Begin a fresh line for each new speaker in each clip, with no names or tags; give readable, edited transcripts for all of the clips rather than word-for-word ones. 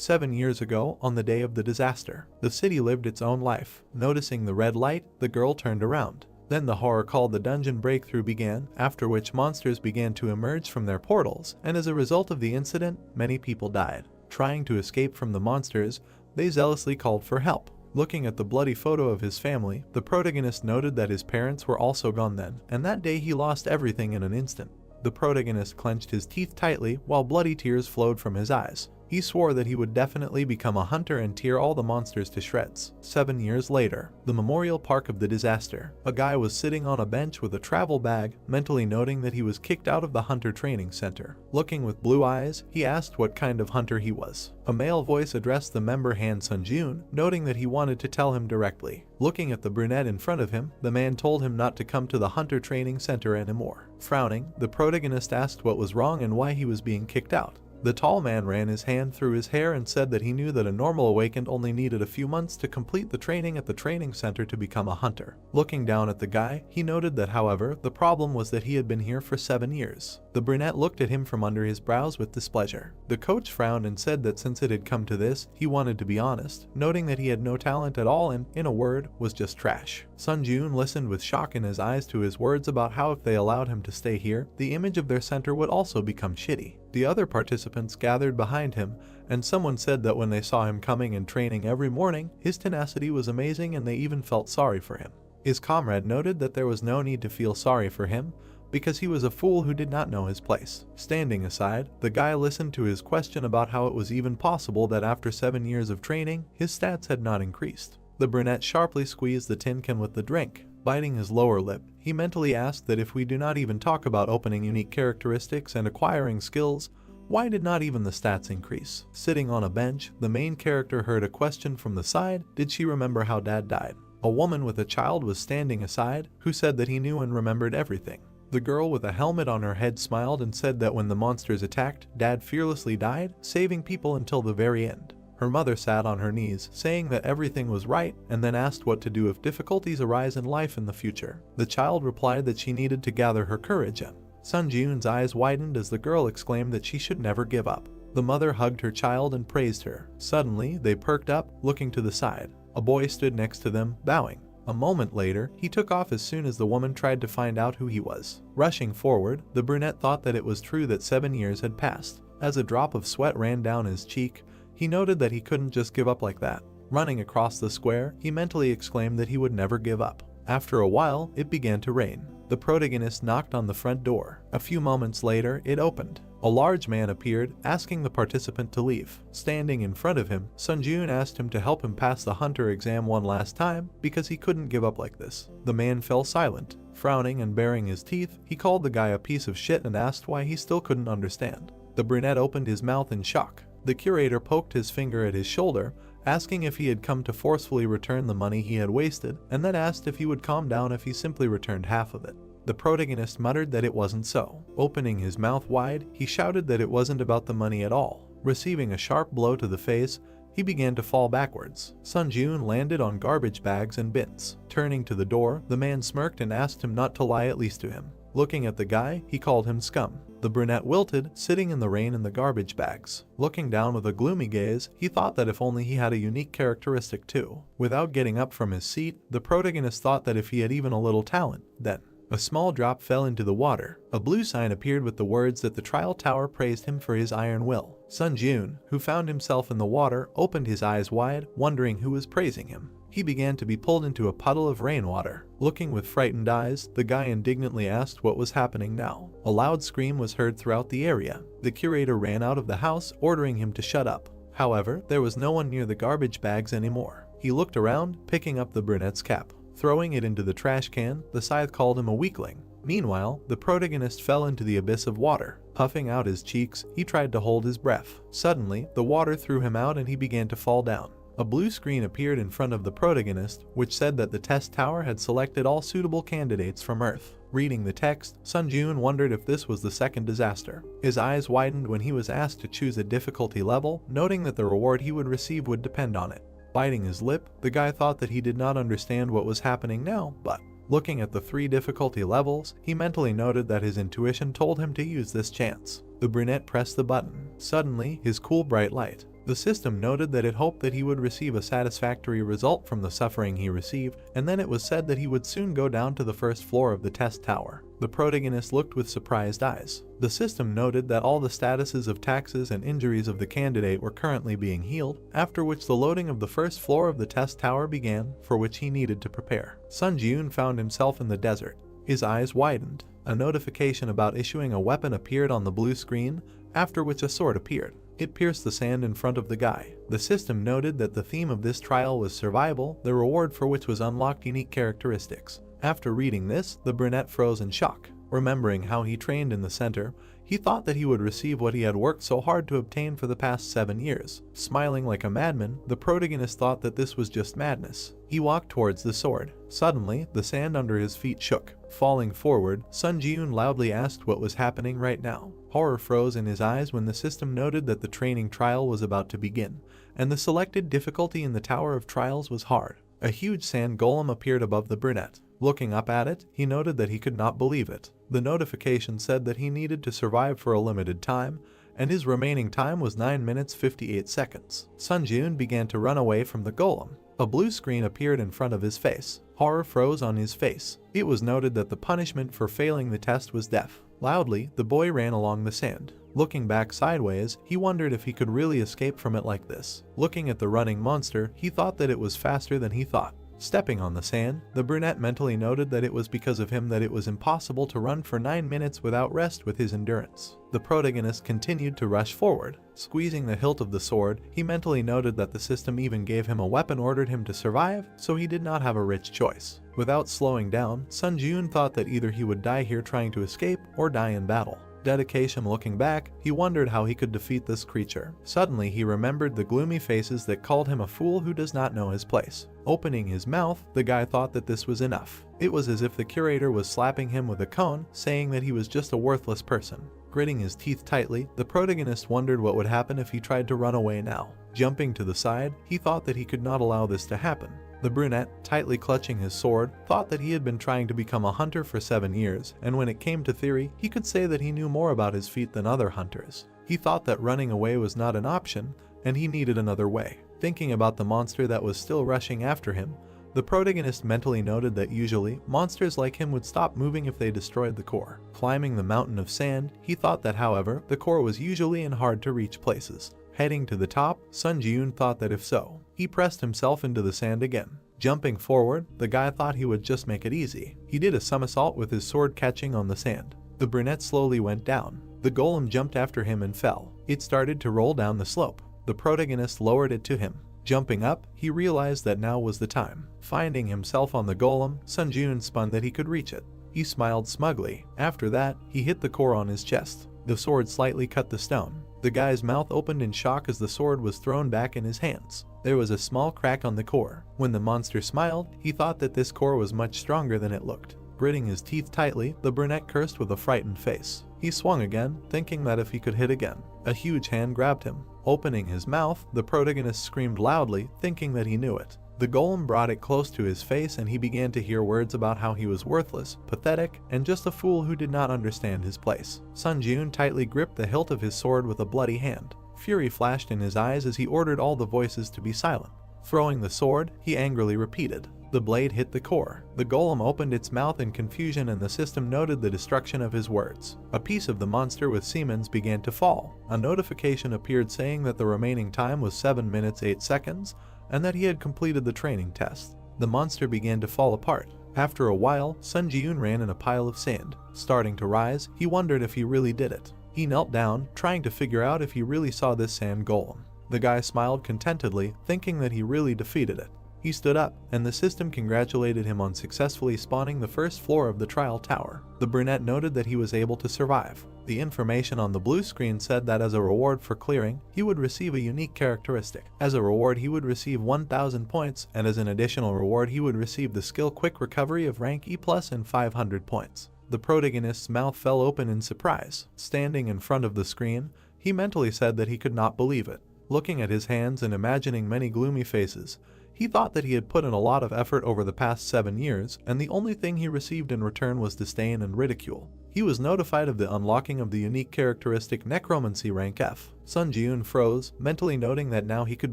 7 years ago, on the day of the disaster, the city lived its own life. Noticing the red light, the girl turned around. Then the horror called the dungeon breakthrough began, after which monsters began to emerge from their portals, and as a result of the incident, many people died. Trying to escape from the monsters, they zealously called for help. Looking at the bloody photo of his family, the protagonist noted that his parents were also gone then, and that day he lost everything in an instant. The protagonist clenched his teeth tightly while bloody tears flowed from his eyes. He swore that he would definitely become a hunter and tear all the monsters to shreds. 7 years later, the memorial park of the disaster. A guy was sitting on a bench with a travel bag, mentally noting that he was kicked out of the hunter training center. Looking with blue eyes, he asked what kind of hunter he was. A male voice addressed the member Han Sunjun, noting that he wanted to tell him directly. Looking at the brunette in front of him, the man told him not to come to the hunter training center anymore. Frowning, the protagonist asked what was wrong and why he was being kicked out. The tall man ran his hand through his hair and said that he knew that a normal awakened only needed a few months to complete the training at the training center to become a hunter. Looking down at the guy, he noted that however, the problem was that he had been here for 7 years. The brunette looked at him from under his brows with displeasure. The coach frowned and said that since it had come to this, he wanted to be honest, noting that he had no talent at all and, in a word, was just trash. Sunjun listened with shock in his eyes to his words about how if they allowed him to stay here, the image of their center would also become shitty. The other participants gathered behind him, and someone said that when they saw him coming and training every morning, his tenacity was amazing and they even felt sorry for him. His comrade noted that there was no need to feel sorry for him, because he was a fool who did not know his place. Standing aside, the guy listened to his question about how it was even possible that after 7 years of training, his stats had not increased. The brunette sharply squeezed the tin can with the drink. Biting his lower lip, he mentally asked that if we do not even talk about opening unique characteristics and acquiring skills, why did not even the stats increase? Sitting on a bench, the main character heard a question from the side. Did she remember how Dad died? A woman with a child was standing aside, who said that he knew and remembered everything. The girl with a helmet on her head smiled and said that when the monsters attacked, Dad fearlessly died, saving people until the very end. Her mother sat on her knees, saying that everything was right, and then asked what to do if difficulties arise in life in the future. The child replied that she needed to gather her courage and Sunjun's eyes widened as the girl exclaimed that she should never give up. The mother hugged her child and praised her. Suddenly, they perked up, looking to the side. A boy stood next to them, bowing. A moment later, he took off as soon as the woman tried to find out who he was. Rushing forward, the brunette thought that it was true that 7 years had passed. As a drop of sweat ran down his cheek, he noted that he couldn't just give up like that. Running across the square, he mentally exclaimed that he would never give up. After a while, it began to rain. The protagonist knocked on the front door. A few moments later, it opened. A large man appeared, asking the participant to leave. Standing in front of him, Sunjun asked him to help him pass the hunter exam one last time because he couldn't give up like this. The man fell silent. Frowning and baring his teeth, he called the guy a piece of shit and asked why he still couldn't understand. The brunette opened his mouth in shock. The curator poked his finger at his shoulder, asking if he had come to forcefully return the money he had wasted, and then asked if he would calm down if he simply returned half of it. The protagonist muttered that it wasn't so. Opening his mouth wide, he shouted that it wasn't about the money at all. Receiving a sharp blow to the face, he began to fall backwards. Sunjun landed on garbage bags and bins. Turning to the door, the man smirked and asked him not to lie at least to him. Looking at the guy, he called him scum. The brunette wilted, sitting in the rain in the garbage bags. Looking down with a gloomy gaze, he thought that if only he had a unique characteristic too. Without getting up from his seat, the protagonist thought that if he had even a little talent, then a small drop fell into the water. A blue sign appeared with the words that the trial tower praised him for his iron will. Sunjun, who found himself in the water, opened his eyes wide, wondering who was praising him. He began to be pulled into a puddle of rainwater. Looking with frightened eyes, the guy indignantly asked what was happening now. A loud scream was heard throughout the area. The curator ran out of the house, ordering him to shut up. However, there was no one near the garbage bags anymore. He looked around, picking up the brunette's cap. Throwing it into the trash can, the scythe called him a weakling. Meanwhile, the protagonist fell into the abyss of water. Puffing out his cheeks, he tried to hold his breath. Suddenly, the water threw him out and he began to fall down. A blue screen appeared in front of the protagonist, which said that the test tower had selected all suitable candidates from Earth. Reading the text, Sunjun wondered if this was the second disaster. His eyes widened when he was asked to choose a difficulty level, noting that the reward he would receive would depend on it. Biting his lip, the guy thought that he did not understand what was happening now, but looking at the 3 difficulty levels, he mentally noted that his intuition told him to use this chance. The brunette pressed the button. Suddenly, his cool bright light. The system noted that it hoped that he would receive a satisfactory result from the suffering he received, and then it was said that he would soon go down to the first floor of the test tower. The protagonist looked with surprised eyes. The system noted that all the statuses of taxes and injuries of the candidate were currently being healed, after which the loading of the first floor of the test tower began, for which he needed to prepare. Sun Ji-yoon found himself in the desert. His eyes widened. A notification about issuing a weapon appeared on the blue screen, after which a sword appeared. It pierced the sand in front of the guy. The system noted that the theme of this trial was survival, the reward for which was unlocked unique characteristics. After reading this, the brunette froze in shock. Remembering how he trained in the center, he thought that he would receive what he had worked so hard to obtain for the past 7 years. Smiling like a madman, the protagonist thought that this was just madness. He walked towards the sword. Suddenly, the sand under his feet shook. Falling forward, Sun Ji-yoon loudly asked what was happening right now. Horror froze in his eyes when the system noted that the training trial was about to begin, and the selected difficulty in the Tower of Trials was hard. A huge sand golem appeared above the brunette. Looking up at it, he noted that he could not believe it. The notification said that he needed to survive for a limited time, and his remaining time was 9 minutes 58 seconds. Sun Ji-yoon began to run away from the golem. A blue screen appeared in front of his face. Horror froze on his face. It was noted that the punishment for failing the test was death. Loudly, the boy ran along the sand. Looking back sideways, he wondered if he could really escape from it like this. Looking at the running monster, he thought that it was faster than he thought. Stepping on the sand, the brunette mentally noted that it was because of him that it was impossible to run for 9 minutes without rest with his endurance. The protagonist continued to rush forward. Squeezing the hilt of the sword, he mentally noted that the system even gave him a weapon ordered him to survive, so he did not have a rich choice. Without slowing down, Sun Ji-yoon thought that either he would die here trying to escape or die in battle. Dedication. Looking back, he wondered how he could defeat this creature. Suddenly, he remembered the gloomy faces that called him a fool who does not know his place. Opening his mouth, the guy thought that this was enough. It was as if the curator was slapping him with a cone, saying that he was just a worthless person. Gritting his teeth tightly, the protagonist wondered what would happen if he tried to run away now. Jumping to the side, he thought that he could not allow this to happen. The brunette, tightly clutching his sword, thought that he had been trying to become a hunter for 7 years, and when it came to theory, he could say that he knew more about his feat than other hunters. He thought that running away was not an option, and he needed another way. Thinking about the monster that was still rushing after him, the protagonist mentally noted that usually, monsters like him would stop moving if they destroyed the core. Climbing the mountain of sand, he thought that however, the core was usually in hard to reach places. Heading to the top, Sun Ji-yoon thought that if so, he pressed himself into the sand again. Jumping forward, the guy thought he would just make it easy. He did a somersault with his sword catching on the sand. The brunette slowly went down. The golem jumped after him and fell. It started to roll down the slope. The protagonist lowered it to him. Jumping up, he realized that now was the time. Finding himself on the golem, Sun Ji-yoon spun that he could reach it. He smiled smugly. After that, he hit the core on his chest. The sword slightly cut the stone. The guy's mouth opened in shock as the sword was thrown back in his hands. There was a small crack on the core. When the monster smiled, he thought that this core was much stronger than it looked. Gritting his teeth tightly, the brunette cursed with a frightened face. He swung again, thinking that if he could hit again. A huge hand grabbed him. Opening his mouth, the protagonist screamed loudly, thinking that he knew it. The golem brought it close to his face and he began to hear words about how he was worthless, pathetic, and just a fool who did not understand his place. Sun Ji-yoon tightly gripped the hilt of his sword with a bloody hand. Fury flashed in his eyes as he ordered all the voices to be silent. Throwing the sword, he angrily repeated. The blade hit the core. The golem opened its mouth in confusion and the system noted the destruction of his words. A piece of the monster with Siemens began to fall. A notification appeared saying that the remaining time was 7 minutes 8 seconds and that he had completed the training test. The monster began to fall apart. After a while, Sun Ji-yoon ran in a pile of sand. Starting to rise, he wondered if he really did it. He knelt down, trying to figure out if he really saw this sand golem. The guy smiled contentedly, thinking that he really defeated it. He stood up, and the system congratulated him on successfully spawning the first floor of the trial tower. The brunette noted that he was able to survive. The information on the blue screen said that as a reward for clearing, he would receive a unique characteristic. As a reward, he would receive 1,000 points, and as an additional reward, he would receive the skill Quick Recovery of rank E+ and 500 points. The protagonist's mouth fell open in surprise. Standing in front of the screen, he mentally said that he could not believe it. Looking at his hands and imagining many gloomy faces, he thought that he had put in a lot of effort over the past 7 years, and the only thing he received in return was disdain and ridicule. he was notified of the unlocking of the unique characteristic necromancy rank F. Sun Ji-eun froze, mentally noting that now he could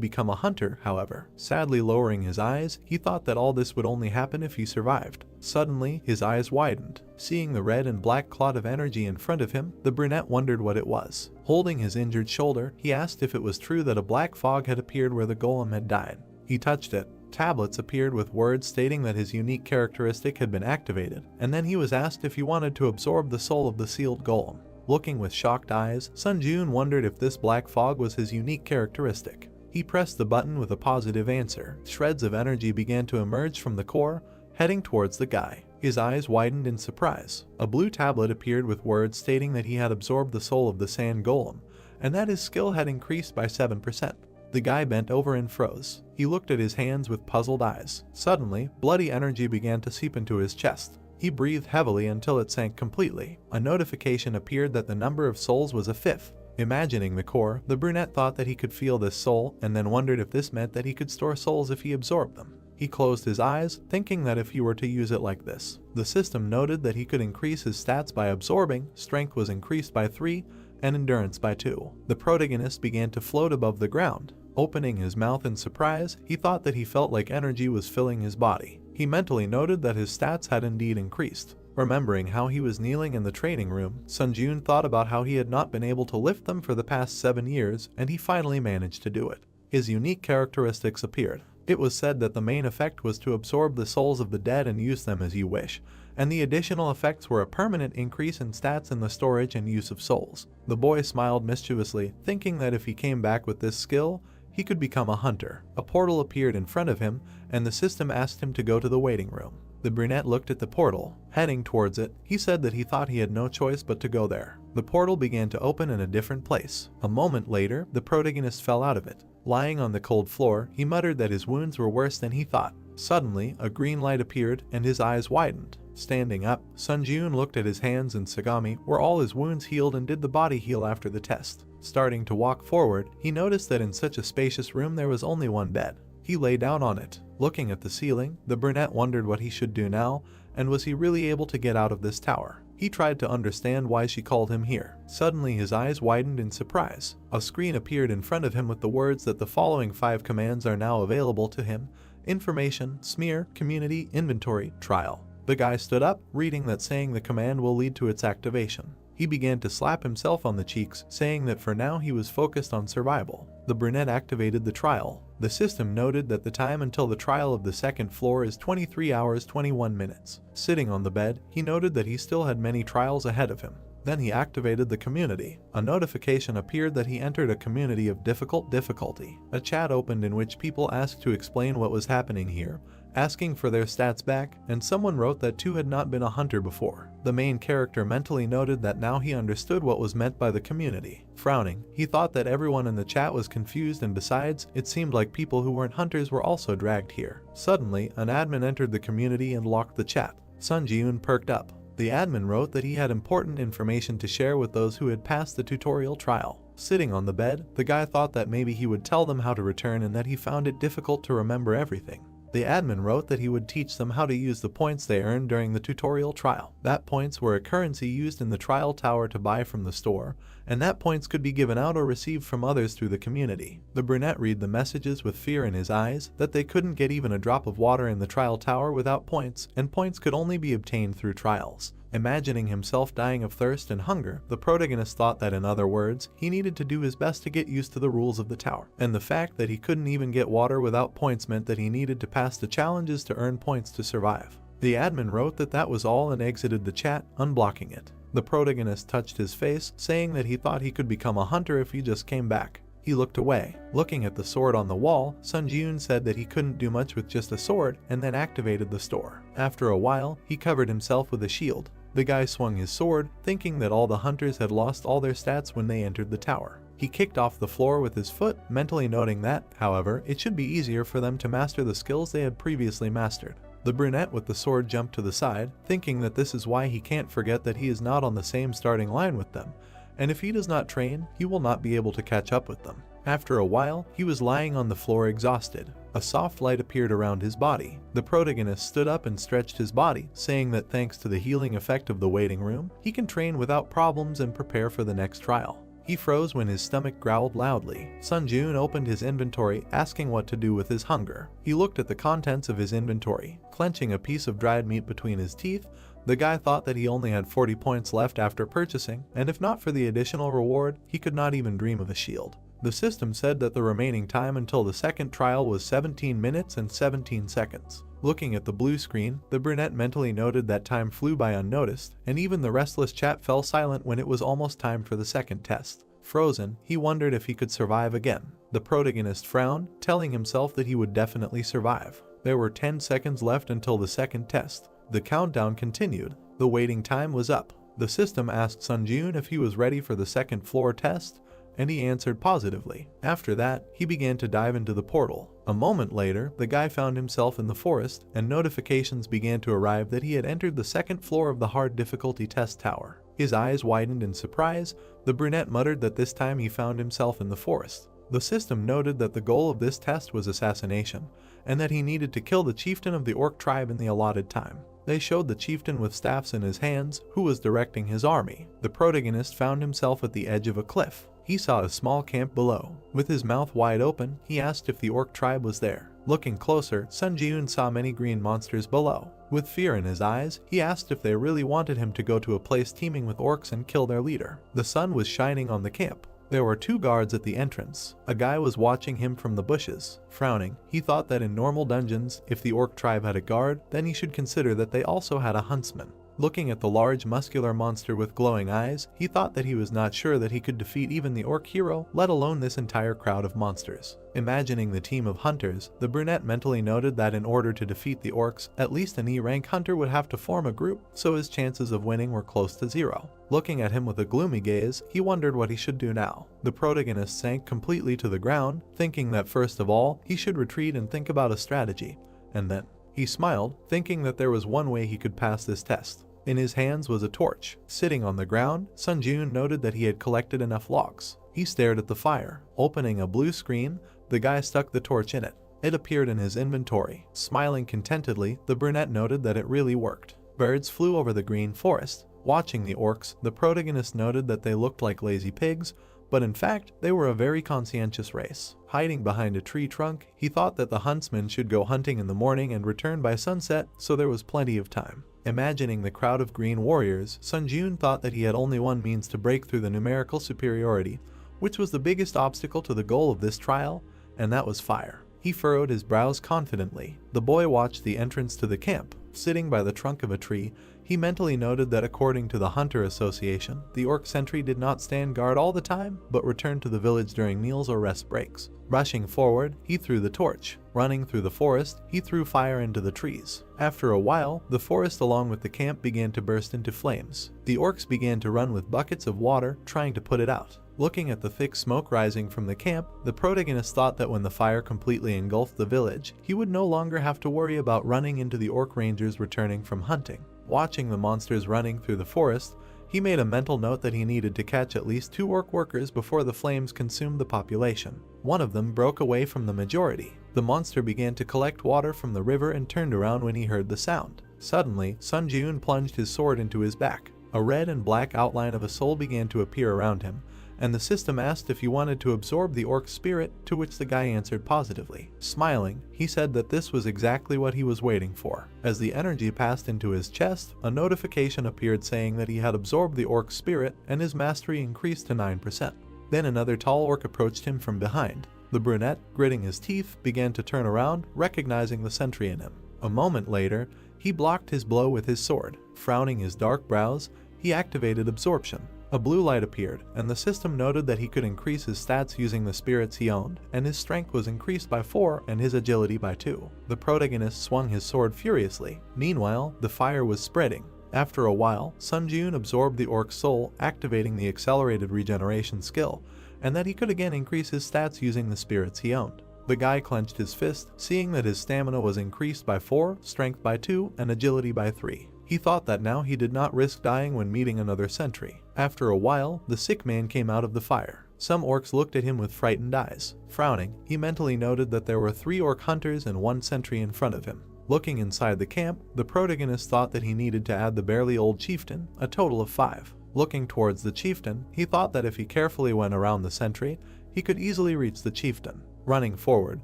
become a hunter. However, sadly lowering his eyes, he thought that all this would only happen if he survived. Suddenly, his eyes widened. Seeing the red and black clot of energy in front of him, the brunette wondered what it was. Holding his injured shoulder, he asked if it was true that a black fog had appeared where the golem had died. He touched it. Tablets appeared with words stating that his unique characteristic had been activated, and then he was asked if he wanted to absorb the soul of the sealed golem. Looking with shocked eyes, Sun Ji-eun wondered if this black fog was his unique characteristic. He pressed the button with a positive answer. Shreds of energy began to emerge from the core, heading towards the guy. His eyes widened in surprise. A blue tablet appeared with words stating that he had absorbed the soul of the sand golem, and that his skill had increased by 7%. The guy bent over and froze. He looked at his hands with puzzled eyes. Suddenly, bloody energy began to seep into his chest. He breathed heavily until it sank completely. A notification appeared that the number of souls was a 5th. Imagining the core, the brunette thought that he could feel this soul, and then wondered if this meant that he could store souls if he absorbed them. He closed his eyes, thinking that if he were to use it like this. The system noted that he could increase his stats by absorbing, strength was increased by 3, and endurance by 2. The protagonist began to float above the ground. Opening his mouth in surprise, he thought that he felt like energy was filling his body. He mentally noted that his stats had indeed increased. Remembering how he was kneeling in the training room, Sun Ji-eun thought about how he had not been able to lift them for the past 7 years, and he finally managed to do it. His unique characteristics appeared. It was said that the main effect was to absorb the souls of the dead and use them as you wish, and the additional effects were a permanent increase in stats and the storage and use of souls. The boy smiled mischievously, thinking that if he came back with this skill, he could become a hunter. A portal appeared in front of him, and the system asked him to go to the waiting room. The brunette looked at the portal. Heading towards it, he said that he thought he had no choice but to go there. The portal began to open in a different place. A moment later, the protagonist fell out of it. Lying on the cold floor, he muttered that his wounds were worse than he thought. Suddenly, a green light appeared, and his eyes widened. Standing up, Sun Ji-eun looked at his hands and Sagami, where all his wounds healed, and did the body heal after the test. Starting to walk forward, he noticed that in such a spacious room there was only one bed. He lay down on it. Looking at the ceiling, the brunette wondered what he should do now, and was he really able to get out of this tower? He tried to understand why she called him here. Suddenly his eyes widened in surprise. A screen appeared in front of him with the words that the following 5 commands are now available to him: information, smear, community, inventory, trial. The guy stood up, reading that, saying the command will lead to its activation. He began to slap himself on the cheeks, saying that for now he was focused on survival. The brunette activated the trial. The system noted that the time until the trial of the second floor is 23 hours 21 minutes. Sitting on the bed, he noted that he still had many trials ahead of him. Then he activated the community. A notification appeared that he entered a community of difficulty. A chat opened in which people asked to explain what was happening here, asking for their stats back, and someone wrote that 2 had not been a hunter before. The main character mentally noted that now he understood what was meant by the community. Frowning, he thought that everyone in the chat was confused, and besides, it seemed like people who weren't hunters were also dragged here. Suddenly, an admin entered the community and locked the chat. Sun Ji-eun perked up. The admin wrote that he had important information to share with those who had passed the tutorial trial. Sitting on the bed, the guy thought that maybe he would tell them how to return and that he found it difficult to remember everything. The admin wrote that he would teach them how to use the points they earned during the tutorial trial. That points were a currency used in the trial tower to buy from the store, and that points could be given out or received from others through the community. The brunette read the messages with fear in his eyes, that they couldn't get even a drop of water in the trial tower without points, and points could only be obtained through trials. Imagining himself dying of thirst and hunger, the protagonist thought that, in other words, he needed to do his best to get used to the rules of the tower. And the fact that he couldn't even get water without points meant that he needed to pass the challenges to earn points to survive. The admin wrote that that was all and exited the chat, unblocking it. The protagonist touched his face, saying that he thought he could become a hunter if he just came back. He looked away. Looking at the sword on the wall, Sun Ji-eun said that he couldn't do much with just a sword, and then activated the store. After a while, he covered himself with a shield. The guy swung his sword, thinking that all the hunters had lost all their stats when they entered the tower. He kicked off the floor with his foot, mentally noting that, however, it should be easier for them to master the skills they had previously mastered. The brunette with the sword jumped to the side, thinking that this is why he can't forget that he is not on the same starting line with them, and if he does not train, he will not be able to catch up with them. After a while, he was lying on the floor exhausted. A soft light appeared around his body. The protagonist stood up and stretched his body, saying that thanks to the healing effect of the waiting room, he can train without problems and prepare for the next trial. He froze when his stomach growled loudly. Sunjun opened his inventory, asking what to do with his hunger. He looked at the contents of his inventory. Clenching a piece of dried meat between his teeth, the guy thought that he only had 40 points left after purchasing, and if not for the additional reward, he could not even dream of a shield. The system said that the remaining time until the second trial was 17 minutes and 17 seconds. Looking at the blue screen, the brunette mentally noted that time flew by unnoticed, and even the restless chat fell silent when it was almost time for the second test. Frozen, he wondered if he could survive again. The protagonist frowned, telling himself that he would definitely survive. There were 10 seconds left until the second test. The countdown continued. The waiting time was up. The system asked Sunjun if he was ready for the second floor test, and he answered positively. After that, he began to dive into the portal. A moment later, the guy found himself in the forest, and notifications began to arrive that he had entered the second floor of the hard difficulty test tower. His eyes widened in surprise. The brunette muttered that this time he found himself in the forest. The system noted that the goal of this test was assassination, and that he needed to kill the chieftain of the orc tribe in the allotted time. They showed the chieftain with staffs in his hands, who was directing his army. The protagonist found himself at the edge of a cliff. He saw a small camp below. With his mouth wide open, he asked if the orc tribe was there. Looking closer, Sunjun saw many green monsters below. With fear in his eyes, he asked if they really wanted him to go to a place teeming with orcs and kill their leader. The sun was shining on the camp. There were 2 guards at the entrance. A guy was watching him from the bushes. Frowning, he thought that in normal dungeons, if the orc tribe had a guard, then he should consider that they also had a huntsman. Looking at the large muscular monster with glowing eyes, he thought that he was not sure that he could defeat even the orc hero, let alone this entire crowd of monsters. Imagining the team of hunters, the brunette mentally noted that in order to defeat the orcs, at least an E-rank hunter would have to form a group, so his chances of winning were close to 0. Looking at him with a gloomy gaze, he wondered what he should do now. The protagonist sank completely to the ground, thinking that first of all, he should retreat and think about a strategy, and then he smiled, thinking that there was one way he could pass this test. In his hands was a torch. Sitting on the ground, Sunjun noted that he had collected enough logs. He stared at the fire. Opening a blue screen, the guy stuck the torch in it. It appeared in his inventory. Smiling contentedly, the brunette noted that it really worked. Birds flew over the green forest. Watching the orcs, the protagonist noted that they looked like lazy pigs, but in fact, they were a very conscientious race. Hiding behind a tree trunk, he thought that the huntsman should go hunting in the morning and return by sunset, so there was plenty of time. Imagining the crowd of green warriors, Sunjun thought that he had only one means to break through the numerical superiority, which was the biggest obstacle to the goal of this trial, and that was fire. He furrowed his brows confidently. The boy watched the entrance to the camp. Sitting by the trunk of a tree, he mentally noted that according to the Hunter Association, the orc sentry did not stand guard all the time, but returned to the village during meals or rest breaks. Rushing forward, he threw the torch. Running through the forest, he threw fire into the trees. After a while, the forest along with the camp began to burst into flames. The orcs began to run with buckets of water, trying to put it out. Looking at the thick smoke rising from the camp, the protagonist thought that when the fire completely engulfed the village, he would no longer have to worry about running into the orc rangers returning from hunting. Watching the monsters running through the forest, he made a mental note that he needed to catch at least 2 orc workers before the flames consumed the population. One of them broke away from the majority. The monster began to collect water from the river and turned around when he heard the sound. Suddenly, Sunjun plunged his sword into his back. A red and black outline of a soul began to appear around him, and the system asked if he wanted to absorb the orc's spirit, to which the guy answered positively. Smiling, he said that this was exactly what he was waiting for. As the energy passed into his chest, a notification appeared saying that he had absorbed the orc's spirit and his mastery increased to 9%. Then another tall orc approached him from behind. The brunette, gritting his teeth, began to turn around, recognizing the sentry in him. A moment later, he blocked his blow with his sword. Frowning his dark brows, he activated absorption. A blue light appeared, and the system noted that he could increase his stats using the spirits he owned, and his strength was increased by 4 and his agility by 2. The protagonist swung his sword furiously. Meanwhile, the fire was spreading. After a while, Sunjun absorbed the orc's soul, activating the accelerated regeneration skill, and that he could again increase his stats using the spirits he owned. The guy clenched his fist, seeing that his stamina was increased by 4, strength by 2, and agility by 3. He thought that now he did not risk dying when meeting another sentry. After a while, the sick man came out of the fire. Some orcs looked at him with frightened eyes. Frowning, he mentally noted that there were 3 orc hunters and 1 sentry in front of him. Looking inside the camp, the protagonist thought that he needed to add the barely old chieftain, a total of 5. Looking towards the chieftain, he thought that if he carefully went around the sentry, he could easily reach the chieftain. Running forward,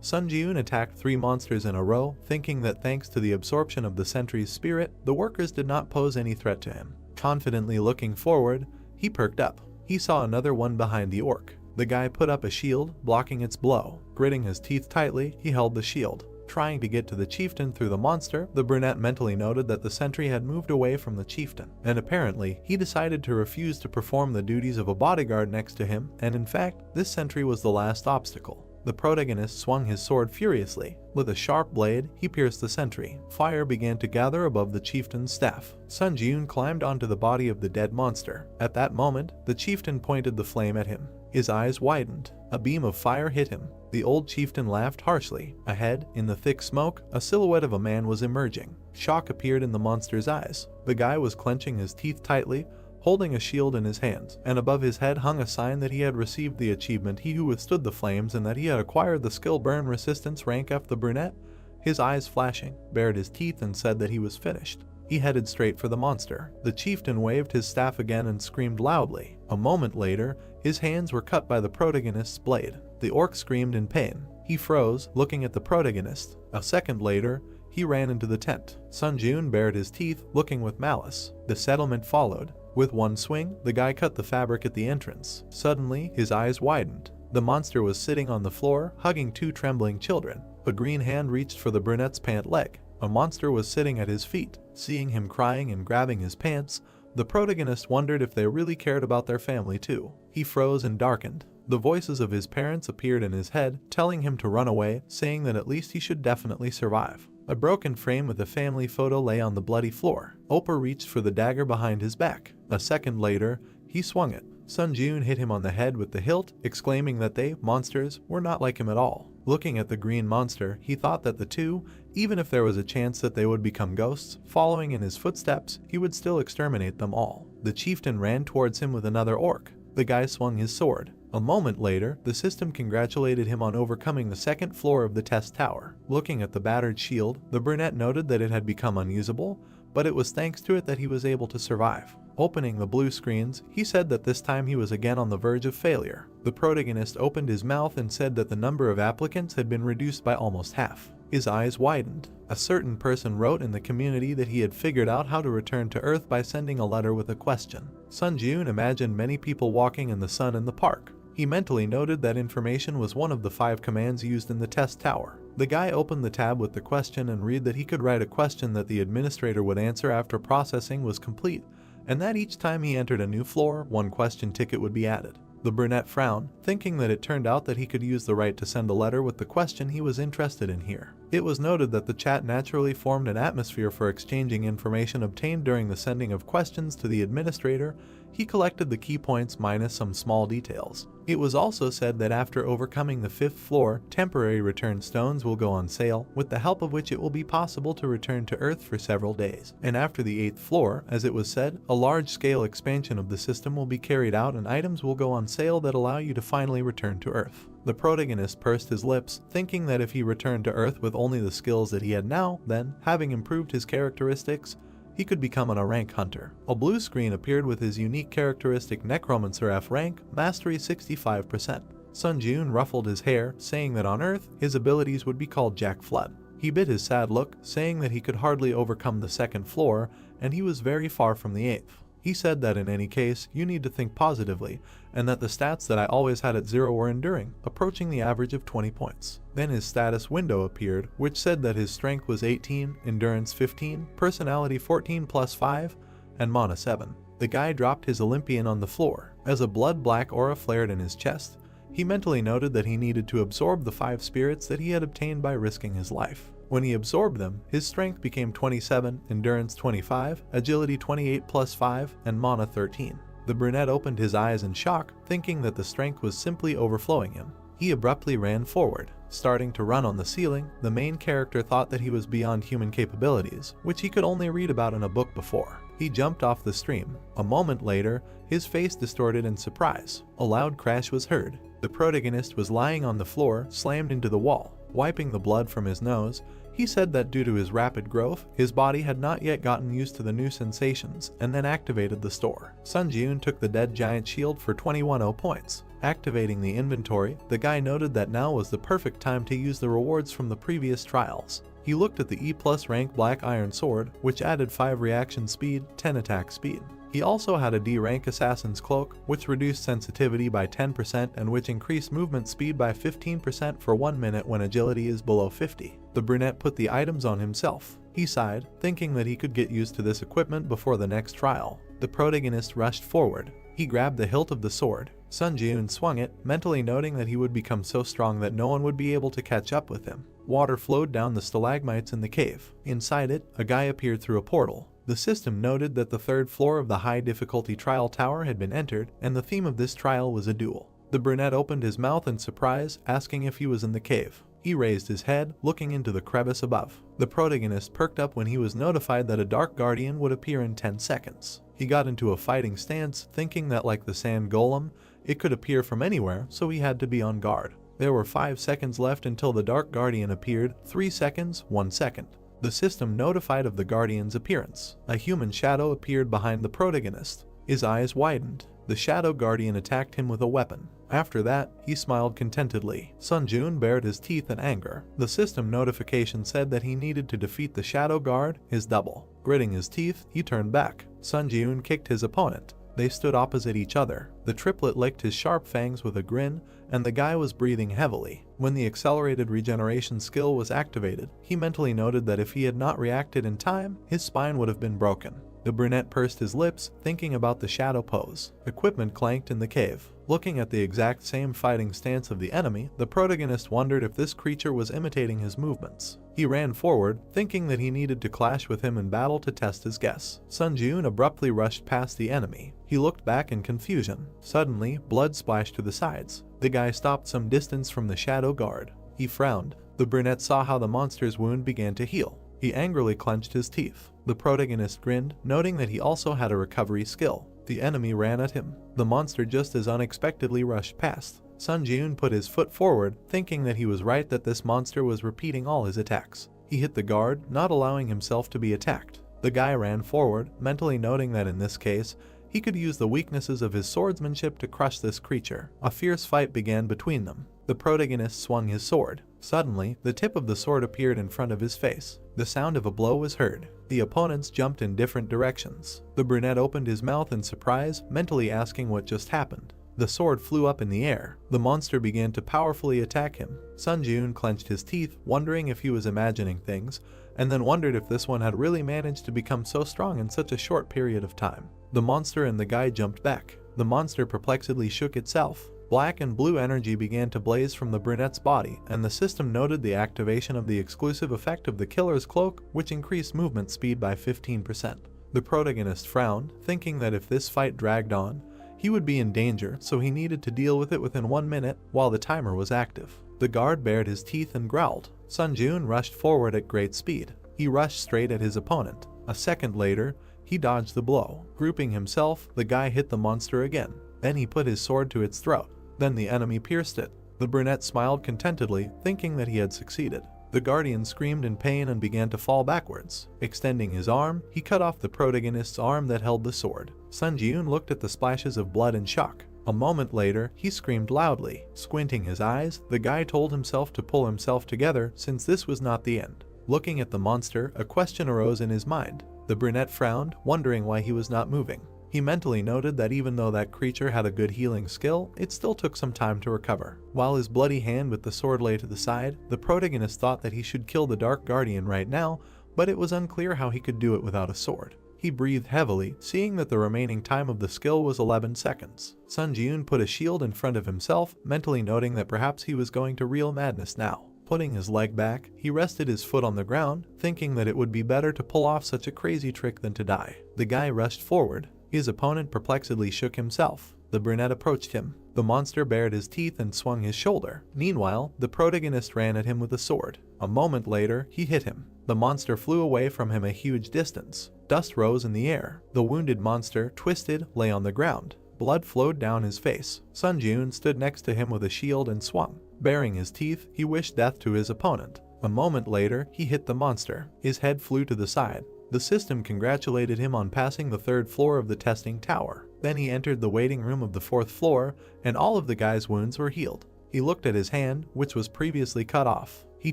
Sun Ji-yoon attacked 3 monsters in a row, thinking that thanks to the absorption of the sentry's spirit, the workers did not pose any threat to him. Confidently looking forward, he perked up. He saw another one behind the orc. The guy put up a shield, blocking its blow. Gritting his teeth tightly, he held the shield. Trying to get to the chieftain through the monster, the brunette mentally noted that the sentry had moved away from the chieftain, and apparently, he decided to refuse to perform the duties of a bodyguard next to him, and in fact, this sentry was the last obstacle. The protagonist swung his sword furiously. With a sharp blade, he pierced the sentry. Fire began to gather above the chieftain's staff. Sun Ji-yoon climbed onto the body of the dead monster. At that moment, the chieftain pointed the flame at him. His eyes widened. A beam of fire hit him. The old chieftain laughed harshly. Ahead, in the thick smoke, a silhouette of a man was emerging. Shock appeared in the monster's eyes. The guy was clenching his teeth tightly, holding a shield in his hands, and above his head hung a sign that he had received the achievement He Who Withstood the Flames and that he had acquired the skill Burn Resistance rank F. The brunette, his eyes flashing, bared his teeth and said that he was finished. He headed straight for the monster. The chieftain waved his staff again and screamed loudly. A moment later, his hands were cut by the protagonist's blade. The orc screamed in pain. He froze, looking at the protagonist. A second later, he ran into the tent. Sun Ji-yoon bared his teeth, looking with malice. The settlement followed. With one swing, the guy cut the fabric at the entrance. Suddenly, his eyes widened. The monster was sitting on the floor, hugging 2 trembling children. A green hand reached for the brunette's pant leg. A monster was sitting at his feet. Seeing him crying and grabbing his pants, the protagonist wondered if they really cared about their family too. He froze and darkened. The voices of his parents appeared in his head, telling him to run away, saying that at least he should definitely survive. A broken frame with a family photo lay on the bloody floor. Opa reached for the dagger behind his back. A second later, he swung it. Sun Ji-yoon hit him on the head with the hilt, exclaiming that they, monsters, were not like him at all. Looking at the green monster, he thought that the 2, even if there was a chance that they would become ghosts, following in his footsteps, he would still exterminate them all. The chieftain ran towards him with another orc. The guy swung his sword. A moment later, the system congratulated him on overcoming the 2nd floor of the test tower. Looking at the battered shield, the brunette noted that it had become unusable, but it was thanks to it that he was able to survive. Opening the blue screens, he said that this time he was again on the verge of failure. The protagonist opened his mouth and said that the number of applicants had been reduced by almost half. His eyes widened. A certain person wrote in the community that he had figured out how to return to Earth by sending a letter with a question. Sun Ji-yoon imagined many people walking in the sun in the park. He mentally noted that information was one of the 5 commands used in the test tower. The guy opened the tab with the question and read that he could write a question that the administrator would answer after processing was complete, and that each time he entered a new floor, 1 question ticket would be added. The brunette frowned, thinking that it turned out that he could use the right to send a letter with the question he was interested in here. It was noted that the chat naturally formed an atmosphere for exchanging information obtained during the sending of questions to the administrator. He collected the key points minus some small details. It was also said that after overcoming the 5th floor, temporary return stones will go on sale, with the help of which it will be possible to return to Earth for several days. And after the 8th floor, as it was said, a large-scale expansion of the system will be carried out and items will go on sale that allow you to finally return to Earth. The protagonist pursed his lips, thinking that if he returned to Earth with only the skills that he had now, then, having improved his characteristics, he could become a rank hunter. A blue screen appeared with his unique characteristic Necromancer F rank, mastery 65%. Sun Ji-yoon ruffled his hair, saying that on Earth, his abilities would be called Jack Flood. He bit his sad look, saying that he could hardly overcome the 2nd floor, and he was very far from the 8th. He said that in any case, you need to think positively, and that the stats that I always had at 0 were enduring, approaching the average of 20 points. Then his status window appeared, which said that his strength was 18, endurance 15, personality 14 plus 5, and mana 7. The guy dropped his Olympian on the floor. As a blood-black aura flared in his chest, he mentally noted that he needed to absorb the 5 spirits that he had obtained by risking his life. When he absorbed them, his strength became 27, endurance 25, agility 28 plus 5, and mana 13. The brunette opened his eyes in shock, thinking that the strength was simply overflowing him. He abruptly ran forward. Starting to run on the ceiling, the main character thought that he was beyond human capabilities, which he could only read about in a book before. He jumped off the stream. A moment later, his face distorted in surprise. A loud crash was heard. The protagonist was lying on the floor, slammed into the wall. Wiping the blood from his nose, he said that due to his rapid growth, his body had not yet gotten used to the new sensations and then activated the store. Sun Ji-eun took the dead giant shield for 21 points. Activating the inventory, the guy noted that now was the perfect time to use the rewards from the previous trials. He looked at the E+ rank Black Iron Sword, which added 5 reaction speed, 10 attack speed. He also had a D rank Assassin's Cloak, which reduced sensitivity by 10% and which increased movement speed by 15% for 1 minute when agility is below 50. The brunette put the items on himself. He sighed, thinking that he could get used to this equipment before the next trial. The protagonist rushed forward. He grabbed the hilt of the sword. Sun Ji-eun swung it, mentally noting that he would become so strong that no one would be able to catch up with him. Water flowed down the stalagmites in the cave. Inside it, a guy appeared through a portal. The system noted that the 3rd floor of the high difficulty trial tower had been entered, and the theme of this trial was a duel. The brunette opened his mouth in surprise, asking if he was in the cave. He raised his head, looking into the crevice above. The protagonist perked up when he was notified that a dark guardian would appear in 10 seconds. He got into a fighting stance, thinking that like the sand golem, it could appear from anywhere, so he had to be on guard. There were 5 seconds left until the dark guardian appeared, 3 seconds, 1 second. The system notified of the guardian's appearance. A human shadow appeared behind the protagonist. His eyes widened. The shadow guardian attacked him with a weapon. After that, he smiled contentedly. Sun Ji-eun bared his teeth in anger. The system notification said that he needed to defeat the shadow guard, his double. Gritting his teeth, he turned back. Sun Ji-eun kicked his opponent. They stood opposite each other. The triplet licked his sharp fangs with a grin, and the guy was breathing heavily. When the accelerated regeneration skill was activated, he mentally noted that if he had not reacted in time, his spine would have been broken. The brunette pursed his lips, thinking about the shadow pose. Equipment clanked in the cave. Looking at the exact same fighting stance of the enemy, the protagonist wondered if this creature was imitating his movements. He ran forward, thinking that he needed to clash with him in battle to test his guess. Sun Ji-eun abruptly rushed past the enemy. He looked back in confusion. Suddenly, blood splashed to the sides. The guy stopped some distance from the shadow guard. He frowned. The brunette saw how the monster's wound began to heal. He angrily clenched his teeth. The protagonist grinned, noting that he also had a recovery skill. The enemy ran at him. The monster just as unexpectedly rushed past. Sun Ji-eun put his foot forward, thinking that he was right that this monster was repeating all his attacks. He hit the guard, not allowing himself to be attacked. The guy ran forward, mentally noting that in this case, he could use the weaknesses of his swordsmanship to crush this creature. A fierce fight began between them. The protagonist swung his sword. Suddenly, the tip of the sword appeared in front of his face. The sound of a blow was heard. The opponents jumped in different directions. The brunette opened his mouth in surprise, mentally asking what just happened. The sword flew up in the air. The monster began to powerfully attack him. Sun Ji-eun clenched his teeth, wondering if he was imagining things, and then wondered if this one had really managed to become so strong in such a short period of time. The monster and the guy jumped back. The monster perplexedly shook itself. Black and blue energy began to blaze from the brunette's body, and the system noted the activation of the exclusive effect of the killer's cloak, which increased movement speed by 15%. The protagonist frowned, thinking that if this fight dragged on, he would be in danger, so he needed to deal with it within 1 minute while the timer was active. The guard bared his teeth and growled. Sun Ji-eun rushed forward at great speed. He rushed straight at his opponent. A second later, he dodged the blow. Grouping himself, the guy hit the monster again. Then he put his sword to its throat. Then the enemy pierced it. The brunette smiled contentedly, thinking that he had succeeded. The guardian screamed in pain and began to fall backwards. Extending his arm, he cut off the protagonist's arm that held the sword. Sun Ji-eun looked at the splashes of blood in shock. A moment later, he screamed loudly. Squinting his eyes, the guy told himself to pull himself together since this was not the end. Looking at the monster, a question arose in his mind. The brunette frowned, wondering why he was not moving. He mentally noted that even though that creature had a good healing skill, it still took some time to recover. While his bloody hand with the sword lay to the side, the protagonist thought that he should kill the Dark Guardian right now, but it was unclear how he could do it without a sword. He breathed heavily, seeing that the remaining time of the skill was 11 seconds. Sun Ji-eun put a shield in front of himself, mentally noting that perhaps he was going to real madness now. Putting his leg back, he rested his foot on the ground, thinking that it would be better to pull off such a crazy trick than to die. The guy rushed forward. His opponent perplexedly shook himself. The brunette approached him. The monster bared his teeth and swung his shoulder. Meanwhile, the protagonist ran at him with a sword. A moment later, he hit him. The monster flew away from him a huge distance. Dust rose in the air. The wounded monster, twisted, lay on the ground. Blood flowed down his face. Sun Jun stood next to him with a shield and swung. Baring his teeth, he wished death to his opponent. A moment later, he hit the monster. His head flew to the side. The system congratulated him on passing the 3rd floor of the testing tower. Then he entered the waiting room of the 4th floor, and all of the guy's wounds were healed. He looked at his hand, which was previously cut off. He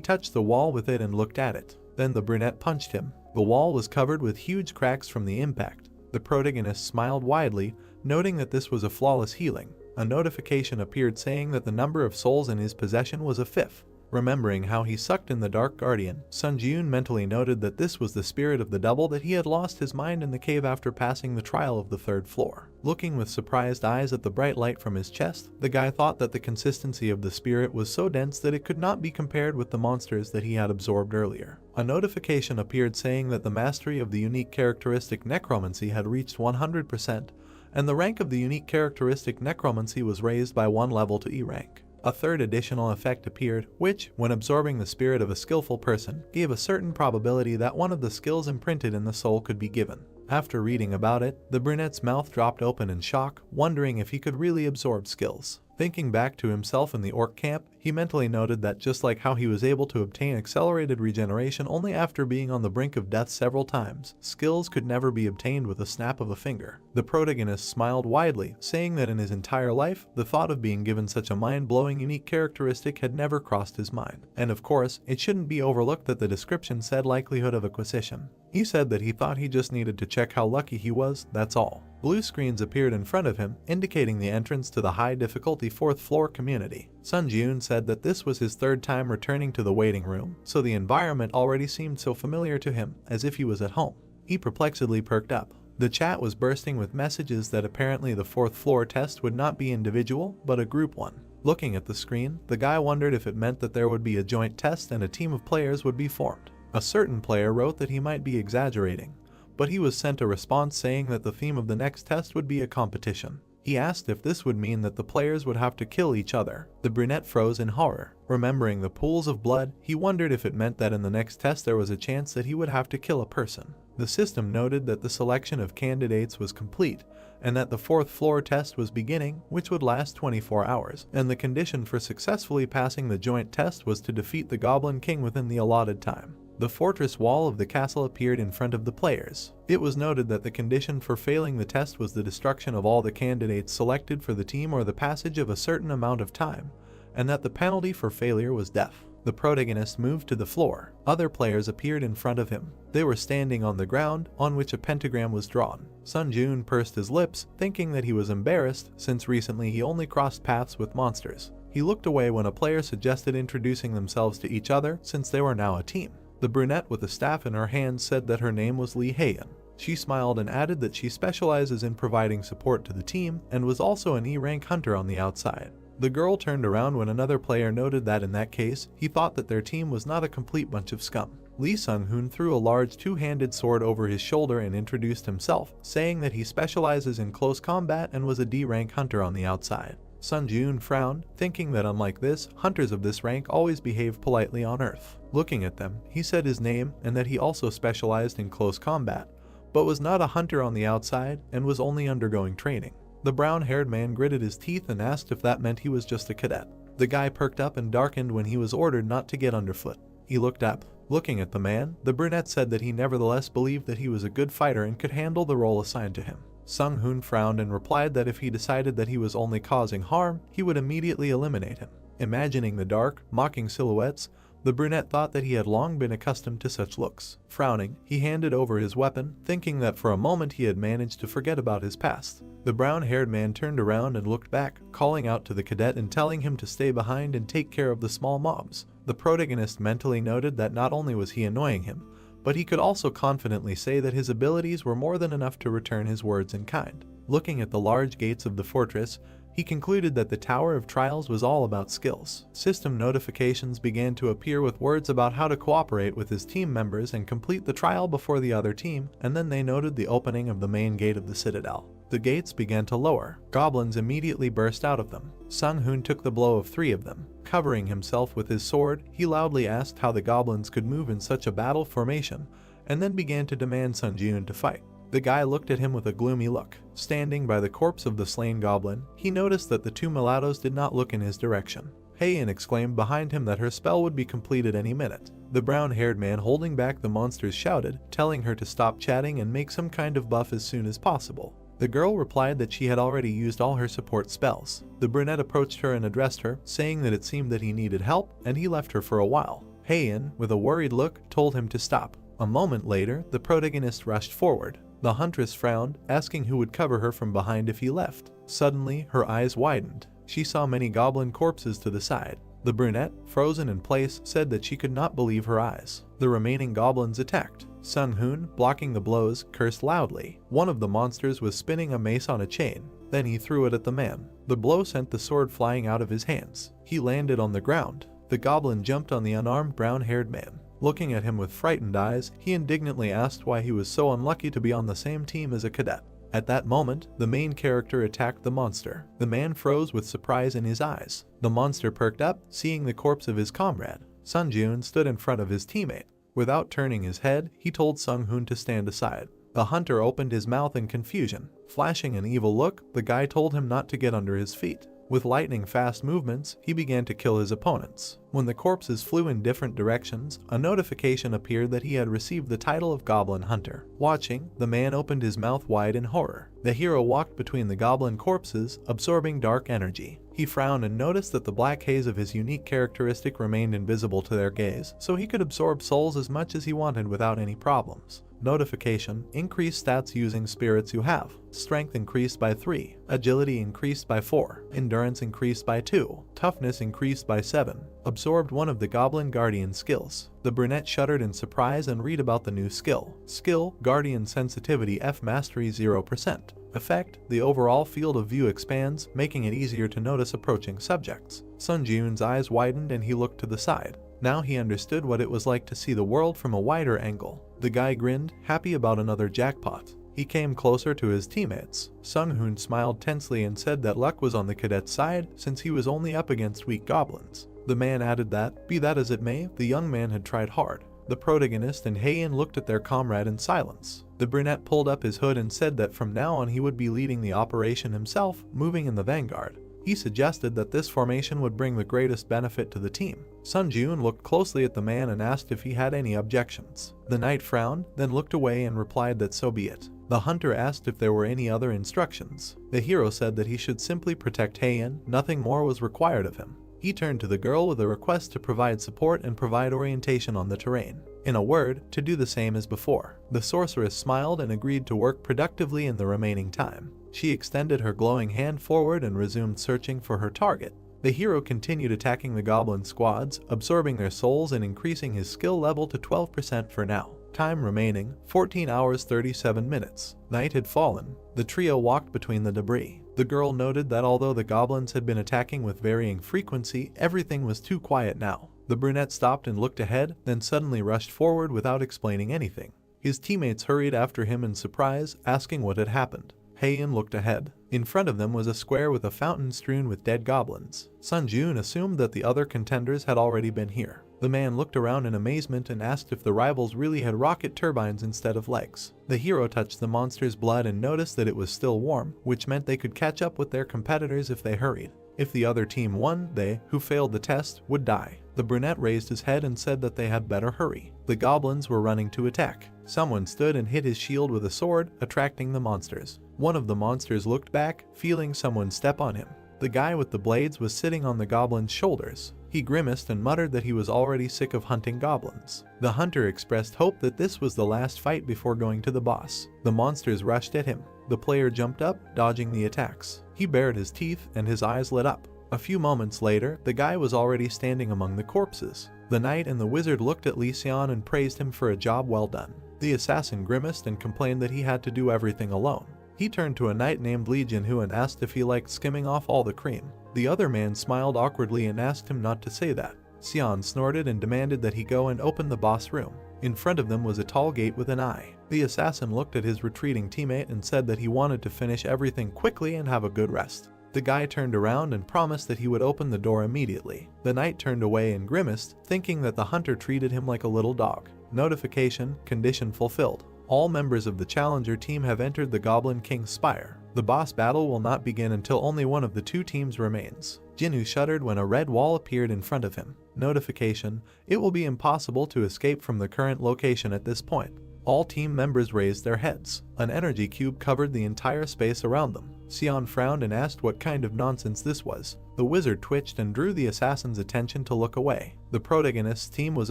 touched the wall with it and looked at it. Then the brunette punched him. The wall was covered with huge cracks from the impact. The protagonist smiled widely, noting that this was a flawless healing. A notification appeared saying that the number of souls in his possession was a 5th. Remembering how he sucked in the Dark Guardian, Sun Jun mentally noted that this was the spirit of the double that he had lost his mind in the cave after passing the trial of the 3rd floor. Looking with surprised eyes at the bright light from his chest, the guy thought that the consistency of the spirit was so dense that it could not be compared with the monsters that he had absorbed earlier. A notification appeared saying that the mastery of the unique characteristic necromancy had reached 100%, and the rank of the unique characteristic necromancy was raised by 1 level to E rank. A 3rd additional effect appeared, which, when absorbing the spirit of a skillful person, gave a certain probability that one of the skills imprinted in the soul could be given. After reading about it, the brunette's mouth dropped open in shock, wondering if he could really absorb skills. Thinking back to himself in the orc camp, he mentally noted that just like how he was able to obtain accelerated regeneration only after being on the brink of death several times, skills could never be obtained with a snap of a finger. The protagonist smiled widely, saying that in his entire life, the thought of being given such a mind-blowing unique characteristic had never crossed his mind. And of course, it shouldn't be overlooked that the description said likelihood of acquisition. He said that he thought he just needed to check how lucky he was, that's all. Blue screens appeared in front of him, indicating the entrance to the high-difficulty 4th floor community. Sun Jun said that this was his 3rd time returning to the waiting room, so the environment already seemed so familiar to him, as if he was at home. He perplexedly perked up. The chat was bursting with messages that apparently the 4th floor test would not be individual, but a group one. Looking at the screen, the guy wondered if it meant that there would be a joint test and a team of players would be formed. A certain player wrote that he might be exaggerating, but he was sent a response saying that the theme of the next test would be a competition. He asked if this would mean that the players would have to kill each other. The brunette froze in horror. Remembering the pools of blood, he wondered if it meant that in the next test there was a chance that he would have to kill a person. The system noted that the selection of candidates was complete, and that the 4th floor test was beginning, which would last 24 hours, and the condition for successfully passing the joint test was to defeat the Goblin King within the allotted time. The fortress wall of the castle appeared in front of the players. It was noted that the condition for failing the test was the destruction of all the candidates selected for the team or the passage of a certain amount of time, and that the penalty for failure was death. The protagonist moved to the floor. Other players appeared in front of him. They were standing on the ground, on which a pentagram was drawn. Sun Jun pursed his lips, thinking that he was embarrassed, since recently he only crossed paths with monsters. He looked away when a player suggested introducing themselves to each other, since they were now a team. The brunette with a staff in her hand said that her name was Lee Heian. She smiled and added that she specializes in providing support to the team and was also an E-rank hunter on the outside. The girl turned around when another player noted that in that case, he thought that their team was not a complete bunch of scum. Lee Sung-hoon threw a large two-handed sword over his shoulder and introduced himself, saying that he specializes in close combat and was a D-rank hunter on the outside. Sun Jun frowned, thinking that unlike this, hunters of this rank always behave politely on Earth. Looking at them, he said his name and that he also specialized in close combat, but was not a hunter on the outside and was only undergoing training. The brown-haired man gritted his teeth and asked if that meant he was just a cadet. The guy perked up and darkened when he was ordered not to get underfoot. He looked up. Looking at the man, the brunette said that he nevertheless believed that he was a good fighter and could handle the role assigned to him. Sung-hoon frowned and replied that if he decided that he was only causing harm, he would immediately eliminate him. Imagining the dark, mocking silhouettes, the brunette thought that he had long been accustomed to such looks. Frowning, he handed over his weapon, thinking that for a moment he had managed to forget about his past. The brown-haired man turned around and looked back, calling out to the cadet and telling him to stay behind and take care of the small mobs. The protagonist mentally noted that not only was he annoying him, but he could also confidently say that his abilities were more than enough to return his words in kind. Looking at the large gates of the fortress, he concluded that the Tower of Trials was all about skills. System notifications began to appear with words about how to cooperate with his team members and complete the trial before the other team, and then they noted the opening of the main gate of the Citadel. The gates began to lower. Goblins immediately burst out of them. Sung-hoon took the blow of 3 of them. Covering himself with his sword, he loudly asked how the goblins could move in such a battle formation, and then began to demand Sun-joon to fight. The guy looked at him with a gloomy look. Standing by the corpse of the slain goblin, he noticed that the 2 mulattoes did not look in his direction. Heian exclaimed behind him that her spell would be completed any minute. The brown-haired man holding back the monsters shouted, telling her to stop chatting and make some kind of buff as soon as possible. The girl replied that she had already used all her support spells. The brunette approached her and addressed her, saying that it seemed that he needed help, and he left her for a while. Heian, with a worried look, told him to stop. A moment later, the protagonist rushed forward. The huntress frowned, asking who would cover her from behind if he left. Suddenly, her eyes widened. She saw many goblin corpses to the side. The brunette, frozen in place, said that she could not believe her eyes. The remaining goblins attacked. Sung-hoon, blocking the blows, cursed loudly. One of the monsters was spinning a mace on a chain. Then he threw it at the man. The blow sent the sword flying out of his hands. He landed on the ground. The goblin jumped on the unarmed brown-haired man. Looking at him with frightened eyes, he indignantly asked why he was so unlucky to be on the same team as a cadet. At that moment, the main character attacked the monster. The man froze with surprise in his eyes. The monster perked up, seeing the corpse of his comrade. Sun-joon stood in front of his teammate. Without turning his head, he told Sung-hoon to stand aside. The hunter opened his mouth in confusion. Flashing an evil look, the guy told him not to get under his feet. With lightning-fast movements, he began to kill his opponents. When the corpses flew in different directions, a notification appeared that he had received the title of Goblin Hunter. Watching, the man opened his mouth wide in horror. The hero walked between the goblin corpses, absorbing dark energy. He frowned and noticed that the black haze of his unique characteristic remained invisible to their gaze, so he could absorb souls as much as he wanted without any problems. Notification: increased stats using spirits you have. Strength increased by 3, agility increased by 4, endurance increased by 2, toughness increased by 7. Absorbed one of the Goblin Guardian skills. The brunette shuddered in surprise and read about the new skill. Skill: Guardian Sensitivity F Mastery 0%. Effect: the overall field of view expands, making it easier to notice approaching subjects. Sun-joon's eyes widened and he looked to the side. Now he understood what it was like to see the world from a wider angle. The guy grinned, happy about another jackpot. He came closer to his teammates. Sung-hoon smiled tensely and said that luck was on the cadet's side since he was only up against weak goblins. The man added that, be that as it may, the young man had tried hard. The protagonist and Heian looked at their comrade in silence. The brunette pulled up his hood and said that from now on he would be leading the operation himself, moving in the vanguard. He suggested that this formation would bring the greatest benefit to the team. Sun-joon looked closely at the man and asked if he had any objections. The knight frowned, then looked away and replied that so be it. The hunter asked if there were any other instructions. The hero said that he should simply protect Heian, nothing more was required of him. He turned to the girl with a request to provide support and provide orientation on the terrain. In a word, to do the same as before. The sorceress smiled and agreed to work productively in the remaining time. She extended her glowing hand forward and resumed searching for her target. The hero continued attacking the goblin squads, absorbing their souls and increasing his skill level to 12% for now. Time remaining, 14 hours 37 minutes. Night had fallen. The trio walked between the debris. The girl noted that although the goblins had been attacking with varying frequency, everything was too quiet now. The brunette stopped and looked ahead, then suddenly rushed forward without explaining anything. His teammates hurried after him in surprise, asking what had happened. Heian looked ahead. In front of them was a square with a fountain strewn with dead goblins. Sun-joon assumed that the other contenders had already been here. The man looked around in amazement and asked if the rivals really had rocket turbines instead of legs. The hero touched the monster's blood and noticed that it was still warm, which meant they could catch up with their competitors if they hurried. If the other team won, they, who failed the test, would die. The brunette raised his head and said that they had better hurry. The goblins were running to attack. Someone stood and hit his shield with a sword, attracting the monsters. One of the monsters looked back, feeling someone step on him. The guy with the blades was sitting on the goblin's shoulders. He grimaced and muttered that he was already sick of hunting goblins. The hunter expressed hope that this was the last fight before going to the boss. The monsters rushed at him. The player jumped up, dodging the attacks. He bared his teeth and his eyes lit up. A few moments later, the guy was already standing among the corpses. The knight and the wizard looked at Lee Seon and praised him for a job well done. The assassin grimaced and complained that he had to do everything alone. He turned to a knight named Lee Jin-hoo and asked if he liked skimming off all the cream. The other man smiled awkwardly and asked him not to say that. Seon snorted and demanded that he go and open the boss room. In front of them was a tall gate with an eye. The assassin looked at his retreating teammate and said that he wanted to finish everything quickly and have a good rest. The guy turned around and promised that he would open the door immediately. The knight turned away and grimaced, thinking that the hunter treated him like a little dog. Notification: condition fulfilled. All members of the challenger team have entered the Goblin King's Spire. The boss battle will not begin until only one of the two teams remains. Jinwoo shuddered when a red wall appeared in front of him. Notification: it will be impossible to escape from the current location at this point. All team members raised their heads. An energy cube covered the entire space around them. Sion frowned and asked what kind of nonsense this was. The wizard twitched and drew the assassin's attention to look away. The protagonist's team was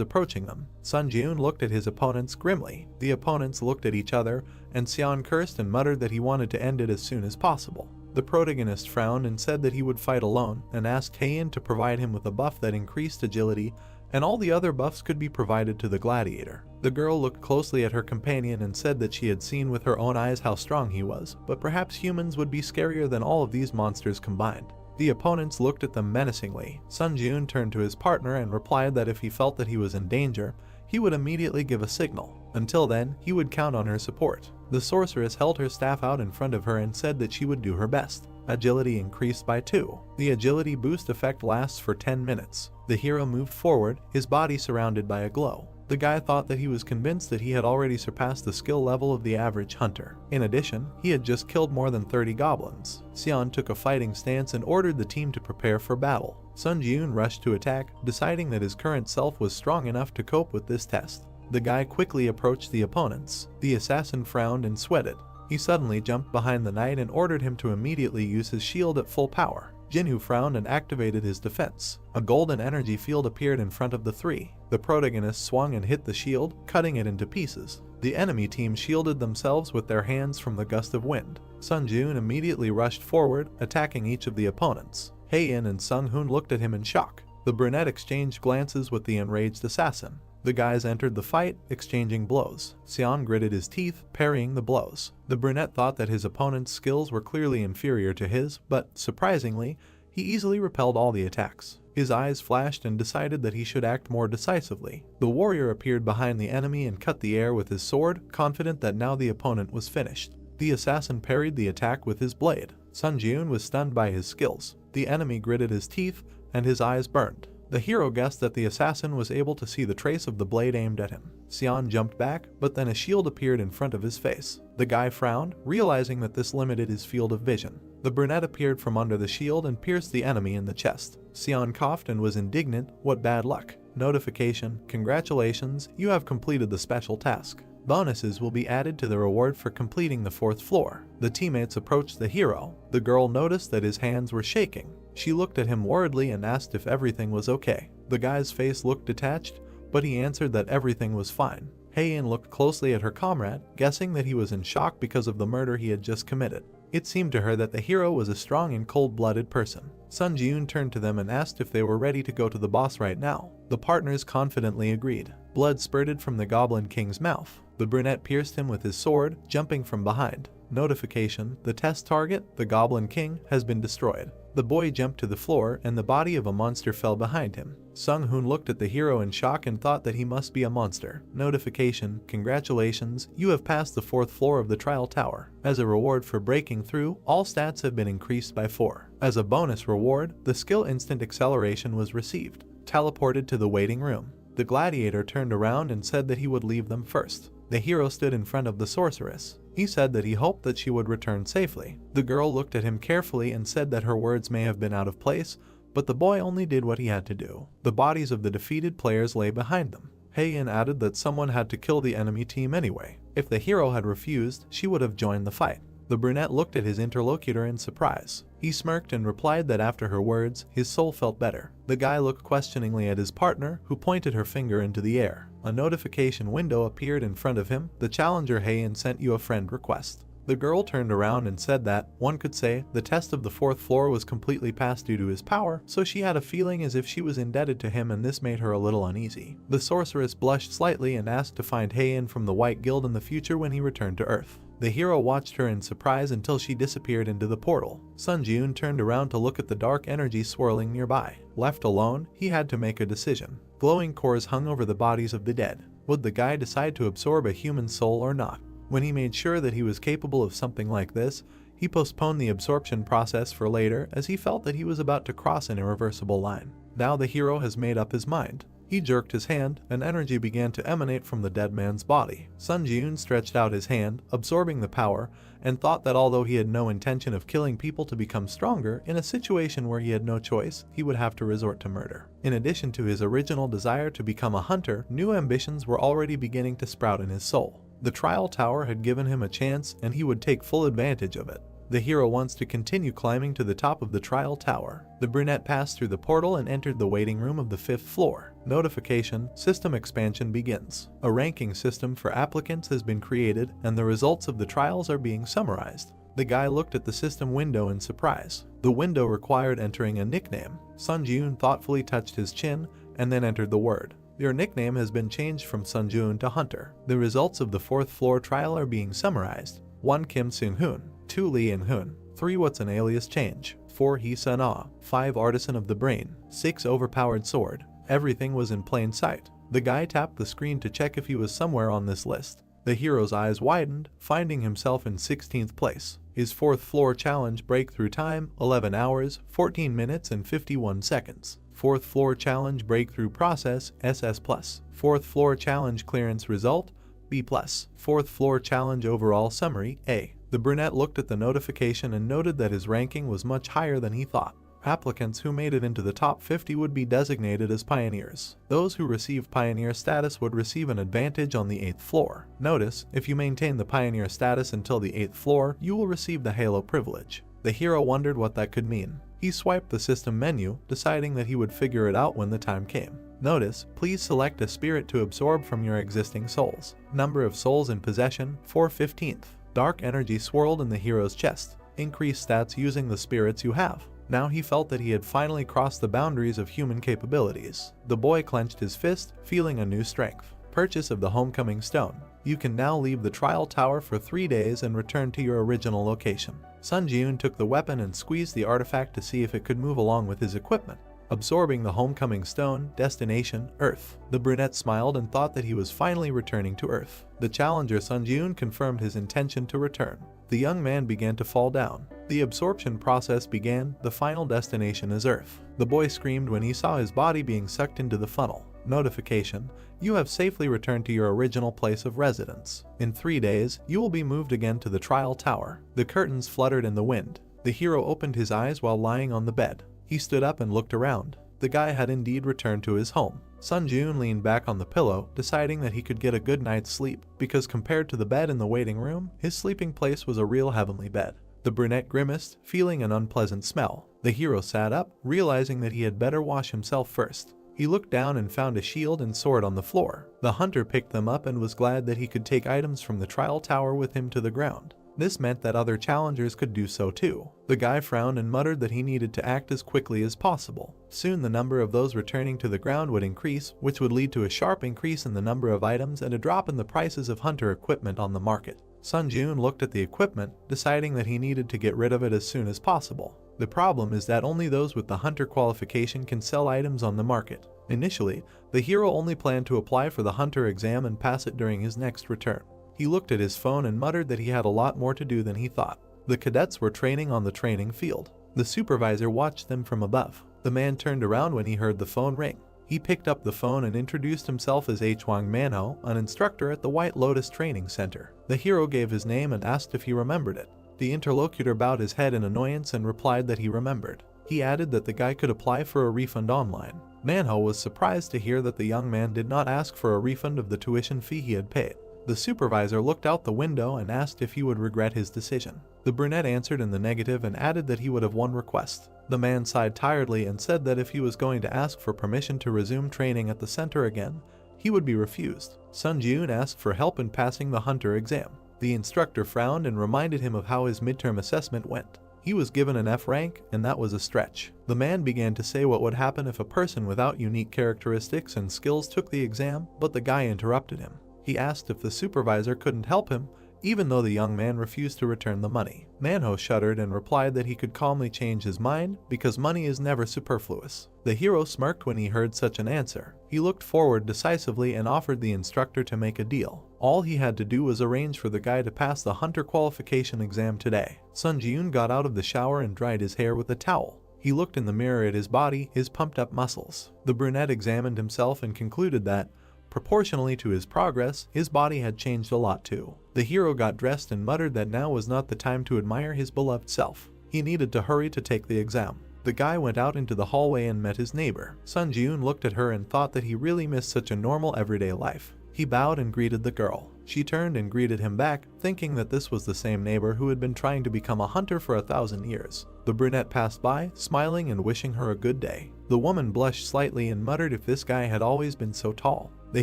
approaching them. Sun Jiun looked at his opponents grimly. The opponents looked at each other, and Sion cursed and muttered that he wanted to end it as soon as possible. The protagonist frowned and said that he would fight alone, and asked Heian to provide him with a buff that increased agility, and all the other buffs could be provided to the gladiator. The girl looked closely at her companion and said that she had seen with her own eyes how strong he was, but perhaps humans would be scarier than all of these monsters combined. The opponents looked at them menacingly. Sun Jiun turned to his partner and replied that if he felt that he was in danger, he would immediately give a signal. Until then, he would count on her support. The sorceress held her staff out in front of her and said that she would do her best. Agility increased by 2. The agility boost effect lasts for 10 minutes. The hero moved forward, his body surrounded by a glow. The guy thought that he was convinced that he had already surpassed the skill level of the average hunter. In addition, he had just killed more than 30 goblins. Sion took a fighting stance and ordered the team to prepare for battle. Sun Jiun rushed to attack, deciding that his current self was strong enough to cope with this test. The guy quickly approached the opponents. The assassin frowned and sweated. He suddenly jumped behind the knight and ordered him to immediately use his shield at full power. Jinwoo frowned and activated his defense. A golden energy field appeared in front of the three. The protagonist swung and hit the shield, cutting it into pieces. The enemy team shielded themselves with their hands from the gust of wind. Sun Jiun immediately rushed forward, attacking each of the opponents. Heian and Sung Hoon looked at him in shock. The brunette exchanged glances with the enraged assassin. The guys entered the fight, exchanging blows. Sion gritted his teeth, parrying the blows. The brunette thought that his opponent's skills were clearly inferior to his, but, surprisingly, he easily repelled all the attacks. His eyes flashed and decided that he should act more decisively. The warrior appeared behind the enemy and cut the air with his sword, confident that now the opponent was finished. The assassin parried the attack with his blade. Sun Jiun was stunned by his skills. The enemy gritted his teeth, and his eyes burned. The hero guessed that the assassin was able to see the trace of the blade aimed at him. Sion jumped back, but then a shield appeared in front of his face. The guy frowned, realizing that this limited his field of vision. The brunette appeared from under the shield and pierced the enemy in the chest. Sion coughed and was indignant. What bad luck. Notification: congratulations, you have completed the special task. Bonuses will be added to the reward for completing the 4th floor. The teammates approached the hero. The girl noticed that his hands were shaking. She looked at him worriedly and asked if everything was okay. The guy's face looked detached, but he answered that everything was fine. Heian looked closely at her comrade, guessing that he was in shock because of the murder he had just committed. It seemed to her that the hero was a strong and cold-blooded person. Sun Jiun turned to them and asked if they were ready to go to the boss right now. The partners confidently agreed. Blood spurted from the Goblin King's mouth. The brunette pierced him with his sword, jumping from behind. Notification: the test target, the Goblin King, has been destroyed. The boy jumped to the floor and the body of a monster fell behind him. Sung Hoon looked at the hero in shock and thought that he must be a monster. Notification: congratulations, you have passed the 4th floor of the trial tower. As a reward for breaking through, all stats have been increased by 4. As a bonus reward, the skill instant acceleration was received. Teleported to the waiting room. The gladiator turned around and said that he would leave them first. The hero stood in front of the sorceress. He said that he hoped that she would return safely. The girl looked at him carefully and said that her words may have been out of place, but the boy only did what he had to do. The bodies of the defeated players lay behind them. Heian added that someone had to kill the enemy team anyway. If the hero had refused, she would have joined the fight. The brunette looked at his interlocutor in surprise. He smirked and replied that after her words, his soul felt better. The guy looked questioningly at his partner, who pointed her finger into the air. A notification window appeared in front of him. The challenger Heian sent you a friend request. The girl turned around and said that, one could say, the test of the 4th floor was completely passed due to his power, so she had a feeling as if she was indebted to him and this made her a little uneasy. The sorceress blushed slightly and asked to find Heian from the White Guild in the future when he returned to Earth. The hero watched her in surprise until she disappeared into the portal. Sun Jiun turned around to look at the dark energy swirling nearby. Left alone, he had to make a decision. Glowing cores hung over the bodies of the dead. Would the guy decide to absorb a human soul or not? When he made sure that he was capable of something like this, he postponed the absorption process for later as he felt that he was about to cross an irreversible line. Now the hero has made up his mind. He jerked his hand, and energy began to emanate from the dead man's body. Sun Ji-eun stretched out his hand, absorbing the power, and thought that although he had no intention of killing people to become stronger, in a situation where he had no choice, he would have to resort to murder. In addition to his original desire to become a hunter, new ambitions were already beginning to sprout in his soul. The trial tower had given him a chance, and he would take full advantage of it. The hero wants to continue climbing to the top of the trial tower. The brunette passed through the portal and entered the waiting room of the 5th floor. Notification: system expansion begins. A ranking system for applicants has been created, and the results of the trials are being summarized. The guy looked at the system window in surprise. The window required entering a nickname. Sun Ji-eun thoughtfully touched his chin and then entered the word. Your nickname has been changed from Sun Ji-eun to Hunter. The results of the 4th floor trial are being summarized. 1 Kim Seung-hoon, 2 Lee In-hoon, 3 What's an alias change, 4 Hee Sun-ah, 5 Artisan of the Brain, 6 Overpowered Sword. Everything was in plain sight. The guy tapped the screen to check if he was somewhere on this list. The hero's eyes widened, finding himself in 16th place. His 4th floor challenge breakthrough time: 11 hours, 14 minutes and 51 seconds. 4th floor challenge breakthrough process: SS+. 4th floor challenge clearance result: B+. 4th floor challenge overall summary: A. The brunette looked at the notification and noted that his ranking was much higher than he thought. Applicants who made it into the top 50 would be designated as pioneers. Those who received pioneer status would receive an advantage on the 8th floor. Notice, if you maintain the pioneer status until the 8th floor, you will receive the Yahello privilege. The hero wondered what that could mean. He swiped the system menu, deciding that he would figure it out when the time came. Notice, please select a spirit to absorb from your existing souls. Number of souls in possession: 4/15. Dark energy swirled in the hero's chest. Increase stats using the spirits you have. Now he felt that he had finally crossed the boundaries of human capabilities. The boy clenched his fist, feeling a new strength. Purchase of the Homecoming Stone. You can now leave the trial tower for 3 days and return to your original location. Sun Ji-eun took the weapon and squeezed the artifact to see if it could move along with his equipment. Absorbing the Homecoming Stone, destination: Earth. The brunette smiled and thought that he was finally returning to Earth. The challenger Sun Ji-eun confirmed his intention to return. The young man began to fall down. The absorption process began. The final destination is Earth. The boy screamed when he saw his body being sucked into the funnel. Notification: you have safely returned to your original place of residence. In 3 days, you will be moved again to the trial tower. The curtains fluttered in the wind. The hero opened his eyes while lying on the bed. He stood up and looked around. The guy had indeed returned to his home. Sun Ji-eun leaned back on the pillow, deciding that he could get a good night's sleep, because compared to the bed in the waiting room, his sleeping place was a real heavenly bed. The brunette grimaced, feeling an unpleasant smell. The hero sat up, realizing that he had better wash himself first. He looked down and found a shield and sword on the floor. The hunter picked them up and was glad that he could take items from the trial tower with him to the ground. This meant that other challengers could do so too. The guy frowned and muttered that he needed to act as quickly as possible. Soon the number of those returning to the ground would increase, which would lead to a sharp increase in the number of items and a drop in the prices of hunter equipment on the market. Sun Ji-eun looked at the equipment, deciding that he needed to get rid of it as soon as possible. The problem is that only those with the hunter qualification can sell items on the market. Initially, the hero only planned to apply for the hunter exam and pass it during his next return. He looked at his phone and muttered that he had a lot more to do than he thought. The cadets were training on the training field. The supervisor watched them from above. The man turned around when he heard the phone ring. He picked up the phone and introduced himself as Hwang Manhwa, an instructor at the White Lotus Training Center. The hero gave his name and asked if he remembered it. The interlocutor bowed his head in annoyance and replied that he remembered. He added that the guy could apply for a refund online. Manhwa was surprised to hear that the young man did not ask for a refund of the tuition fee he had paid. The supervisor looked out the window and asked if he would regret his decision. The brunette answered in the negative and added that he would have one request. The man sighed tiredly and said that if he was going to ask for permission to resume training at the center again, he would be refused. Sun Ji-eun asked for help in passing the hunter exam. The instructor frowned and reminded him of how his midterm assessment went. He was given an F rank, and that was a stretch. The man began to say what would happen if a person without unique characteristics and skills took the exam, but the guy interrupted him. He asked if the supervisor couldn't help him, even though the young man refused to return the money. Manhwa shuddered and replied that he could calmly change his mind because money is never superfluous. The hero smirked when he heard such an answer. He looked forward decisively and offered the instructor to make a deal. All he had to do was arrange for the guy to pass the hunter qualification exam today. Sun Ji-yoon got out of the shower and dried his hair with a towel. He looked in the mirror at his body, his pumped up muscles. The brunette examined himself and concluded that, proportionally to his progress, his body had changed a lot too. The hero got dressed and muttered that now was not the time to admire his beloved self. He needed to hurry to take the exam. The guy went out into the hallway and met his neighbor. Sun Ji-yoon looked at her and thought that he really missed such a normal everyday life. He bowed and greeted the girl. She turned and greeted him back, thinking that this was the same neighbor who had been trying to become a hunter for 1,000 years. The brunette passed by, smiling and wishing her a good day. The woman blushed slightly and muttered if this guy had always been so tall. The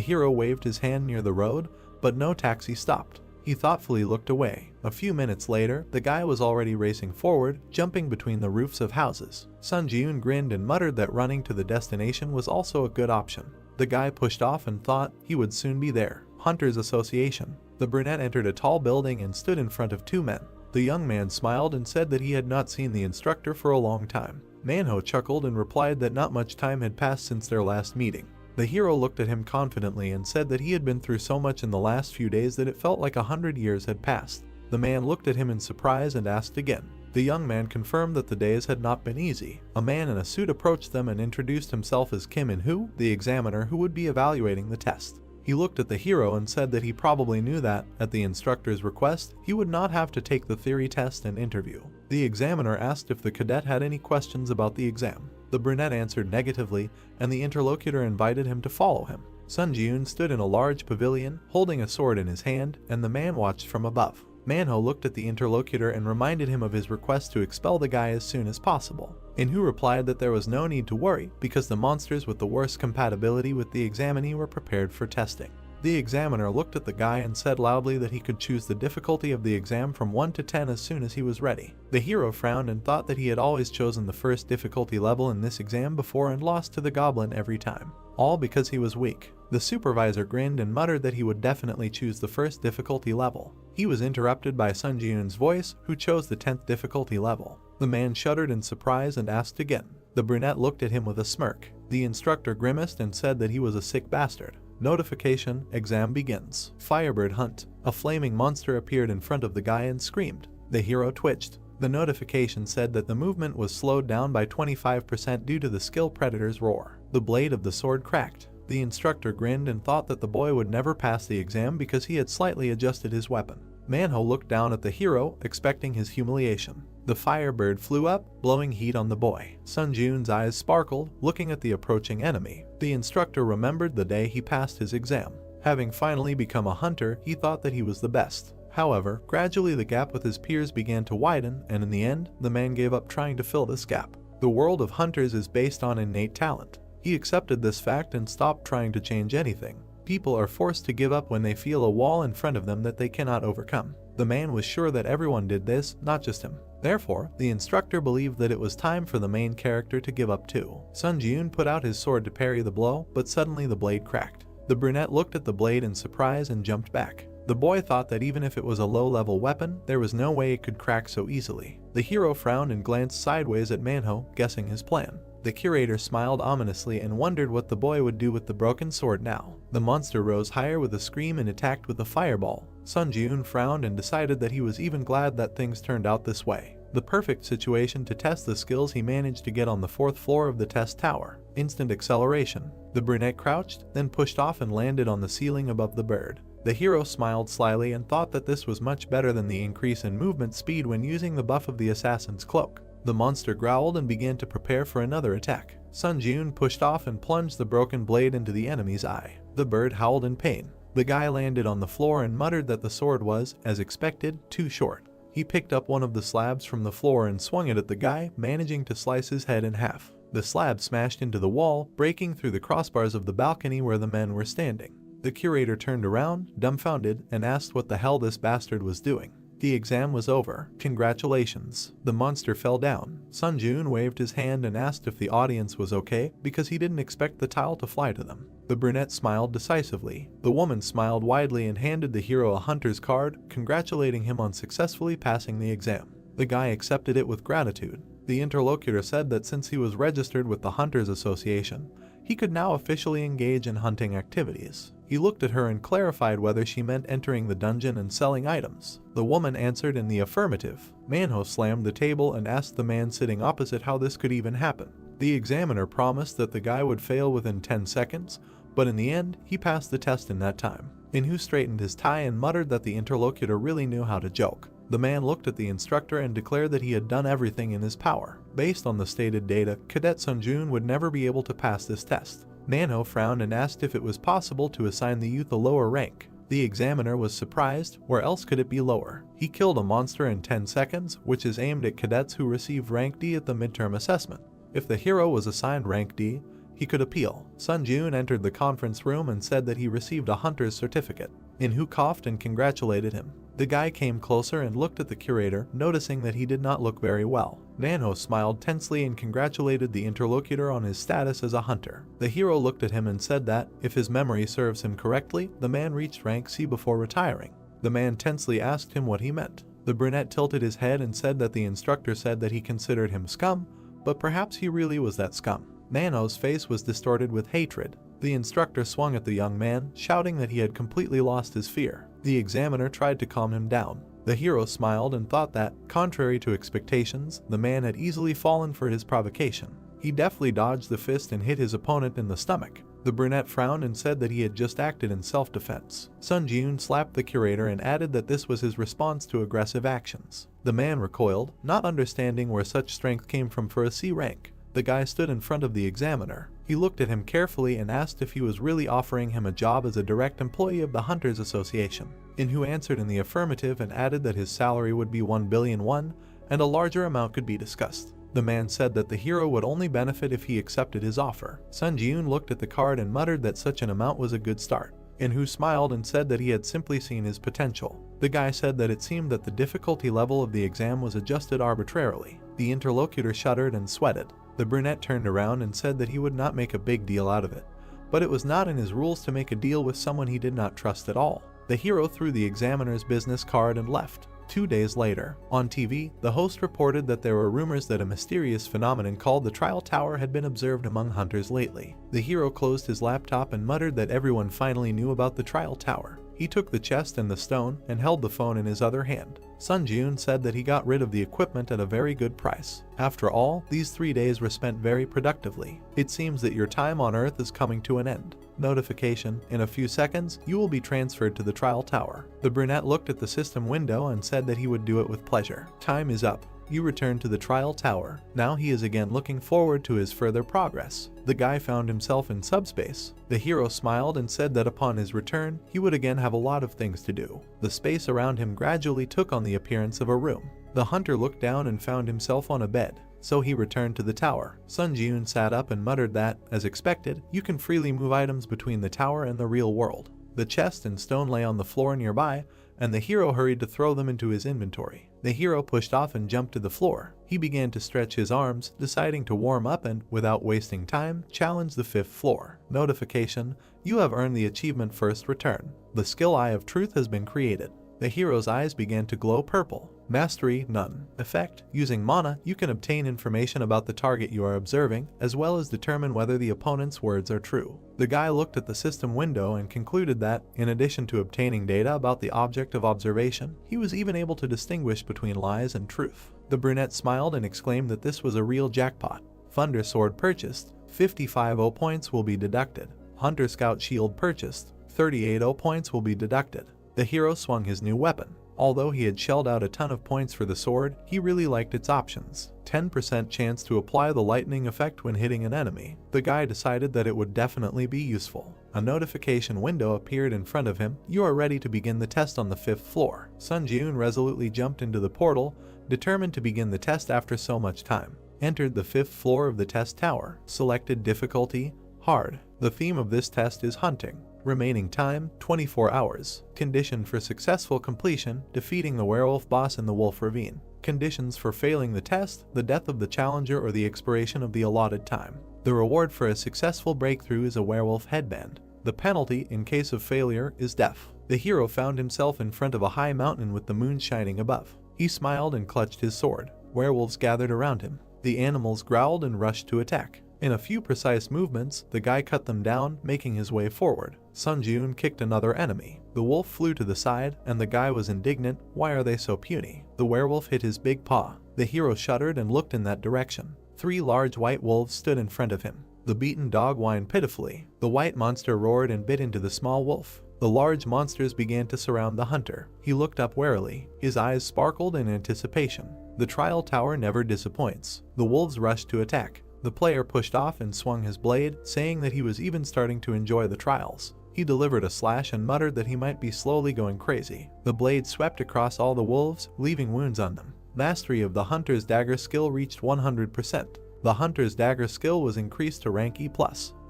hero waved his hand near the road, but no taxi stopped. He thoughtfully looked away. A few minutes later, the guy was already racing forward, jumping between the roofs of houses. Sun Ji-yoon grinned and muttered that running to the destination was also a good option. The guy pushed off and thought he would soon be there. Hunters Association. The brunette entered a tall building and stood in front of two men. The young man smiled and said that he had not seen the instructor for a long time. Manhwa chuckled and replied that not much time had passed since their last meeting. The hero looked at him confidently and said that he had been through so much in the last few days that it felt like 100 years had passed. The man looked at him in surprise and asked again. The young man confirmed that the days had not been easy. A man in a suit approached them and introduced himself as Kim In-hoo, the examiner who would be evaluating the test. He looked at the hero and said that he probably knew that, at the instructor's request, he would not have to take the theory test and interview. The examiner asked if the cadet had any questions about the exam. The brunette answered negatively, and the interlocutor invited him to follow him. Sun Ji-yoon stood in a large pavilion, holding a sword in his hand, and the man watched from above. Manhwa looked at the interlocutor and reminded him of his request to expel the guy as soon as possible. In-hoo replied that there was no need to worry because the monsters with the worst compatibility with the examinee were prepared for testing. The examiner looked at the guy and said loudly that he could choose the difficulty of the exam from 1 to 10 as soon as he was ready. The hero frowned and thought that he had always chosen the first difficulty level in this exam before and lost to the goblin every time. All because he was weak. The supervisor grinned and muttered that he would definitely choose the first difficulty level. He was interrupted by Sun Ji-yoon's voice, who chose the 10th difficulty level. The man shuddered in surprise and asked again. The brunette looked at him with a smirk. The instructor grimaced and said that he was a sick bastard. Notification, exam begins. Firebird hunt. A flaming monster appeared in front of the guy and screamed. The hero twitched. The notification said that the movement was slowed down by 25% due to the skill predator's roar. The blade of the sword cracked. The instructor grinned and thought that the boy would never pass the exam because he had slightly adjusted his weapon. Manhwa looked down at the hero, expecting his humiliation. The firebird flew up, blowing heat on the boy. Sun Ji-yoon's eyes sparkled, looking at the approaching enemy. The instructor remembered the day he passed his exam. Having finally become a hunter, he thought that he was the best. However, gradually the gap with his peers began to widen, and in the end, the man gave up trying to fill this gap. The world of hunters is based on innate talent. He accepted this fact and stopped trying to change anything. People are forced to give up when they feel a wall in front of them that they cannot overcome. The man was sure that everyone did this, not just him. Therefore, the instructor believed that it was time for the main character to give up too. Sun Ji-yoon put out his sword to parry the blow, but suddenly the blade cracked. The brunette looked at the blade in surprise and jumped back. The boy thought that even if it was a low-level weapon, there was no way it could crack so easily. The hero frowned and glanced sideways at Manhwa, guessing his plan. The curator smiled ominously and wondered what the boy would do with the broken sword now. The monster rose higher with a scream and attacked with a fireball. Sun Ji-yoon frowned and decided that he was even glad that things turned out this way. The perfect situation to test the skills he managed to get on the 4th floor of the test tower. Instant acceleration. The brunette crouched, then pushed off and landed on the ceiling above the bird. The hero smiled slyly and thought that this was much better than the increase in movement speed when using the buff of the assassin's cloak. The monster growled and began to prepare for another attack. Sun Ji-yoon pushed off and plunged the broken blade into the enemy's eye. The bird howled in pain. The guy landed on the floor and muttered that the sword was, as expected, too short. He picked up one of the slabs from the floor and swung it at the guy, managing to slice his head in half. The slab smashed into the wall, breaking through the crossbars of the balcony where the men were standing. The curator turned around, dumbfounded, and asked what the hell this bastard was doing. The exam was over. Congratulations. The monster fell down. Sunjun waved his hand and asked if the audience was okay because he didn't expect the tile to fly to them. The brunette smiled decisively. The woman smiled widely and handed the hero a hunter's card, congratulating him on successfully passing the exam. The guy accepted it with gratitude. The interlocutor said that since he was registered with the Hunters Association, he could now officially engage in hunting activities. He looked at her and clarified whether she meant entering the dungeon and selling items. The woman answered in the affirmative. Manhwa slammed the table and asked the man sitting opposite how this could even happen. The examiner promised that the guy would fail within 10 seconds, but in the end, he passed the test in that time. Manhwa straightened his tie and muttered that the interlocutor really knew how to joke. The man looked at the instructor and declared that he had done everything in his power. Based on the stated data, Cadet Sunjun would never be able to pass this test. Manhwa frowned and asked if it was possible to assign the youth a lower rank. The examiner was surprised. Where else could it be lower? He killed a monster in 10 seconds, which is aimed at cadets who received rank D at the midterm assessment. If the hero was assigned rank D, he could appeal. Sunjun entered the conference room and said that he received a hunter's certificate. Manhwa coughed and congratulated him. The guy came closer and looked at the curator, noticing that he did not look very well. Manhwa smiled tensely and congratulated the interlocutor on his status as a hunter. The hero looked at him and said that, if his memory serves him correctly, the man reached rank C before retiring. The man tensely asked him what he meant. The brunette tilted his head and said that the instructor said that he considered him scum, but perhaps he really was that scum. Manhwa's face was distorted with hatred. The instructor swung at the young man, shouting that he had completely lost his fear. The examiner tried to calm him down. The hero smiled and thought that, contrary to expectations, the man had easily fallen for his provocation. He deftly dodged the fist and hit his opponent in the stomach. The brunette frowned and said that he had just acted in self-defense. Sunjun slapped the curator and added that this was his response to aggressive actions. The man recoiled, not understanding where such strength came from for a C rank. The guy stood in front of the examiner. He looked at him carefully and asked if he was really offering him a job as a direct employee of the Hunters Association. Manhwa answered in the affirmative and added that his salary would be 1 billion won, and a larger amount could be discussed. The man said that the hero would only benefit if he accepted his offer. Sunjun looked at the card and muttered that such an amount was a good start. Manhwa smiled and said that he had simply seen his potential. The guy said that it seemed that the difficulty level of the exam was adjusted arbitrarily. The interlocutor shuddered and sweated. The brunette turned around and said that he would not make a big deal out of it, but it was not in his rules to make a deal with someone he did not trust at all. The hero threw the examiner's business card and left. 2 days later, on TV, the host reported that there were rumors that a mysterious phenomenon called the Trial Tower had been observed among hunters lately. The hero closed his laptop and muttered that everyone finally knew about the Trial Tower. He took the chest and the stone and held the phone in his other hand. Sunjun said that he got rid of the equipment at a very good price. After all, these 3 days were spent very productively. It seems that your time on Earth is coming to an end. Notification: in a few seconds, you will be transferred to the Trial Tower. The brunette looked at the system window and said that he would do it with pleasure. Time is up. You return to the Trial Tower. Now he is again looking forward to his further progress. The guy found himself in subspace. The hero smiled and said that upon his return, he would again have a lot of things to do. The space around him gradually took on the appearance of a room. The hunter looked down and found himself on a bed, so he returned to the tower. Sunjun sat up and muttered that, as expected, you can freely move items between the tower and the real world. The chest and stone lay on the floor nearby, and the hero hurried to throw them into his inventory. The hero pushed off and jumped to the floor. He began to stretch his arms, deciding to warm up and, without wasting time, challenge the 5th floor. Notification: you have earned the achievement First Return. The skill Eye of Truth has been created. The hero's eyes began to glow purple. Mastery: none. Effect: using mana, you can obtain information about the target you are observing, as well as determine whether the opponent's words are true. The guy looked at the system window and concluded that, in addition to obtaining data about the object of observation, he was even able to distinguish between lies and truth. The brunette smiled and exclaimed that this was a real jackpot. Thunder Sword purchased, 55 0 points will be deducted. Hunter Scout Shield purchased, 38 0 points will be deducted. The hero swung his new weapon. Although he had shelled out a ton of points for the sword, he really liked its options. 10% chance to apply the lightning effect when hitting an enemy. The guy decided that it would definitely be useful. A notification window appeared in front of him. You are ready to begin the test on the 5th floor. Sunjun resolutely jumped into the portal, determined to begin the test after so much time. Entered the 5th floor of the test tower. Selected difficulty: hard. The theme of this test is hunting. Remaining time, 24 hours. Condition for successful completion, defeating the werewolf boss in the wolf ravine. Conditions for failing the test, the death of the challenger or the expiration of the allotted time. The reward for a successful breakthrough is a werewolf headband. The penalty, in case of failure, is death. The hero found himself in front of a high mountain with the moon shining above. He smiled and clutched his sword. Werewolves gathered around him. The animals growled and rushed to attack. In a few precise movements, the guy cut them down, making his way forward. Sun Jun kicked another enemy. The wolf flew to the side, and the guy was indignant. Why are they so puny? The werewolf hit his big paw. The hero shuddered and looked in that direction. 3 large white wolves stood in front of him. The beaten dog whined pitifully. The white monster roared and bit into the small wolf. The large monsters began to surround the hunter. He looked up warily. His eyes sparkled in anticipation. The trial tower never disappoints. The wolves rushed to attack. The player pushed off and swung his blade, saying that he was even starting to enjoy the trials. He delivered a slash and muttered that he might be slowly going crazy. The blade swept across all the wolves, leaving wounds on them. Mastery of the hunter's dagger skill reached 100%. The hunter's dagger skill was increased to rank E+.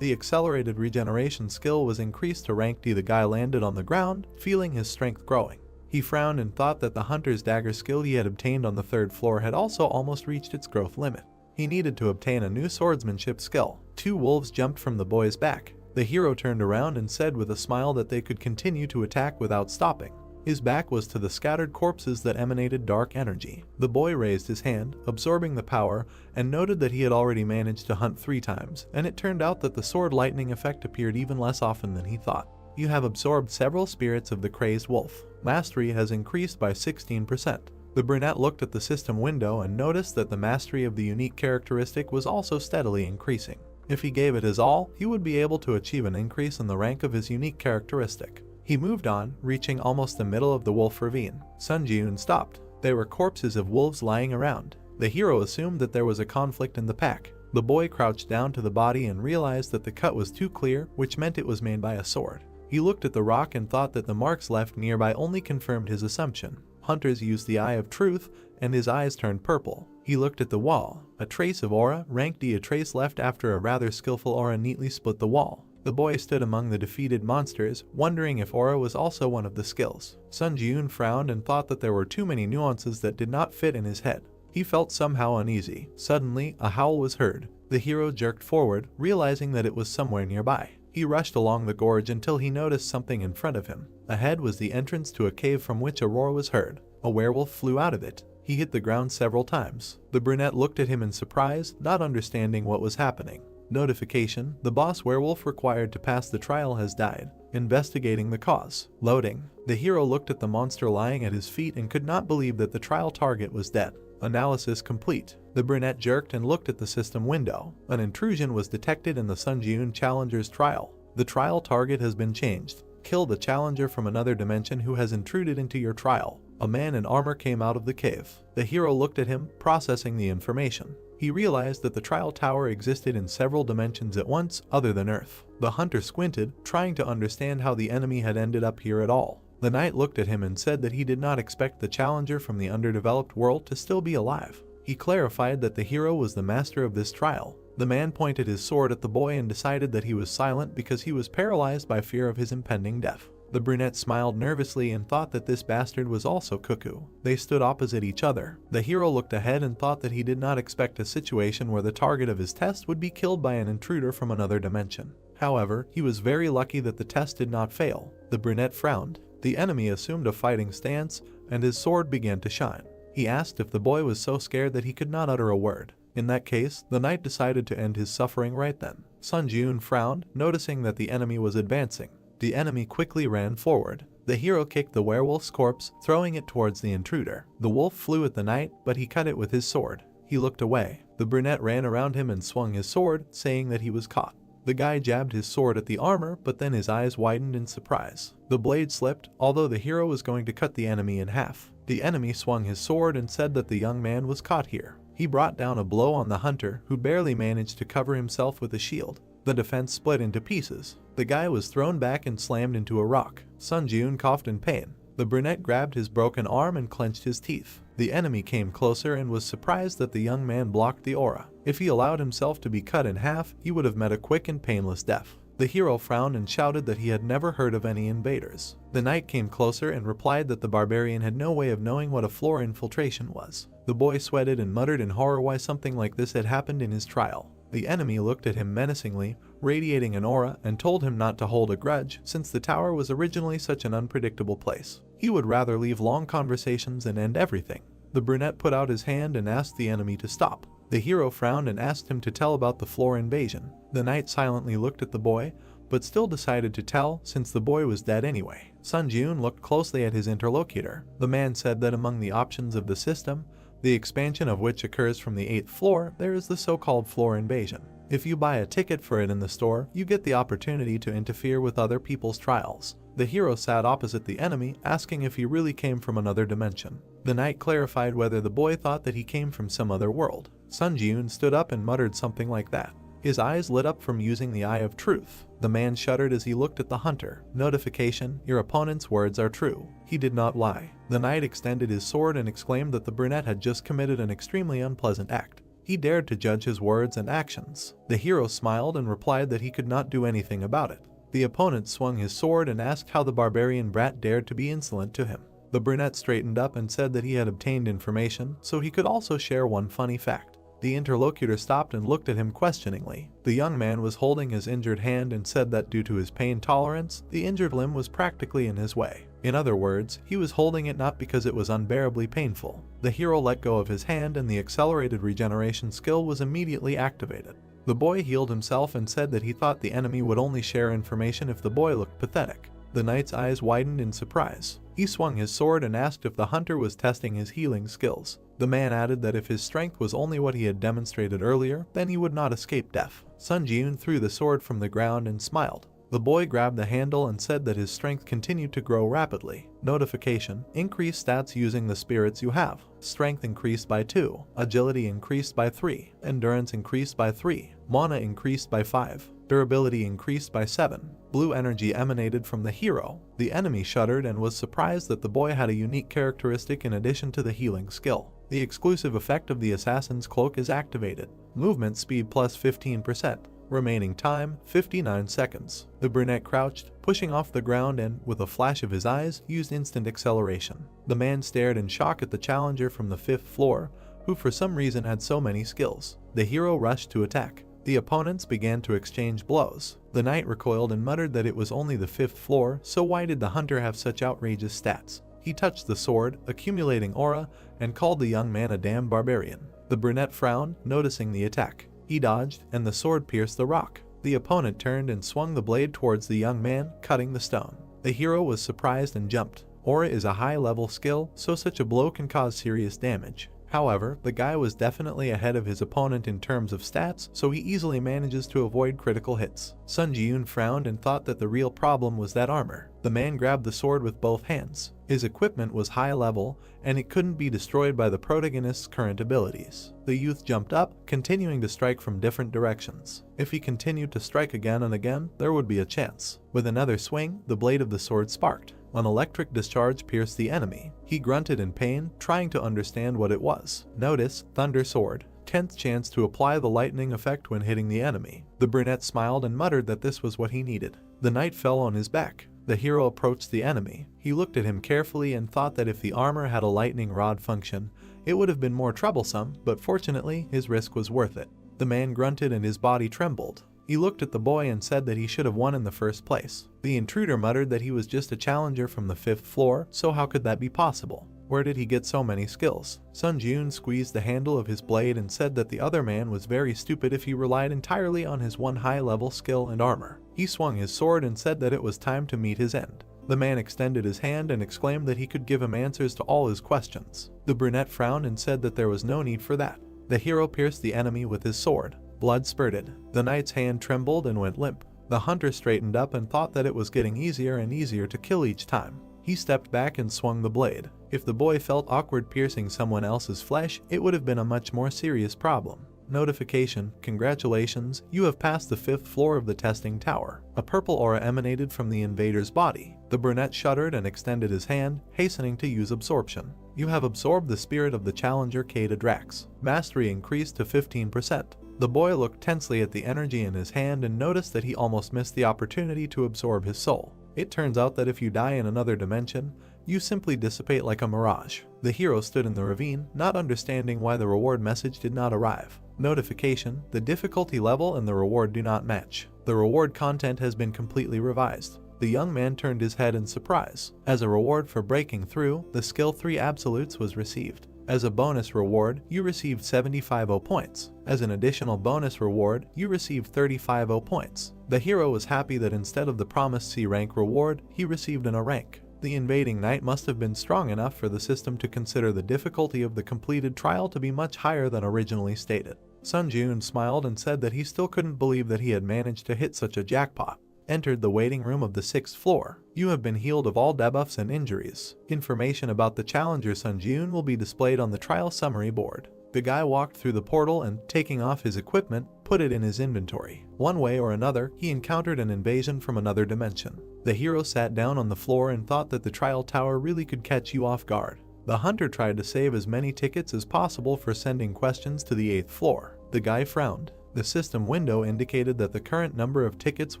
The accelerated regeneration skill was increased to rank D. The guy landed on the ground, feeling his strength growing. He frowned and thought that the hunter's dagger skill he had obtained on the 3rd floor had also almost reached its growth limit. He needed to obtain a new swordsmanship skill. 2 wolves jumped from the boy's back. The hero turned around and said with a smile that they could continue to attack without stopping. His back was to the scattered corpses that emanated dark energy. The boy raised his hand, absorbing the power, and noted that he had already managed to hunt 3 times, and it turned out that the sword lightning effect appeared even less often than he thought. You have absorbed several spirits of the crazed wolf. Mastery has increased by 16%. The brunette looked at the system window and noticed that the mastery of the unique characteristic was also steadily increasing. If he gave it his all, he would be able to achieve an increase in the rank of his unique characteristic. He moved on, reaching almost the middle of the wolf ravine. Sun Jun stopped. There were corpses of wolves lying around. The hero assumed that there was a conflict in the pack. The boy crouched down to the body and realized that the cut was too clear, which meant it was made by a sword. He looked at the rock and thought that the marks left nearby only confirmed his assumption. Hunters used the eye of truth, and his eyes turned purple. He looked at the wall. A trace of aura, rank D. A trace left after a rather skillful aura neatly split the wall. The boy stood among the defeated monsters, wondering if aura was also one of the skills. Sun Jun frowned and thought that there were too many nuances that did not fit in his head. He felt somehow uneasy. Suddenly, a howl was heard. The hero jerked forward, realizing that it was somewhere nearby. He rushed along the gorge until he noticed something in front of him. Ahead was the entrance to a cave from which a roar was heard. A werewolf flew out of it. He hit the ground several times. The brunette looked at him in surprise, not understanding what was happening. Notification: the boss werewolf required to pass the trial has died. Investigating the cause. Loading. The hero looked at the monster lying at his feet and could not believe that the trial target was dead. Analysis complete. The brunette jerked and looked at the system window. An intrusion was detected in the Sun Jun challenger's trial. The trial target has been changed. Kill the challenger from another dimension who has intruded into your trial. A man in armor came out of the cave. The hero looked at him, processing the information. He realized that the trial tower existed in several dimensions at once, other than Earth. The hunter squinted, trying to understand how the enemy had ended up here at all. The knight looked at him and said that he did not expect the challenger from the underdeveloped world to still be alive. He clarified that the hero was the master of this trial. The man pointed his sword at the boy and decided that he was silent because he was paralyzed by fear of his impending death. The brunette smiled nervously and thought that this bastard was also cuckoo. They stood opposite each other. The hero looked ahead and thought that he did not expect a situation where the target of his test would be killed by an intruder from another dimension. However, he was very lucky that the test did not fail. The brunette frowned. The enemy assumed a fighting stance, and his sword began to shine. He asked if the boy was so scared that he could not utter a word. In that case, the knight decided to end his suffering right then. Sun Jun frowned, noticing that the enemy was advancing. The enemy quickly ran forward. The hero kicked the werewolf's corpse, throwing it towards the intruder. The wolf flew at the knight, but he cut it with his sword. He looked away. The brunette ran around him and swung his sword, saying that he was caught. The guy jabbed his sword at the armor, but then his eyes widened in surprise. The blade slipped, although the hero was going to cut the enemy in half. The enemy swung his sword and said that the young man was caught here. He brought down a blow on the hunter, who barely managed to cover himself with a shield. The defense split into pieces. The guy was thrown back and slammed into a rock. Sun Jun coughed in pain. The brunette grabbed his broken arm and clenched his teeth. The enemy came closer and was surprised that the young man blocked the aura. If he allowed himself to be cut in half, he would have met a quick and painless death. The hero frowned and shouted that he had never heard of any invaders. The knight came closer and replied that the barbarian had no way of knowing what a floor infiltration was. The boy sweated and muttered in horror why something like this had happened in his trial. The enemy looked at him menacingly, radiating an aura, and told him not to hold a grudge since the tower was originally such an unpredictable place. He would rather leave long conversations and end everything. The brunette put out his hand and asked the enemy to stop. The hero frowned and asked him to tell about the floor invasion. The knight silently looked at the boy, but still decided to tell since the boy was dead anyway. Sun Jun looked closely at his interlocutor. The man said that among the options of the system, the expansion of which occurs from the 8th floor, there is the so-called floor invasion. If you buy a ticket for it in the store, you get the opportunity to interfere with other people's trials. The hero sat opposite the enemy, asking if he really came from another dimension. The knight clarified whether the boy thought that he came from some other world. Sun Jun stood up and muttered something like that. His eyes lit up from using the Eye of Truth. The man shuddered as he looked at the hunter. Notification: your opponent's words are true. He did not lie. The knight extended his sword and exclaimed that the brunette had just committed an extremely unpleasant act. He dared to judge his words and actions. The hero smiled and replied that he could not do anything about it. The opponent swung his sword and asked how the barbarian brat dared to be insolent to him. The brunette straightened up and said that he had obtained information, so he could also share one funny fact. The interlocutor stopped and looked at him questioningly. The young man was holding his injured hand and said that due to his pain tolerance, the injured limb was practically in his way. In other words, he was holding it not because it was unbearably painful. The hero let go of his hand and the accelerated regeneration skill was immediately activated. The boy healed himself and said that he thought the enemy would only share information if the boy looked pathetic. The knight's eyes widened in surprise. He swung his sword and asked if the hunter was testing his healing skills. The man added that if his strength was only what he had demonstrated earlier, then he would not escape death. Sun Jun threw the sword from the ground and smiled. The boy grabbed the handle and said that his strength continued to grow rapidly. Notification: increase stats using the spirits you have. Strength increased by 2, agility increased by 3, endurance increased by 3, mana increased by 5, durability increased by 7. Blue energy emanated from the hero. The enemy shuddered and was surprised that the boy had a unique characteristic in addition to the healing skill. The exclusive effect of the assassin's cloak is activated. Movement speed plus 15%. Remaining time, 59 seconds. The brunette crouched, pushing off the ground and, with a flash of his eyes, used instant acceleration. The man stared in shock at the challenger from the 5th floor, who for some reason had so many skills. The hero rushed to attack. The opponents began to exchange blows. The knight recoiled and muttered that it was only the 5th floor, so why did the hunter have such outrageous stats? He touched the sword, accumulating aura, and called the young man a damn barbarian. The brunette frowned, noticing the attack. He dodged, and the sword pierced the rock. The opponent turned and swung the blade towards the young man, cutting the stone. The hero was surprised and jumped. Aura is a high-level skill, so such a blow can cause serious damage. However, the guy was definitely ahead of his opponent in terms of stats, so he easily manages to avoid critical hits. Sun Jun frowned and thought that the real problem was that armor. The man grabbed the sword with both hands. His equipment was high level, and it couldn't be destroyed by the protagonist's current abilities. The youth jumped up, continuing to strike from different directions. If he continued to strike again and again, there would be a chance. With another swing, the blade of the sword sparked. An electric discharge pierced the enemy. He grunted in pain, trying to understand what it was. Notice: Thunder Sword. 10th chance to apply the lightning effect when hitting the enemy. The brunette smiled and muttered that this was what he needed. The knight fell on his back. The hero approached the enemy. He looked at him carefully and thought that if the armor had a lightning rod function, it would have been more troublesome, but fortunately, his risk was worth it. The man grunted and his body trembled. He looked at the boy and said that he should have won in the first place. The intruder muttered that he was just a challenger from the 5th floor, so how could that be possible? Where did he get so many skills? Sun Jun squeezed the handle of his blade and said that the other man was very stupid if he relied entirely on his one high-level skill and armor. He swung his sword and said that it was time to meet his end. The man extended his hand and exclaimed that he could give him answers to all his questions. The brunette frowned and said that there was no need for that. The hero pierced the enemy with his sword. Blood spurted. The knight's hand trembled and went limp. The hunter straightened up and thought that it was getting easier and easier to kill each time. He stepped back and swung the blade. If the boy felt awkward piercing someone else's flesh, it would have been a much more serious problem. Notification: congratulations, you have passed the 5th floor of the testing tower. A purple aura emanated from the invader's body. The brunette shuddered and extended his hand, hastening to use absorption. You have absorbed the spirit of the challenger Kata Drax. Mastery increased to 15%. The boy looked tensely at the energy in his hand and noticed that he almost missed the opportunity to absorb his soul. It turns out that if you die in another dimension, you simply dissipate like a mirage. The hero stood in the ravine, not understanding why the reward message did not arrive. Notification: the difficulty level and the reward do not match. The reward content has been completely revised. The young man turned his head in surprise. As a reward for breaking through, the skill 3 absolutes was received. As a bonus reward, you received 75 points. As an additional bonus reward, you received 35 points. The hero was happy that instead of the promised C rank reward, he received an A rank. The invading knight must have been strong enough for the system to consider the difficulty of the completed trial to be much higher than originally stated. Sun Jun smiled and said that he still couldn't believe that he had managed to hit such a jackpot. Entered the waiting room of the 6th floor. You have been healed of all debuffs and injuries. Information about the challenger Sun Jun will be displayed on the trial summary board. The guy walked through the portal and, taking off his equipment, put it in his inventory. One way or another, he encountered an invasion from another dimension. The hero sat down on the floor and thought that the trial tower really could catch you off guard. The hunter tried to save as many tickets as possible for sending questions to the 8th floor. The guy frowned. The system window indicated that the current number of tickets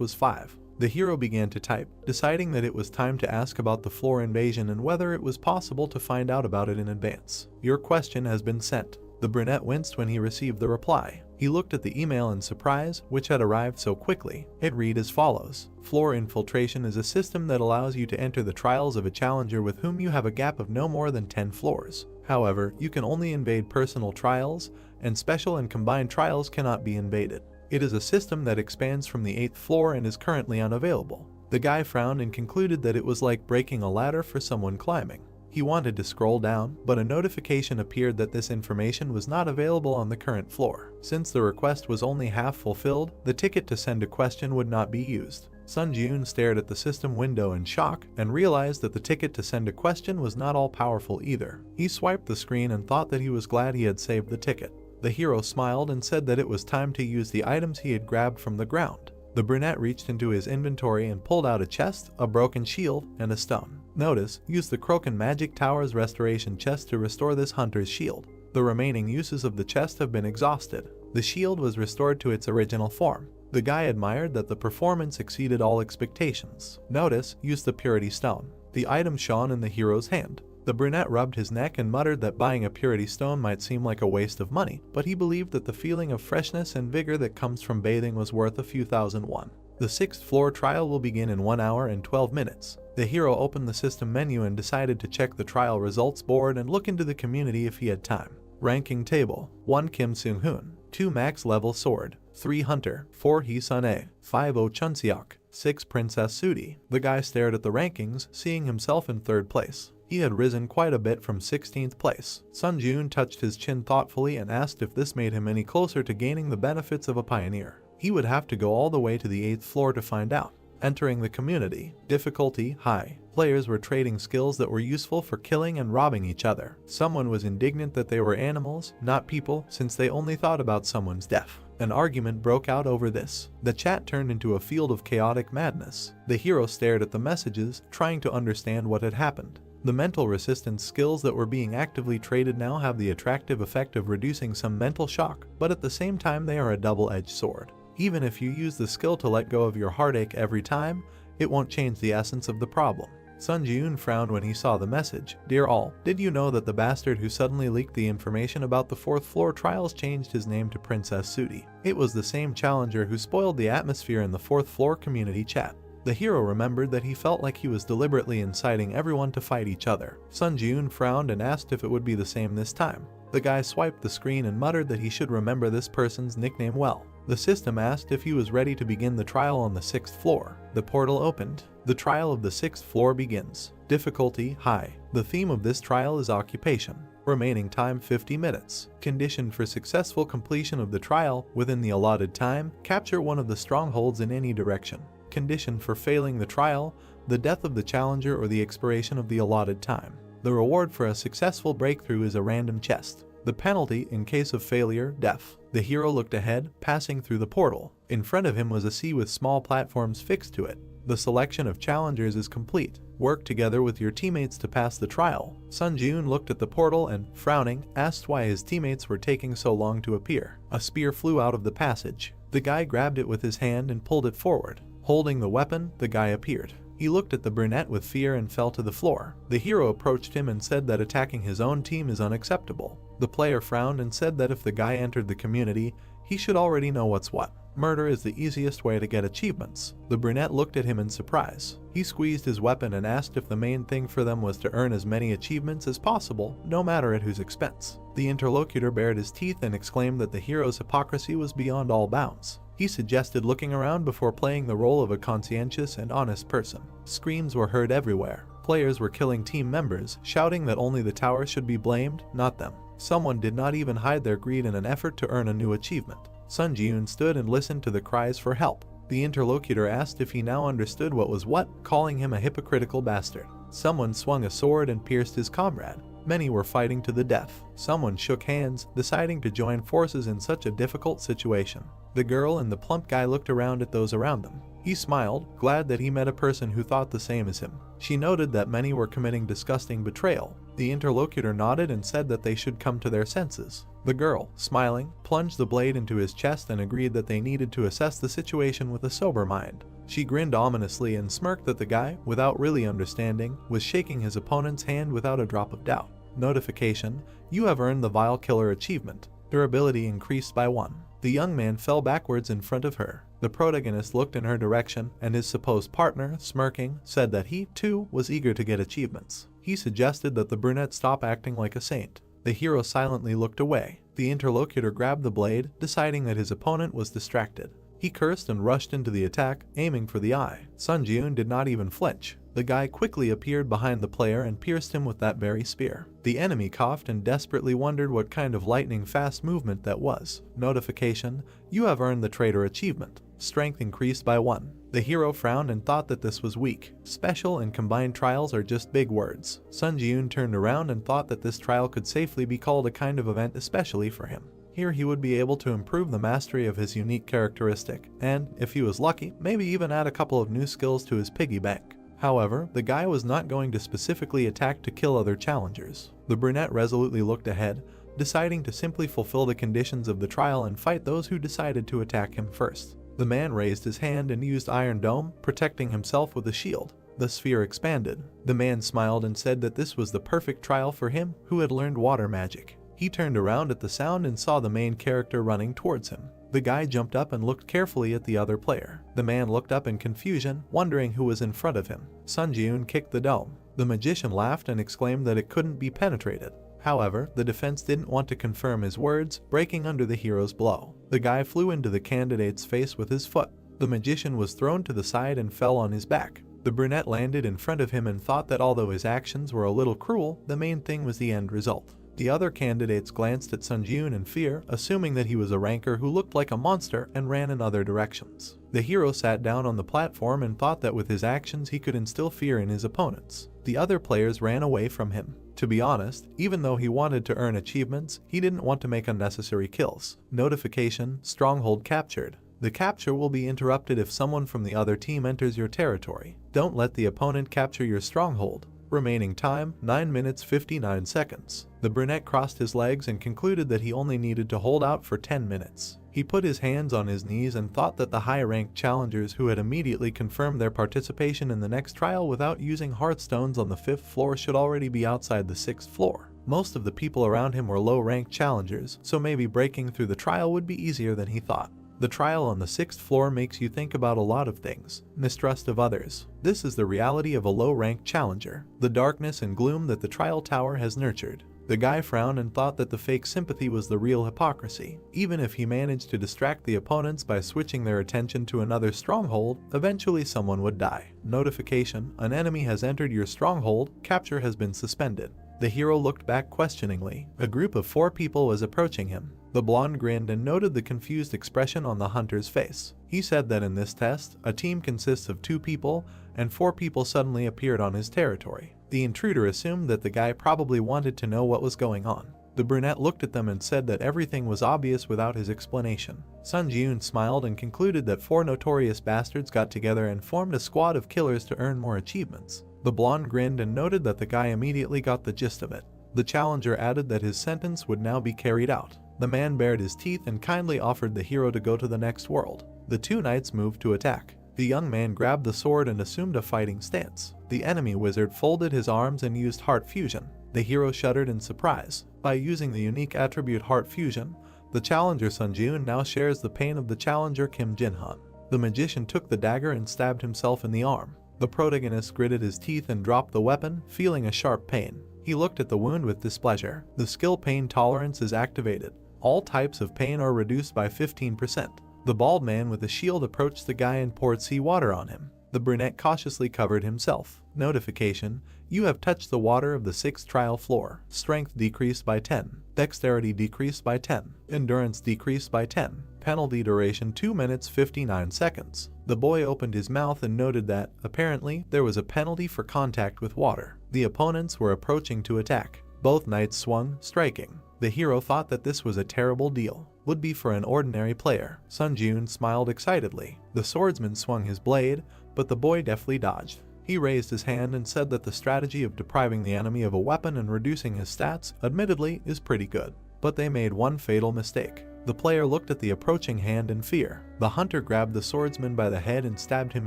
was 5. The hero began to type, deciding that it was time to ask about the floor invasion and whether it was possible to find out about it in advance. Your question has been sent. The brunette winced when he received the reply. He looked at the email in surprise, which had arrived so quickly. It read as follows: Floor infiltration is a system that allows you to enter the trials of a challenger with whom you have a gap of no more than 10 floors. However, you can only invade personal trials, and special and combined trials cannot be invaded. It is a system that expands from the 8th floor and is currently unavailable. The guy frowned and concluded that it was like breaking a ladder for someone climbing. He wanted to scroll down, but a notification appeared that this information was not available on the current floor. Since the request was only half fulfilled, the ticket to send a question would not be used. Sun Jun stared at the system window in shock and realized that the ticket to send a question was not all powerful either. He swiped the screen and thought that he was glad he had saved the ticket. The hero smiled and said that it was time to use the items he had grabbed from the ground. The brunette reached into his inventory and pulled out a chest, a broken shield, and a stone. Notice: use the Kroken Magic Tower's restoration chest to restore this hunter's shield. The remaining uses of the chest have been exhausted. The shield was restored to its original form. The guy admired that the performance exceeded all expectations. Notice: use the Purity Stone. The item shone in the hero's hand. The brunette rubbed his neck and muttered that buying a Purity Stone might seem like a waste of money, but he believed that the feeling of freshness and vigor that comes from bathing was worth a few thousand won. The 6th floor trial will begin in 1 hour and 12 minutes. The hero opened the system menu and decided to check the trial results board and look into the community if he had time. Ranking table: 1 Kim Seung-hoon, 2 max level sword, 3 hunter, 4 Hee Sun-ae, 5 Oh Chun-seok, 6 Princess Sudi. The guy stared at the rankings, seeing himself in 3rd place. He had risen quite a bit from 16th place. Sun Jun touched his chin thoughtfully and asked if this made him any closer to gaining the benefits of a pioneer. He would have to go all the way to the 8th floor to find out. Entering the community. Difficulty: high. Players were trading skills that were useful for killing and robbing each other. Someone was indignant that they were animals, not people, since they only thought about someone's death. An argument broke out over this. The chat turned into a field of chaotic madness. The hero stared at the messages, trying to understand what had happened. The mental resistance skills that were being actively traded now have the attractive effect of reducing some mental shock, but at the same time they are a double-edged sword. Even if you use the skill to let go of your heartache every time, it won't change the essence of the problem. Sun Jun frowned when he saw the message. Dear all, did you know that the bastard who suddenly leaked the information about the 4th floor trials changed his name to Princess Sudi? It was the same challenger who spoiled the atmosphere in the 4th floor community chat. The hero remembered that he felt like he was deliberately inciting everyone to fight each other. Sun Jun frowned and asked if it would be the same this time. The guy swiped the screen and muttered that he should remember this person's nickname well. The system asked if he was ready to begin the trial on the 6th floor. The portal opened. The trial of the 6th floor begins. Difficulty: high. The theme of this trial is occupation. Remaining time: 50 minutes. Condition for successful completion of the trial: within the allotted time, capture one of the strongholds in any direction. Condition for failing the trial: the death of the challenger or the expiration of the allotted time. The reward for a successful breakthrough is a random chest. The penalty in case of failure: death. The hero looked ahead, passing through the portal. In front of him was a sea with small platforms fixed to it. The selection of challengers is complete. Work together with your teammates to pass the trial. Sun Ji-eun looked at the portal and, frowning, asked why his teammates were taking so long to appear. A spear flew out of the passage. The guy grabbed it with his hand and pulled it forward. Holding the weapon, the guy appeared. He looked at the brunette with fear and fell to the floor. The hero approached him and said that attacking his own team is unacceptable. The player frowned and said that if the guy entered the community, he should already know what's what. Murder is the easiest way to get achievements. The brunette looked at him in surprise. He squeezed his weapon and asked if the main thing for them was to earn as many achievements as possible, no matter at whose expense. The interlocutor bared his teeth and exclaimed that the hero's hypocrisy was beyond all bounds. He suggested looking around before playing the role of a conscientious and honest person. Screams were heard everywhere. Players were killing team members, shouting that only the tower should be blamed, not them. Someone did not even hide their greed in an effort to earn a new achievement. Sun Ji-eun stood and listened to the cries for help. The interlocutor asked if he now understood what was what, calling him a hypocritical bastard. Someone swung a sword and pierced his comrade. Many were fighting to the death. Someone shook hands, deciding to join forces in such a difficult situation. The girl and the plump guy looked around at those around them. He smiled, glad that he met a person who thought the same as him. She noted that many were committing disgusting betrayal. The interlocutor nodded and said that they should come to their senses. The girl, smiling, plunged the blade into his chest and agreed that they needed to assess the situation with a sober mind. She grinned ominously and smirked that the guy, without really understanding, was shaking his opponent's hand without a drop of doubt. Notification: you have earned the Vile Killer achievement. Durability increased by 1. The young man fell backwards in front of her. The protagonist looked in her direction, and his supposed partner, smirking, said that he, too, was eager to get achievements. He suggested that the brunette stop acting like a saint. The hero silently looked away. The interlocutor grabbed the blade, deciding that his opponent was distracted. He cursed and rushed into the attack, aiming for the eye. Sun Ji-eun did not even flinch. The guy quickly appeared behind the player and pierced him with that very spear. The enemy coughed and desperately wondered what kind of lightning-fast movement that was. Notification: you have earned the traitor achievement. Strength increased by 1. The hero frowned and thought that this was weak. Special and combined trials are just big words. Sun Ji-eun turned around and thought that this trial could safely be called a kind of event especially for him. Here he would be able to improve the mastery of his unique characteristic, and, if he was lucky, maybe even add a couple of new skills to his piggy bank. However, the guy was not going to specifically attack to kill other challengers. The brunette resolutely looked ahead, deciding to simply fulfill the conditions of the trial and fight those who decided to attack him first. The man raised his hand and used Iron Dome, protecting himself with a shield. The sphere expanded. The man smiled and said that this was the perfect trial for him, who had learned water magic. He turned around at the sound and saw the main character running towards him. The guy jumped up and looked carefully at the other player. The man looked up in confusion, wondering who was in front of him. Sun Ji-eun kicked the dome. The magician laughed and exclaimed that it couldn't be penetrated. However, the defense didn't want to confirm his words, breaking under the hero's blow. The guy flew into the candidate's face with his foot. The magician was thrown to the side and fell on his back. The brunette landed in front of him and thought that although his actions were a little cruel, the main thing was the end result. The other candidates glanced at Sun Ji-eun in fear, assuming that he was a ranker who looked like a monster and ran in other directions. The hero sat down on the platform and thought that with his actions he could instill fear in his opponents. The other players ran away from him. To be honest, even though he wanted to earn achievements, he didn't want to make unnecessary kills. Notification: stronghold captured. The capture will be interrupted if someone from the other team enters your territory. Don't let the opponent capture your stronghold. Remaining time: 9 minutes 59 seconds. The brunette crossed his legs and concluded that he only needed to hold out for 10 minutes. He put his hands on his knees and thought that the high-ranked challengers who had immediately confirmed their participation in the next trial without using hearthstones on the 5th floor should already be outside the 6th floor. Most of the people around him were low-ranked challengers, so maybe breaking through the trial would be easier than he thought. The trial on the 6th floor makes you think about a lot of things. Mistrust of others. This is the reality of a low-ranked challenger. The darkness and gloom that the trial tower has nurtured. The guy frowned and thought that the fake sympathy was the real hypocrisy. Even if he managed to distract the opponents by switching their attention to another stronghold, eventually someone would die. Notification: an enemy has entered your stronghold, capture has been suspended. The hero looked back questioningly. A group of 4 people was approaching him. The blonde grinned and noted the confused expression on the hunter's face. He said that in this test, a team consists of 2 people, and 4 people suddenly appeared on his territory. The intruder assumed that the guy probably wanted to know what was going on. The brunette looked at them and said that everything was obvious without his explanation. Sun Ji-yoon smiled and concluded that 4 notorious bastards got together and formed a squad of killers to earn more achievements. The blonde grinned and noted that the guy immediately got the gist of it. The challenger added that his sentence would now be carried out. The man bared his teeth and kindly offered the hero to go to the next world. The 2 knights moved to attack. The young man grabbed the sword and assumed a fighting stance. The enemy wizard folded his arms and used heart fusion. The hero shuddered in surprise. By using the unique attribute heart fusion, the challenger Sun Ji-yoon now shares the pain of the challenger Kim Jin-han. The magician took the dagger and stabbed himself in the arm. The protagonist gritted his teeth and dropped the weapon, feeling a sharp pain. He looked at the wound with displeasure. The skill pain tolerance is activated. All types of pain are reduced by 15%. The bald man with a shield approached the guy and poured seawater on him. The brunette cautiously covered himself. Notification: you have touched the water of the 6th trial floor. Strength decreased by 10. Dexterity decreased by 10. Endurance decreased by 10. Penalty duration 2 minutes 59 seconds. The boy opened his mouth and noted that, apparently, there was a penalty for contact with water. The opponents were approaching to attack. Both knights swung, striking. The hero thought that this was a terrible deal. Would be for an ordinary player. Sun Ji-yoon smiled excitedly. The swordsman swung his blade, but the boy deftly dodged. He raised his hand and said that the strategy of depriving the enemy of a weapon and reducing his stats, admittedly, is pretty good. But they made one fatal mistake. The player looked at the approaching hand in fear. The hunter grabbed the swordsman by the head and stabbed him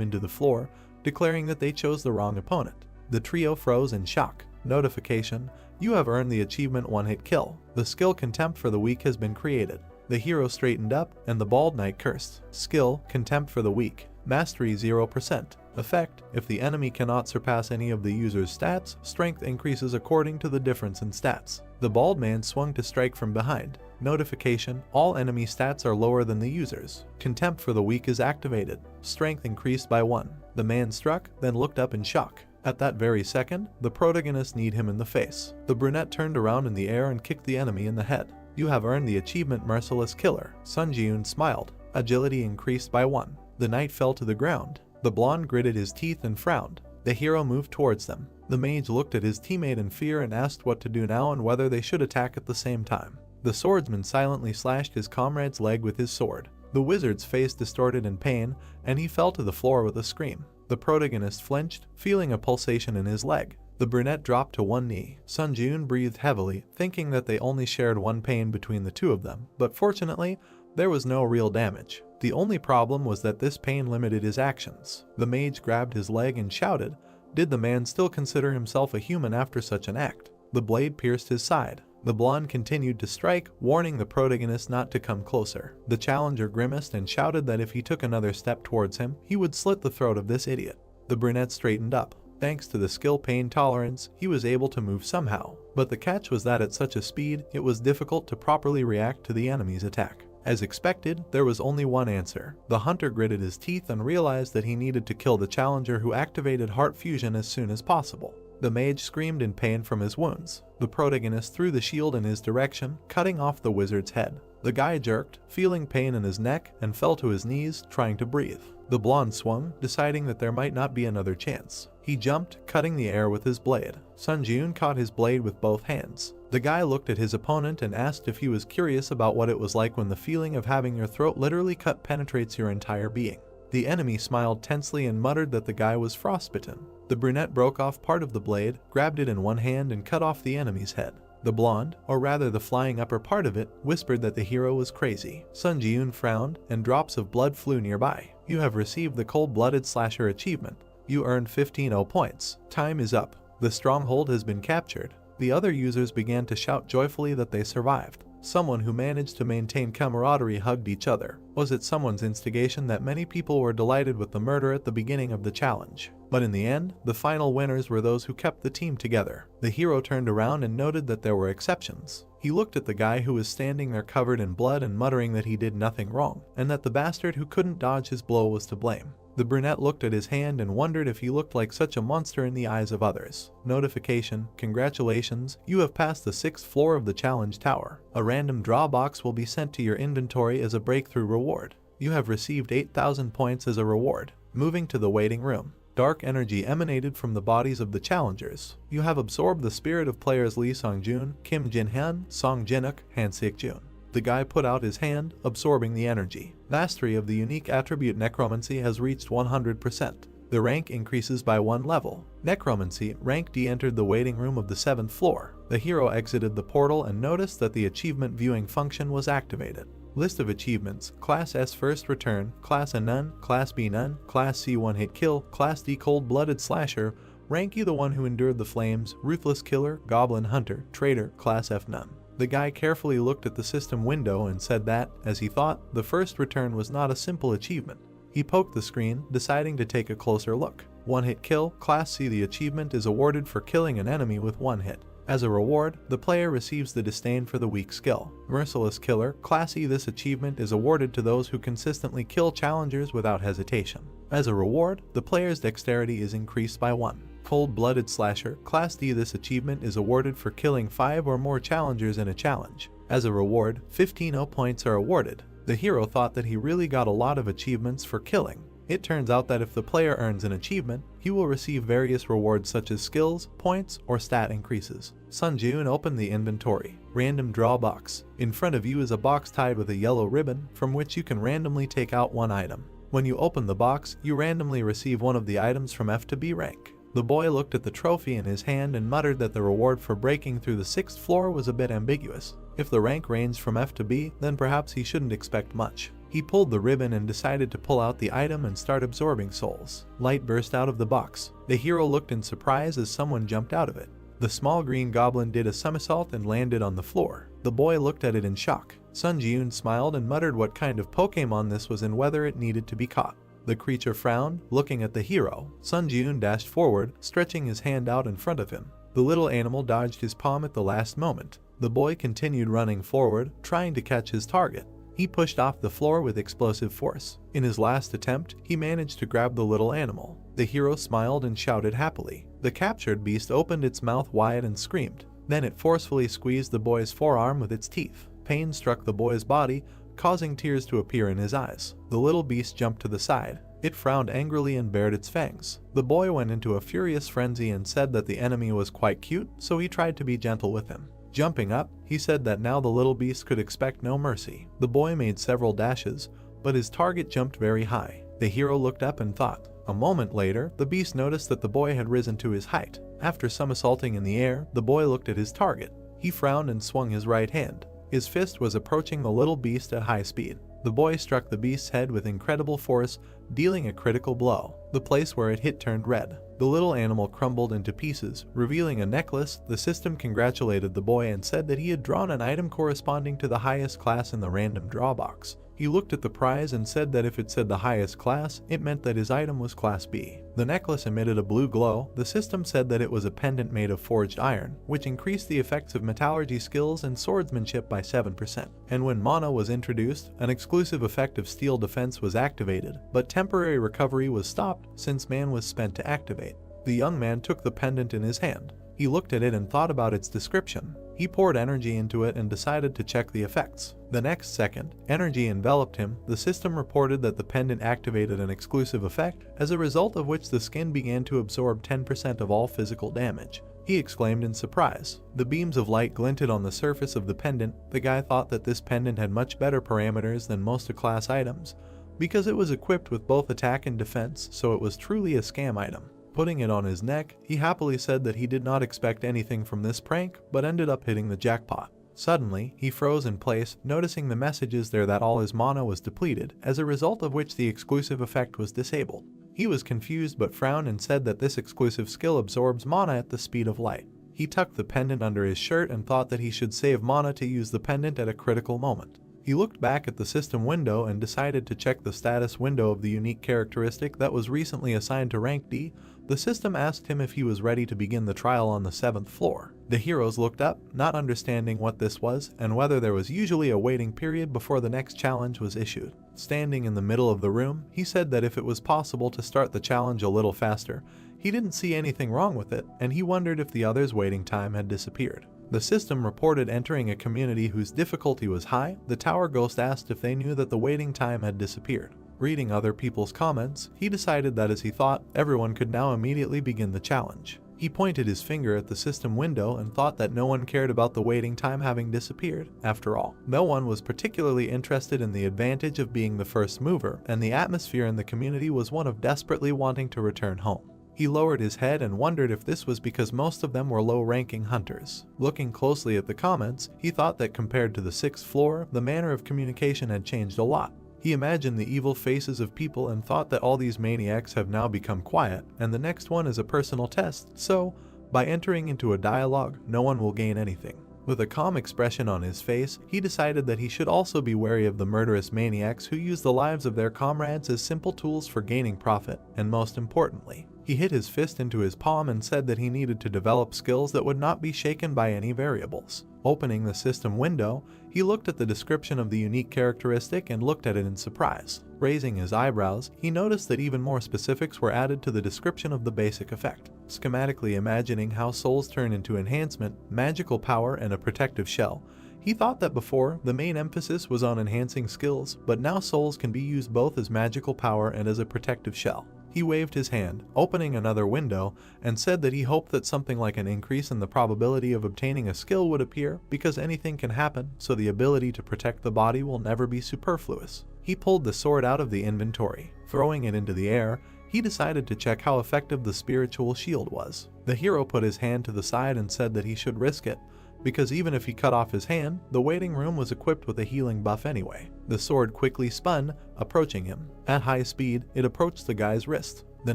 into the floor, declaring that they chose the wrong opponent. The trio froze in shock. Notification: you have earned the achievement One-Hit Kill. The skill Contempt for the Weak has been created. The hero straightened up, and the bald knight cursed. Skill: Contempt for the Weak. Mastery 0%. Effect: if the enemy cannot surpass any of the user's stats, strength increases according to the difference in stats. The bald man swung to strike from behind. Notification: all enemy stats are lower than the user's. Contempt for the Weak is activated. Strength increased by 1. The man struck, then looked up in shock. At that very second, the protagonist kneed him in the face. The brunette turned around in the air and kicked the enemy in the head. You have earned the achievement Merciless Killer. Sun Ji-yoon smiled. Agility increased by 1. The knight fell to the ground. The blonde gritted his teeth and frowned. The hero moved towards them. The mage looked at his teammate in fear and asked what to do now and whether they should attack at the same time. The swordsman silently slashed his comrade's leg with his sword. The wizard's face distorted in pain, and he fell to the floor with a scream. The protagonist flinched, feeling a pulsation in his leg. The brunette dropped to one knee. Sun Ji-yoon breathed heavily, thinking that they only shared one pain between the two of them, but fortunately, there was no real damage. The only problem was that this pain limited his actions. The mage grabbed his leg and shouted, did the man still consider himself a human after such an act? The blade pierced his side. The blonde continued to strike, warning the protagonist not to come closer. The challenger grimaced and shouted that if he took another step towards him, he would slit the throat of this idiot. The brunette straightened up. Thanks to the skill pain tolerance, he was able to move somehow. But the catch was that at such a speed, it was difficult to properly react to the enemy's attack. As expected, there was only one answer. The hunter gritted his teeth and realized that he needed to kill the challenger, who activated heart fusion as soon as possible. The mage screamed in pain from his wounds. The protagonist threw the shield in his direction, cutting off the wizard's head. The guy jerked, feeling pain in his neck, and fell to his knees, trying to breathe. The blonde swung, deciding that there might not be another chance. He jumped, cutting the air with his blade. Sun Ji-yoon caught his blade with both hands. The guy looked at his opponent and asked if he was curious about what it was like when the feeling of having your throat literally cut penetrates your entire being. The enemy smiled tensely and muttered that the guy was frostbitten. The brunette broke off part of the blade, grabbed it in one hand and cut off the enemy's head. The blonde, or rather the flying upper part of it, whispered that the hero was crazy. Sun Ji-yoon frowned, and drops of blood flew nearby. You have received the Cold-Blooded Slasher achievement. You earned 15 points. Time is up. The stronghold has been captured. The other users began to shout joyfully that they survived. Someone who managed to maintain camaraderie hugged each other. Was it someone's instigation that many people were delighted with the murder at the beginning of the challenge? But in the end, the final winners were those who kept the team together. The hero turned around and noted that there were exceptions. He looked at the guy who was standing there covered in blood and muttering that he did nothing wrong, and that the bastard who couldn't dodge his blow was to blame. The brunette looked at his hand and wondered if he looked like such a monster in the eyes of others. Notification: congratulations, you have passed the 6th floor of the challenge tower. A random draw box will be sent to your inventory as a breakthrough reward. You have received 8,000 points as a reward. Moving to the waiting room. Dark energy emanated from the bodies of the challengers. You have absorbed the spirit of players Lee Sung-joon, Kim Jin-han, Song Jin-ok, Han Sik-joon. The guy put out his hand, absorbing the energy. Mastery of the unique attribute necromancy has reached 100%. The rank increases by 1 level. Necromancy, rank D, entered the waiting room of the 7th floor. The hero exited the portal and noticed that the achievement viewing function was activated. List of achievements: Class S First Return, Class A None, Class B None, Class C One Hit Kill, Class D Cold-Blooded Slasher, Rank E the One Who Endured the Flames, Ruthless Killer, Goblin Hunter, Traitor, Class F None. The guy carefully looked at the system window and said that, as he thought, the first return was not a simple achievement. He poked the screen, deciding to take a closer look. One Hit Kill, Class C. The achievement is awarded for killing an enemy with 1 hit. As a reward, the player receives the disdain for the weak skill. Merciless Killer, Class E. This achievement is awarded to those who consistently kill challengers without hesitation. As a reward, the player's dexterity is increased by 1. Cold-Blooded Slasher, Class D. This achievement is awarded for killing 5 or more challengers in a challenge. As a reward, 15 O points are awarded. The hero thought that he really got a lot of achievements for killing. It turns out that if the player earns an achievement, he will receive various rewards such as skills, points, or stat increases. Sun-joon opened the inventory. Random draw box. In front of you is a box tied with a yellow ribbon, from which you can randomly take out 1 item. When you open the box, you randomly receive one of the items from F to B rank. The boy looked at the trophy in his hand and muttered that the reward for breaking through the 6th floor was a bit ambiguous. If the rank ranged from F to B, then perhaps he shouldn't expect much. He pulled the ribbon and decided to pull out the item and start absorbing souls. Light burst out of the box. The hero looked in surprise as someone jumped out of it. The small green goblin did a somersault and landed on the floor. The boy looked at it in shock. Sun-joon smiled and muttered what kind of Pokemon this was and whether it needed to be caught. The creature frowned, looking at the hero. Sun-joon dashed forward, stretching his hand out in front of him. The little animal dodged his palm at the last moment. The boy continued running forward, trying to catch his target. He pushed off the floor with explosive force. In his last attempt, he managed to grab the little animal. The hero smiled and shouted happily. The captured beast opened its mouth wide and screamed. Then it forcefully squeezed the boy's forearm with its teeth. Pain struck the boy's body, causing tears to appear in his eyes. The little beast jumped to the side. It frowned angrily and bared its fangs. The boy went into a furious frenzy and said that the enemy was quite cute, so he tried to be gentle with him. Jumping up, he said that now the little beast could expect no mercy. The boy made several dashes, but his target jumped very high. The hero looked up and thought. A moment later, the beast noticed that the boy had risen to his height. After somersaulting in the air, the boy looked at his target. He frowned and swung his right hand. His fist was approaching the little beast at high speed. The boy struck the beast's head with incredible force, dealing a critical blow. The place where it hit turned red. The little animal crumbled into pieces, revealing a necklace. The system congratulated the boy and said that he had drawn an item corresponding to the highest class in the random draw box. He looked at the prize and said that if it said the highest class, it meant that his item was Class B. The necklace emitted a blue glow. The system said that it was a pendant made of forged iron, which increased the effects of metallurgy skills and swordsmanship by 7%. And when Mana was introduced, an exclusive effect of steel defense was activated, but temporary recovery was stopped since man was spent to activate. The young man took the pendant in his hand. He looked at it and thought about its description. He poured energy into it and decided to check the effects. The next second, energy enveloped him. The system reported that the pendant activated an exclusive effect, as a result of which the skin began to absorb 10% of all physical damage. He exclaimed in surprise. The beams of light glinted on the surface of the pendant. The guy thought that this pendant had much better parameters than most class items, because it was equipped with both attack and defense, so it was truly a scam item. Putting it on his neck, he happily said that he did not expect anything from this prank, but ended up hitting the jackpot. Suddenly, he froze in place, noticing the messages there that all his mana was depleted, as a result of which the exclusive effect was disabled. He was confused but frowned and said that this exclusive skill absorbs mana at the speed of light. He tucked the pendant under his shirt and thought that he should save mana to use the pendant at a critical moment. He looked back at the system window and decided to check the status window of the unique characteristic that was recently assigned to rank D. The system asked him if he was ready to begin the trial on the 7th floor. The heroes looked up, not understanding what this was and whether there was usually a waiting period before the next challenge was issued. Standing in the middle of the room, he said that if it was possible to start the challenge a little faster, he didn't see anything wrong with it, and he wondered if the others' waiting time had disappeared. The system reported entering a community whose difficulty was high. The tower ghost asked if they knew that the waiting time had disappeared. Reading other people's comments, he decided that as he thought, everyone could now immediately begin the challenge. He pointed his finger at the system window and thought that no one cared about the waiting time having disappeared. After all, no one was particularly interested in the advantage of being the first mover, and the atmosphere in the community was one of desperately wanting to return home. He lowered his head and wondered if this was because most of them were low-ranking hunters. Looking closely at the comments, he thought that compared to the 6th floor, the manner of communication had changed a lot. He imagined the evil faces of people and thought that all these maniacs have now become quiet, and the next one is a personal test, so, by entering into a dialogue, no one will gain anything. With a calm expression on his face, he decided that he should also be wary of the murderous maniacs who use the lives of their comrades as simple tools for gaining profit, and most importantly, he hit his fist into his palm and said that he needed to develop skills that would not be shaken by any variables. Opening the system window, he looked at the description of the unique characteristic and looked at it in surprise. Raising his eyebrows, he noticed that even more specifics were added to the description of the basic effect. Schematically imagining how souls turn into enhancement, magical power, and a protective shell, he thought that before, the main emphasis was on enhancing skills, but now souls can be used both as magical power and as a protective shell. He waved his hand, opening another window, and said that he hoped that something like an increase in the probability of obtaining a skill would appear, because anything can happen, so the ability to protect the body will never be superfluous. He pulled the sword out of the inventory. Throwing it into the air, he decided to check how effective the spiritual shield was. The hero put his hand to the side and said that he should risk it, because even if he cut off his hand, the waiting room was equipped with a healing buff anyway. The sword quickly spun, approaching him. At high speed, it approached the guy's wrist. The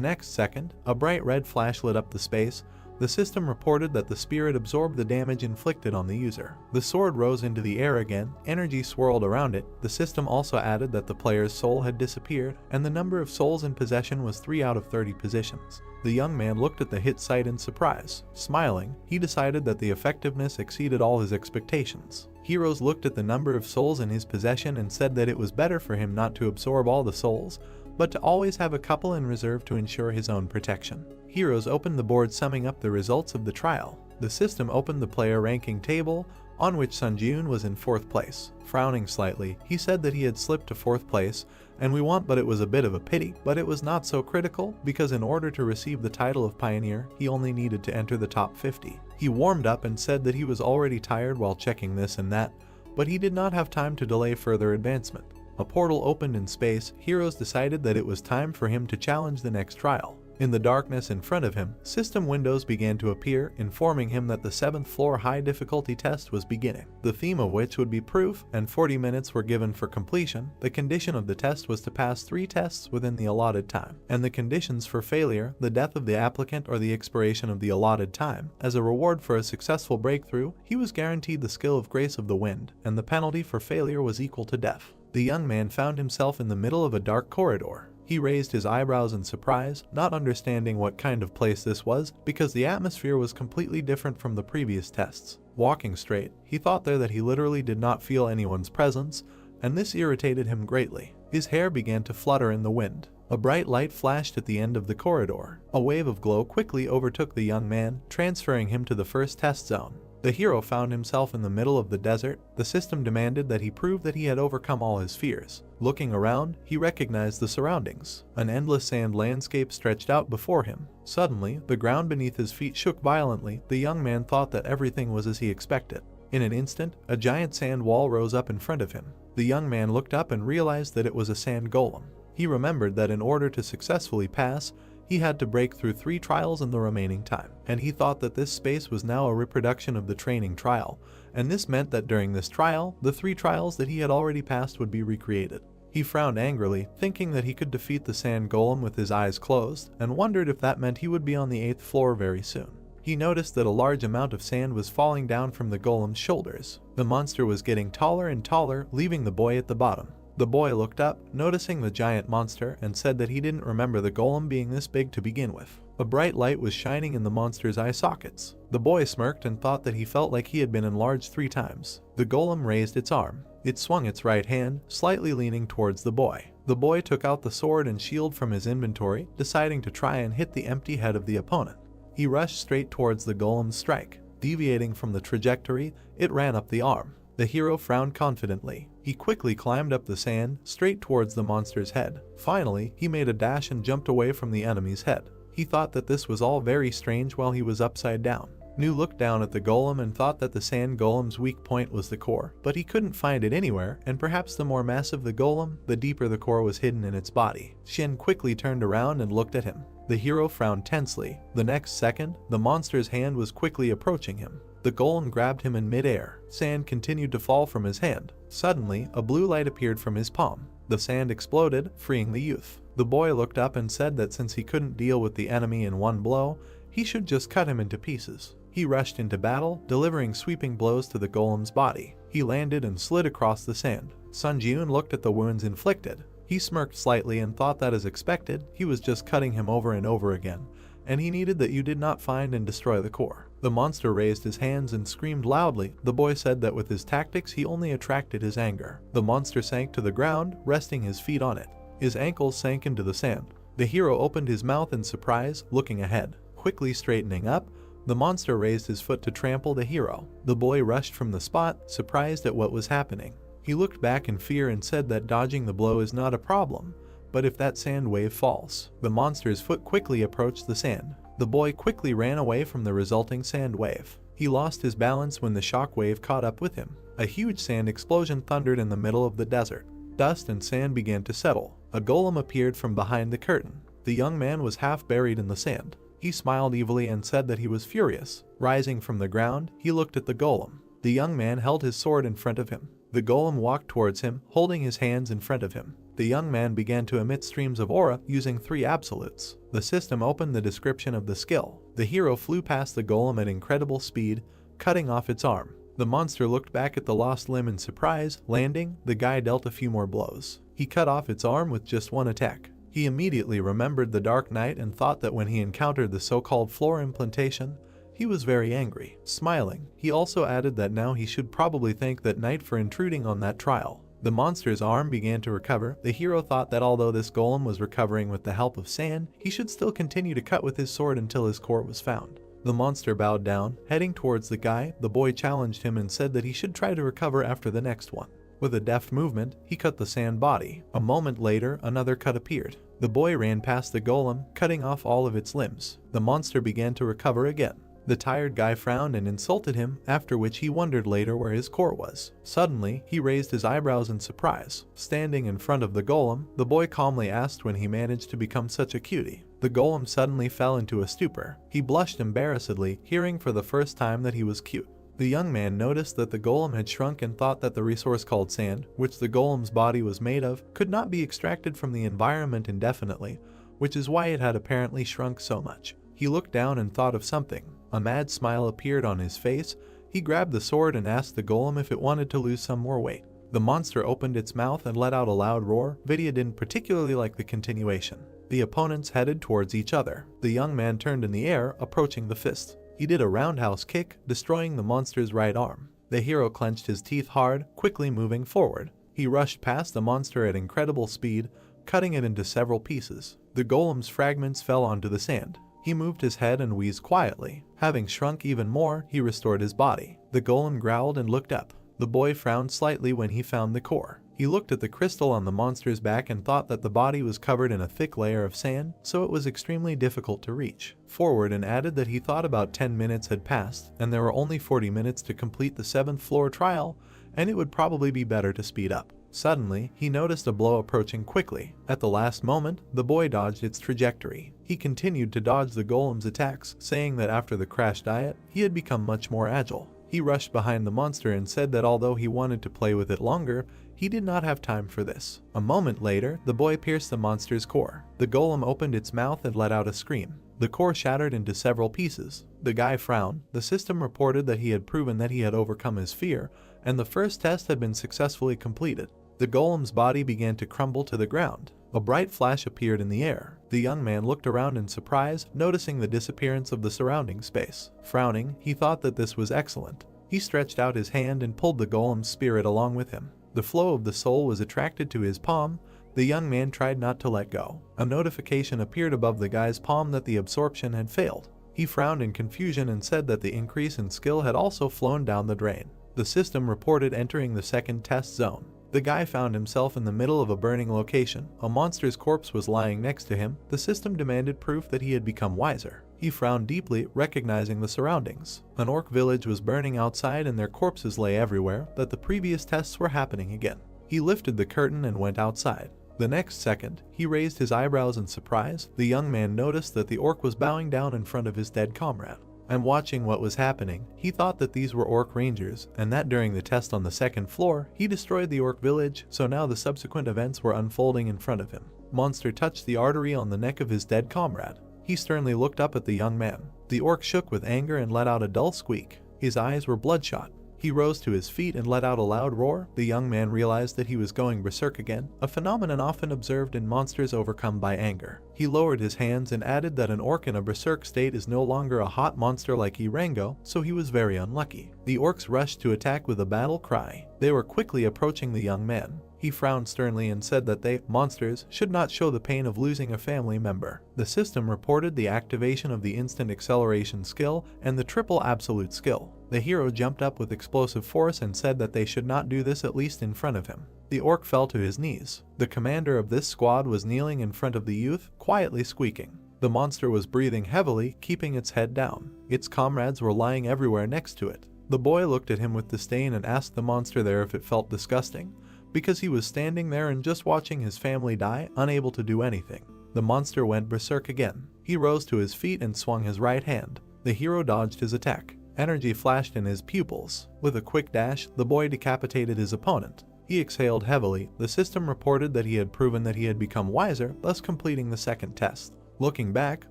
next second, a bright red flash lit up the space. The system reported that the spirit absorbed the damage inflicted on the user. The sword rose into the air again, energy swirled around it. The system also added that the player's soul had disappeared, and the number of souls in possession was 3 out of 30 positions. The young man looked at the hit site in surprise. Smiling, he decided that the effectiveness exceeded all his expectations. Heroes looked at the number of souls in his possession and said that it was better for him not to absorb all the souls, but to always have a couple in reserve to ensure his own protection. Heroes opened the board summing up the results of the trial. The system opened the player ranking table, on which Sunjun was in 4th place. Frowning slightly, he said that he had slipped to 4th place, and but it was a bit of a pity, but it was not so critical, because in order to receive the title of Pioneer, he only needed to enter the top 50. He warmed up and said that he was already tired while checking this and that, but he did not have time to delay further advancement. A portal opened in space. Heroes decided that it was time for him to challenge the next trial. In the darkness in front of him, system windows began to appear, informing him that the 7th floor high difficulty test was beginning, the theme of which would be proof, and 40 minutes were given for completion. The condition of the test was to pass 3 tests within the allotted time, and the conditions for failure, the death of the applicant or the expiration of the allotted time. As a reward for a successful breakthrough, he was guaranteed the skill of Grace of the Wind, and the penalty for failure was equal to death. The young man found himself in the middle of a dark corridor. He raised his eyebrows in surprise, not understanding what kind of place this was, because the atmosphere was completely different from the previous tests. Walking straight, he thought there that he literally did not feel anyone's presence, and this irritated him greatly. His hair began to flutter in the wind. A bright light flashed at the end of the corridor. A wave of glow quickly overtook the young man, transferring him to the first test zone. The hero found himself in the middle of the desert. The system demanded that he prove that he had overcome all his fears. Looking around, he recognized the surroundings. An endless sand landscape stretched out before him. Suddenly, the ground beneath his feet shook violently. The young man thought that everything was as he expected. In an instant, a giant sand wall rose up in front of him. The young man looked up and realized that it was a sand golem. He remembered that in order to successfully pass, he had to break through 3 trials in the remaining time, and he thought that this space was now a reproduction of the training trial, and this meant that during this trial, the 3 trials that he had already passed would be recreated. He frowned angrily, thinking that he could defeat the sand golem with his eyes closed, and wondered if that meant he would be on the 8th floor very soon. He noticed that a large amount of sand was falling down from the golem's shoulders. The monster was getting taller and taller, leaving the boy at the bottom. The boy looked up, noticing the giant monster, and said that he didn't remember the golem being this big to begin with. A bright light was shining in the monster's eye sockets. The boy smirked and thought that he felt like he had been enlarged 3 times. The golem raised its arm. It swung its right hand, slightly leaning towards the boy. The boy took out the sword and shield from his inventory, deciding to try and hit the empty head of the opponent. He rushed straight towards the golem's strike. Deviating from the trajectory, it ran up the arm. The hero frowned confidently. He quickly climbed up the sand, straight towards the monster's head. Finally, he made a dash and jumped away from the enemy's head. He thought that this was all very strange while he was upside down. Nu looked down at the golem and thought that the sand golem's weak point was the core, but he couldn't find it anywhere, and perhaps the more massive the golem, the deeper the core was hidden in its body. Shin quickly turned around and looked at him. The hero frowned tensely. The next second, the monster's hand was quickly approaching him. The golem grabbed him in mid-air. Sand continued to fall from his hand. Suddenly, a blue light appeared from his palm. The sand exploded, freeing the youth. The boy looked up and said that since he couldn't deal with the enemy in one blow, he should just cut him into pieces. He rushed into battle, delivering sweeping blows to the golem's body. He landed and slid across the sand. Sun Jiun looked at the wounds inflicted. He smirked slightly and thought that as expected, he was just cutting him over and over again, and he needed that you did not find and destroy the core. The monster raised his hands and screamed loudly. The boy said that with his tactics he only attracted his anger. The monster sank to the ground, resting his feet on it. His ankles sank into the sand. The hero opened his mouth in surprise, looking ahead. Quickly straightening up, the monster raised his foot to trample the hero. The boy rushed from the spot, surprised at what was happening. He looked back in fear and said that dodging the blow is not a problem, but if that sand wave falls. The monster's foot quickly approached the sand. The boy quickly ran away from the resulting sand wave. He lost his balance when the shock wave caught up with him. A huge sand explosion thundered in the middle of the desert. Dust and sand began to settle. A golem appeared from behind the curtain. The young man was half buried in the sand. He smiled evilly and said that he was furious. Rising from the ground, he looked at the golem. The young man held his sword in front of him. The golem walked towards him, holding his hands in front of him. The young man began to emit streams of aura using 3 absolutes. The system opened the description of the skill. The hero flew past the golem at incredible speed, cutting off its arm. The monster looked back at the lost limb in surprise. Landing, the guy dealt a few more blows. He cut off its arm with just one attack. He immediately remembered the Dark Knight and thought that when he encountered the so-called floor implantation, he was very angry. Smiling, he also added that now he should probably thank that knight for intruding on that trial. The monster's arm began to recover. The hero thought that although this golem was recovering with the help of sand, he should still continue to cut with his sword until his core was found. The monster bowed down. Heading towards the guy, the boy challenged him and said that he should try to recover after the next one. With a deft movement, he cut the sand body. A moment later, another cut appeared. The boy ran past the golem, cutting off all of its limbs. The monster began to recover again. The tired guy frowned and insulted him, after which he wondered later where his core was. Suddenly, he raised his eyebrows in surprise. Standing in front of the golem, the boy calmly asked when he managed to become such a cutie. The golem suddenly fell into a stupor. He blushed embarrassedly, hearing for the first time that he was cute. The young man noticed that the golem had shrunk and thought that the resource called sand, which the golem's body was made of, could not be extracted from the environment indefinitely, which is why it had apparently shrunk so much. He looked down and thought of something. A mad smile appeared on his face. He grabbed the sword and asked the golem if it wanted to lose some more weight. The monster opened its mouth and let out a loud roar. Vidya didn't particularly like the continuation. The opponents headed towards each other. The young man turned in the air, approaching the fist. He did a roundhouse kick, destroying the monster's right arm. The hero clenched his teeth hard, quickly moving forward. He rushed past the monster at incredible speed, cutting it into several pieces. The golem's fragments fell onto the sand. He moved his head and wheezed quietly. Having shrunk even more, he restored his body. The golem growled and looked up. The boy frowned slightly when he found the core. He looked at the crystal on the monster's back and thought that the body was covered in a thick layer of sand, so it was extremely difficult to reach forward, and added that he thought about 10 minutes had passed, and there were only 40 minutes to complete the 7th floor trial, and it would probably be better to speed up. Suddenly, he noticed a blow approaching quickly. At the last moment, the boy dodged its trajectory. He continued to dodge the golem's attacks, saying that after the crash diet, he had become much more agile. He rushed behind the monster and said that although he wanted to play with it longer, he did not have time for this. A moment later, the boy pierced the monster's core. The golem opened its mouth and let out a scream. The core shattered into several pieces. The guy frowned. The system reported that he had proven that he had overcome his fear, and the first test had been successfully completed. The golem's body began to crumble to the ground. A bright flash appeared in the air. The young man looked around in surprise, noticing the disappearance of the surrounding space. Frowning, he thought that this was excellent. He stretched out his hand and pulled the golem's spirit along with him. The flow of the soul was attracted to his palm. The young man tried not to let go. A notification appeared above the guy's palm that the absorption had failed. He frowned in confusion and said that the increase in skill had also flown down the drain. The system reported entering the second test zone. The guy found himself in the middle of a burning location. A monster's corpse was lying next to him. The system demanded proof that he had become wiser. He frowned deeply, recognizing the surroundings. An orc village was burning outside and their corpses lay everywhere, that the previous tests were happening again. He lifted the curtain and went outside. The next second, he raised his eyebrows in surprise. The young man noticed that the orc was bowing down in front of his dead comrade. And watching what was happening, he thought that these were orc rangers, and that during the test on the second floor, he destroyed the orc village, so now the subsequent events were unfolding in front of him. Monster touched the artery on the neck of his dead comrade. He sternly looked up at the young man. The orc shook with anger and let out a dull squeak. His eyes were bloodshot. He rose to his feet and let out a loud roar. The young man realized that he was going berserk again, a phenomenon often observed in monsters overcome by anger. He lowered his hands and added that an orc in a berserk state is no longer a hot monster like Irango, so he was very unlucky. The orcs rushed to attack with a battle cry. They were quickly approaching the young man. He frowned sternly and said that they, monsters, should not show the pain of losing a family member. The system reported the activation of the instant acceleration skill and the triple absolute skill. The hero jumped up with explosive force and said that they should not do this, at least in front of him. The orc fell to his knees. The commander of this squad was kneeling in front of the youth, quietly squeaking. The monster was breathing heavily, keeping its head down. Its comrades were lying everywhere next to it. The boy looked at him with disdain and asked the monster there if it felt disgusting, because he was standing there and just watching his family die, unable to do anything. The monster went berserk again. He rose to his feet and swung his right hand. The hero dodged his attack. Energy flashed in his pupils. With a quick dash, the boy decapitated his opponent. He exhaled heavily. The system reported that he had proven that he had become wiser, thus completing the second test. Looking back,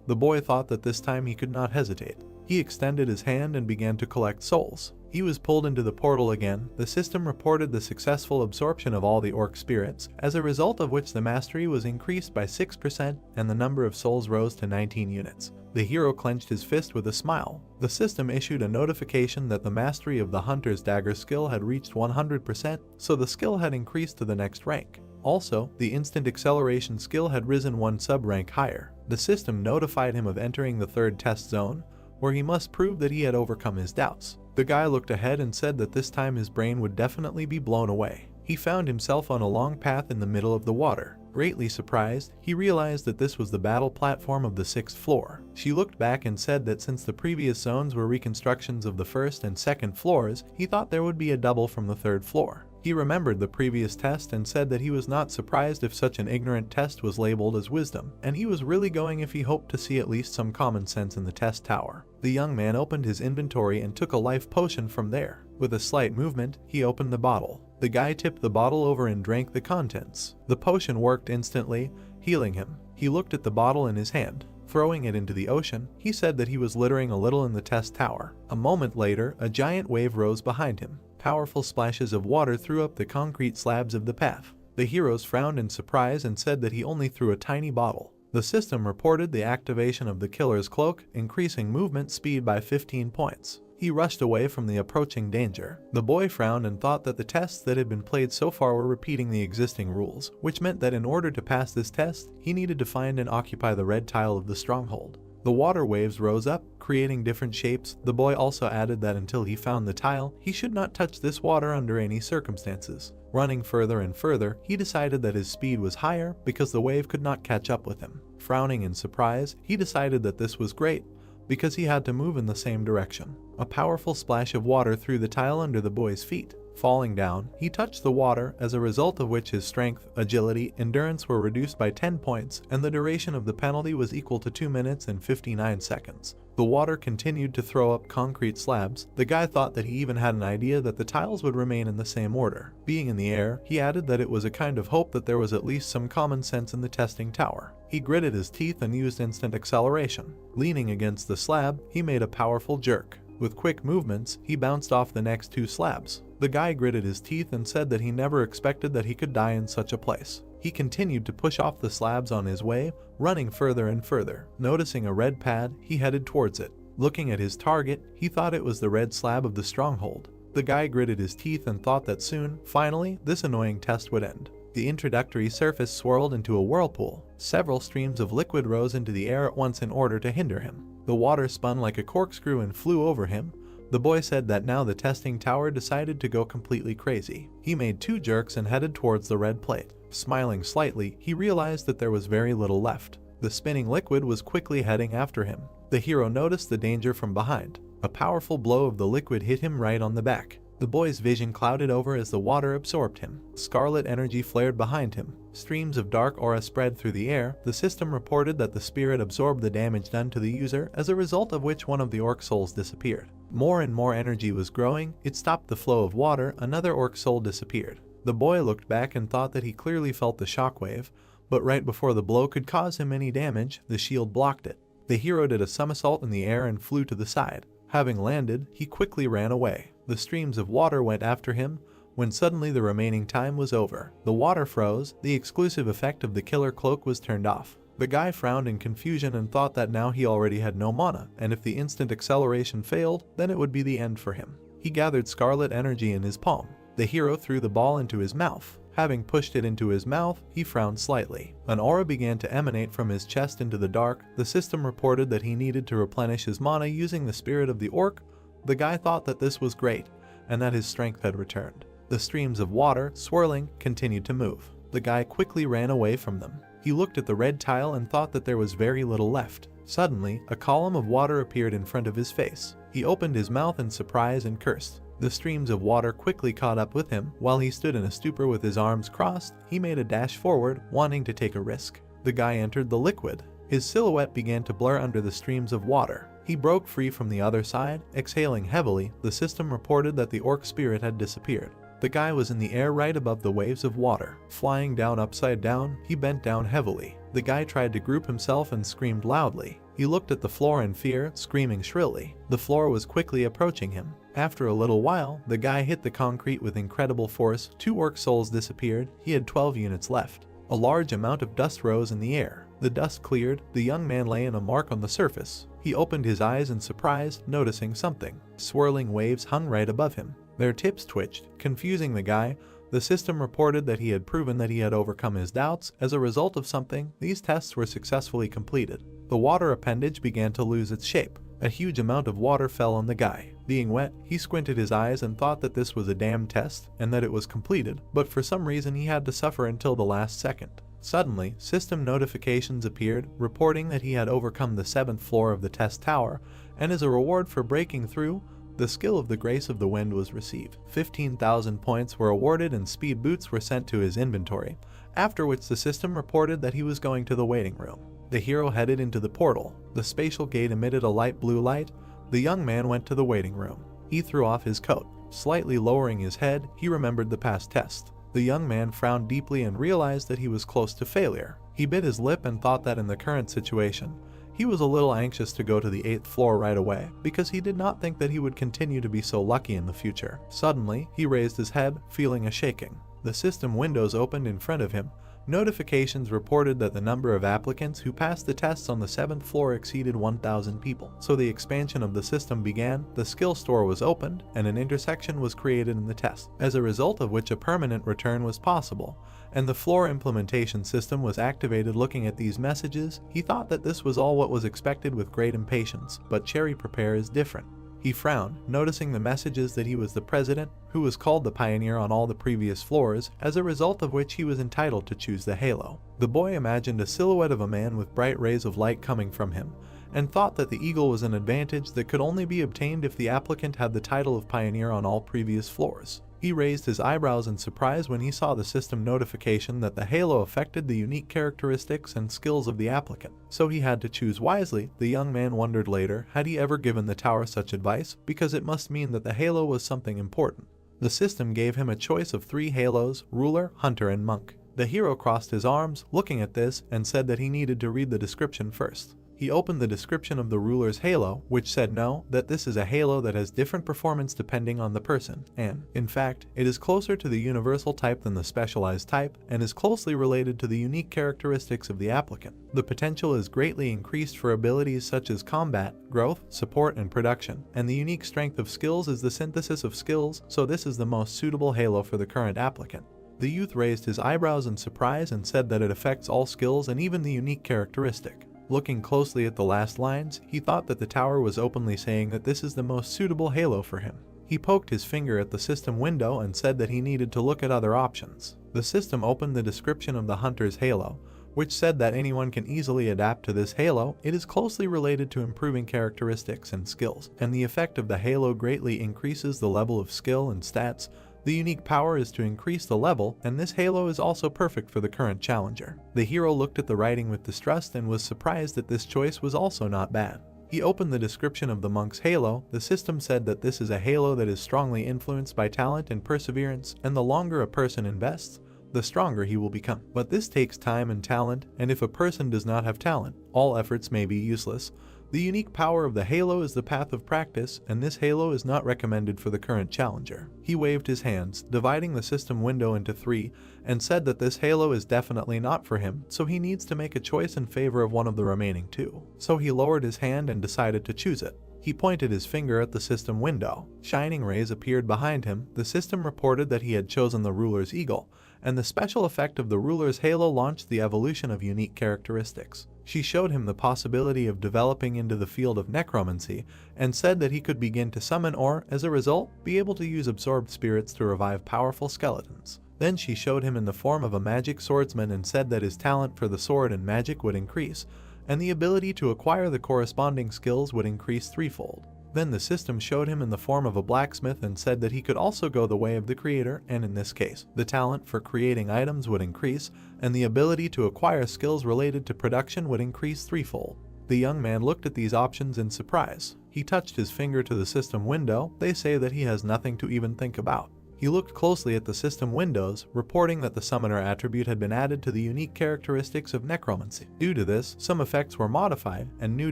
the boy thought that this time he could not hesitate. He extended his hand and began to collect souls. He was pulled into the portal again. The system reported the successful absorption of all the orc spirits, as a result of which the mastery was increased by 6% and the number of souls rose to 19 units. The hero clenched his fist with a smile. The system issued a notification that the mastery of the hunter's dagger skill had reached 100%, so the skill had increased to the next rank. Also, the instant acceleration skill had risen one sub-rank higher. The system notified him of entering the third test zone, where he must prove that he had overcome his doubts. The guy looked ahead and said that this time his brain would definitely be blown away. He found himself on a long path in the middle of the water. Greatly surprised, he realized that this was the battle platform of the 6th floor. She looked back and said that since the previous zones were reconstructions of the 1st and 2nd floors, he thought there would be a double from the 3rd floor. He remembered the previous test and said that he was not surprised if such an ignorant test was labeled as wisdom, and he was really going if he hoped to see at least some common sense in the test tower. The young man opened his inventory and took a life potion from there. With a slight movement, he opened the bottle. The guy tipped the bottle over and drank the contents. The potion worked instantly, healing him. He looked at the bottle in his hand. Throwing it into the ocean, he said that he was littering a little in the test tower. A moment later, a giant wave rose behind him. Powerful splashes of water threw up the concrete slabs of the path. The heroes frowned in surprise and said that he only threw a tiny bottle. The system reported the activation of the killer's cloak, increasing movement speed by 15 points. He rushed away from the approaching danger. The boy frowned and thought that the tests that had been played so far were repeating the existing rules, which meant that in order to pass this test, he needed to find and occupy the red tile of the stronghold. The water waves rose up, creating different shapes. The boy also added that until he found the tile, he should not touch this water under any circumstances. Running further and further, he decided that his speed was higher because the wave could not catch up with him. Frowning in surprise, he decided that this was great, because he had to move in the same direction. A powerful splash of water threw the tile under the boy's feet. Falling down, he touched the water, as a result of which his strength, agility, endurance were reduced by 10 points, and the duration of the penalty was equal to 2 minutes and 59 seconds. The water continued to throw up concrete slabs. The guy thought that he even had an idea that the tiles would remain in the same order. Being in the air, he added that it was a kind of hope that there was at least some common sense in the testing tower. He gritted his teeth and used instant acceleration. Leaning against the slab, he made a powerful jerk. With quick movements, he bounced off the next 2 slabs. The guy gritted his teeth and said that he never expected that he could die in such a place. He continued to push off the slabs on his way, running further and further. Noticing a red pad, he headed towards it. Looking at his target, he thought it was the red slab of the stronghold. The guy gritted his teeth and thought that soon, finally, this annoying test would end. The introductory surface swirled into a whirlpool. Several streams of liquid rose into the air at once in order to hinder him. The water spun like a corkscrew and flew over him, The boy said that now the testing tower decided to go completely crazy. He made 2 jerks and headed towards the red plate. Smiling slightly, he realized that there was very little left. The spinning liquid was quickly heading after him. The hero noticed the danger from behind. A powerful blow of the liquid hit him right on the back. The boy's vision clouded over as the water absorbed him. Scarlet energy flared behind him. Streams of dark aura spread through the air. The system reported that the spirit absorbed the damage done to the user, as a result of which one of the orc souls disappeared. More and more energy was growing. It stopped the flow of water. Another orc soul disappeared. The boy looked back and thought that he clearly felt the shockwave, but right before the blow could cause him any damage, the shield blocked it. The hero did a somersault in the air and flew to the side. Having landed, he quickly ran away. The streams of water went after him, when suddenly the remaining time was over. The water froze. The exclusive effect of the killer cloak was turned off. The guy frowned in confusion and thought that now he already had no mana, and if the instant acceleration failed, then it would be the end for him. He gathered scarlet energy in his palm. The hero threw the ball into his mouth. Having pushed it into his mouth, he frowned slightly. An aura began to emanate from his chest into the dark. The system reported that he needed to replenish his mana using the spirit of the orc. The guy thought that this was great, and that his strength had returned. The streams of water, swirling, continued to move. The guy quickly ran away from them. He looked at the red tile and thought that there was very little left. Suddenly, a column of water appeared in front of his face. He opened his mouth in surprise and cursed. The streams of water quickly caught up with him. While he stood in a stupor with his arms crossed, he made a dash forward, wanting to take a risk. The guy entered the liquid. His silhouette began to blur under the streams of water. He broke free from the other side, exhaling heavily. The system reported that the orc spirit had disappeared. The guy was in the air right above the waves of water. Flying down upside down, he bent down heavily. The guy tried to group himself and screamed loudly. He looked at the floor in fear, screaming shrilly. The floor was quickly approaching him. After a little while, the guy hit the concrete with incredible force. 2 orc souls disappeared. He had 12 units left. A large amount of dust rose in the air. The dust cleared. The young man lay in a mark on the surface. He opened his eyes in surprise, noticing something. Swirling waves hung right above him. Their tips twitched, confusing the guy. The system reported that he had proven that he had overcome his doubts. As a result of something, these tests were successfully completed. The water appendage began to lose its shape. A huge amount of water fell on the guy. Being wet, he squinted his eyes and thought that this was a damn test and that it was completed, but for some reason he had to suffer until the last second. Suddenly, system notifications appeared, reporting that he had overcome the 7th floor of the test tower, and as a reward for breaking through, the skill of the Grace of the Wind was received. 15,000 points were awarded and speed boots were sent to his inventory, after which the system reported that he was going to the waiting room. The hero headed into the portal. The spatial gate emitted a light blue light. The young man went to the waiting room. He threw off his coat. Slightly lowering his head, he remembered the past test. The young man frowned deeply and realized that he was close to failure. He bit his lip and thought that in the current situation, he was a little anxious to go to the 8th floor right away, because he did not think that he would continue to be so lucky in the future. Suddenly, he raised his head, feeling a shaking. The system windows opened in front of him. Notifications reported that the number of applicants who passed the tests on the 7th floor exceeded 1,000 people. So the expansion of the system began, the skill store was opened, and an intersection was created in the test, as a result of which a permanent return was possible, and the floor implementation system was activated. Looking at these messages, he thought that this was all what was expected with great impatience, but Cherry Prepare is different. He frowned, noticing the messages that he was the president, who was called the pioneer on all the previous floors, as a result of which he was entitled to choose the halo. The boy imagined a silhouette of a man with bright rays of light coming from him, and thought that the eagle was an advantage that could only be obtained if the applicant had the title of pioneer on all previous floors. He raised his eyebrows in surprise when he saw the system notification that the halo affected the unique characteristics and skills of the applicant, so he had to choose wisely. The young man wondered later, had he ever given the tower such advice, because it must mean that the halo was something important. The system gave him a choice of 3 halos: ruler, hunter, and monk. The hero crossed his arms, looking at this, and said that he needed to read the description first. He opened the description of the ruler's halo, which said no, that this is a halo that has different performance depending on the person, and, in fact, it is closer to the universal type than the specialized type, and is closely related to the unique characteristics of the applicant. The potential is greatly increased for abilities such as combat, growth, support, and production, and the unique strength of skills is the synthesis of skills, so this is the most suitable halo for the current applicant. The youth raised his eyebrows in surprise and said that it affects all skills and even the unique characteristic. Looking closely at the last lines, he thought that the tower was openly saying that this is the most suitable halo for him. He poked his finger at the system window and said that he needed to look at other options. The system opened the description of the hunter's halo, which said that anyone can easily adapt to this halo. It is closely related to improving characteristics and skills, and the effect of the halo greatly increases the level of skill and stats. The unique power is to increase the level, and this halo is also perfect for the current challenger. The hero looked at the writing with distrust and was surprised that this choice was also not bad. He opened the description of the monk's halo. The system said that this is a halo that is strongly influenced by talent and perseverance, and the longer a person invests, the stronger he will become. But this takes time and talent, and if a person does not have talent, all efforts may be useless. The unique power of the halo is the path of practice, and this halo is not recommended for the current challenger. He waved his hands, dividing the system window into 3, and said that this halo is definitely not for him, so he needs to make a choice in favor of one of the remaining 2. So he lowered his hand and decided to choose it. He pointed his finger at the system window. Shining rays appeared behind him. The system reported that he had chosen the ruler's eagle, and the special effect of the ruler's halo launched the evolution of unique characteristics. She showed him the possibility of developing into the field of necromancy, and said that he could begin to summon or, as a result, be able to use absorbed spirits to revive powerful skeletons. Then she showed him in the form of a magic swordsman and said that his talent for the sword and magic would increase, and the ability to acquire the corresponding skills would increase 3-fold. Then the system showed him in the form of a blacksmith and said that he could also go the way of the creator, and in this case, the talent for creating items would increase, and the ability to acquire skills related to production would increase 3-fold. The young man looked at these options in surprise. He touched his finger to the system window. They say that he has nothing to even think about. He looked closely at the system windows, reporting that the summoner attribute had been added to the unique characteristics of necromancy. Due to this, some effects were modified, and new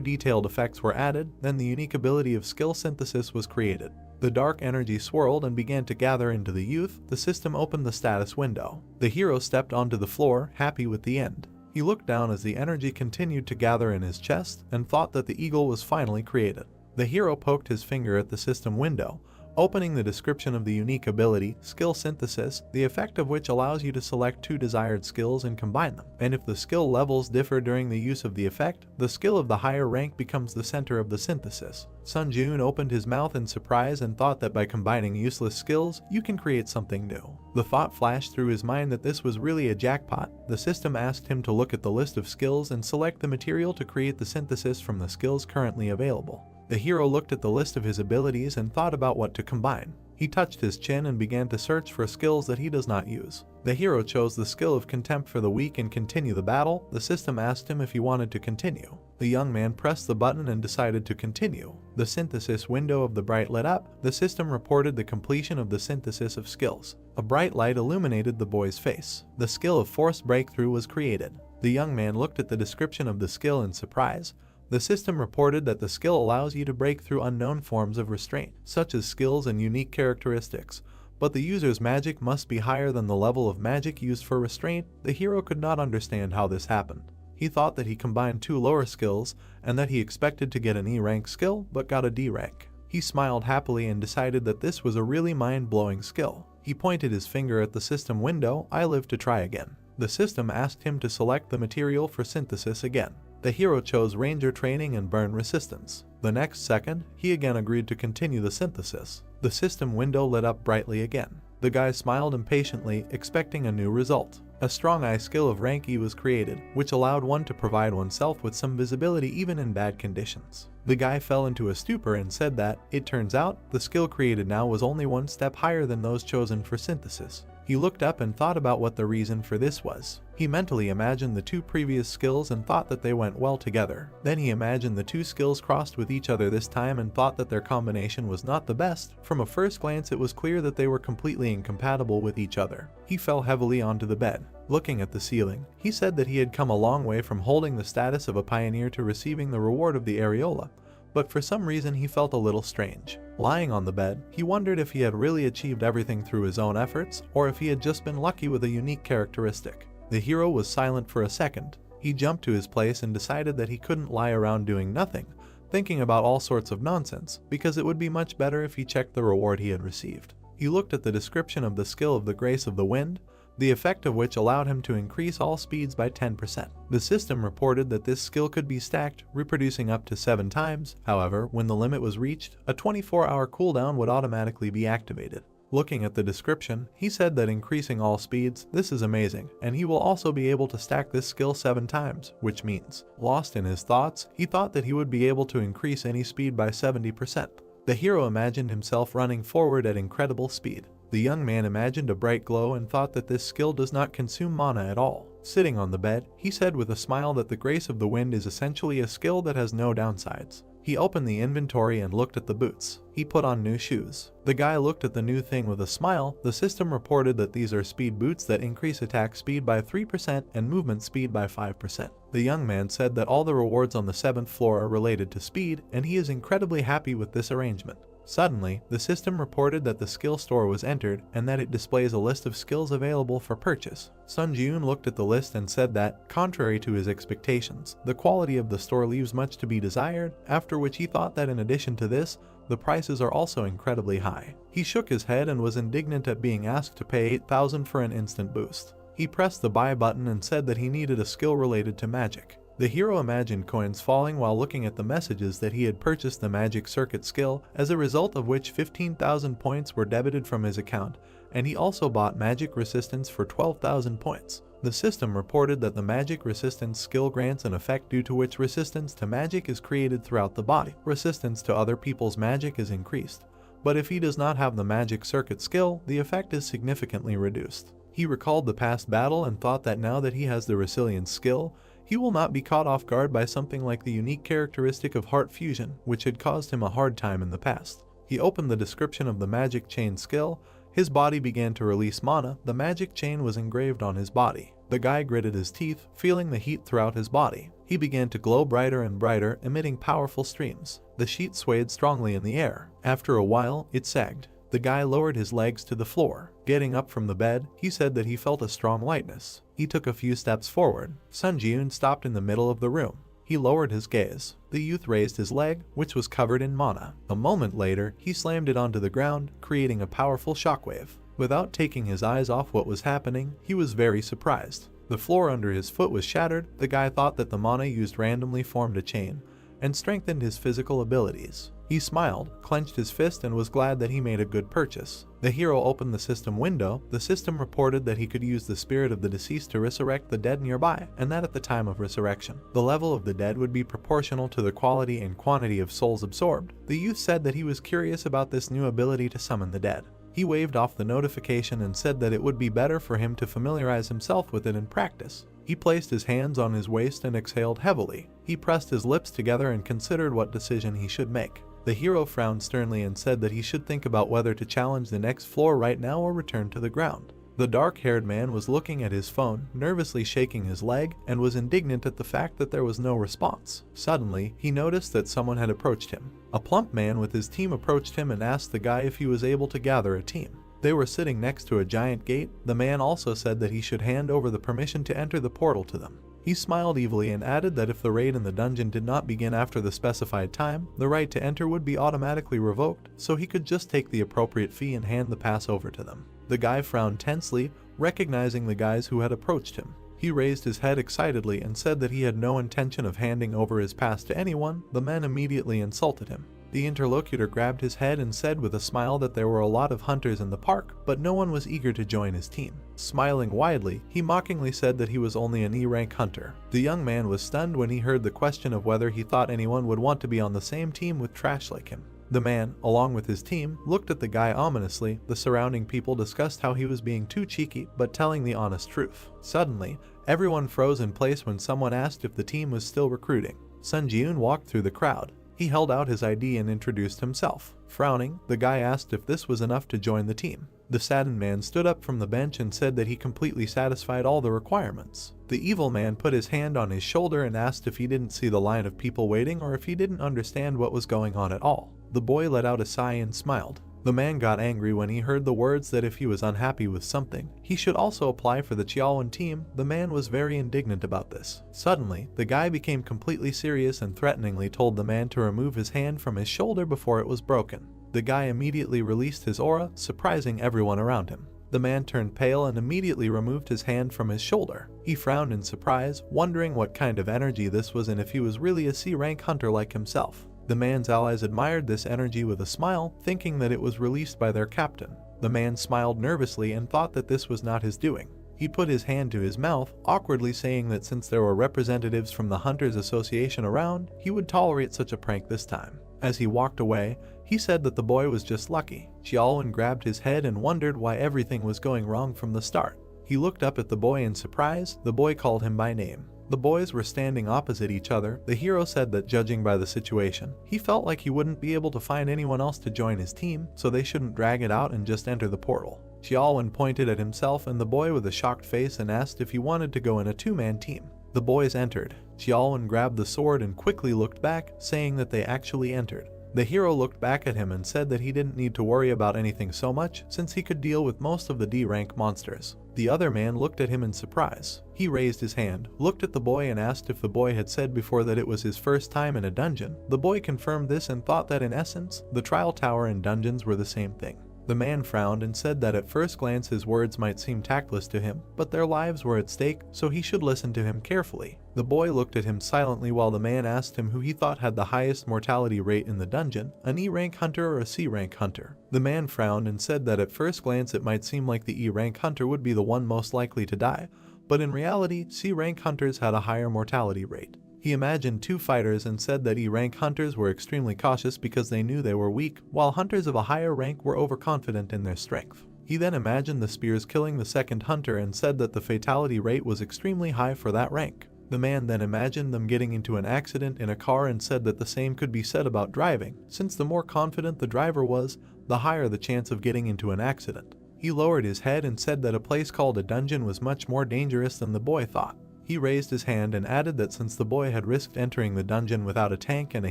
detailed effects were added. Then the unique ability of skill synthesis was created. The dark energy swirled and began to gather into the youth. The system opened the status window. The hero stepped onto the floor, happy with the end. He looked down as the energy continued to gather in his chest, and thought that the eagle was finally created. The hero poked his finger at the system window, opening the description of the unique ability, skill synthesis, the effect of which allows you to select 2 desired skills and combine them. And if the skill levels differ during the use of the effect, the skill of the higher rank becomes the center of the synthesis. Sun Jun opened his mouth in surprise and thought that by combining useless skills, you can create something new. The thought flashed through his mind that this was really a jackpot. The system asked him to look at the list of skills and select the material to create the synthesis from the skills currently available. The hero looked at the list of his abilities and thought about what to combine. He touched his chin and began to search for skills that he does not use. The hero chose the skill of contempt for the weak and continue the battle. The system asked him if he wanted to continue. The young man pressed the button and decided to continue. The synthesis window of the bright lit up. The system reported the completion of the synthesis of skills. A bright light illuminated the boy's face. The skill of forced breakthrough was created. The young man looked at the description of the skill in surprise. The system reported that the skill allows you to break through unknown forms of restraint, such as skills and unique characteristics, but the user's magic must be higher than the level of magic used for restraint. The hero could not understand how this happened. He thought that he combined 2 lower skills, and that he expected to get an E rank skill, but got a D rank. He smiled happily and decided that this was a really mind-blowing skill. He pointed his finger at the system window. I live to try again. The system asked him to select the material for synthesis again. The hero chose Ranger Training and Burn Resistance. The next second, he again agreed to continue the synthesis. The system window lit up brightly again. The guy smiled impatiently, expecting a new result. A strong eye skill of rank E was created, which allowed one to provide oneself with some visibility even in bad conditions. The guy fell into a stupor and said that, it turns out, the skill created now was only 1 step higher than those chosen for synthesis. He looked up and thought about what the reason for this was. He mentally imagined the 2 previous skills and thought that they went well together. Then he imagined the 2 skills crossed with each other this time and thought that their combination was not the best. From a first glance it was clear that they were completely incompatible with each other. He fell heavily onto the bed. Looking at the ceiling, he said that he had come a long way from holding the status of a pioneer to receiving the reward of the areola, but for some reason he felt a little strange. Lying on the bed, he wondered if he had really achieved everything through his own efforts, or if he had just been lucky with a unique characteristic. The hero was silent for a second. He jumped to his place and decided that he couldn't lie around doing nothing, thinking about all sorts of nonsense, because it would be much better if he checked the reward he had received. He looked at the description of the skill of the Grace of the Wind. the effect of which allowed him to increase all speeds by 10%. The system reported that this skill could be stacked, reproducing up to 7 times. However, when the limit was reached, a 24-hour cooldown would automatically be activated. Looking at the description, he said that increasing all speeds, this is amazing, and he will also be able to stack this skill 7 times, which means, lost in his thoughts, he thought that he would be able to increase any speed by 70%. The hero imagined himself running forward at incredible speed. The young man imagined a bright glow and thought that this skill does not consume mana at all. Sitting on the bed, he said with a smile that the grace of the wind is essentially a skill that has no downsides. He opened the inventory and looked at the boots. He put on new shoes. The guy looked at the new thing with a smile. The system reported that these are speed boots that increase attack speed by 3% and movement speed by 5%. The young man said that all the rewards on the 7th floor are related to speed, and he is incredibly happy with this arrangement. Suddenly, the system reported that the skill store was entered and that it displays a list of skills available for purchase. Sun Ji-yoon looked at the list and said that, contrary to his expectations, the quality of the store leaves much to be desired, after which he thought that in addition to this, the prices are also incredibly high. He shook his head and was indignant at being asked to pay 8,000 for an instant boost. He pressed the buy button and said that he needed a skill related to magic. The hero imagined coins falling while looking at the messages that he had purchased the magic circuit skill, as a result of which 15,000 points were debited from his account, and he also bought magic resistance for 12,000 points. The system reported that the magic resistance skill grants an effect due to which resistance to magic is created throughout the body. Resistance to other people's magic is increased, but if he does not have the magic circuit skill, the effect is significantly reduced. He recalled the past battle and thought that now that he has the resilience skill, he will not be caught off guard by something like the unique characteristic of heart fusion, which had caused him a hard time in the past. He opened the description of the magic chain skill. His body began to release mana. The magic chain was engraved on his body. The guy gritted his teeth, feeling the heat throughout his body. He began to glow brighter and brighter, emitting powerful streams. The sheet swayed strongly in the air. After a while, it sagged. The guy lowered his legs to the floor. Getting up from the bed, he said that he felt a strong lightness. He took a few steps forward. Sun Ji-yoon stopped in the middle of the room. He lowered his gaze. The youth raised his leg, which was covered in mana. A moment later, he slammed it onto the ground, creating a powerful shockwave. Without taking his eyes off what was happening, he was very surprised. The floor under his foot was shattered. The guy thought that the mana used randomly formed a chain and strengthened his physical abilities. He smiled, clenched his fist, and was glad that he made a good purchase. The hero opened the system window. The system reported that he could use the spirit of the deceased to resurrect the dead nearby, and that at the time of resurrection, the level of the dead would be proportional to the quality and quantity of souls absorbed. The youth said that he was curious about this new ability to summon the dead. He waved off the notification and said that it would be better for him to familiarize himself with it in practice. He placed his hands on his waist and exhaled heavily. He pressed his lips together and considered what decision he should make. The hero frowned sternly and said that he should think about whether to challenge the next floor right now or return to the ground. The dark-haired man was looking at his phone, nervously shaking his leg, and was indignant at the fact that there was no response. Suddenly, he noticed that someone had approached him. A plump man with his team approached him and asked the guy if he was able to gather a team. They were sitting next to a giant gate. The man also said that he should hand over the permission to enter the portal to them. He smiled evilly and added that if the raid in the dungeon did not begin after the specified time, the right to enter would be automatically revoked, so he could just take the appropriate fee and hand the pass over to them. The guy frowned tensely, recognizing the guys who had approached him. He raised his head excitedly and said that he had no intention of handing over his pass to anyone. The men immediately insulted him. The interlocutor grabbed his head and said with a smile that there were a lot of hunters in the park, but no one was eager to join his team. Smiling widely, he mockingly said that he was only an E-rank hunter. The young man was stunned when he heard the question of whether he thought anyone would want to be on the same team with trash like him. The man, along with his team, looked at the guy ominously. The surrounding people discussed how he was being too cheeky, but telling the honest truth. Suddenly, everyone froze in place when someone asked if the team was still recruiting. Sun Ji-yoon walked through the crowd. He held out his ID and introduced himself. Frowning, the guy asked if this was enough to join the team. The saddened man stood up from the bench and said that he completely satisfied all the requirements. The evil man put his hand on his shoulder and asked if he didn't see the line of people waiting or if he didn't understand what was going on at all. The boy let out a sigh and smiled. The man got angry when he heard the words that if he was unhappy with something, he should also apply for the Chiaowan team. The man was very indignant about this. Suddenly, the guy became completely serious and threateningly told the man to remove his hand from his shoulder before it was broken. The guy immediately released his aura, surprising everyone around him. The man turned pale and immediately removed his hand from his shoulder. He frowned in surprise, wondering what kind of energy this was and if he was really a C-rank hunter like himself. The man's allies admired this energy with a smile, thinking that it was released by their captain. The man smiled nervously and thought that this was not his doing. He put his hand to his mouth, awkwardly saying that since there were representatives from the Hunters Association around, he would tolerate such a prank this time. As he walked away, he said that the boy was just lucky. Xiaolin grabbed his head and wondered why everything was going wrong from the start. He looked up at the boy in surprise. The boy called him by name. The boys were standing opposite each other. The hero said that judging by the situation, he felt like he wouldn't be able to find anyone else to join his team, so they shouldn't drag it out and just enter the portal. Xiaolin pointed at himself and the boy with a shocked face and asked if he wanted to go in a two-man team. The boys entered. Xiaolin grabbed the sword and quickly looked back, saying that they actually entered. The hero looked back at him and said that he didn't need to worry about anything so much, since he could deal with most of the D-rank monsters. The other man looked at him in surprise. He raised his hand, looked at the boy and asked if the boy had said before that it was his first time in a dungeon. The boy confirmed this and thought that in essence, the trial tower and dungeons were the same thing. The man frowned and said that at first glance his words might seem tactless to him, but their lives were at stake, so he should listen to him carefully. The boy looked at him silently while the man asked him who he thought had the highest mortality rate in the dungeon, an E-rank hunter or a C-rank hunter. The man frowned and said that at first glance it might seem like the E-rank hunter would be the one most likely to die, but in reality, C-rank hunters had a higher mortality rate. He imagined two fighters and said that E-rank hunters were extremely cautious because they knew they were weak, while hunters of a higher rank were overconfident in their strength. He then imagined the spears killing the second hunter and said that the fatality rate was extremely high for that rank. The man then imagined them getting into an accident in a car and said that the same could be said about driving, since the more confident the driver was, the higher the chance of getting into an accident. He lowered his head and said that a place called a dungeon was much more dangerous than the boy thought. He raised his hand and added that since the boy had risked entering the dungeon without a tank and a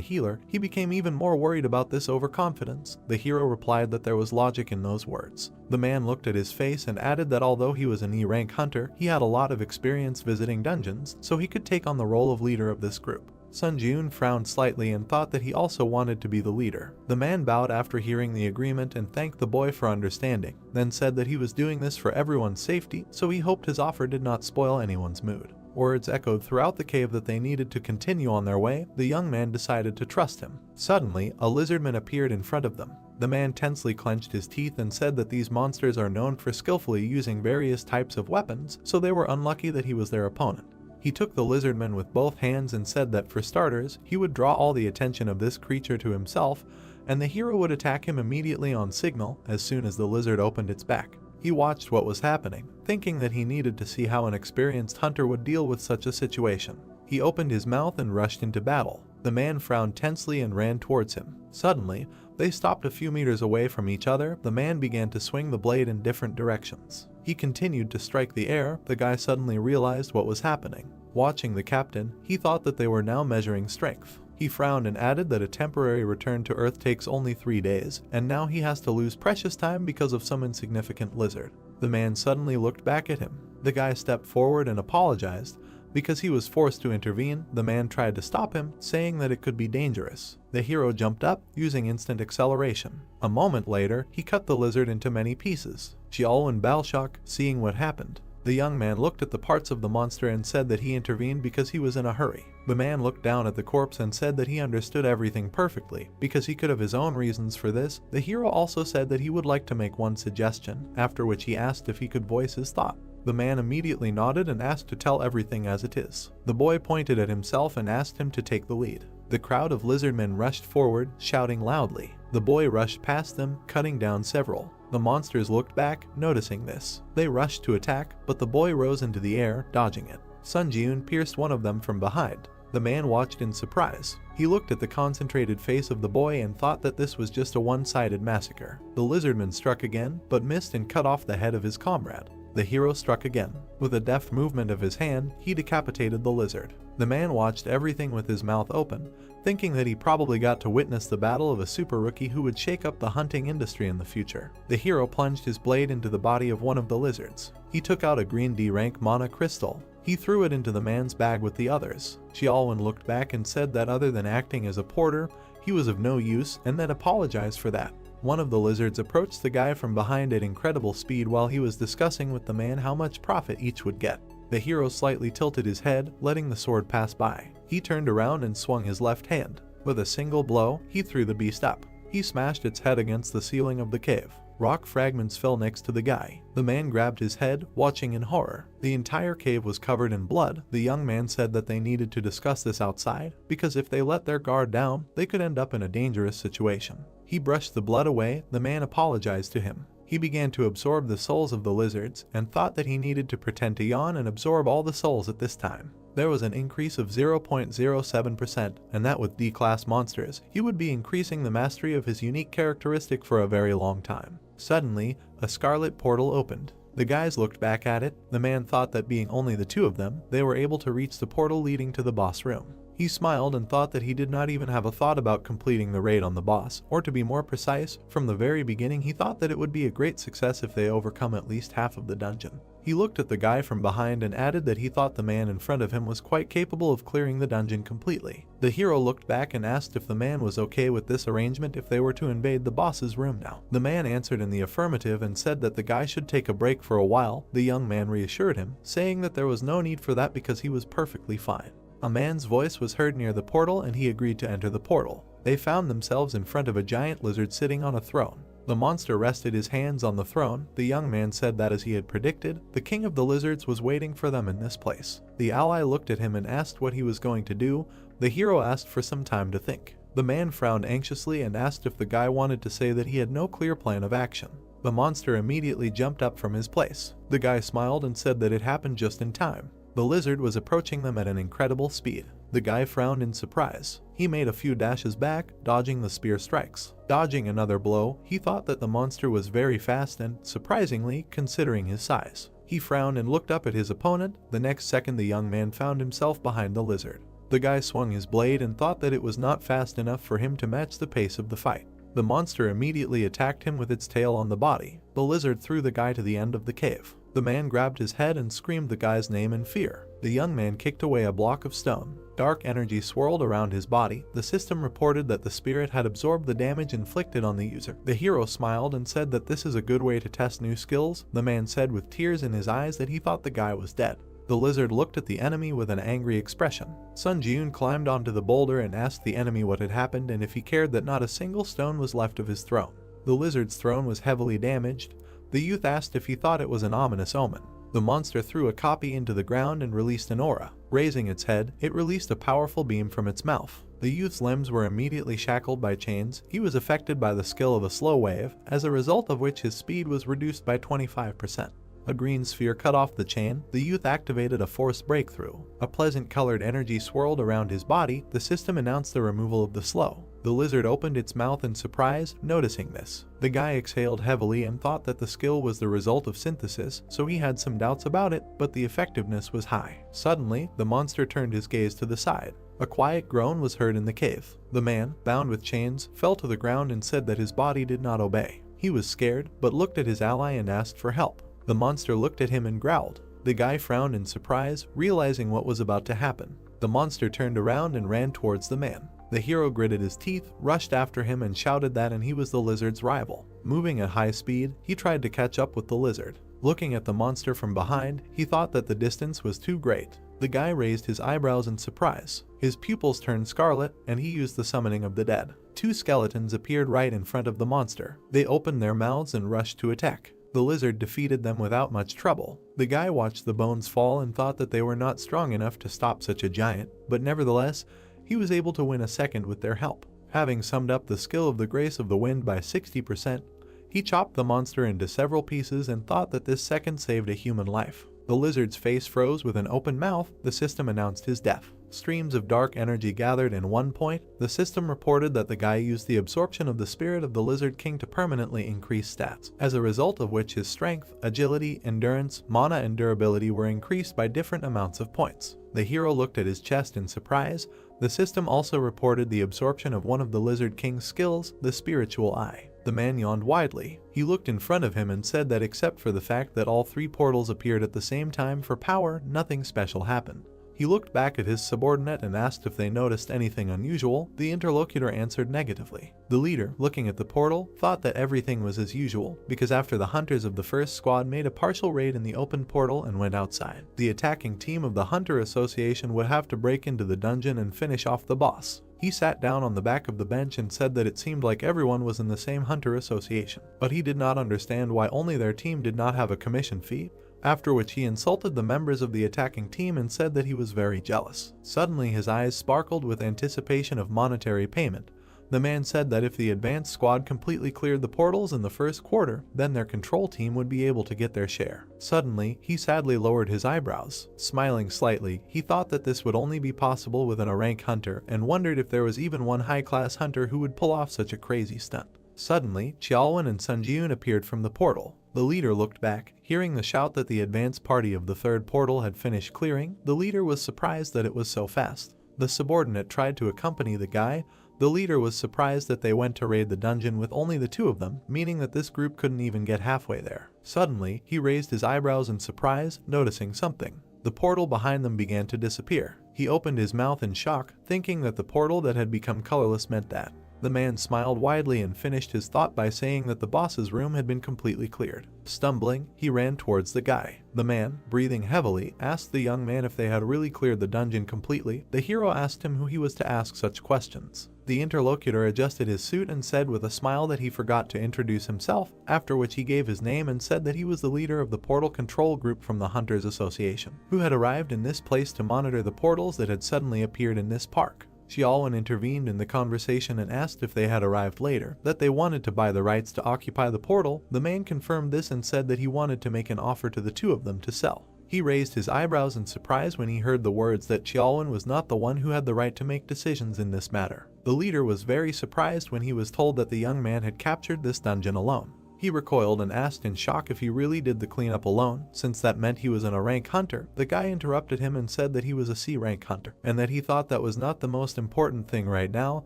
healer, he became even more worried about this overconfidence. The hero replied that there was logic in those words. The man looked at his face and added that although he was an E-rank hunter, he had a lot of experience visiting dungeons, so he could take on the role of leader of this group. Sun Jun frowned slightly and thought that he also wanted to be the leader. The man bowed after hearing the agreement and thanked the boy for understanding, then said that he was doing this for everyone's safety, so he hoped his offer did not spoil anyone's mood. Words echoed throughout the cave that they needed to continue on their way. The young man decided to trust him. Suddenly, a lizardman appeared in front of them. The man tensely clenched his teeth and said that these monsters are known for skillfully using various types of weapons, so they were unlucky that he was their opponent. He took the lizardman with both hands and said that for starters, he would draw all the attention of this creature to himself, and the hero would attack him immediately on signal as soon as the lizard opened its back. He watched what was happening, thinking that he needed to see how an experienced hunter would deal with such a situation. He opened his mouth and rushed into battle. The man frowned tensely and ran towards him. Suddenly, they stopped a few meters away from each other. The man began to swing the blade in different directions. He continued to strike the air. The guy suddenly realized what was happening. Watching the captain, he thought that they were now measuring strength. He frowned and added that a temporary return to Earth takes only 3 days, and now he has to lose precious time because of some insignificant lizard. The man suddenly looked back at him. The guy stepped forward and apologized. Because he was forced to intervene, the man tried to stop him, saying that it could be dangerous. The hero jumped up, using instant acceleration. A moment later, he cut the lizard into many pieces. Xiao and Balshok, seeing what happened. The young man looked at the parts of the monster and said that he intervened because he was in a hurry. The man looked down at the corpse and said that he understood everything perfectly, because he could have his own reasons for this. The hero also said that he would like to make one suggestion, after which he asked if he could voice his thought. The man immediately nodded and asked to tell everything as it is. The boy pointed at himself and asked him to take the lead. The crowd of lizardmen rushed forward, shouting loudly. The boy rushed past them, cutting down several. The monsters looked back, noticing this. They rushed to attack, but the boy rose into the air, dodging it. Sun Jiun pierced one of them from behind. The man watched in surprise. He looked at the concentrated face of the boy and thought that this was just a one-sided massacre. The lizardman struck again, but missed and cut off the head of his comrade. The hero struck again. With a deft movement of his hand, he decapitated the lizard. The man watched everything with his mouth open, thinking that he probably got to witness the battle of a super rookie who would shake up the hunting industry in the future. The hero plunged his blade into the body of one of the lizards. He took out a green D-rank mana crystal. He threw it into the man's bag with the others. Xiaolin looked back and said that other than acting as a porter, he was of no use and then apologized for that. One of the lizards approached the guy from behind at incredible speed while he was discussing with the man how much profit each would get. The hero slightly tilted his head, letting the sword pass by. He turned around and swung his left hand. With a single blow, he threw the beast up. He smashed its head against the ceiling of the cave. Rock fragments fell next to the guy. The man grabbed his head, watching in horror. The entire cave was covered in blood. The young man said that they needed to discuss this outside, because if they let their guard down, they could end up in a dangerous situation. He brushed the blood away. The man apologized to him. He began to absorb the souls of the lizards, and thought that he needed to pretend to yawn and absorb all the souls at this time. There was an increase of 0.07%, and that with D-class monsters, he would be increasing the mastery of his unique characteristic for a very long time. Suddenly, a scarlet portal opened. The guys looked back at it. The man thought that being only the two of them, they were able to reach the portal leading to the boss room. He smiled and thought that he did not even have a thought about completing the raid on the boss, or to be more precise, from the very beginning he thought that it would be a great success if they overcome at least half of the dungeon. He looked at the guy from behind and added that he thought the man in front of him was quite capable of clearing the dungeon completely. The hero looked back and asked if the man was okay with this arrangement if they were to invade the boss's room now. The man answered in the affirmative and said that the guy should take a break for a while. The young man reassured him, saying that there was no need for that because he was perfectly fine. A man's voice was heard near the portal and he agreed to enter the portal. They found themselves in front of a giant lizard sitting on a throne. The monster rested his hands on the throne. The young man said that as he had predicted, the king of the lizards was waiting for them in this place. The ally looked at him and asked what he was going to do. The hero asked for some time to think. The man frowned anxiously and asked if the guy wanted to say that he had no clear plan of action. The monster immediately jumped up from his place. The guy smiled and said that it happened just in time. The lizard was approaching them at an incredible speed. The guy frowned in surprise. He made a few dashes back, dodging the spear strikes. Dodging another blow, he thought that the monster was very fast and, surprisingly, considering his size. He frowned and looked up at his opponent. The next second the young man found himself behind the lizard. The guy swung his blade and thought that it was not fast enough for him to match the pace of the fight. The monster immediately attacked him with its tail on the body. The lizard threw the guy to the end of the cave. The man grabbed his head and screamed the guy's name in fear. The young man kicked away a block of stone. Dark energy swirled around his body. The system reported that the spirit had absorbed the damage inflicted on the user. The hero smiled and said that this is a good way to test new skills. The man said with tears in his eyes that he thought the guy was dead. The lizard looked at the enemy with an angry expression. Sun Ji-un climbed onto the boulder and asked the enemy what had happened and if he cared that not a single stone was left of his throne. The lizard's throne was heavily damaged. The youth asked if he thought it was an ominous omen. The monster threw a copy into the ground and released an aura. Raising its head, it released a powerful beam from its mouth. The youth's limbs were immediately shackled by chains. He was affected by the skill of a slow wave, as a result of which his speed was reduced by 25%. A green sphere cut off the chain. The youth activated a force breakthrough. A pleasant colored energy swirled around his body. The system announced the removal of the slow. The lizard opened its mouth in surprise, noticing this. The guy exhaled heavily and thought that the skill was the result of synthesis, so he had some doubts about it, but the effectiveness was high. Suddenly, the monster turned his gaze to the side. A quiet groan was heard in the cave. The man, bound with chains, fell to the ground and said that his body did not obey. He was scared, but looked at his ally and asked for help. The monster looked at him and growled. The guy frowned in surprise, realizing what was about to happen. The monster turned around and ran towards the man. The hero gritted his teeth, rushed after him and shouted that he was the lizard's rival. Moving at high speed, he tried to catch up with the lizard. Looking at the monster from behind, he thought that the distance was too great. The guy raised his eyebrows in surprise. His pupils turned scarlet, and he used the summoning of the dead. Two skeletons appeared right in front of the monster. They opened their mouths and rushed to attack. The lizard defeated them without much trouble. The guy watched the bones fall and thought that they were not strong enough to stop such a giant, but nevertheless, he was able to win a second with their help. Having summed up the skill of the Grace of the Wind by 60%, he chopped the monster into several pieces and thought that this second saved a human life. The lizard's face froze with an open mouth. The system announced his death. Streams of dark energy gathered in one point. The system reported that the guy used the absorption of the spirit of the Lizard King to permanently increase stats, as a result of which his strength, agility, endurance, mana and durability were increased by different amounts of points. The hero looked at his chest in surprise. The system also reported the absorption of one of the Lizard King's skills, the Spiritual Eye. The man yawned widely. He looked in front of him and said that except for the fact that all three portals appeared at the same time for power, nothing special happened. He looked back at his subordinate and asked if they noticed anything unusual. The interlocutor answered negatively. The leader, looking at the portal, thought that everything was as usual, because after the hunters of the first squad made a partial raid in the open portal and went outside, the attacking team of the Hunter Association would have to break into the dungeon and finish off the boss. He sat down on the back of the bench and said that it seemed like everyone was in the same Hunter Association, but he did not understand why only their team did not have a commission fee, after which he insulted the members of the attacking team and said that he was very jealous. Suddenly his eyes sparkled with anticipation of monetary payment. The man said that if the advanced squad completely cleared the portals in the first quarter, then their control team would be able to get their share. Suddenly, he sadly lowered his eyebrows. Smiling slightly, he thought that this would only be possible within a rank hunter and wondered if there was even one high-class hunter who would pull off such a crazy stunt. Suddenly, Xiaolwen and Sunjun appeared from the portal. The leader looked back. Hearing the shout that the advance party of the third portal had finished clearing, the leader was surprised that it was so fast. The subordinate tried to accompany the guy. The leader was surprised that they went to raid the dungeon with only the two of them, meaning that this group couldn't even get halfway there. Suddenly, he raised his eyebrows in surprise, noticing something. The portal behind them began to disappear. He opened his mouth in shock, thinking that the portal that had become colorless meant that. The man smiled widely and finished his thought by saying that the boss's room had been completely cleared. Stumbling, he ran towards the guy. The man, breathing heavily, asked the young man if they had really cleared the dungeon completely. The hero asked him who he was to ask such questions. The interlocutor adjusted his suit and said with a smile that he forgot to introduce himself, after which he gave his name and said that he was the leader of the portal control group from the Hunters Association, who had arrived in this place to monitor the portals that had suddenly appeared in this park. Xiaolwen intervened in the conversation and asked if they had arrived later, that they wanted to buy the rights to occupy the portal. The man confirmed this and said that he wanted to make an offer to the two of them to sell. He raised his eyebrows in surprise when he heard the words that Xiaolwen was not the one who had the right to make decisions in this matter. The leader was very surprised when he was told that the young man had captured this dungeon alone. He recoiled and asked in shock if he really did the cleanup alone, since that meant he was a rank hunter. The guy interrupted him and said that he was a C rank hunter, and that he thought that was not the most important thing right now,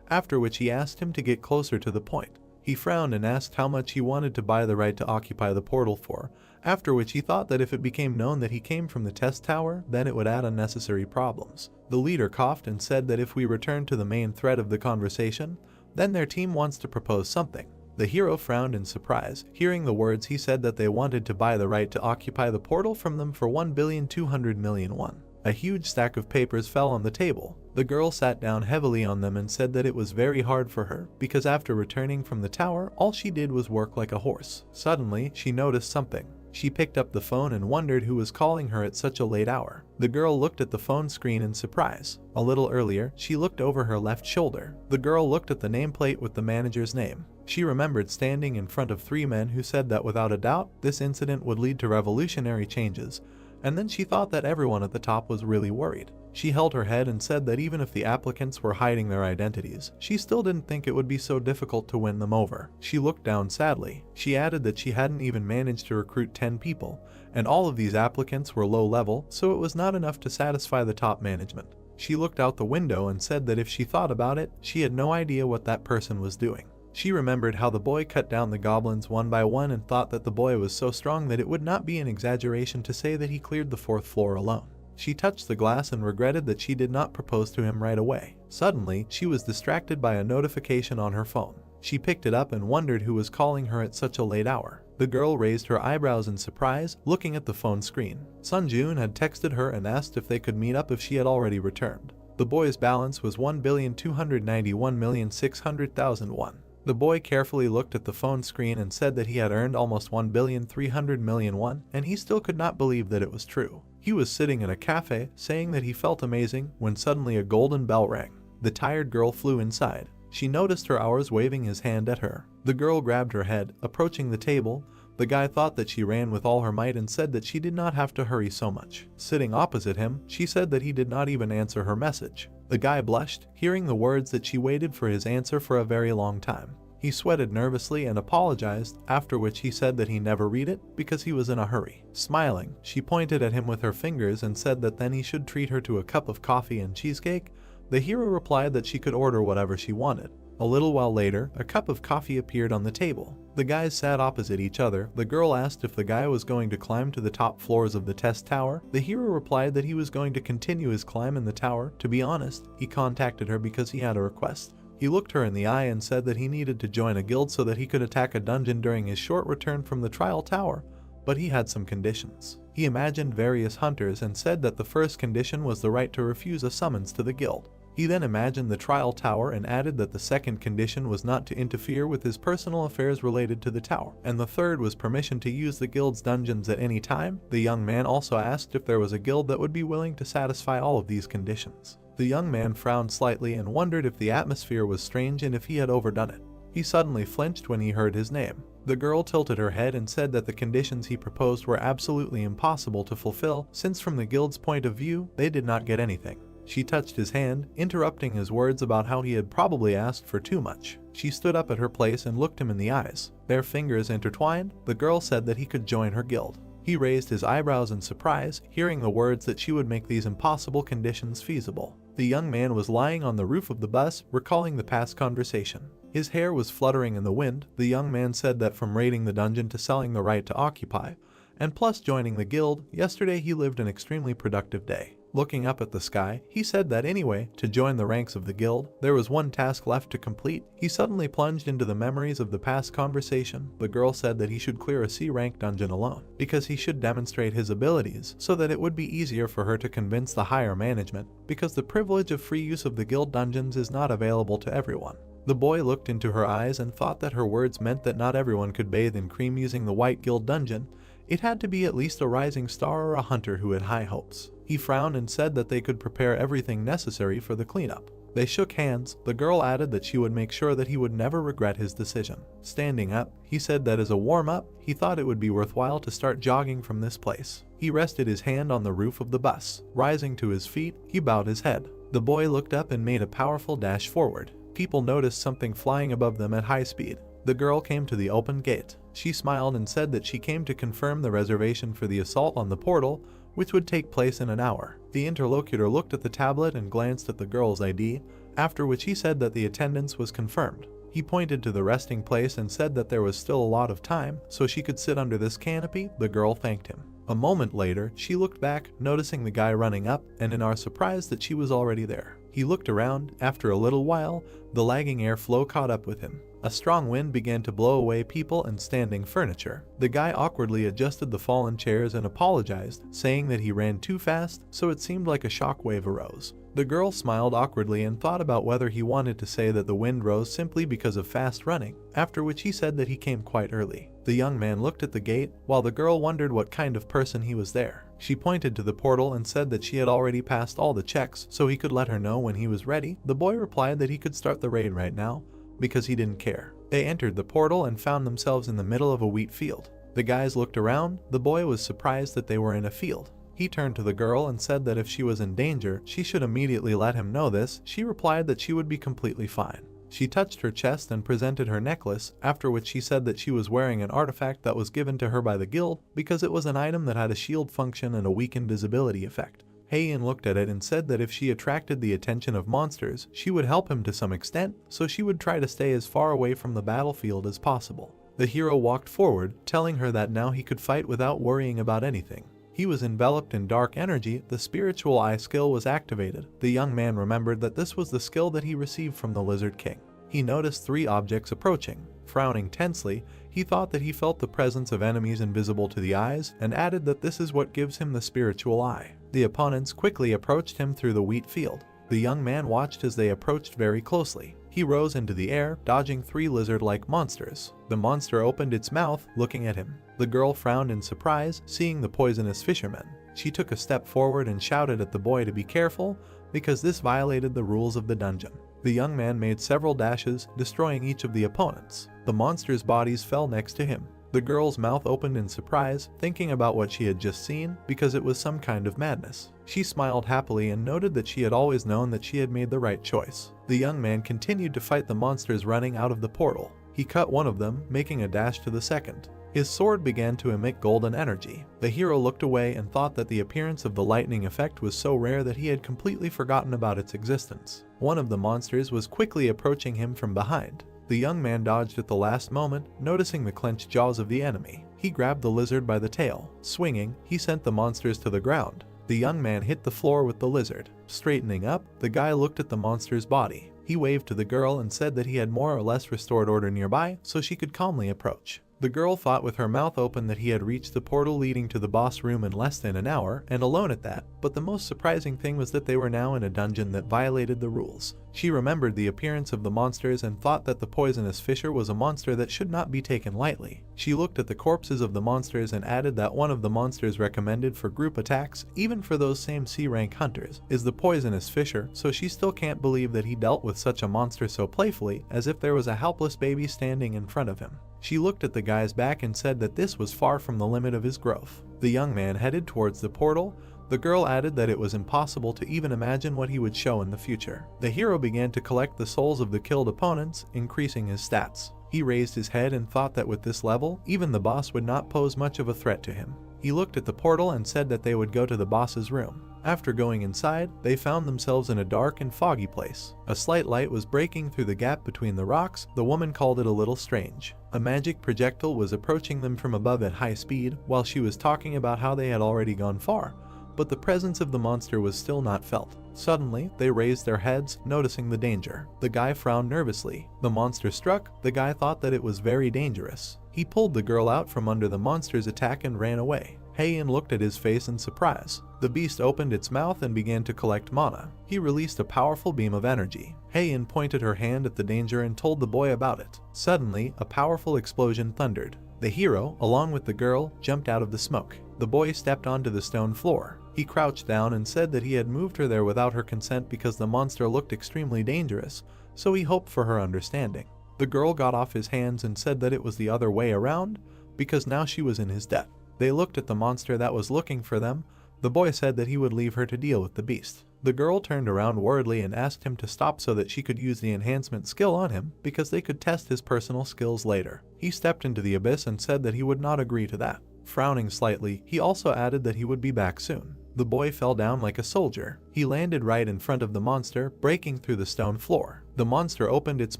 after which he asked him to get closer to the point. He frowned and asked how much he wanted to buy the right to occupy the portal for, after which he thought that if it became known that he came from the test tower, then it would add unnecessary problems. The leader coughed and said that if we return to the main thread of the conversation, then their team wants to propose something. The hero frowned in surprise. Hearing the words, he said that they wanted to buy the right to occupy the portal from them for 1,200,000,000 won. A huge stack of papers fell on the table. The girl sat down heavily on them and said that it was very hard for her, because after returning from the tower, all she did was work like a horse. Suddenly, she noticed something. She picked up the phone and wondered who was calling her at such a late hour. The girl looked at the phone screen in surprise. A little earlier, she looked over her left shoulder. The girl looked at the nameplate with the manager's name. She remembered standing in front of three men who said that without a doubt, this incident would lead to revolutionary changes, and then she thought that everyone at the top was really worried. She held her head and said that even if the applicants were hiding their identities, she still didn't think it would be so difficult to win them over. She looked down sadly. She added that she hadn't even managed to recruit 10 people, and all of these applicants were low level, so it was not enough to satisfy the top management. She looked out the window and said that if she thought about it, she had no idea what that person was doing. She remembered how the boy cut down the goblins one by one and thought that the boy was so strong that it would not be an exaggeration to say that he cleared the 4th floor alone. She touched the glass and regretted that she did not propose to him right away. Suddenly, she was distracted by a notification on her phone. She picked it up and wondered who was calling her at such a late hour. The girl raised her eyebrows in surprise, looking at the phone screen. Sunjun had texted her and asked if they could meet up if she had already returned. The boy's balance was 1,291,600,000 won. The boy carefully looked at the phone screen and said that he had earned almost 1,300,000,000 won, and he still could not believe that it was true. He was sitting in a cafe, saying that he felt amazing, when suddenly a golden bell rang. The tired girl flew inside. She noticed her hours waving his hand at her. The girl grabbed her head, approaching the table. The guy thought that she ran with all her might and said that she did not have to hurry so much. Sitting opposite him, she said that he did not even answer her message. The guy blushed, hearing the words that she waited for his answer for a very long time. He sweated nervously and apologized, after which he said that he never read it because he was in a hurry. Smiling, she pointed at him with her fingers and said that then he should treat her to a cup of coffee and cheesecake. The hero replied that she could order whatever she wanted. A little while later, a cup of coffee appeared on the table. The guys sat opposite each other. The girl asked if the guy was going to climb to the top floors of the test tower. The hero replied that he was going to continue his climb in the tower. To be honest, he contacted her because he had a request. He looked her in the eye and said that he needed to join a guild so that he could attack a dungeon during his short return from the trial tower, but he had some conditions. He imagined various hunters and said that the first condition was the right to refuse a summons to the guild. He then imagined the trial tower and added that the second condition was not to interfere with his personal affairs related to the tower, and the third was permission to use the guild's dungeons at any time. The young man also asked if there was a guild that would be willing to satisfy all of these conditions. The young man frowned slightly and wondered if the atmosphere was strange and if he had overdone it. He suddenly flinched when he heard his name. The girl tilted her head and said that the conditions he proposed were absolutely impossible to fulfill, since from the guild's point of view, they did not get anything. She touched his hand, interrupting his words about how he had probably asked for too much. She stood up at her place and looked him in the eyes. Their fingers intertwined. The girl said that he could join her guild. He raised his eyebrows in surprise, hearing the words that she would make these impossible conditions feasible. The young man was lying on the roof of the bus, recalling the past conversation. His hair was fluttering in the wind. The young man said that from raiding the dungeon to selling the right to occupy, and plus joining the guild, yesterday he lived an extremely productive day. Looking up at the sky, he said that anyway, to join the ranks of the guild, there was one task left to complete. He suddenly plunged into the memories of the past conversation. The girl said that he should clear a C-rank dungeon alone, because he should demonstrate his abilities, so that it would be easier for her to convince the higher management, because the privilege of free use of the guild dungeons is not available to everyone. The boy looked into her eyes and thought that her words meant that not everyone could bathe in cream using the White Guild dungeon. It had to be at least a rising star or a hunter who had high hopes. He frowned and said that they could prepare everything necessary for the cleanup. They shook hands. The girl added that she would make sure that he would never regret his decision. Standing up, he said that as a warm-up, he thought it would be worthwhile to start jogging from this place. He rested his hand on the roof of the bus. Rising to his feet, he bowed his head. The boy looked up and made a powerful dash forward. People noticed something flying above them at high speed. The girl came to the open gate. She smiled and said that she came to confirm the reservation for the assault on the portal, which would take place in an hour. The interlocutor looked at the tablet and glanced at the girl's ID, after which he said that the attendance was confirmed. He pointed to the resting place and said that there was still a lot of time, so she could sit under this canopy. The girl thanked him. A moment later, she looked back, noticing the guy running up, and in our surprise that she was already there. He looked around. After a little while, the lagging airflow caught up with him. A strong wind began to blow away people and standing furniture. The guy awkwardly adjusted the fallen chairs and apologized, saying that he ran too fast, so it seemed like a shockwave arose. The girl smiled awkwardly and thought about whether he wanted to say that the wind rose simply because of fast running, after which he said that he came quite early. The young man looked at the gate, while the girl wondered what kind of person he was there. She pointed to the portal and said that she had already passed all the checks, so he could let her know when he was ready. The boy replied that he could start the raid right now, because he didn't care. They entered the portal and found themselves in the middle of a wheat field. The guys looked around. The boy was surprised that they were in a field. He turned to the girl and said that if she was in danger, she should immediately let him know this. She replied that she would be completely fine. She touched her chest and presented her necklace, after which she said that she was wearing an artifact that was given to her by the guild because it was an item that had a shield function and a weak invisibility effect. Heian looked at it and said that if she attracted the attention of monsters, she would help him to some extent, so she would try to stay as far away from the battlefield as possible. The hero walked forward, telling her that now he could fight without worrying about anything. He was enveloped in dark energy. The spiritual eye skill was activated. The young man remembered that this was the skill that he received from the Lizard King. He noticed 3 objects approaching. Frowning tensely, he thought that he felt the presence of enemies invisible to the eyes, and added that this is what gives him the spiritual eye. The opponents quickly approached him through the wheat field. The young man watched as they approached very closely. He rose into the air, dodging 3 lizard-like monsters. The monster opened its mouth, looking at him. The girl frowned in surprise, seeing the poisonous fisherman. She took a step forward and shouted at the boy to be careful, because this violated the rules of the dungeon. The young man made several dashes, destroying each of the opponents. The monsters' bodies fell next to him. The girl's mouth opened in surprise, thinking about what she had just seen, because it was some kind of madness. She smiled happily and noted that she had always known that she had made the right choice. The young man continued to fight the monsters running out of the portal. He cut one of them, making a dash to the second. His sword began to emit golden energy. The hero looked away and thought that the appearance of the lightning effect was so rare that he had completely forgotten about its existence. One of the monsters was quickly approaching him from behind. The young man dodged at the last moment, noticing the clenched jaws of the enemy. He grabbed the lizard by the tail. Swinging, he sent the monsters to the ground. The young man hit the floor with the lizard. Straightening up, the guy looked at the monster's body. He waved to the girl and said that he had more or less restored order nearby, so she could calmly approach. The girl thought with her mouth open that he had reached the portal leading to the boss room in less than an hour, and alone at that, but the most surprising thing was that they were now in a dungeon that violated the rules. She remembered the appearance of the monsters and thought that the poisonous fisher was a monster that should not be taken lightly. She looked at the corpses of the monsters and added that one of the monsters recommended for group attacks, even for those same C-rank hunters, is the poisonous fisher, so she still can't believe that he dealt with such a monster so playfully, as if there was a helpless baby standing in front of him. She looked at the guy's back and said that this was far from the limit of his growth. The young man headed towards the portal. The girl added that it was impossible to even imagine what he would show in the future. The hero began to collect the souls of the killed opponents, increasing his stats. He raised his head and thought that with this level, even the boss would not pose much of a threat to him. He looked at the portal and said that they would go to the boss's room. After going inside, they found themselves in a dark and foggy place. A slight light was breaking through the gap between the rocks. The woman called it a little strange. A magic projectile was approaching them from above at high speed, while she was talking about how they had already gone far, but the presence of the monster was still not felt. Suddenly, they raised their heads, noticing the danger. The guy frowned nervously. The monster struck. The guy thought that it was very dangerous. He pulled the girl out from under the monster's attack and ran away. Heian looked at his face in surprise. The beast opened its mouth and began to collect mana. He released a powerful beam of energy. Heian pointed her hand at the danger and told the boy about it. Suddenly, a powerful explosion thundered. The hero, along with the girl, jumped out of the smoke. The boy stepped onto the stone floor. He crouched down and said that he had moved her there without her consent because the monster looked extremely dangerous, so he hoped for her understanding. The girl got off his hands and said that it was the other way around, because now she was in his debt. They looked at the monster that was looking for them. The boy said that he would leave her to deal with the beast. The girl turned around worriedly and asked him to stop so that she could use the enhancement skill on him because they could test his personal skills later. He stepped into the abyss and said that he would not agree to that. Frowning slightly, he also added that he would be back soon. The boy fell down like a soldier. He landed right in front of the monster, breaking through the stone floor. The monster opened its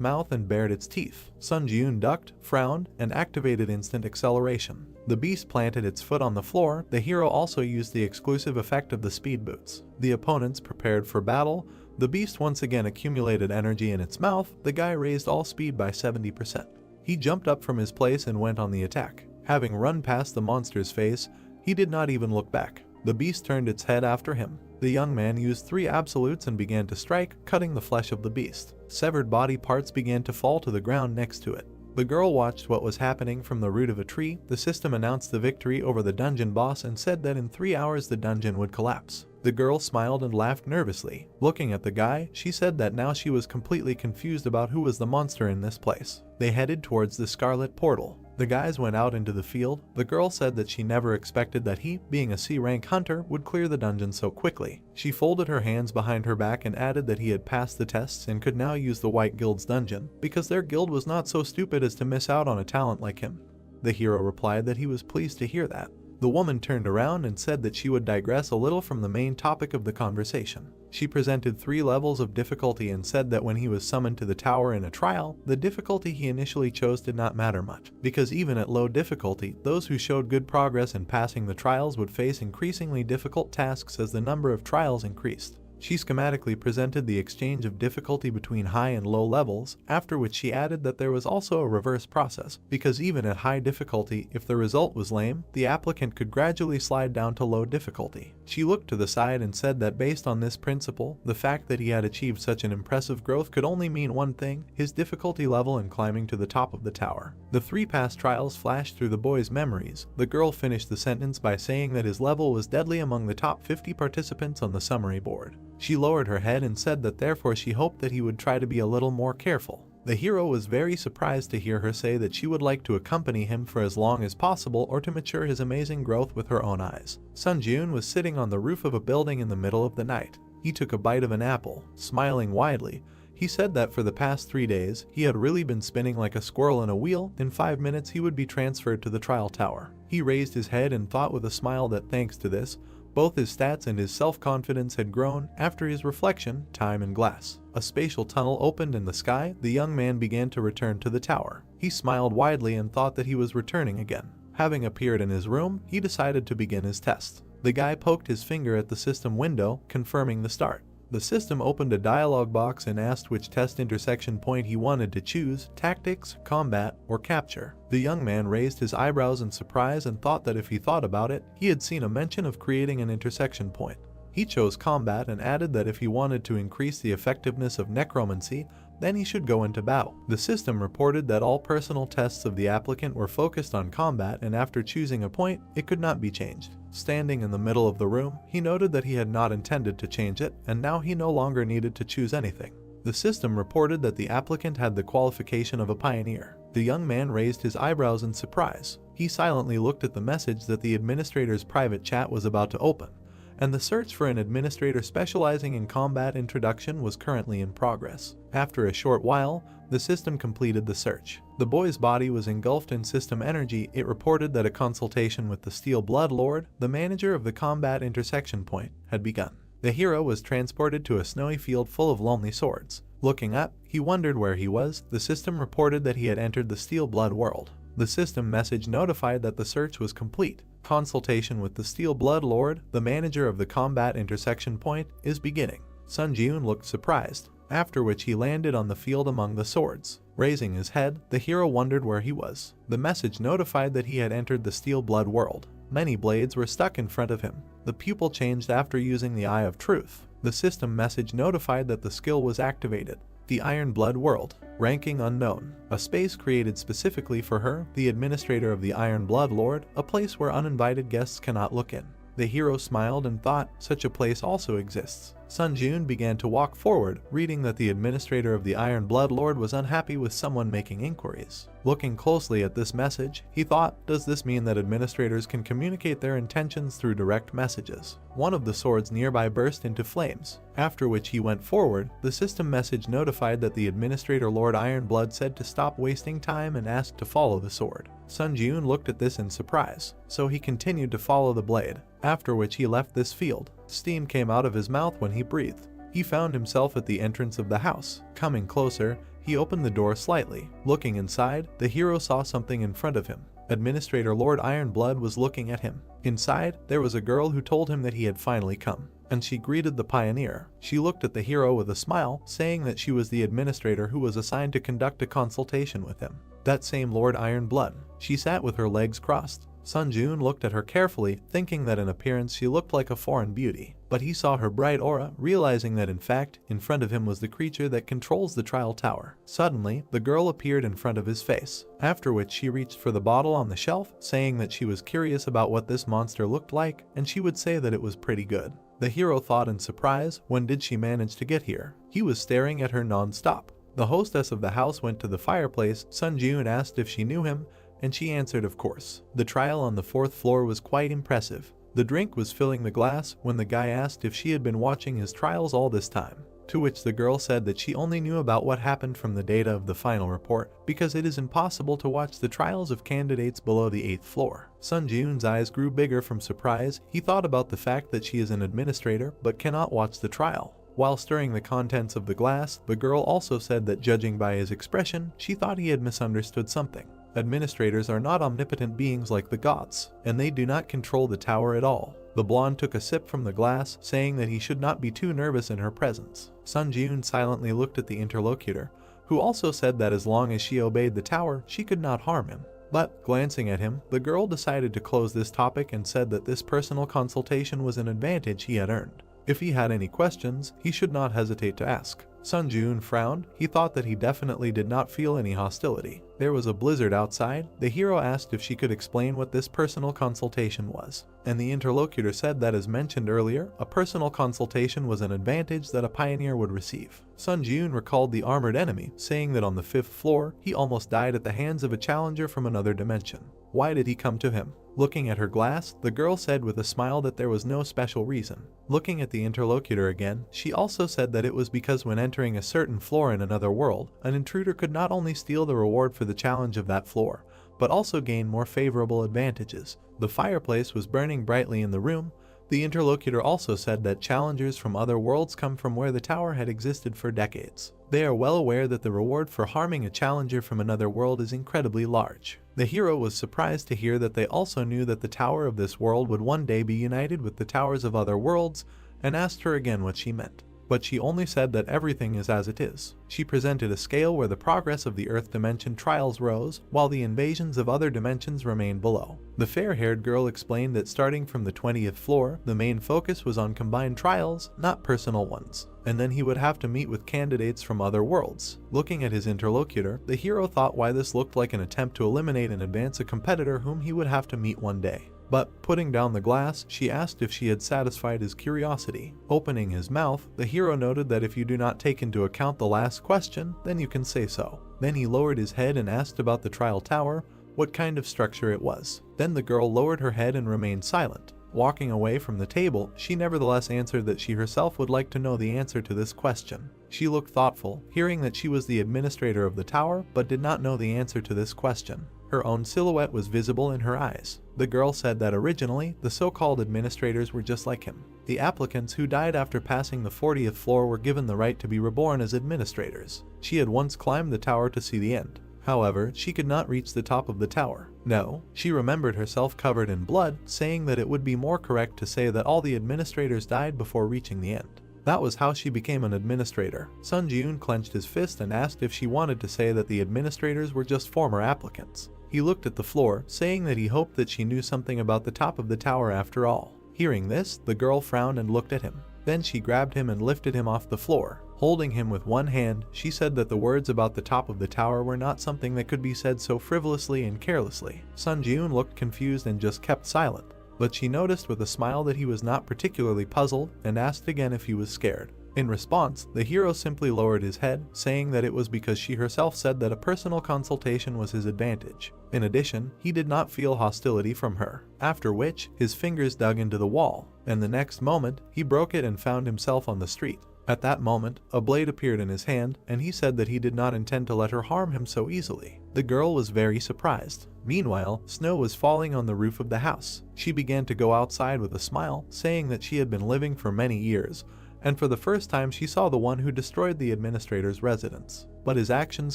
mouth and bared its teeth. Sun Jiun ducked, frowned, and activated instant acceleration. The beast planted its foot on the floor. The hero also used the exclusive effect of the speed boots. The opponents prepared for battle. The beast once again accumulated energy in its mouth. The guy raised all speed by 70%. He jumped up from his place and went on the attack. Having run past the monster's face, he did not even look back. The beast turned its head after him. The young man used 3 absolutes and began to strike, cutting the flesh of the beast. Severed body parts began to fall to the ground next to it. The girl watched what was happening from the root of a tree. The system announced the victory over the dungeon boss and said that in 3 hours the dungeon would collapse. The girl smiled and laughed nervously. Looking at the guy, she said that now she was completely confused about who was the monster in this place. They headed towards the Scarlet Portal. The guys went out into the field. The girl said that she never expected that he, being a C-rank hunter, would clear the dungeon so quickly. She folded her hands behind her back and added that he had passed the tests and could now use the White Guild's dungeon, because their guild was not so stupid as to miss out on a talent like him. The hero replied that he was pleased to hear that. The woman turned around and said that she would digress a little from the main topic of the conversation. She presented 3 levels of difficulty and said that when he was summoned to the tower in a trial, the difficulty he initially chose did not matter much, because even at low difficulty, those who showed good progress in passing the trials would face increasingly difficult tasks as the number of trials increased. She schematically presented the exchange of difficulty between high and low levels, after which she added that there was also a reverse process, because even at high difficulty, if the result was lame, the applicant could gradually slide down to low difficulty. She looked to the side and said that based on this principle, the fact that he had achieved such an impressive growth could only mean one thing: his difficulty level in climbing to the top of the tower. The 3 past trials flashed through the boy's memories. The girl finished the sentence by saying that his level was deadly among the top 50 participants on the summary board. She lowered her head and said that therefore she hoped that he would try to be a little more careful. The hero was very surprised to hear her say that she would like to accompany him for as long as possible or to mature his amazing growth with her own eyes. Sun Jiun was sitting on the roof of a building in the middle of the night. He took a bite of an apple. Smiling widely, He said that for the past 3 days, he had really been spinning like a squirrel in a wheel. In 5 minutes he would be transferred to the trial tower. He raised his head and thought with a smile that thanks to this, both his stats and his self-confidence had grown. After his reflection, time and glass, a spatial tunnel opened in the sky. The young man began to return to the tower. He smiled widely and thought that he was returning again. Having appeared in his room, he decided to begin his test. The guy poked his finger at the system window, confirming the start. The system opened a dialog box and asked which test intersection point he wanted to choose: tactics, combat, or capture. The young man raised his eyebrows in surprise and thought that if he thought about it, he had seen a mention of creating an intersection point. He chose combat and added that if he wanted to increase the effectiveness of necromancy, then he should go into battle. The system reported that all personal tests of the applicant were focused on combat, and after choosing a point, it could not be changed. Standing in the middle of the room, he noted that he had not intended to change it, and now he no longer needed to choose anything. The system reported that the applicant had the qualification of a pioneer. The young man raised his eyebrows in surprise. He silently looked at the message that the administrator's private chat was about to open, and the search for an administrator specializing in combat introduction was currently in progress. After a short while, the system completed the search. The boy's body was engulfed in system energy. It reported that a consultation with the Steel Blood Lord, the manager of the combat intersection point, had begun. The hero was transported to a snowy field full of lonely swords. Looking up, he wondered where he was. The system reported that he had entered the Steel Blood world. The system message notified that the search was complete. Consultation with the Steel Blood Lord, the manager of the combat intersection point, is beginning. Sun Jiun looked surprised, after which he landed on the field among the swords. Raising his head, the hero wondered where he was. The message notified that he had entered the Steel Blood world. Many blades were stuck in front of him. The pupil changed after using the Eye of Truth. The system message notified that the skill was activated. The Iron Blood world. Ranking unknown. A space created specifically for her, the administrator of the Iron Blood Lord, a place where uninvited guests cannot look in. The hero smiled and thought, such a place also exists. Sun Jiun began to walk forward, reading that the administrator of the Iron Blood Lord was unhappy with someone making inquiries. Looking closely at this message, he thought, does this mean that administrators can communicate their intentions through direct messages? One of the swords nearby burst into flames, after which he went forward. The system message notified that the administrator Lord Ironblood said to stop wasting time and asked to follow the sword. Sun Jiun looked at this in surprise, so he continued to follow the blade, after which he left this field. Steam came out of his mouth when he breathed. He found himself at the entrance of the house. Coming closer, he opened the door slightly. Looking inside, the hero saw something in front of him. Administrator Lord Ironblood was looking at him. Inside, there was a girl who told him that he had finally come, and she greeted the pioneer. She looked at the hero with a smile, saying that she was the administrator who was assigned to conduct a consultation with him. That same Lord Ironblood. She sat with her legs crossed. Sun Jiun looked at her carefully, thinking that in appearance she looked like a foreign beauty. But he saw her bright aura, realizing that in fact, in front of him was the creature that controls the trial tower. Suddenly, the girl appeared in front of his face, after which she reached for the bottle on the shelf, saying that she was curious about what this monster looked like, and she would say that it was pretty good. The hero thought in surprise, when did she manage to get here? He was staring at her non-stop. The hostess of the house went to the fireplace. Sun Jiun asked if she knew him, and she answered of course. The trial on the 4th floor was quite impressive. The drink was filling the glass when the guy asked if she had been watching his trials all this time, to which the girl said that she only knew about what happened from the data of the final report, because it is impossible to watch the trials of candidates below the 8th floor. Sun Jiun's eyes grew bigger from surprise. He thought about the fact that she is an administrator but cannot watch the trial. While stirring the contents of the glass, the girl also said that judging by his expression, she thought he had misunderstood something. Administrators are not omnipotent beings like the gods, and they do not control the tower at all. The blonde took a sip from the glass, saying that he should not be too nervous in her presence. Sun Jiun silently looked at the interlocutor, who also said that as long as she obeyed the tower, she could not harm him. But, glancing at him, the girl decided to close this topic and said that this personal consultation was an advantage he had earned. If he had any questions, he should not hesitate to ask. Sun Jiun frowned. He thought that he definitely did not feel any hostility. There was a blizzard outside. The hero asked if she could explain what this personal consultation was, and the interlocutor said that, as mentioned earlier, a personal consultation was an advantage that a pioneer would receive. Sun Jiun recalled the armored enemy, saying that on the 5th floor, he almost died at the hands of a challenger from another dimension. Why did he come to him? Looking at her glass, the girl said with a smile that there was no special reason. Looking at the interlocutor again, she also said that it was because when entering a certain floor in another world, an intruder could not only steal the reward for the challenge of that floor, but also gain more favorable advantages. The fireplace was burning brightly in the room. The interlocutor also said that challengers from other worlds come from where the tower had existed for decades. They are well aware that the reward for harming a challenger from another world is incredibly large. The hero was surprised to hear that they also knew that the tower of this world would one day be united with the towers of other worlds, and asked her again what she meant. But she only said that everything is as it is. She presented a scale where the progress of the Earth dimension trials rose, while the invasions of other dimensions remained below. The fair-haired girl explained that starting from the 20th floor, the main focus was on combined trials, not personal ones, and then he would have to meet with candidates from other worlds. Looking at his interlocutor, the hero thought why this looked like an attempt to eliminate and advance a competitor whom he would have to meet one day. But, putting down the glass, she asked if she had satisfied his curiosity. Opening his mouth, the hero noted that if you do not take into account the last question, then you can say so. Then he lowered his head and asked about the trial tower, what kind of structure it was. Then the girl lowered her head and remained silent. Walking away from the table, she nevertheless answered that she herself would like to know the answer to this question. She looked thoughtful, hearing that she was the administrator of the tower, but did not know the answer to this question. Her own silhouette was visible in her eyes. The girl said that originally, the so-called administrators were just like him. The applicants who died after passing the 40th floor were given the right to be reborn as administrators. She had once climbed the tower to see the end. However, she could not reach the top of the tower. No, she remembered herself covered in blood, saying that it would be more correct to say that all the administrators died before reaching the end. That was how she became an administrator. Sun Ji-eun clenched his fist and asked if she wanted to say that the administrators were just former applicants. He looked at the floor, saying that he hoped that she knew something about the top of the tower after all. Hearing this, the girl frowned and looked at him. Then she grabbed him and lifted him off the floor. Holding him with one hand, she said that the words about the top of the tower were not something that could be said so frivolously and carelessly. Sun Ji-eun looked confused and just kept silent. But she noticed with a smile that he was not particularly puzzled and asked again if he was scared. In response, the hero simply lowered his head, saying that it was because she herself said that a personal consultation was his advantage. In addition, he did not feel hostility from her. After which, his fingers dug into the wall, and the next moment, he broke it and found himself on the street. At that moment, a blade appeared in his hand, and he said that he did not intend to let her harm him so easily. The girl was very surprised. Meanwhile, snow was falling on the roof of the house. She began to go outside with a smile, saying that she had been living for many years, and for the first time she saw the one who destroyed the administrator's residence. But his actions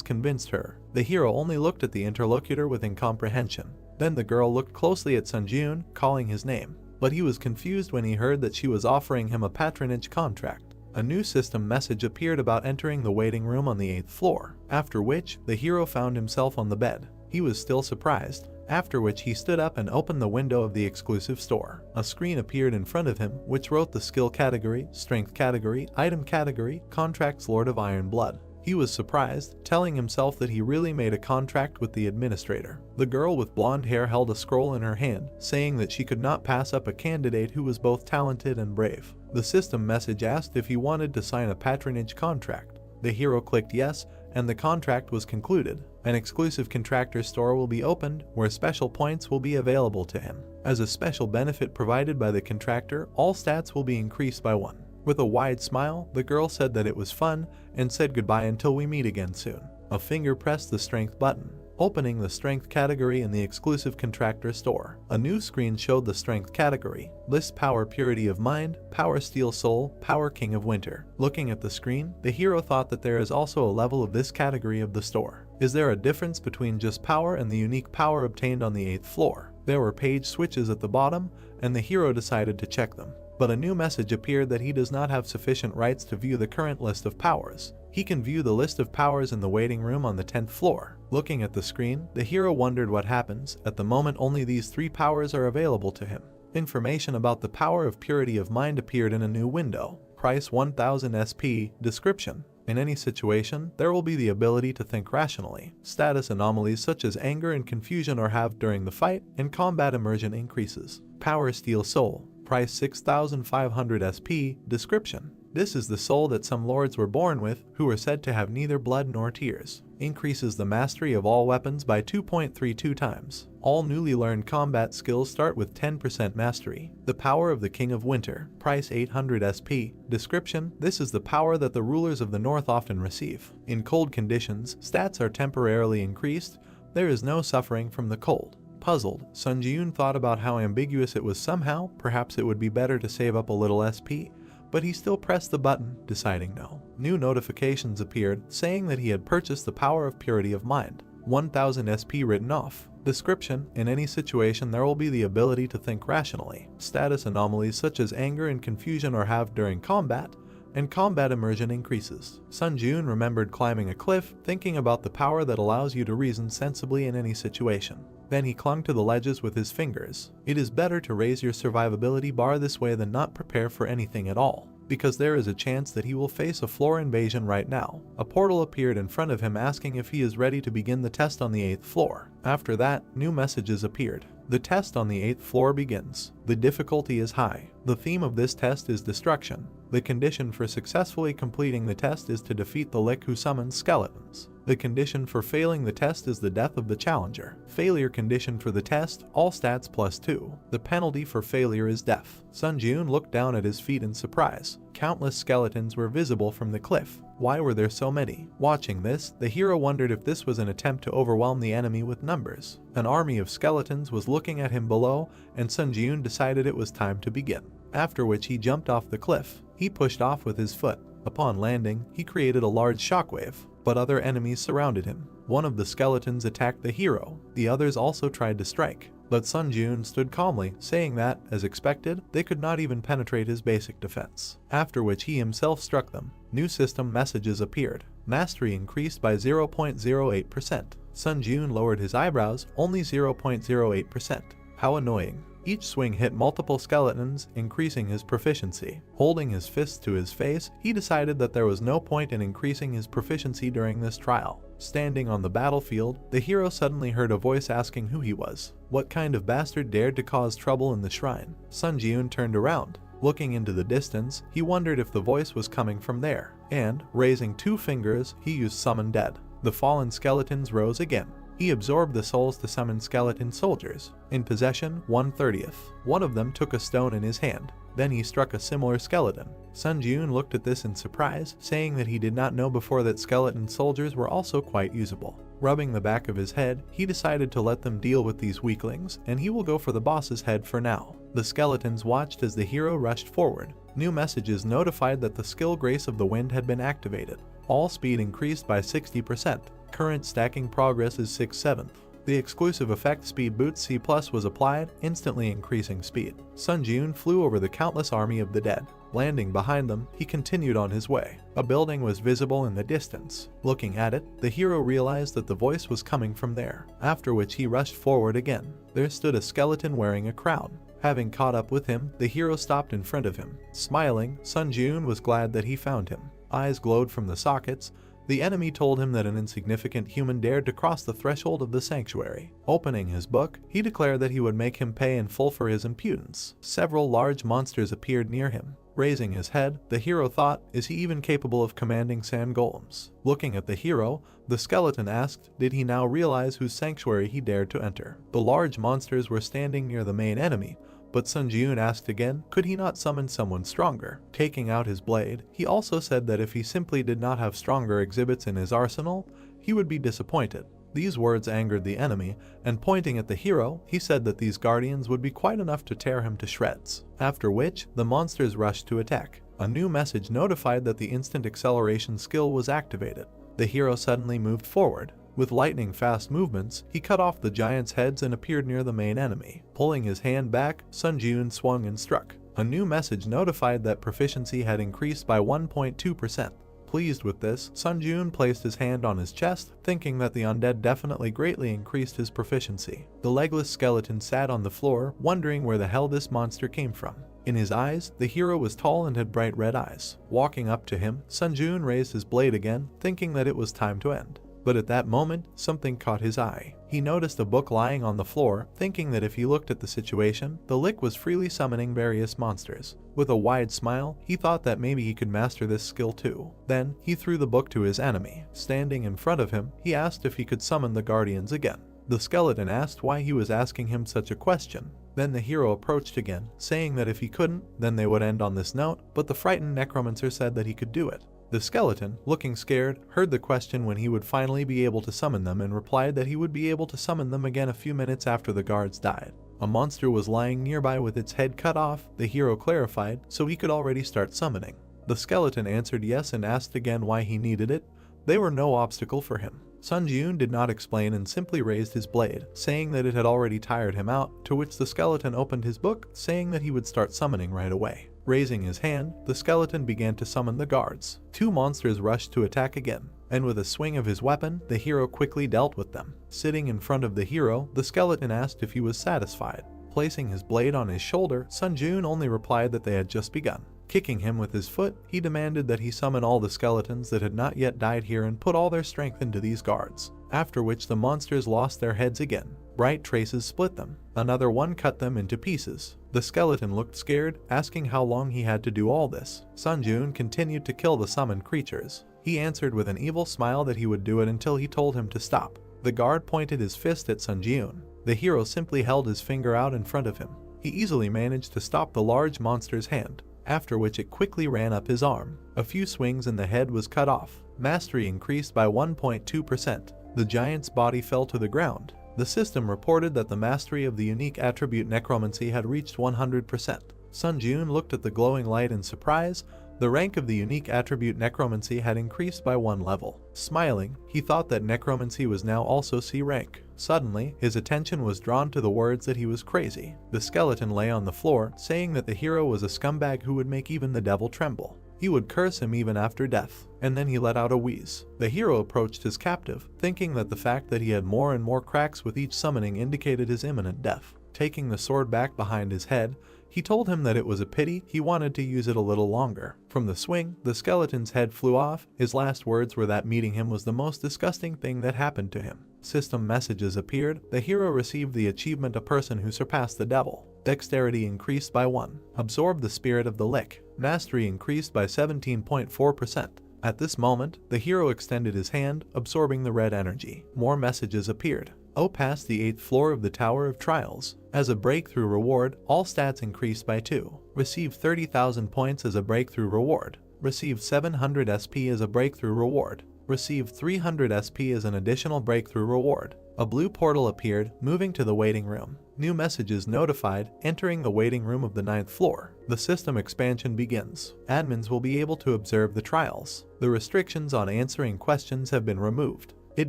convinced her. The hero only looked at the interlocutor with incomprehension. Then the girl looked closely at Sun Ji-eun, calling his name. But he was confused when he heard that she was offering him a patronage contract. A new system message appeared about entering the waiting room on the 8th floor, after which the hero found himself on the bed. He was still surprised, after which he stood up and opened the window of the exclusive store. A screen appeared in front of him, which wrote the skill category, strength category, item category, contracts Lord of Iron Blood. He was surprised, telling himself that he really made a contract with the administrator. The girl with blonde hair held a scroll in her hand, saying that she could not pass up a candidate who was both talented and brave. The system message asked if he wanted to sign a patronage contract. The hero clicked yes, and the contract was concluded. An exclusive contractor store will be opened, where special points will be available to him. As a special benefit provided by the contractor, all stats will be increased by 1. With a wide smile, the girl said that it was fun, and said goodbye until we meet again soon. A finger pressed the strength button, opening the strength category in the exclusive contractor store. A new screen showed the strength category. List power purity of mind, power steel soul, power king of winter. Looking at the screen, the hero thought that there is also a level of this category of the store. Is there a difference between just power and the unique power obtained on the 8th floor? There were page switches at the bottom, and the hero decided to check them. But a new message appeared that he does not have sufficient rights to view the current list of powers. He can view the list of powers in the waiting room on the 10th floor. Looking at the screen, the hero wondered what happens. At the moment, only these 3 powers are available to him. Information about the power of purity of mind appeared in a new window. Price 1000 SP. Description: in any situation, there will be the ability to think rationally. Status anomalies such as anger and confusion are halved during the fight, and combat immersion increases. Power Steel Soul. Price 6500 SP. Description: This is the soul that some lords were born with, who are said to have neither blood nor tears. Increases the mastery of all weapons by 2.32 times. All newly learned combat skills start with 10% mastery. The power of the King of Winter. Price 800 SP. Description: this is the power that the rulers of the North often receive. In cold conditions, stats are temporarily increased. There is no suffering from the cold. Puzzled, Sun Ji-yoon thought about how ambiguous it was. Somehow, perhaps it would be better to save up a little SP. But he still pressed the button, deciding no. New notifications appeared, saying that he had purchased the power of purity of mind. 1000 SP written off. Description: in any situation there will be the ability to think rationally. Status anomalies such as anger and confusion are halved during combat, and combat immersion increases. Sun Ji-yoon remembered climbing a cliff, thinking about the power that allows you to reason sensibly in any situation. Then he clung to the ledges with his fingers. It is better to raise your survivability bar this way than not prepare for anything at all, because there is a chance that he will face a floor invasion right now. A portal appeared in front of him asking if he is ready to begin the test on the 8th floor. After that, new messages appeared. The test on the 8th floor begins. The difficulty is high. The theme of this test is destruction. The condition for successfully completing the test is to defeat the Lick who summons skeletons. The condition for failing the test is the death of the challenger. Failure condition for the test, all stats +2. The penalty for failure is death. Sun Ji-yoon looked down at his feet in surprise. Countless skeletons were visible from the cliff. Why were there so many? Watching this, the hero wondered if this was an attempt to overwhelm the enemy with numbers. An army of skeletons was looking at him below, and Sun Ji-yoon decided it was time to begin. After which he jumped off the cliff. He pushed off with his foot. Upon landing, he created a large shockwave, but other enemies surrounded him. One of the skeletons attacked the hero. The others also tried to strike, but Sun Ji-yoon stood calmly, saying that, as expected, they could not even penetrate his basic defense. After which he himself struck them. New system messages appeared. Mastery increased by 0.08%. Sun Ji-yoon lowered his eyebrows, only 0.08%. How annoying. Each swing hit multiple skeletons, increasing his proficiency. Holding his fists to his face, he decided that there was no point in increasing his proficiency during this trial. Standing on the battlefield, the hero suddenly heard a voice asking who he was. What kind of bastard dared to cause trouble in the shrine? Sun Ji-yoon turned around. Looking into the distance, he wondered if the voice was coming from there, and, raising 2 fingers, he used Summon Dead. The fallen skeletons rose again. He absorbed the souls to summon skeleton soldiers. In possession, 1/30. One of them took a stone in his hand. Then he struck a similar skeleton. Sun Ji-yoon looked at this in surprise, saying that he did not know before that skeleton soldiers were also quite usable. Rubbing the back of his head, he decided to let them deal with these weaklings, and he will go for the boss's head for now. The skeletons watched as the hero rushed forward. New messages notified that the skill Grace of the Wind had been activated. All speed increased by 60%. Current stacking progress is 6/7. The exclusive effect Speed Boost C+ was applied, instantly increasing speed. Sun Ji-yoon flew over the countless army of the dead. Landing behind them, he continued on his way. A building was visible in the distance. Looking at it, the hero realized that the voice was coming from there, after which he rushed forward again. There stood a skeleton wearing a crown. Having caught up with him, the hero stopped in front of him. Smiling, Sun Ji-yoon was glad that he found him. Eyes glowed from the sockets. The enemy told him that an insignificant human dared to cross the threshold of the sanctuary. Opening his book, he declared that he would make him pay in full for his impudence. Several large monsters appeared near him. Raising his head, the hero thought, is he even capable of commanding sand golems? Looking at the hero, the skeleton asked, did he now realize whose sanctuary he dared to enter? The large monsters were standing near the main enemy, but Sun Ji-yoon asked again, could he not summon someone stronger? Taking out his blade, he also said that if he simply did not have stronger exhibits in his arsenal, he would be disappointed. These words angered the enemy, and pointing at the hero, he said that these guardians would be quite enough to tear him to shreds. After which, the monsters rushed to attack. A new message notified that the instant acceleration skill was activated. The hero suddenly moved forward. With lightning-fast movements, he cut off the giants' heads and appeared near the main enemy. Pulling his hand back, Sun Ji-yoon swung and struck. A new message notified that proficiency had increased by 1.2%. Pleased with this, Sun Ji-yoon placed his hand on his chest, thinking that the undead definitely greatly increased his proficiency. The legless skeleton sat on the floor, wondering where the hell this monster came from. In his eyes, the hero was tall and had bright red eyes. Walking up to him, Sun Ji-yoon raised his blade again, thinking that it was time to end. But at that moment, something caught his eye. He noticed a book lying on the floor, thinking that if he looked at the situation, the lick was freely summoning various monsters. With a wide smile, he thought that maybe he could master this skill too. Then, he threw the book to his enemy. Standing in front of him, he asked if he could summon the guardians again. The skeleton asked why he was asking him such a question. Then the hero approached again, saying that if he couldn't, then they would end on this note, but the frightened necromancer said that he could do it. The skeleton, looking scared, heard the question when he would finally be able to summon them and replied that he would be able to summon them again a few minutes after the guards died. A monster was lying nearby with its head cut off, the hero clarified, so he could already start summoning. The skeleton answered yes and asked again why he needed it. They were no obstacle for him. Sun Jiun did not explain and simply raised his blade, saying that it had already tired him out, to which the skeleton opened his book, saying that he would start summoning right away. Raising his hand, the skeleton began to summon the guards. Two monsters rushed to attack again, and with a swing of his weapon, the hero quickly dealt with them. Sitting in front of the hero, the skeleton asked if he was satisfied. Placing his blade on his shoulder, Sun Jiun only replied that they had just begun. Kicking him with his foot, he demanded that he summon all the skeletons that had not yet died here and put all their strength into these guards. After which the monsters lost their heads again. Bright traces split them. Another one cut them into pieces. The skeleton looked scared, asking how long he had to do all this. Sun Jiun continued to kill the summoned creatures. He answered with an evil smile that he would do it until he told him to stop. The guard pointed his fist at Sun Jiun. The hero simply held his finger out in front of him. He easily managed to stop the large monster's hand, after which it quickly ran up his arm. A few swings and the head was cut off. Mastery increased by 1.2%. The giant's body fell to the ground. The system reported that the mastery of the unique attribute necromancy had reached 100%. Sun Jiun looked at the glowing light in surprise. The rank of the unique attribute necromancy had increased by 1 level. Smiling, he thought that necromancy was now also C rank. Suddenly, his attention was drawn to the words that he was crazy. The skeleton lay on the floor, saying that the hero was a scumbag who would make even the devil tremble. He would curse him even after death, and then he let out a wheeze. The hero approached his captive, thinking that the fact that he had more and more cracks with each summoning indicated his imminent death. Taking the sword back behind his head, he told him that it was a pity he wanted to use it a little longer. From the swing, the skeleton's head flew off. His last words were that meeting him was the most disgusting thing that happened to him. System messages appeared. The hero received the achievement A Person Who Surpassed the Devil. Dexterity increased by 1. Absorbed the Spirit of the Lick. Mastery increased by 17.4%. At this moment, the hero extended his hand, absorbing the red energy. More messages appeared. O passed the 8th floor of the Tower of Trials. As a breakthrough reward, all stats increased by 2. Receive 30,000 points as a breakthrough reward. Receive 700 SP as a breakthrough reward. Receive 300 SP as an additional breakthrough reward. A blue portal appeared, moving to the waiting room. New messages notified, entering the waiting room of the 9th floor. The system expansion begins. Admins will be able to observe the trials. The restrictions on answering questions have been removed. It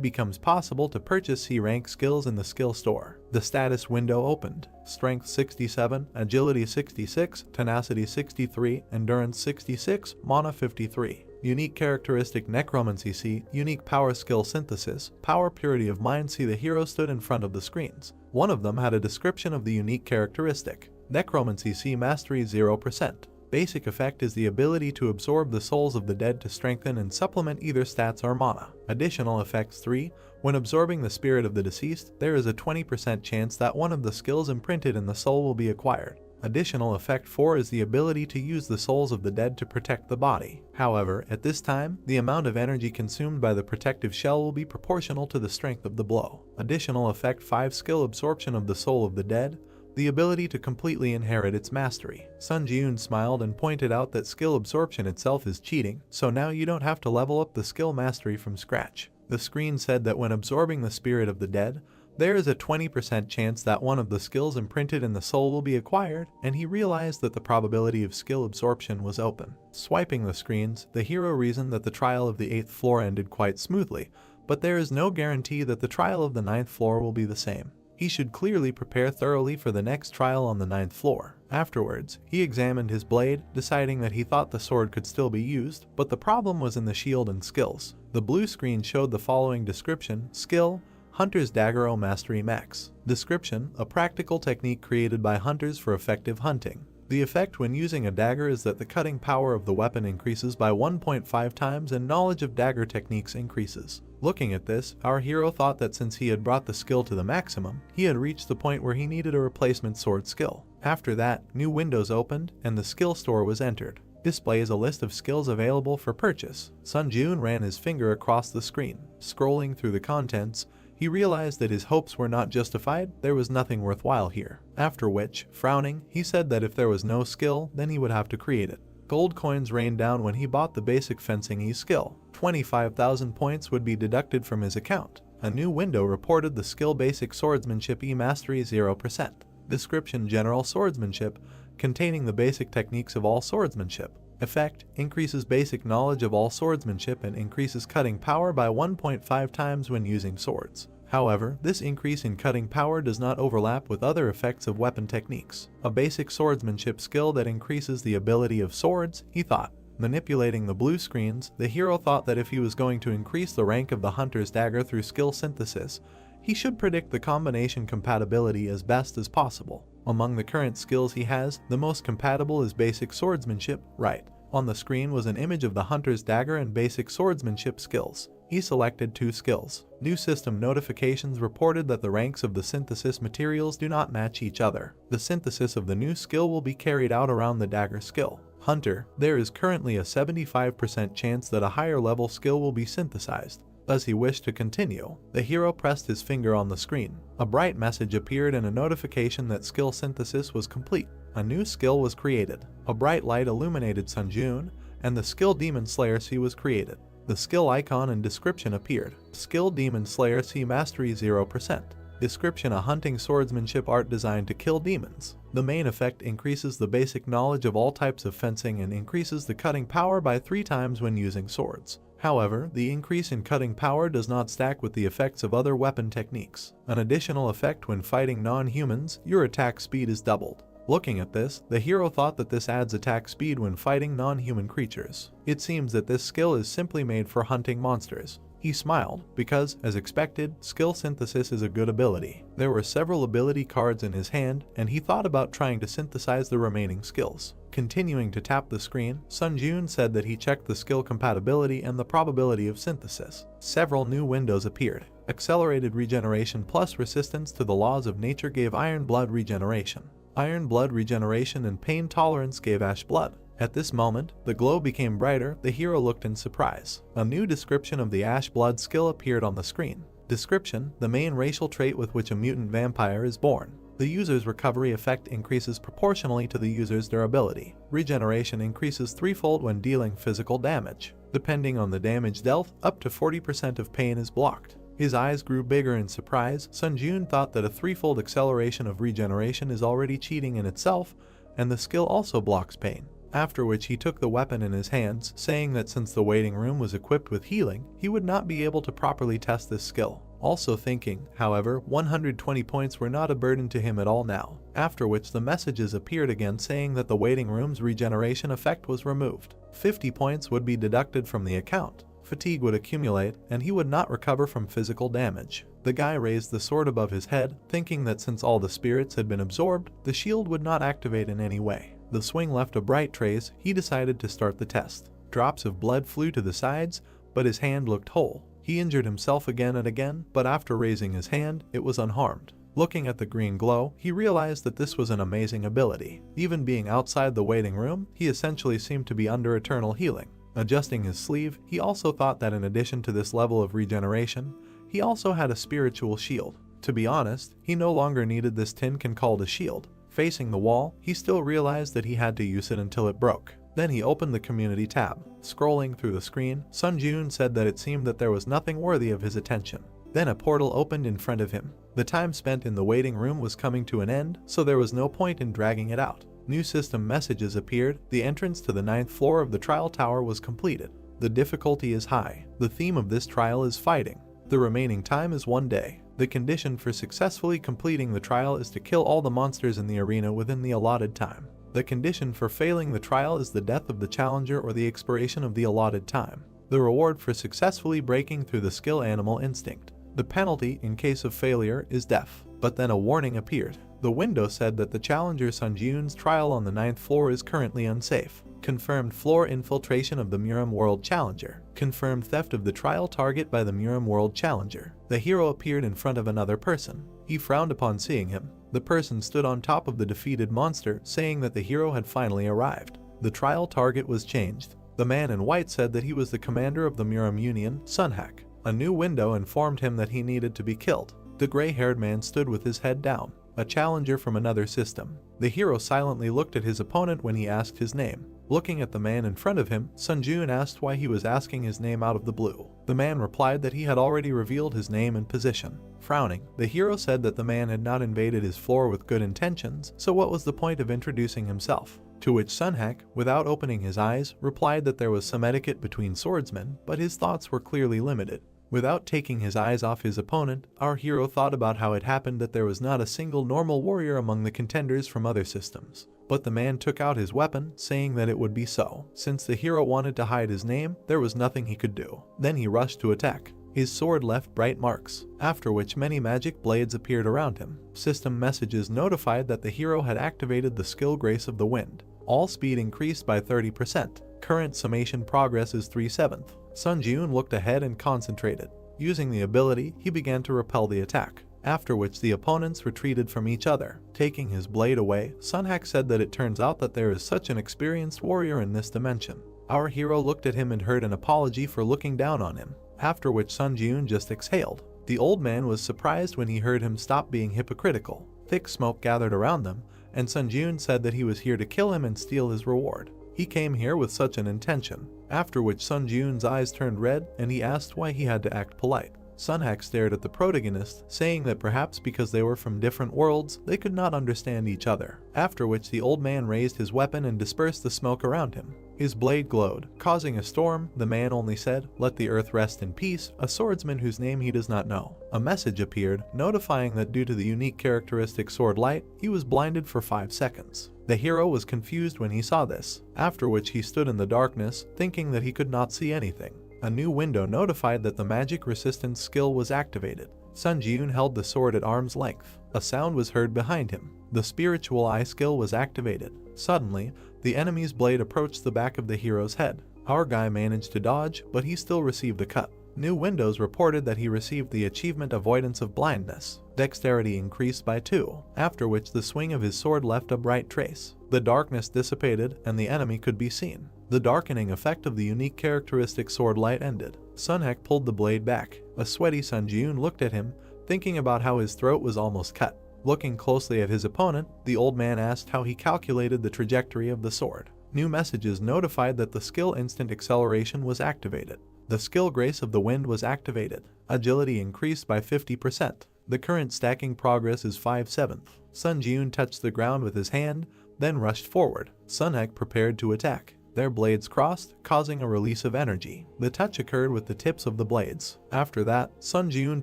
becomes possible to purchase C-rank skills in the skill store. The status window opened. Strength 67, Agility 66, Tenacity 63, Endurance 66, Mana 53. Unique characteristic Necromancy C, Unique Power Skill Synthesis, Power Purity of Mind C. The hero stood in front of the screens. One of them had a description of the unique characteristic. Necromancy C Mastery 0%. Basic effect is the ability to absorb the souls of the dead to strengthen and supplement either stats or mana. Additional effects 3. When absorbing the spirit of the deceased, there is a 20% chance that one of the skills imprinted in the soul will be acquired. Additional effect 4 is the ability to use the souls of the dead to protect the body. However, at this time, the amount of energy consumed by the protective shell will be proportional to the strength of the blow. Additional effect 5 Skill absorption of the soul of the dead. The ability to completely inherit its mastery. Sun Jiun smiled and pointed out that skill absorption itself is cheating, so now you don't have to level up the skill mastery from scratch. The screen said that when absorbing the spirit of the dead, there is a 20% chance that one of the skills imprinted in the soul will be acquired, and he realized that the probability of skill absorption was open. Swiping the screens, the hero reasoned that the trial of the 8th floor ended quite smoothly, but there is no guarantee that the trial of the 9th floor will be the same. He should clearly prepare thoroughly for the next trial on the 9th floor. Afterwards, he examined his blade, deciding that he thought the sword could still be used, but the problem was in the shield and skills. The blue screen showed the following description: Skill, Hunter's Dagger O Mastery Max. Description: a practical technique created by hunters for effective hunting. The effect when using a dagger is that the cutting power of the weapon increases by 1.5 times and knowledge of dagger techniques increases. Looking at this, our hero thought that since he had brought the skill to the maximum, he had reached the point where he needed a replacement sword skill. After that, new windows opened and the skill store was entered. Displays a list of skills available for purchase. Sun Jun ran his finger across the screen. Scrolling through the contents, he realized that his hopes were not justified, there was nothing worthwhile here. After which, frowning, he said that if there was no skill, then he would have to create it. Gold coins rained down when he bought the basic fencing e-skill. 25,000 points would be deducted from his account. A new window reported the skill basic swordsmanship e-mastery 0%. Description general swordsmanship, containing the basic techniques of all swordsmanship. Effect, increases basic knowledge of all swordsmanship and increases cutting power by 1.5 times when using swords. However, this increase in cutting power does not overlap with other effects of weapon techniques. A basic swordsmanship skill that increases the ability of swords, he thought. Manipulating the blue screens, the hero thought that if he was going to increase the rank of the hunter's dagger through skill synthesis, he should predict the combination compatibility as best as possible. Among the current skills he has, the most compatible is basic swordsmanship, right. On the screen was an image of the hunter's dagger and basic swordsmanship skills. He selected two skills. New system notifications reported that the ranks of the synthesis materials do not match each other. The synthesis of the new skill will be carried out around the dagger skill. Hunter, there is currently a 75% chance that a higher level skill will be synthesized. As he wished to continue, the hero pressed his finger on the screen. A bright message appeared and a notification that skill synthesis was complete. A new skill was created. A bright light illuminated Sun Jun, and the skill Demon Slayer C was created. The skill icon and description appeared. Skill Demon Slayer C Mastery 0%. Description: a hunting swordsmanship art designed to kill demons. The main effect increases the basic knowledge of all types of fencing and increases the cutting power by 3 times when using swords. However, the increase in cutting power does not stack with the effects of other weapon techniques. An additional effect: when fighting non-humans, your attack speed is doubled. Looking at this, the hero thought that this adds attack speed when fighting non-human creatures. It seems that this skill is simply made for hunting monsters. He smiled, because, as expected, skill synthesis is a good ability. There were several ability cards in his hand, and he thought about trying to synthesize the remaining skills. Continuing to tap the screen, Sun Jun said that he checked the skill compatibility and the probability of synthesis. Several new windows appeared. Accelerated regeneration plus resistance to the laws of nature gave iron blood regeneration. Iron blood regeneration and pain tolerance gave ash blood. At this moment, the glow became brighter. The hero looked in surprise. A new description of the ash blood skill appeared on the screen. Description: the main racial trait with which a mutant vampire is born. The user's recovery effect increases proportionally to the user's durability. Regeneration increases threefold when dealing physical damage. Depending on the damage dealt, up to 40% of pain is blocked. His eyes grew bigger in surprise. Sun Jun thought that a threefold acceleration of regeneration is already cheating in itself, and the skill also blocks pain. After which he took the weapon in his hands, saying that since the waiting room was equipped with healing, he would not be able to properly test this skill. Also thinking, however, 120 points were not a burden to him at all now. After which the messages appeared again saying that the waiting room's regeneration effect was removed. 50 points would be deducted from the account. Fatigue would accumulate, and he would not recover from physical damage. The guy raised the sword above his head, thinking that since all the spirits had been absorbed, the shield would not activate in any way. The swing left a bright trace. He decided to start the test. Drops of blood flew to the sides, but his hand looked whole. He injured himself again and again, but after raising his hand, it was unharmed. Looking at the green glow, he realized that this was an amazing ability. Even being outside the waiting room, he essentially seemed to be under eternal healing. Adjusting his sleeve, he also thought that in addition to this level of regeneration, he also had a spiritual shield. To be honest, he no longer needed this tin can called a shield. Facing the wall, he still realized that he had to use it until it broke. Then he opened the community tab. Scrolling through the screen, Sun Jun said that it seemed that there was nothing worthy of his attention. Then a portal opened in front of him. The time spent in the waiting room was coming to an end, so there was no point in dragging it out. New system messages appeared. The entrance to the 9th floor of the trial tower was completed. The difficulty is high. The theme of this trial is fighting. The remaining time is 1 day. The condition for successfully completing the trial is to kill all the monsters in the arena within the allotted time. The condition for failing the trial is the death of the challenger or the expiration of the allotted time. The reward for successfully breaking through the skill animal instinct. The penalty in case of failure is death. But then a warning appeared. The window said that the challenger Sunjun's trial on the 9th floor is currently unsafe. Confirmed floor infiltration of the Muram World Challenger. Confirmed theft of the trial target by the Muram World Challenger. The hero appeared in front of another person. He frowned upon seeing him. The person stood on top of the defeated monster, saying that the hero had finally arrived. The trial target was changed. The man in white said that he was the commander of the Muram Union, Sunhak. A new window informed him that he needed to be killed. The gray-haired man stood with his head down. A challenger from another system. The hero silently looked at his opponent when he asked his name. Looking at the man in front of him, Sunjun asked why he was asking his name out of the blue. The man replied that he had already revealed his name and position. Frowning, the hero said that the man had not invaded his floor with good intentions, so what was the point of introducing himself? To which Sunhak, without opening his eyes, replied that there was some etiquette between swordsmen, but his thoughts were clearly limited. Without taking his eyes off his opponent, our hero thought about how it happened that there was not a single normal warrior among the contenders from other systems. But the man took out his weapon, saying that it would be so. Since the hero wanted to hide his name, there was nothing he could do. Then he rushed to attack. His sword left bright marks, after which many magic blades appeared around him. System messages notified that the hero had activated the skill Grace of the Wind. All speed increased by 30%. Current summation progress is 3/7. Sunjun looked ahead and concentrated. Using the ability, he began to repel the attack, after which the opponents retreated from each other. Taking his blade away, Sunhak said that it turns out that there is such an experienced warrior in this dimension. Our hero looked at him and heard an apology for looking down on him, after which Sunjun just exhaled. The old man was surprised when he heard him stop being hypocritical. Thick smoke gathered around them, and Sunjun said that he was here to kill him and steal his reward. He came here with such an intention, after which Sunjun's eyes turned red and he asked why he had to act polite. Sunhak stared at the protagonist, saying that perhaps because they were from different worlds, they could not understand each other, after which the old man raised his weapon and dispersed the smoke around him. His blade glowed, causing a storm. The man only said, "Let the earth rest in peace," a swordsman whose name he does not know. A message appeared, notifying that due to the unique characteristic sword light, he was blinded for 5 seconds. The hero was confused when he saw this, after which he stood in the darkness, thinking that he could not see anything. A new window notified that the magic resistance skill was activated. Sunjun held the sword at arm's length. A sound was heard behind him. The spiritual eye skill was activated. Suddenly, the enemy's blade approached the back of the hero's head. Our guy managed to dodge, but he still received a cut. New windows reported that he received the achievement Avoidance of Blindness. Dexterity increased by 2, after which the swing of his sword left a bright trace. The darkness dissipated and the enemy could be seen. The darkening effect of the unique characteristic sword light ended. Sunhak pulled the blade back. A sweaty Sunjun looked at him, thinking about how his throat was almost cut. Looking closely at his opponent, the old man asked how he calculated the trajectory of the sword. New messages notified that the skill Instant Acceleration was activated. The skill Grace of the Wind was activated. Agility increased by 50%. The current stacking progress is 5/7. Sunjun touched the ground with his hand, then rushed forward. Sunhak prepared to attack. Their blades crossed, causing a release of energy. The touch occurred with the tips of the blades. After that, Sunjun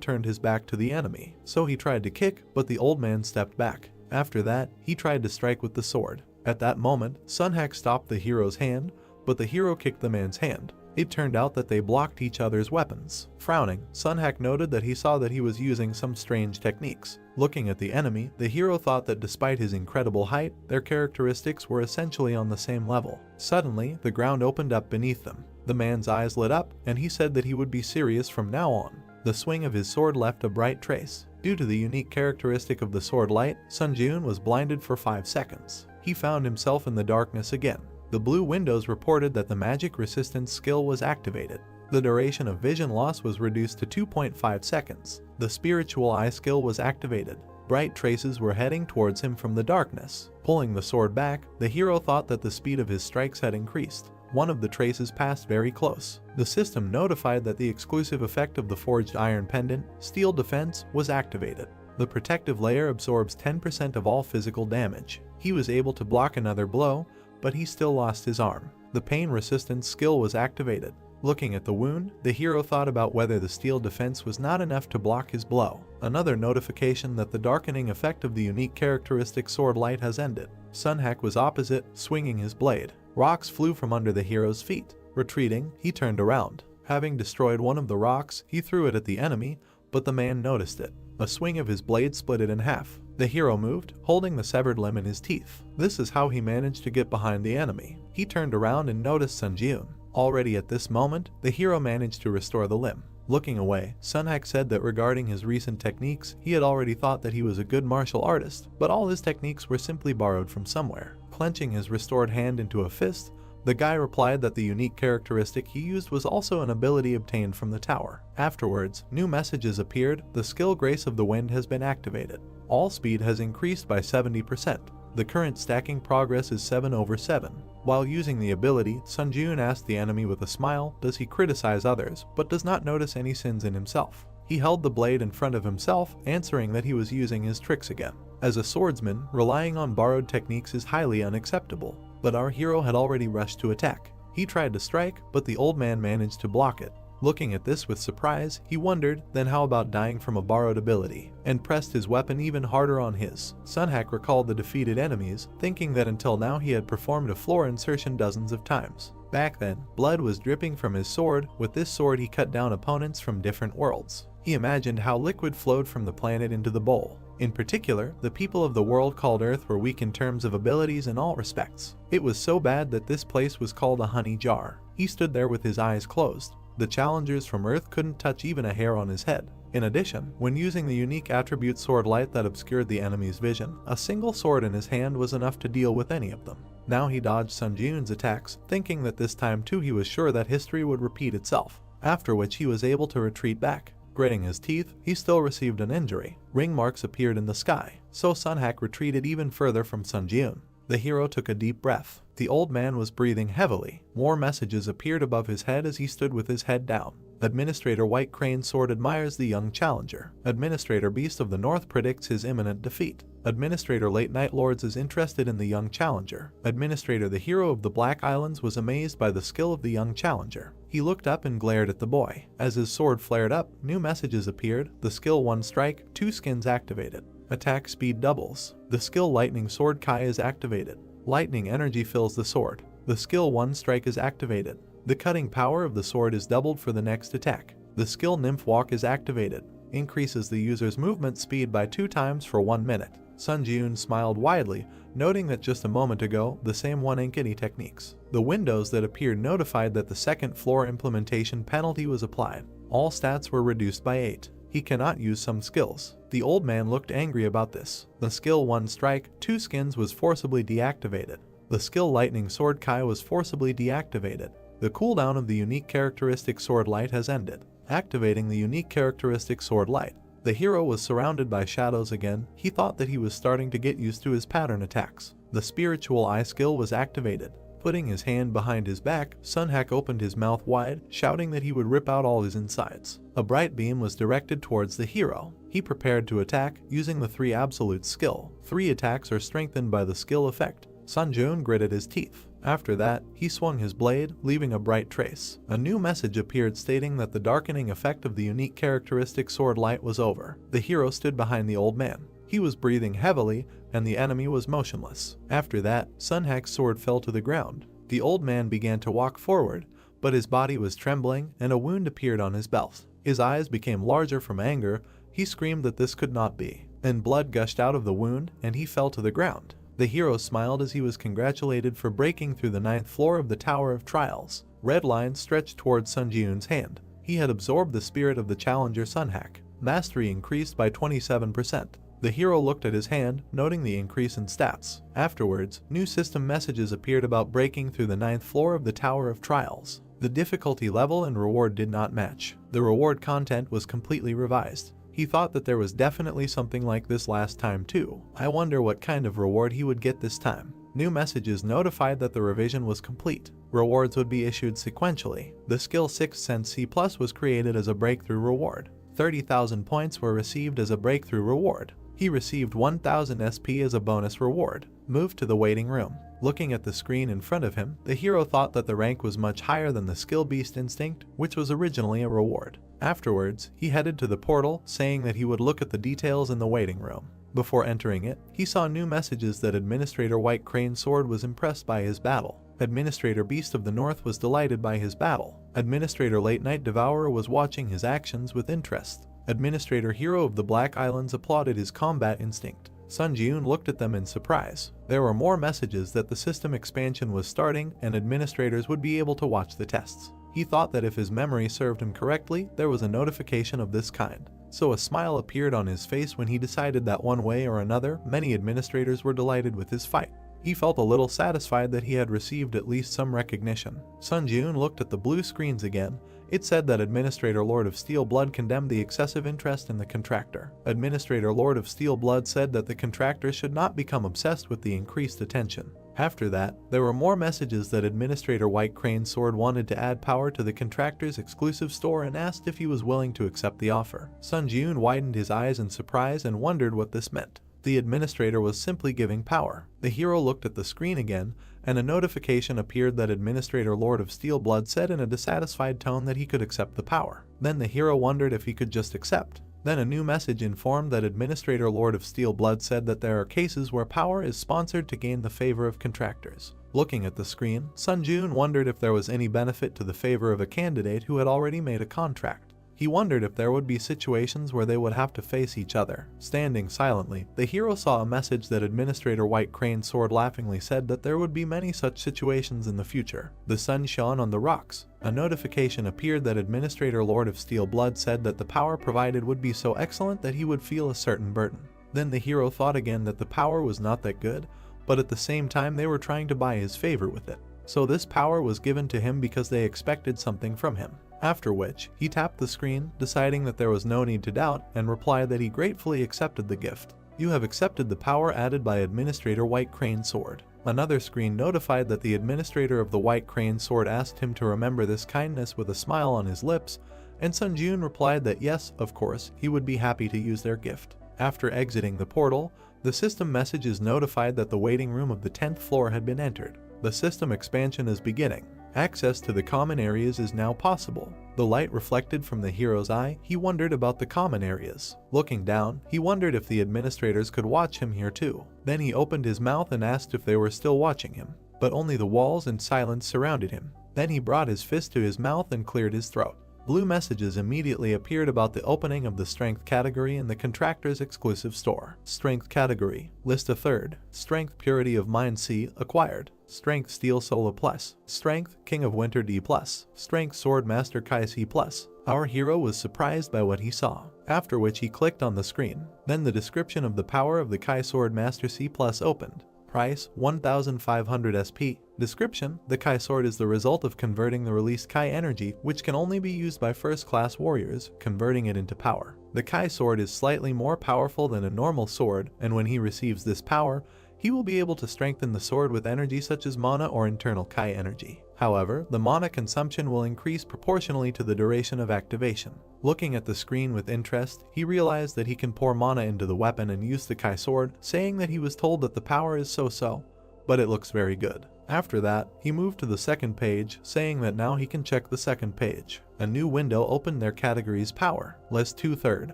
turned his back to the enemy, so he tried to kick, but the old man stepped back. After that, he tried to strike with the sword. At that moment, Sunhak stopped the hero's hand, but the hero kicked the man's hand. It turned out that they blocked each other's weapons. Frowning, Sunhak noted that he saw that he was using some strange techniques. Looking at the enemy, the hero thought that despite his incredible height, their characteristics were essentially on the same level. Suddenly, the ground opened up beneath them. The man's eyes lit up, and he said that he would be serious from now on. The swing of his sword left a bright trace. Due to the unique characteristic of the sword light, Sunjun was blinded for 5 seconds. He found himself in the darkness again. The blue windows reported that the magic resistance skill was activated. The duration of vision loss was reduced to 2.5 seconds. The spiritual eye skill was activated. Bright traces were heading towards him from the darkness. Pulling the sword back, the hero thought that the speed of his strikes had increased. One of the traces passed very close. The system notified that the exclusive effect of the forged iron pendant, Steel Defense, was activated. The protective layer absorbs 10% of all physical damage. He was able to block another blow, but he still lost his arm. The pain resistance skill was activated. Looking at the wound, the hero thought about whether the steel defense was not enough to block his blow. Another notification that the darkening effect of the unique characteristic sword light has ended. Sunhak was opposite, swinging his blade. Rocks flew from under the hero's feet. Retreating, he turned around. Having destroyed one of the rocks, he threw it at the enemy, but the man noticed it. A swing of his blade split it in half. The hero moved, holding the severed limb in his teeth. This is how he managed to get behind the enemy. He turned around and noticed Sun Jiun. Already at this moment, the hero managed to restore the limb. Looking away, Sunhak said that regarding his recent techniques, he had already thought that he was a good martial artist, but all his techniques were simply borrowed from somewhere. Clenching his restored hand into a fist, the guy replied that the unique characteristic he used was also an ability obtained from the tower. Afterwards, new messages appeared. The skill Grace of the Wind has been activated. All speed has increased by 70%. The current stacking progress is 7/7. While using the ability, Sun Jiun asked the enemy with a smile, does he criticize others, but does not notice any sins in himself. He held the blade in front of himself, answering that he was using his tricks again. As a swordsman, relying on borrowed techniques is highly unacceptable, but our hero had already rushed to attack. He tried to strike, but the old man managed to block it. Looking at this with surprise, he wondered, then how about dying from a borrowed ability, and pressed his weapon even harder on his. Sunhak recalled the defeated enemies, thinking that until now he had performed a floor insertion dozens of times. Back then, blood was dripping from his sword. With this sword he cut down opponents from different worlds. He imagined how liquid flowed from the planet into the bowl. In particular, the people of the world called Earth were weak in terms of abilities in all respects. It was so bad that this place was called a honey jar. He stood there with his eyes closed. The challengers from Earth couldn't touch even a hair on his head. In addition, when using the unique attribute sword light that obscured the enemy's vision, a single sword in his hand was enough to deal with any of them. Now he dodged Sun Jiun's attacks, thinking that this time too he was sure that history would repeat itself, after which he was able to retreat back. Gritting his teeth, he still received an injury. Ring marks appeared in the sky, so Sunhak retreated even further from Sun Jiun. The hero took a deep breath. The old man was breathing heavily. More messages appeared above his head as he stood with his head down. Administrator White Crane Sword admires the young challenger. Administrator Beast of the North predicts his imminent defeat. Administrator Late Night Lords is interested in the young challenger. Administrator the Hero of the Black Islands was amazed by the skill of the young challenger. He looked up and glared at the boy. As his sword flared up, new messages appeared. The skill 1 strike, 2 skins activated. Attack speed doubles. The skill Lightning Sword Kai is activated. Lightning energy fills the sword. The skill 1 strike is activated. The cutting power of the sword is doubled for the next attack. The skill Nymph Walk is activated. Increases the user's movement speed by 2 times for 1 minute. Sun Jiun smiled widely, noting that just a moment ago, the same one Ankini techniques. The windows that appeared notified that the second floor implementation penalty was applied. All stats were reduced by 8. He cannot use some skills. The old man looked angry about this. The skill 1 strike, 2 skins was forcibly deactivated. The skill Lightning Sword Kai was forcibly deactivated. The cooldown of the unique characteristic Sword Light has ended. Activating the unique characteristic Sword Light. The hero was surrounded by shadows again. He thought that he was starting to get used to his pattern attacks. The spiritual eye skill was activated. Putting his hand behind his back, Sunhak opened his mouth wide, shouting that he would rip out all his insides. A bright beam was directed towards the hero. He prepared to attack, using the 3 absolute skill. 3 attacks are strengthened by the skill effect. Sun Jiun gritted his teeth. After that, he swung his blade, leaving a bright trace. A new message appeared stating that the darkening effect of the unique characteristic sword light was over. The hero stood behind the old man. He was breathing heavily, and the enemy was motionless. After that, Sunhak's sword fell to the ground. The old man began to walk forward, but his body was trembling, and a wound appeared on his belt. His eyes became larger from anger. He screamed that this could not be. And blood gushed out of the wound, and he fell to the ground. The hero smiled as he was congratulated for breaking through the 9th floor of the Tower of Trials. Red lines stretched towards Sun Jiun's hand. He had absorbed the spirit of the challenger Sunhak. Mastery increased by 27%. The hero looked at his hand, noting the increase in stats. Afterwards, new system messages appeared about breaking through the 9th floor of the Tower of Trials. The difficulty level and reward did not match. The reward content was completely revised. He thought that there was definitely something like this last time too. I wonder what kind of reward he would get this time. New messages notified that the revision was complete. Rewards would be issued sequentially. The skill 6th Sense C+ was created as a breakthrough reward. 30,000 points were received as a breakthrough reward. He received 1,000 SP as a bonus reward. Moved to the waiting room. Looking at the screen in front of him, the hero thought that the rank was much higher than the skill Beast Instinct, which was originally a reward. Afterwards, he headed to the portal, saying that he would look at the details in the waiting room. Before entering it, he saw new messages that Administrator White Crane Sword was impressed by his battle. Administrator Beast of the North was delighted by his battle. Administrator Late Night Devourer was watching his actions with interest. Administrator Hero of the Black Islands applauded his combat instinct. Sun Jiun looked at them in surprise. There were more messages that the system expansion was starting and administrators would be able to watch the tests. He thought that if his memory served him correctly, there was a notification of this kind. So a smile appeared on his face when he decided that one way or another, many administrators were delighted with his fight. He felt a little satisfied that he had received at least some recognition. Sun Jiun looked at the blue screens again. It said that Administrator Lord of Steel Blood condemned the excessive interest in the contractor. Administrator Lord of Steel Blood said that the contractor should not become obsessed with the increased attention. After that, there were more messages that Administrator White Crane's Sword wanted to add power to the contractor's exclusive store and asked if he was willing to accept the offer. Sun Jiun widened his eyes in surprise and wondered what this meant. The administrator was simply giving power. The hero looked at the screen again, and a notification appeared that Administrator Lord of Steel Blood said in a dissatisfied tone that he could accept the power. Then the hero wondered if he could just accept. Then a new message informed that Administrator Lord of Steel Blood said that there are cases where power is sponsored to gain the favor of contractors. Looking at the screen, Sun Jiun wondered if there was any benefit to the favor of a candidate who had already made a contract. He wondered if there would be situations where they would have to face each other. Standing silently, the hero saw a message that Administrator White Crane's Sword laughingly said that there would be many such situations in the future. The sun shone on the rocks. A notification appeared that Administrator Lord of Steel Blood said that the power provided would be so excellent that he would feel a certain burden. Then the hero thought again that the power was not that good, but at the same time they were trying to buy his favor with it. So this power was given to him because they expected something from him. After which, he tapped the screen, deciding that there was no need to doubt, and replied that he gratefully accepted the gift. You have accepted the power added by Administrator White Crane's Sword. Another screen notified that the administrator of the White Crane's Sword asked him to remember this kindness with a smile on his lips, and Sun Jiun replied that yes, of course, he would be happy to use their gift. After exiting the portal, the system messages notified that the waiting room of the 10th floor had been entered. The system expansion is beginning. Access to the common areas is now possible. The light reflected from the hero's eye, he wondered about the common areas. Looking down, he wondered if the administrators could watch him here too. Then he opened his mouth and asked if they were still watching him, but only the walls and silence surrounded him. Then he brought his fist to his mouth and cleared his throat. Blue messages immediately appeared about the opening of the Strength category in the contractor's exclusive store. Strength category. List a third. Strength Purity of Mind C acquired. Strength Steel Sola Plus. Strength King of Winter D Plus. Strength Sword Master Kai C Plus. Our hero was surprised by what he saw, after which he clicked on the screen. Then the description of the power of the Kai Sword Master C Plus opened. Price 1500 SP. Description: the Kai Sword is the result of converting the released Kai energy, which can only be used by first-class warriors, converting it into power. The Kai Sword is slightly more powerful than a normal sword, and when he receives this power, he will be able to strengthen the sword with energy such as mana or internal Kai energy. However, the mana consumption will increase proportionally to the duration of activation. Looking at the screen with interest, he realized that he can pour mana into the weapon and use the Kai Sword, saying that he was told that the power is so-so, but it looks very good. After that, he moved to the second page, saying that now he can check the second page. A new window opened their categories Power. List 2/3.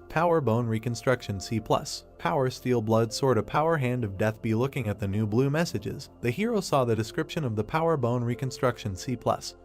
Power Bone Reconstruction C+. Power Steel Blood Sword. A Power Hand of Death B. Looking at the new blue messages, the hero saw the description of the Power Bone Reconstruction C+.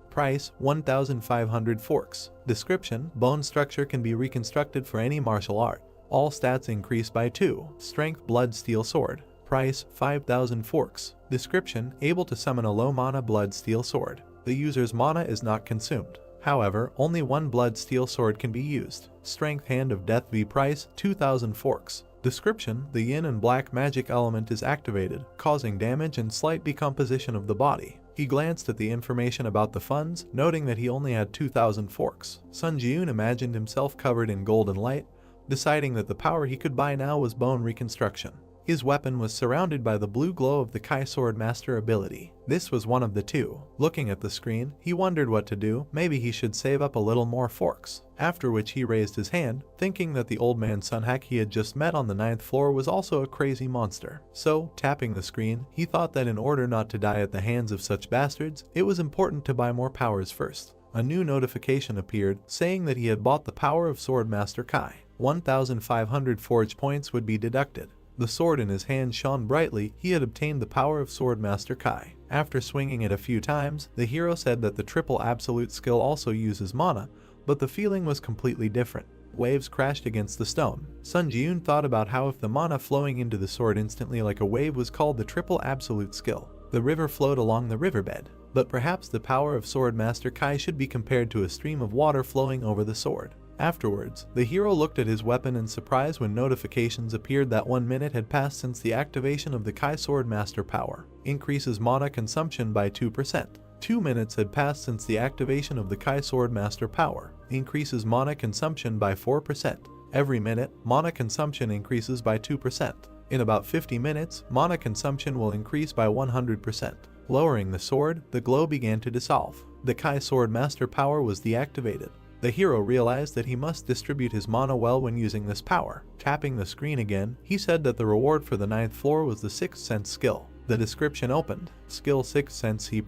Price 1500 forks. Description: bone structure can be reconstructed for any martial art. All stats increase by 2. Strength Blood Steel Sword. Price 5000 forks. Description: able to summon a low mana blood steel sword. The user's mana is not consumed. However, only one blood steel sword can be used. Strength Hand of Death V. Price 2000 forks. Description: the yin and black magic element is activated, causing damage and slight decomposition of the body. He glanced at the information about the funds, noting that he only had 2000 forks. Sun Jiun imagined himself covered in golden light, deciding that the power he could buy now was bone reconstruction. His weapon was surrounded by the blue glow of the Kai Sword Master ability. This was one of the two. Looking at the screen, he wondered what to do. Maybe he should save up a little more forks. After which he raised his hand, thinking that the old man Sunhack he had just met on the 9th floor was also a crazy monster. So, tapping the screen, he thought that in order not to die at the hands of such bastards, it was important to buy more powers first. A new notification appeared, saying that he had bought the power of Sword Master Kai. 1500 forge points would be deducted. The sword in his hand shone brightly. He had obtained the power of Sword Master Kai. After swinging it a few times, the hero said that the triple absolute skill also uses mana, but the feeling was completely different. Waves crashed against the stone. Sun Ji-yoon thought about how if the mana flowing into the sword instantly like a wave was called the triple absolute skill. The river flowed along the riverbed. But perhaps the power of Sword Master Kai should be compared to a stream of water flowing over the sword. Afterwards, the hero looked at his weapon in surprise when notifications appeared that 1 minute had passed since the activation of the Kai Sword Master power. Increases mana consumption by 2%. 2 minutes had passed since the activation of the Kai Sword Master power. Increases mana consumption by 4%. Every minute, mana consumption increases by 2%. In about 50 minutes, mana consumption will increase by 100%. Lowering the sword, the glow began to dissolve. The Kai Sword Master power was deactivated. The hero realized that he must distribute his mana well when using this power. Tapping the screen again, he said that the reward for the 9th floor was the 6th sense skill. The description opened. Skill 6th sense C+.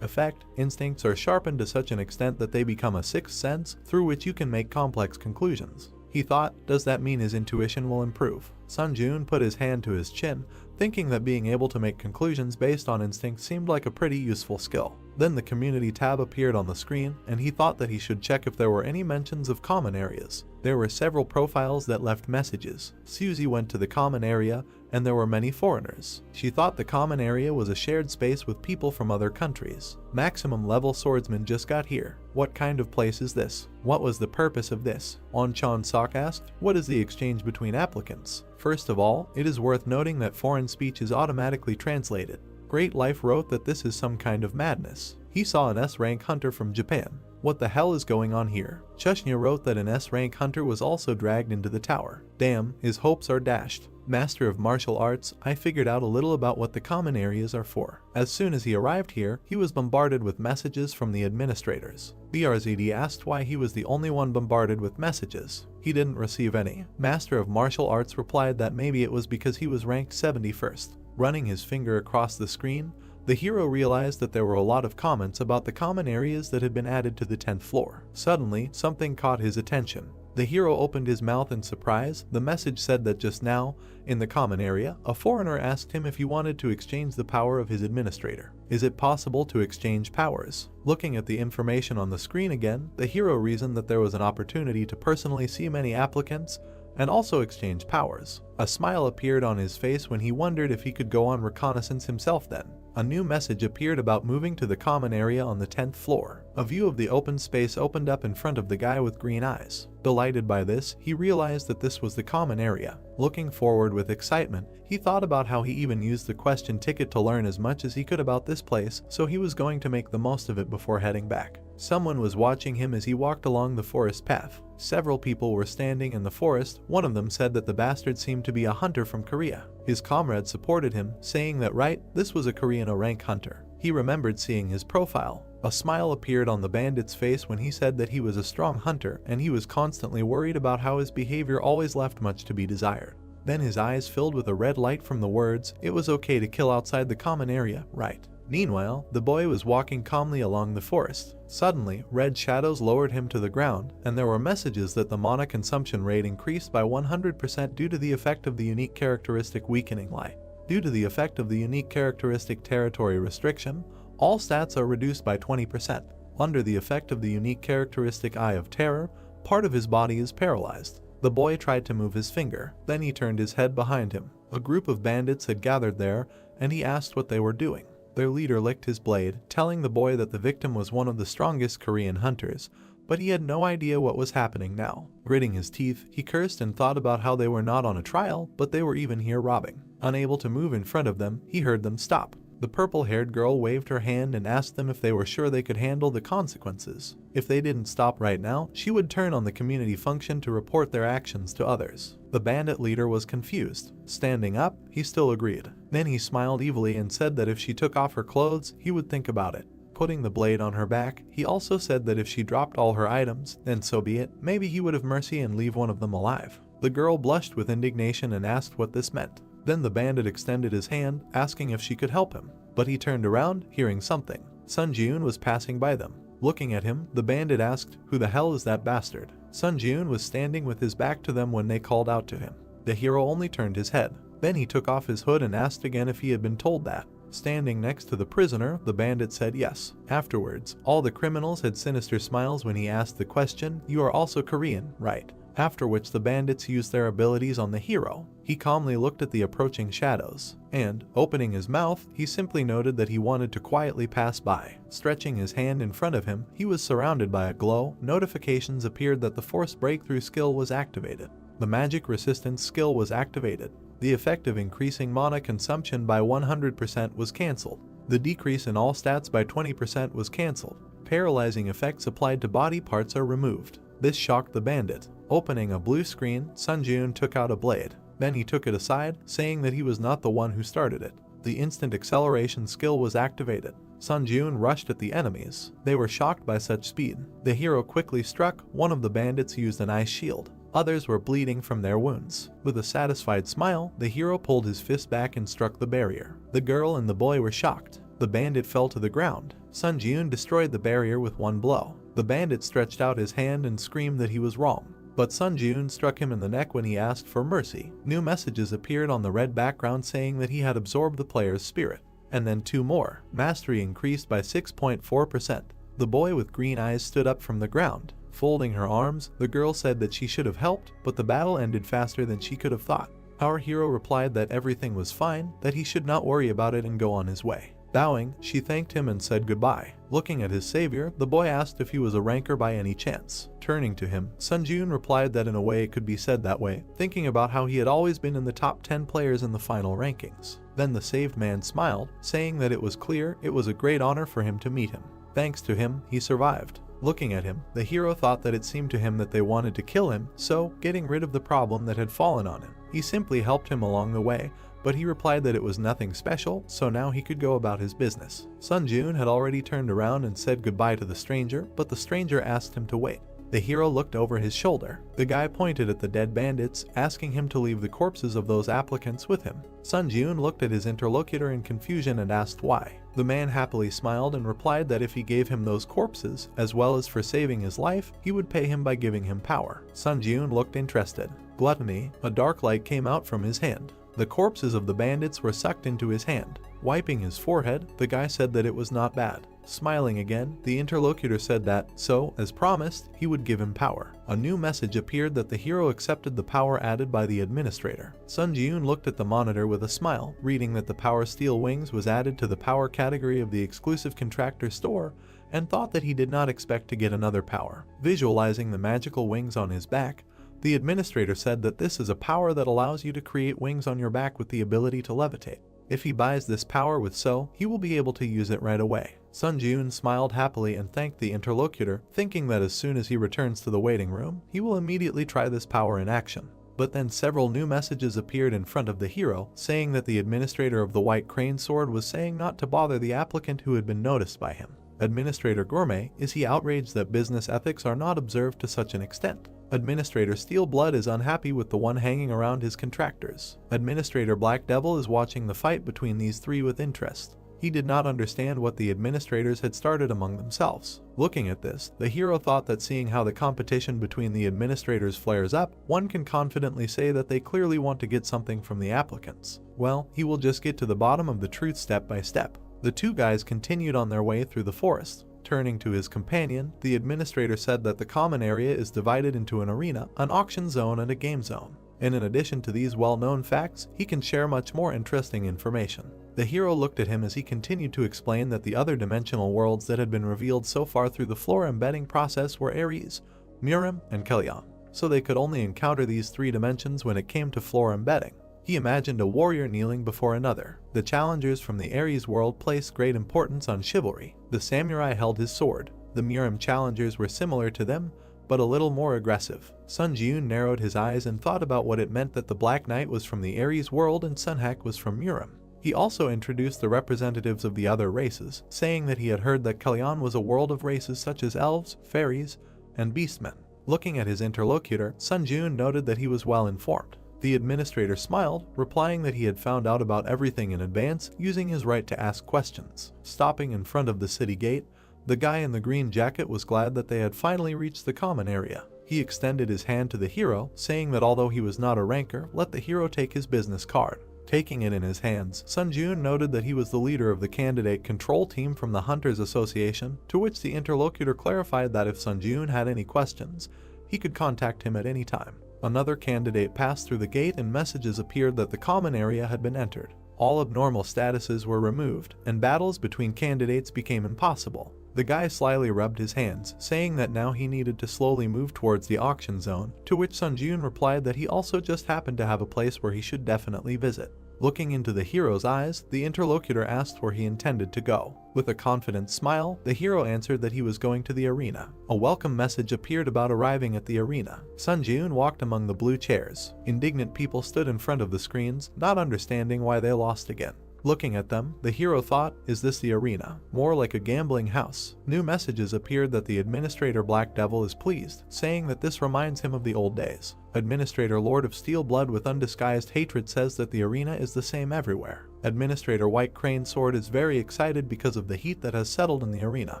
Effect, instincts are sharpened to such an extent that they become a 6th sense through which you can make complex conclusions. He thought, does that mean his intuition will improve? Sun Ji-yoon put his hand to his chin, thinking that being able to make conclusions based on instinct seemed like a pretty useful skill. Then the community tab appeared on the screen, and he thought that he should check if there were any mentions of common areas. There were several profiles that left messages. Suzy went to the common area, and there were many foreigners. She thought the common area was a shared space with people from other countries. Maximum level swordsman just got here. What kind of place is this? What was the purpose of this? On Chan Sok asked, what is the exchange between applicants? First of all, it is worth noting that foreign speech is automatically translated. Great Life wrote that this is some kind of madness. He saw an S-rank hunter from Japan. What the hell is going on here? Chushnya wrote that an S-rank hunter was also dragged into the tower. Damn, his hopes are dashed. Master of martial arts, I figured out a little about what the common areas are for. As soon as he arrived here, he was bombarded with messages from the administrators. BRZD asked why he was the only one bombarded with messages. He didn't receive any. Master of martial arts replied that maybe it was because he was ranked 71st. Running his finger across the screen, the hero realized that there were a lot of comments about the common areas that had been added to the 10th floor. Suddenly, something caught his attention. The hero opened his mouth in surprise. The message said that just now, in the common area, a foreigner asked him if he wanted to exchange the power of his administrator. Is it possible to exchange powers? Looking at the information on the screen again, the hero reasoned that there was an opportunity to personally see many applicants and also exchange powers. A smile appeared on his face when he wondered if he could go on reconnaissance himself then. A new message appeared about moving to the common area on the 10th floor. A view of the open space opened up in front of the guy with green eyes. Delighted by this, he realized that this was the common area. Looking forward with excitement, he thought about how he even used the question ticket to learn as much as he could about this place, so he was going to make the most of it before heading back. Someone was watching him as he walked along the forest path. Several people were standing in the forest. One of them said that the bastard seemed to be a hunter from Korea. His comrade supported him, saying that right, this was a Korean rank hunter. He remembered seeing his profile. A smile appeared on the bandit's face when he said that he was a strong hunter and he was constantly worried about how his behavior always left much to be desired. Then his eyes filled with a red light from the words, "It was okay to kill outside the common area, right?" Meanwhile, the boy was walking calmly along the forest. Suddenly, red shadows lowered him to the ground, and there were messages that the mana consumption rate increased by 100% due to the effect of the unique characteristic weakening light. Due to the effect of the unique characteristic territory restriction, all stats are reduced by 20%. Under the effect of the unique characteristic Eye of Terror, part of his body is paralyzed. The boy tried to move his finger, then he turned his head behind him. A group of bandits had gathered there, and he asked what they were doing. Their leader licked his blade, telling the boy that the victim was one of the strongest Korean hunters, but he had no idea what was happening now. Gritting his teeth, he cursed and thought about how they were not on a trial, but they were even here robbing. Unable to move in front of them, he heard them stop. The purple-haired girl waved her hand and asked them if they were sure they could handle the consequences. If they didn't stop right now, she would turn on the community function to report their actions to others. The bandit leader was confused. Standing up, he still agreed. Then he smiled evilly and said that if she took off her clothes, he would think about it. Putting the blade on her back, he also said that if she dropped all her items, then so be it, maybe he would have mercy and leave one of them alive. The girl blushed with indignation and asked what this meant. Then the bandit extended his hand, asking if she could help him. But he turned around, hearing something. Sun Ji-yoon was passing by them. Looking at him, the bandit asked, "Who the hell is that bastard?" Sun Ji-yoon was standing with his back to them when they called out to him. The hero only turned his head. Then he took off his hood and asked again if he had been told that. Standing next to the prisoner, the bandit said yes. Afterwards, all the criminals had sinister smiles when he asked the question, "You are also Korean, right?" after which the bandits used their abilities on the hero. He calmly looked at the approaching shadows, and, opening his mouth, he simply noted that he wanted to quietly pass by. Stretching his hand in front of him, he was surrounded by a glow. Notifications appeared that the Force Breakthrough skill was activated. The Magic Resistance skill was activated. The effect of increasing mana consumption by 100% was cancelled. The decrease in all stats by 20% was cancelled. Paralyzing effects applied to body parts are removed. This shocked the bandit. Opening a blue screen, Sunjun took out a blade. Then he took it aside, saying that he was not the one who started it. The instant acceleration skill was activated. Sunjun rushed at the enemies. They were shocked by such speed. The hero quickly struck. One of the bandits used an ice shield. Others were bleeding from their wounds. With a satisfied smile, the hero pulled his fist back and struck the barrier. The girl and the boy were shocked. The bandit fell to the ground. Sunjun destroyed the barrier with one blow. The bandit stretched out his hand and screamed that he was wrong. But Sunjun struck him in the neck when he asked for mercy. New messages appeared on the red background saying that he had absorbed the player's spirit. And then two more. Mastery increased by 6.4%. The boy with green eyes stood up from the ground. Folding her arms, the girl said that she should have helped, but the battle ended faster than she could have thought. Our hero replied that everything was fine, that he should not worry about it and go on his way. Bowing, she thanked him and said goodbye. Looking at his savior, the boy asked if he was a ranker by any chance. Turning to him, Sunjun replied that in a way it could be said that way, thinking about how he had always been in the top 10 players in the final rankings. Then the saved man smiled, saying that it was clear it was a great honor for him to meet him. Thanks to him, he survived. Looking at him, the hero thought that it seemed to him that they wanted to kill him, so, getting rid of the problem that had fallen on him, he simply helped him along the way, but he replied that it was nothing special, so now he could go about his business. Sunjun had already turned around and said goodbye to the stranger, but the stranger asked him to wait. The hero looked over his shoulder. The guy pointed at the dead bandits, asking him to leave the corpses of those applicants with him. Sunjun looked at his interlocutor in confusion and asked why. The man happily smiled and replied that if he gave him those corpses, as well as for saving his life, he would pay him by giving him power. Sunjun looked interested. Gluttony, a dark light came out from his hand. The corpses of the bandits were sucked into his hand. Wiping his forehead, the guy said that it was not bad. Smiling again, the interlocutor said that, so, as promised, he would give him power. A new message appeared that the hero accepted the power added by the administrator. Sunjun looked at the monitor with a smile, reading that the Power Steel Wings was added to the power category of the exclusive contractor store, and thought that he did not expect to get another power. Visualizing the magical wings on his back, the administrator said that this is a power that allows you to create wings on your back with the ability to levitate. If he buys this power with So, he will be able to use it right away. Sunjun smiled happily and thanked the interlocutor, thinking that as soon as he returns to the waiting room, he will immediately try this power in action. But then several new messages appeared in front of the hero, saying that the administrator of the White Crane Sword was saying not to bother the applicant who had been noticed by him. Administrator Gourmet, is he outraged that business ethics are not observed to such an extent? Administrator Steelblood is unhappy with the one hanging around his contractors. Administrator Black Devil is watching the fight between these three with interest. He did not understand what the administrators had started among themselves. Looking at this, the hero thought that seeing how the competition between the administrators flares up, one can confidently say that they clearly want to get something from the applicants. Well, he will just get to the bottom of the truth step by step. The two guys continued on their way through the forest. Turning to his companion, the administrator said that the common area is divided into an arena, an auction zone, and a game zone. And in addition to these well-known facts, he can share much more interesting information. The hero looked at him as he continued to explain that the other dimensional worlds that had been revealed so far through the floor embedding process were Ares, Murim, and Kalyan, so they could only encounter these three dimensions when it came to floor embedding. He imagined a warrior kneeling before another. The challengers from the Ares world placed great importance on chivalry. The samurai held his sword. The Murim challengers were similar to them, but a little more aggressive. Sunjun narrowed his eyes and thought about what it meant that the Black Knight was from the Ares world and Sunhak was from Murim. He also introduced the representatives of the other races, saying that he had heard that Kalyan was a world of races such as elves, fairies, and beastmen. Looking at his interlocutor, Sunjun noted that he was well informed. The administrator smiled, replying that he had found out about everything in advance, using his right to ask questions. Stopping in front of the city gate, the guy in the green jacket was glad that they had finally reached the common area. He extended his hand to the hero, saying that although he was not a ranker, let the hero take his business card. Taking it in his hands, Sunjun noted that he was the leader of the candidate control team from the Hunters Association, to which the interlocutor clarified that if Sunjun had any questions, he could contact him at any time. Another candidate passed through the gate and messages appeared that the common area had been entered. All abnormal statuses were removed, and battles between candidates became impossible. The guy slyly rubbed his hands, saying that now he needed to slowly move towards the auction zone, to which Sunjun replied that he also just happened to have a place where he should definitely visit. Looking into the hero's eyes, the interlocutor asked where he intended to go. With a confident smile, the hero answered that he was going to the arena. A welcome message appeared about arriving at the arena. Sunjun walked among the blue chairs. Indignant people stood in front of the screens, not understanding why they lost again. Looking at them, the hero thought, is this the arena? More like a gambling house. New messages appeared that the Administrator Black Devil is pleased, saying that this reminds him of the old days. Administrator Lord of Steel Blood with undisguised hatred says that the arena is the same everywhere. Administrator White Crane Sword is very excited because of the heat that has settled in the arena.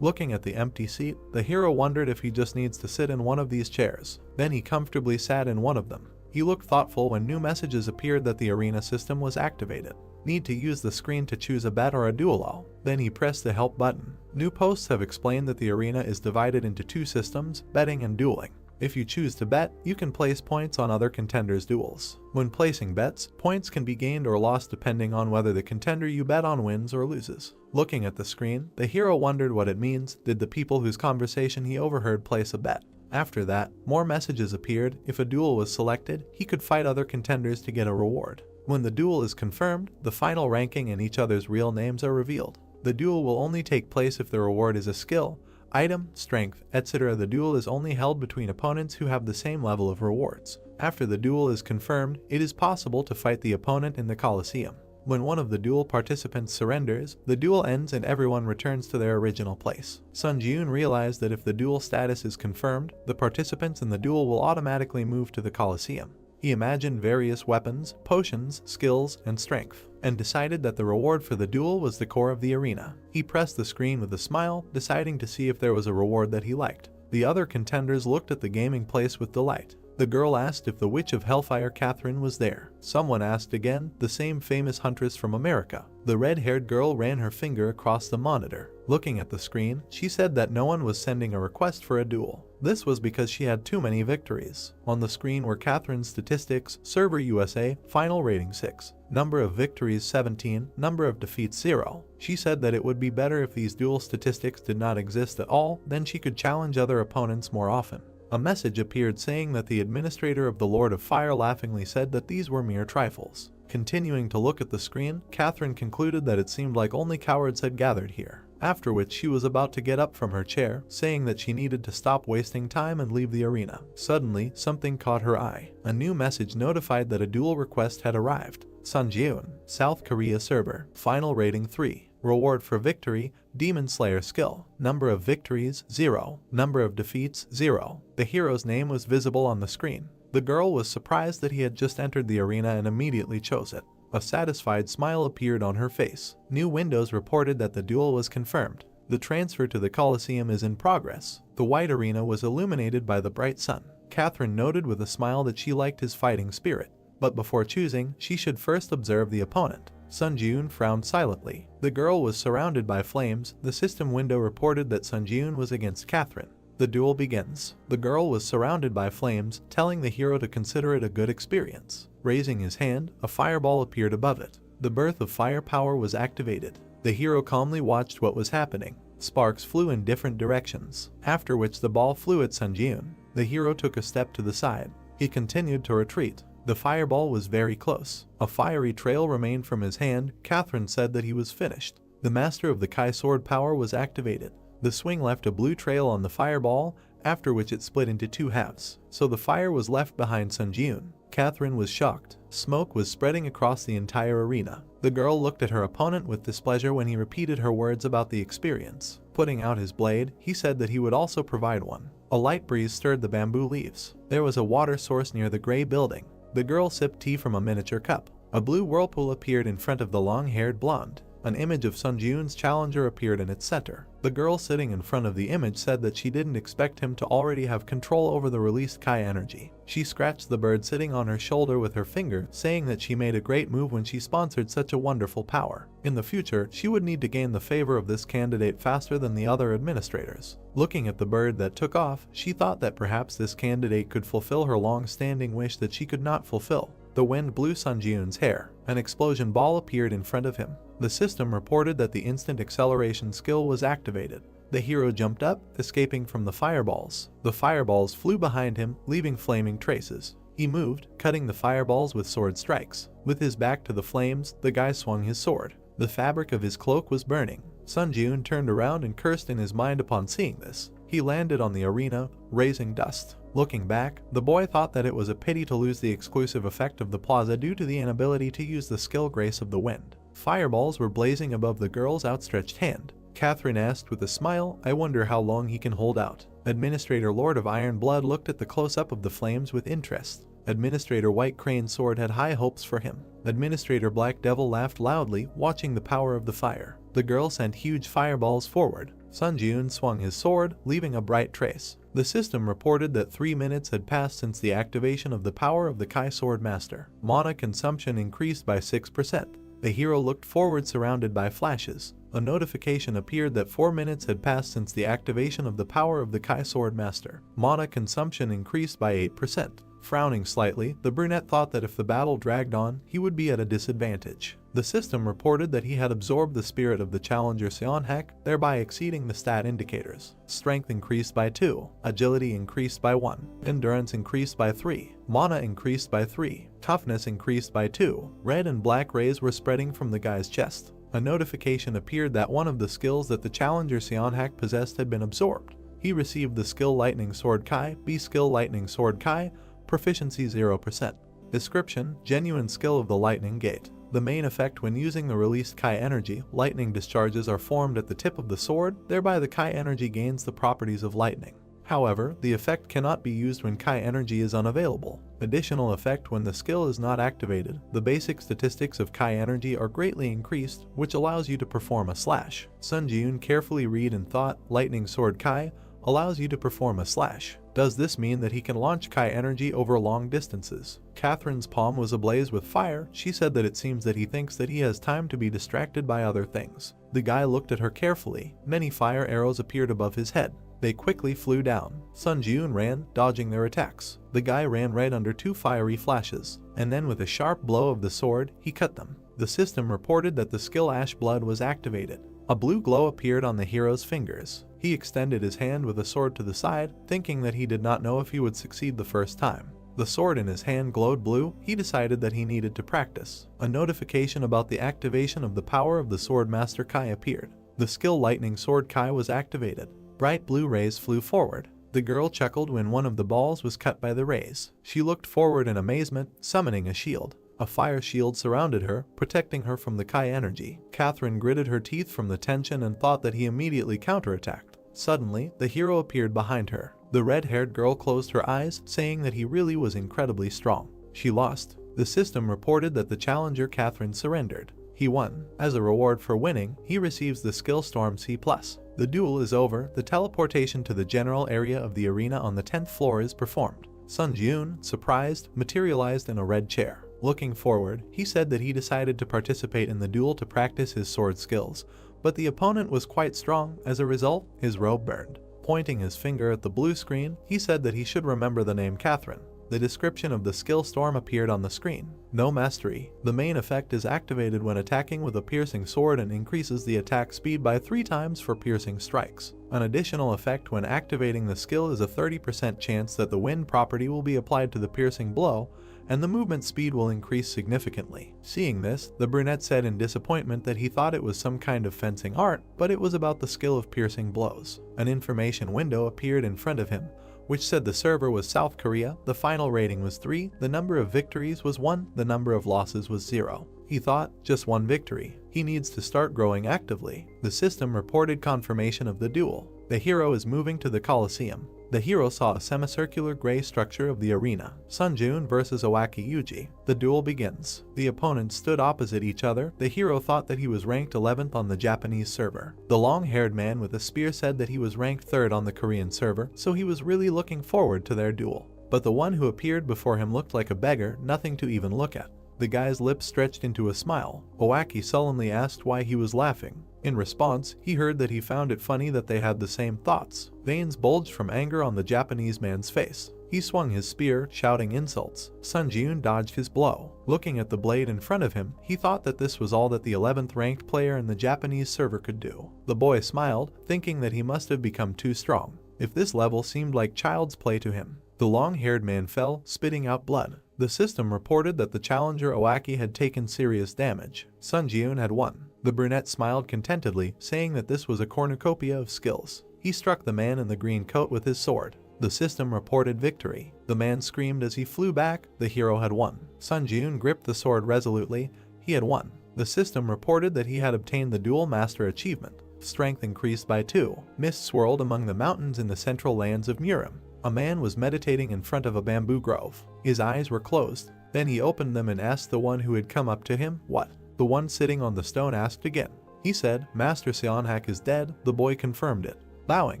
Looking at the empty seat, the hero wondered if he just needs to sit in one of these chairs. Then he comfortably sat in one of them. He looked thoughtful when new messages appeared that the arena system was activated. Need to use the screen to choose a bet or a duel. Then he pressed the help button. New posts have explained that the arena is divided into two systems, betting and dueling. If you choose to bet, you can place points on other contenders' duels. When placing bets, points can be gained or lost depending on whether the contender you bet on wins or loses. Looking at the screen, the hero wondered what it means. Did the people whose conversation he overheard place a bet? After that, more messages appeared. If a duel was selected, he could fight other contenders to get a reward. When the duel is confirmed, the final ranking and each other's real names are revealed. The duel will only take place if the reward is a skill, item, strength, etc. The duel is only held between opponents who have the same level of rewards. After the duel is confirmed, it is possible to fight the opponent in the Colosseum. When one of the duel participants surrenders, the duel ends and everyone returns to their original place. Sun Ji-eun realized that if the duel status is confirmed, the participants in the duel will automatically move to the Colosseum. He imagined various weapons, potions, skills, and strength, and decided that the reward for the duel was the core of the arena. He pressed the screen with a smile, deciding to see if there was a reward that he liked. The other contenders looked at the gaming place with delight. The girl asked if the Witch of Hellfire Catherine was there. Someone asked again, the same famous huntress from America. The red-haired girl ran her finger across the monitor. Looking at the screen, she said that no one was sending a request for a duel. This was because she had too many victories. On the screen were Catherine's statistics, server USA, final rating 6, number of victories 17, number of defeats 0. She said that it would be better if these duel statistics did not exist at all, then she could challenge other opponents more often. A message appeared saying that the administrator of the Lord of Fire laughingly said that these were mere trifles. Continuing to look at the screen, Catherine concluded that it seemed like only cowards had gathered here. After which she was about to get up from her chair, saying that she needed to stop wasting time and leave the arena. Suddenly, something caught her eye. A new message notified that a duel request had arrived. Sunjeon, South Korea server, final rating 3. Reward for victory, Demon Slayer skill. Number of victories, 0. Number of defeats, 0. The hero's name was visible on the screen. The girl was surprised that he had just entered the arena and immediately chose it. A satisfied smile appeared on her face. New windows reported that the duel was confirmed. The transfer to the Colosseum is in progress. The white arena was illuminated by the bright sun. Catherine noted with a smile that she liked his fighting spirit. But before choosing, she should first observe the opponent. Sun Ji-eun frowned silently. The girl was surrounded by flames. The system window reported that Sun Ji-eun was against Catherine. The duel begins. The girl was surrounded by flames, telling the hero to consider it a good experience. Raising his hand, a fireball appeared above it. The birth of fire power was activated. The hero calmly watched what was happening. Sparks flew in different directions, after which the ball flew at Sun Ji-eun. The hero took a step to the side. He continued to retreat. The fireball was very close. A fiery trail remained from his hand. Catherine said that he was finished. The master of the Kai sword power was activated. The swing left a blue trail on the fireball, after which it split into two halves, so the fire was left behind Sun Ji-eun. Catherine was shocked. Smoke was spreading across the entire arena. The girl looked at her opponent with displeasure when he repeated her words about the experience. Putting out his blade, he said that he would also provide one. A light breeze stirred the bamboo leaves. There was a water source near the gray building. The girl sipped tea from a miniature cup. A blue whirlpool appeared in front of the long-haired blonde. An image of Sun Jiun's challenger appeared in its center. The girl sitting in front of the image said that she didn't expect him to already have control over the released Kai energy. She scratched the bird sitting on her shoulder with her finger, saying that she made a great move when she sponsored such a wonderful power. In the future, she would need to gain the favor of this candidate faster than the other administrators. Looking at the bird that took off, she thought that perhaps this candidate could fulfill her long-standing wish that she could not fulfill. The wind blew Sun Jiun's hair. An explosion ball appeared in front of him. The system reported that the instant acceleration skill was activated. The hero jumped up, escaping from the fireballs. The fireballs flew behind him, leaving flaming traces. He moved, cutting the fireballs with sword strikes. With his back to the flames, the guy swung his sword. The fabric of his cloak was burning. Sun Jiun turned around and cursed in his mind upon seeing this. He landed on the arena, raising dust. Looking back, the boy thought that it was a pity to lose the exclusive effect of the plaza due to the inability to use the skill Grace of the Wind. Fireballs were blazing above the girl's outstretched hand. Catherine asked with a smile, "I wonder how long he can hold out." Administrator Lord of Iron Blood looked at the close-up of the flames with interest. Administrator White Crane Sword had high hopes for him. Administrator Black Devil laughed loudly, watching the power of the fire. The girl sent huge fireballs forward. Sun Jiun swung his sword, leaving a bright trace. The system reported that 3 minutes had passed since the activation of the power of the Kai Sword Master. Mana consumption increased by 6%. The hero looked forward, surrounded by flashes. A notification appeared that 4 minutes had passed since the activation of the power of the Kai Sword Master. Mana consumption increased by 8%. Frowning slightly, the brunette thought that if the battle dragged on, he would be at a disadvantage. The system reported that he had absorbed the spirit of the challenger Seonhak, thereby exceeding the stat indicators. Strength increased by 2, agility increased by 1, endurance increased by 3, mana increased by 3, toughness increased by 2. Red and black rays were spreading from the guy's chest. A notification appeared that one of the skills that the challenger Seonhak possessed had been absorbed. He received the skill Lightning Sword Kai, B skill Lightning Sword Kai, proficiency 0%. Description: genuine skill of the Lightning Gate. The main effect when using the released Kai energy, lightning discharges are formed at the tip of the sword, thereby the Kai energy gains the properties of lightning. However, the effect cannot be used when Kai energy is unavailable. Additional effect: when the skill is not activated, the basic statistics of Kai energy are greatly increased, which allows you to perform a slash. Sun Jiun carefully read and thought, Lightning Sword Kai allows you to perform a slash. Does this mean that he can launch Kai energy over long distances? Catherine's palm was ablaze with fire. She said that it seems that he thinks that he has time to be distracted by other things. The guy looked at her carefully. Many fire arrows appeared above his head. They quickly flew down. Sun Jiun ran, dodging their attacks. The guy ran right under 2 fiery flashes, and then with a sharp blow of the sword, he cut them. The system reported that the skill Ash Blood was activated. A blue glow appeared on the hero's fingers. He extended his hand with a sword to the side, thinking that he did not know if he would succeed the first time. The sword in his hand glowed blue. He decided that he needed to practice. A notification about the activation of the power of the Sword Master Kai appeared. The skill Lightning Sword Kai was activated. Bright blue rays flew forward. The girl chuckled when one of the balls was cut by the rays. She looked forward in amazement, summoning a shield. A fire shield surrounded her, protecting her from the Kai energy. Catherine gritted her teeth from the tension and thought that he immediately counterattacked. Suddenly, the hero appeared behind her. The red-haired girl closed her eyes, saying that he really was incredibly strong. She lost. The system reported that the challenger Catherine surrendered. He won. As a reward for winning, he receives the skill Storm C+. The duel is over. The teleportation to the general area of the arena on the 10th floor is performed. Sun Jiun, surprised, materialized in a red chair. Looking forward, he said that he decided to participate in the duel to practice his sword skills, but the opponent was quite strong. As a result, his robe burned. Pointing his finger at the blue screen, he said that he should remember the name Catherine. The description of the skill Storm appeared on the screen. No mastery. The main effect is activated when attacking with a piercing sword and increases the attack speed by 3 times for piercing strikes. An additional effect when activating the skill is a 30% chance that the wind property will be applied to the piercing blow, and the movement speed will increase significantly. Seeing this, the brunette said in disappointment that he thought it was some kind of fencing art, but it was about the skill of piercing blows. An information window appeared in front of him, which said the server was South Korea, the final rating was 3, the number of victories was 1, the number of losses was 0. He thought, just 1 victory. He needs to start growing actively. The system reported confirmation of the duel. The hero is moving to the Colosseum. The hero saw a semicircular gray structure of the arena. Sunjun versus Owaki Yuji. The duel begins. The opponents stood opposite each other. The hero thought that he was ranked 11th on the Japanese server. The long-haired man with a spear said that he was ranked 3rd on the Korean server, so he was really looking forward to their duel. But the one who appeared before him looked like a beggar, nothing to even look at. The guy's lips stretched into a smile. Owaki sullenly asked why he was laughing. In response, he heard that he found it funny that they had the same thoughts. Veins bulged from anger on the Japanese man's face. He swung his spear, shouting insults. Sun Ji-eun dodged his blow. Looking at the blade in front of him, he thought that this was all that the 11th ranked player in the Japanese server could do. The boy smiled, thinking that he must have become too strong. If this level seemed like child's play to him. The long-haired man fell, spitting out blood. The system reported that the challenger Owaki had taken serious damage. Sun Ji-eun had won. The brunette smiled contentedly, saying that this was a cornucopia of skills. He struck the man in the green coat with his sword. The system reported victory. The man screamed as he flew back. The hero had won. Sun Ji-eun gripped the sword resolutely. He had won. The system reported that he had obtained the Duel Master achievement. Strength increased by 2. Mist swirled among the mountains in the central lands of Murim. A man was meditating in front of a bamboo grove. His eyes were closed. Then he opened them and asked the one who had come up to him, "What?" The one sitting on the stone asked again. He said, "Master Seonhak is dead." The boy confirmed it. Bowing,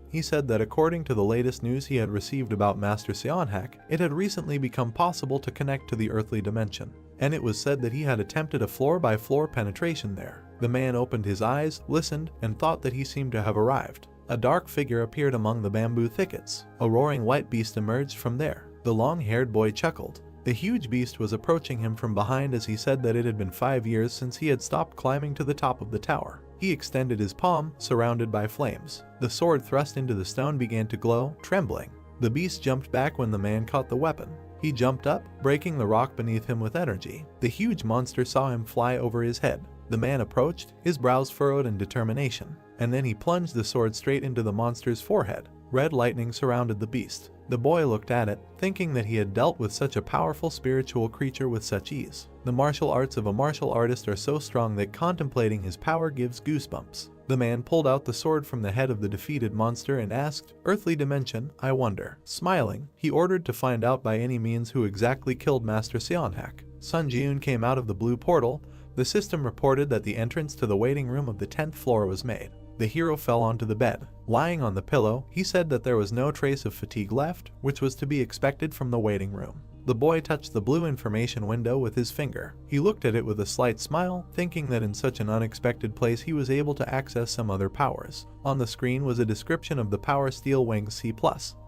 he said that according to the latest news he had received about Master Seonhak, it had recently become possible to connect to the earthly dimension. And it was said that he had attempted a floor-by-floor penetration there. The man opened his eyes, listened, and thought that he seemed to have arrived. A dark figure appeared among the bamboo thickets. A roaring white beast emerged from there. The long-haired boy chuckled. The huge beast was approaching him from behind as he said that it had been 5 years since he had stopped climbing to the top of the tower. He extended his palm, surrounded by flames. The sword thrust into the stone began to glow, trembling. The beast jumped back when the man caught the weapon. He jumped up, breaking the rock beneath him with energy. The huge monster saw him fly over his head. The man approached, his brows furrowed in determination. And then he plunged the sword straight into the monster's forehead. Red lightning surrounded the beast. The boy looked at it, thinking that he had dealt with such a powerful spiritual creature with such ease. The martial arts of a martial artist are so strong that contemplating his power gives goosebumps. The man pulled out the sword from the head of the defeated monster and asked, "Earthly dimension, I wonder." Smiling, he ordered to find out by any means who exactly killed Master Seonhak. Sun Ji-eun came out of the blue portal. The system reported that the entrance to the waiting room of the 10th floor was made. The hero fell onto the bed. Lying on the pillow, he said that there was no trace of fatigue left, which was to be expected from the waiting room. The boy touched the blue information window with his finger. He looked at it with a slight smile, thinking that in such an unexpected place he was able to access some other powers. On the screen was a description of the power Steel Wings C+.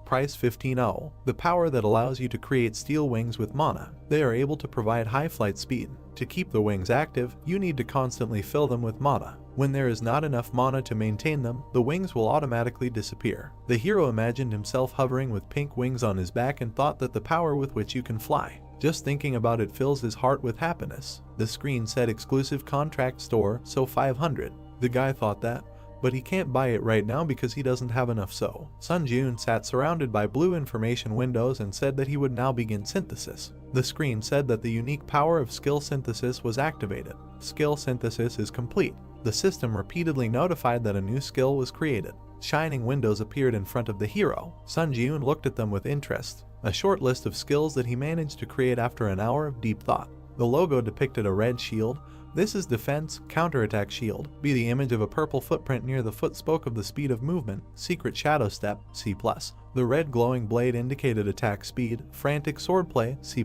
Price 15.0. The power that allows you to create steel wings with mana. They are able to provide high flight speed. To keep the wings active, you need to constantly fill them with mana. When there is not enough mana to maintain them, the wings will automatically disappear. The hero imagined himself hovering with pink wings on his back and thought that the power with which you can fly. Just thinking about it fills his heart with happiness. The screen said exclusive contract store, so 500. The guy thought that, but he can't buy it right now because he doesn't have enough. So Sun Ji-eun sat surrounded by blue information windows and said that he would now begin synthesis. The screen said that the unique power of skill synthesis was activated. Skill synthesis is complete. The system repeatedly notified that a new skill was created. Shining windows appeared in front of the hero. Sun Ji-eun looked at them with interest. A short list of skills that he managed to create after an hour of deep thought. The logo depicted a red shield. This is defense, counterattack shield. Be the image of a purple footprint near the foot spoke of the speed of movement. Secret shadow step, C+. The red glowing blade indicated attack speed. Frantic swordplay, C+.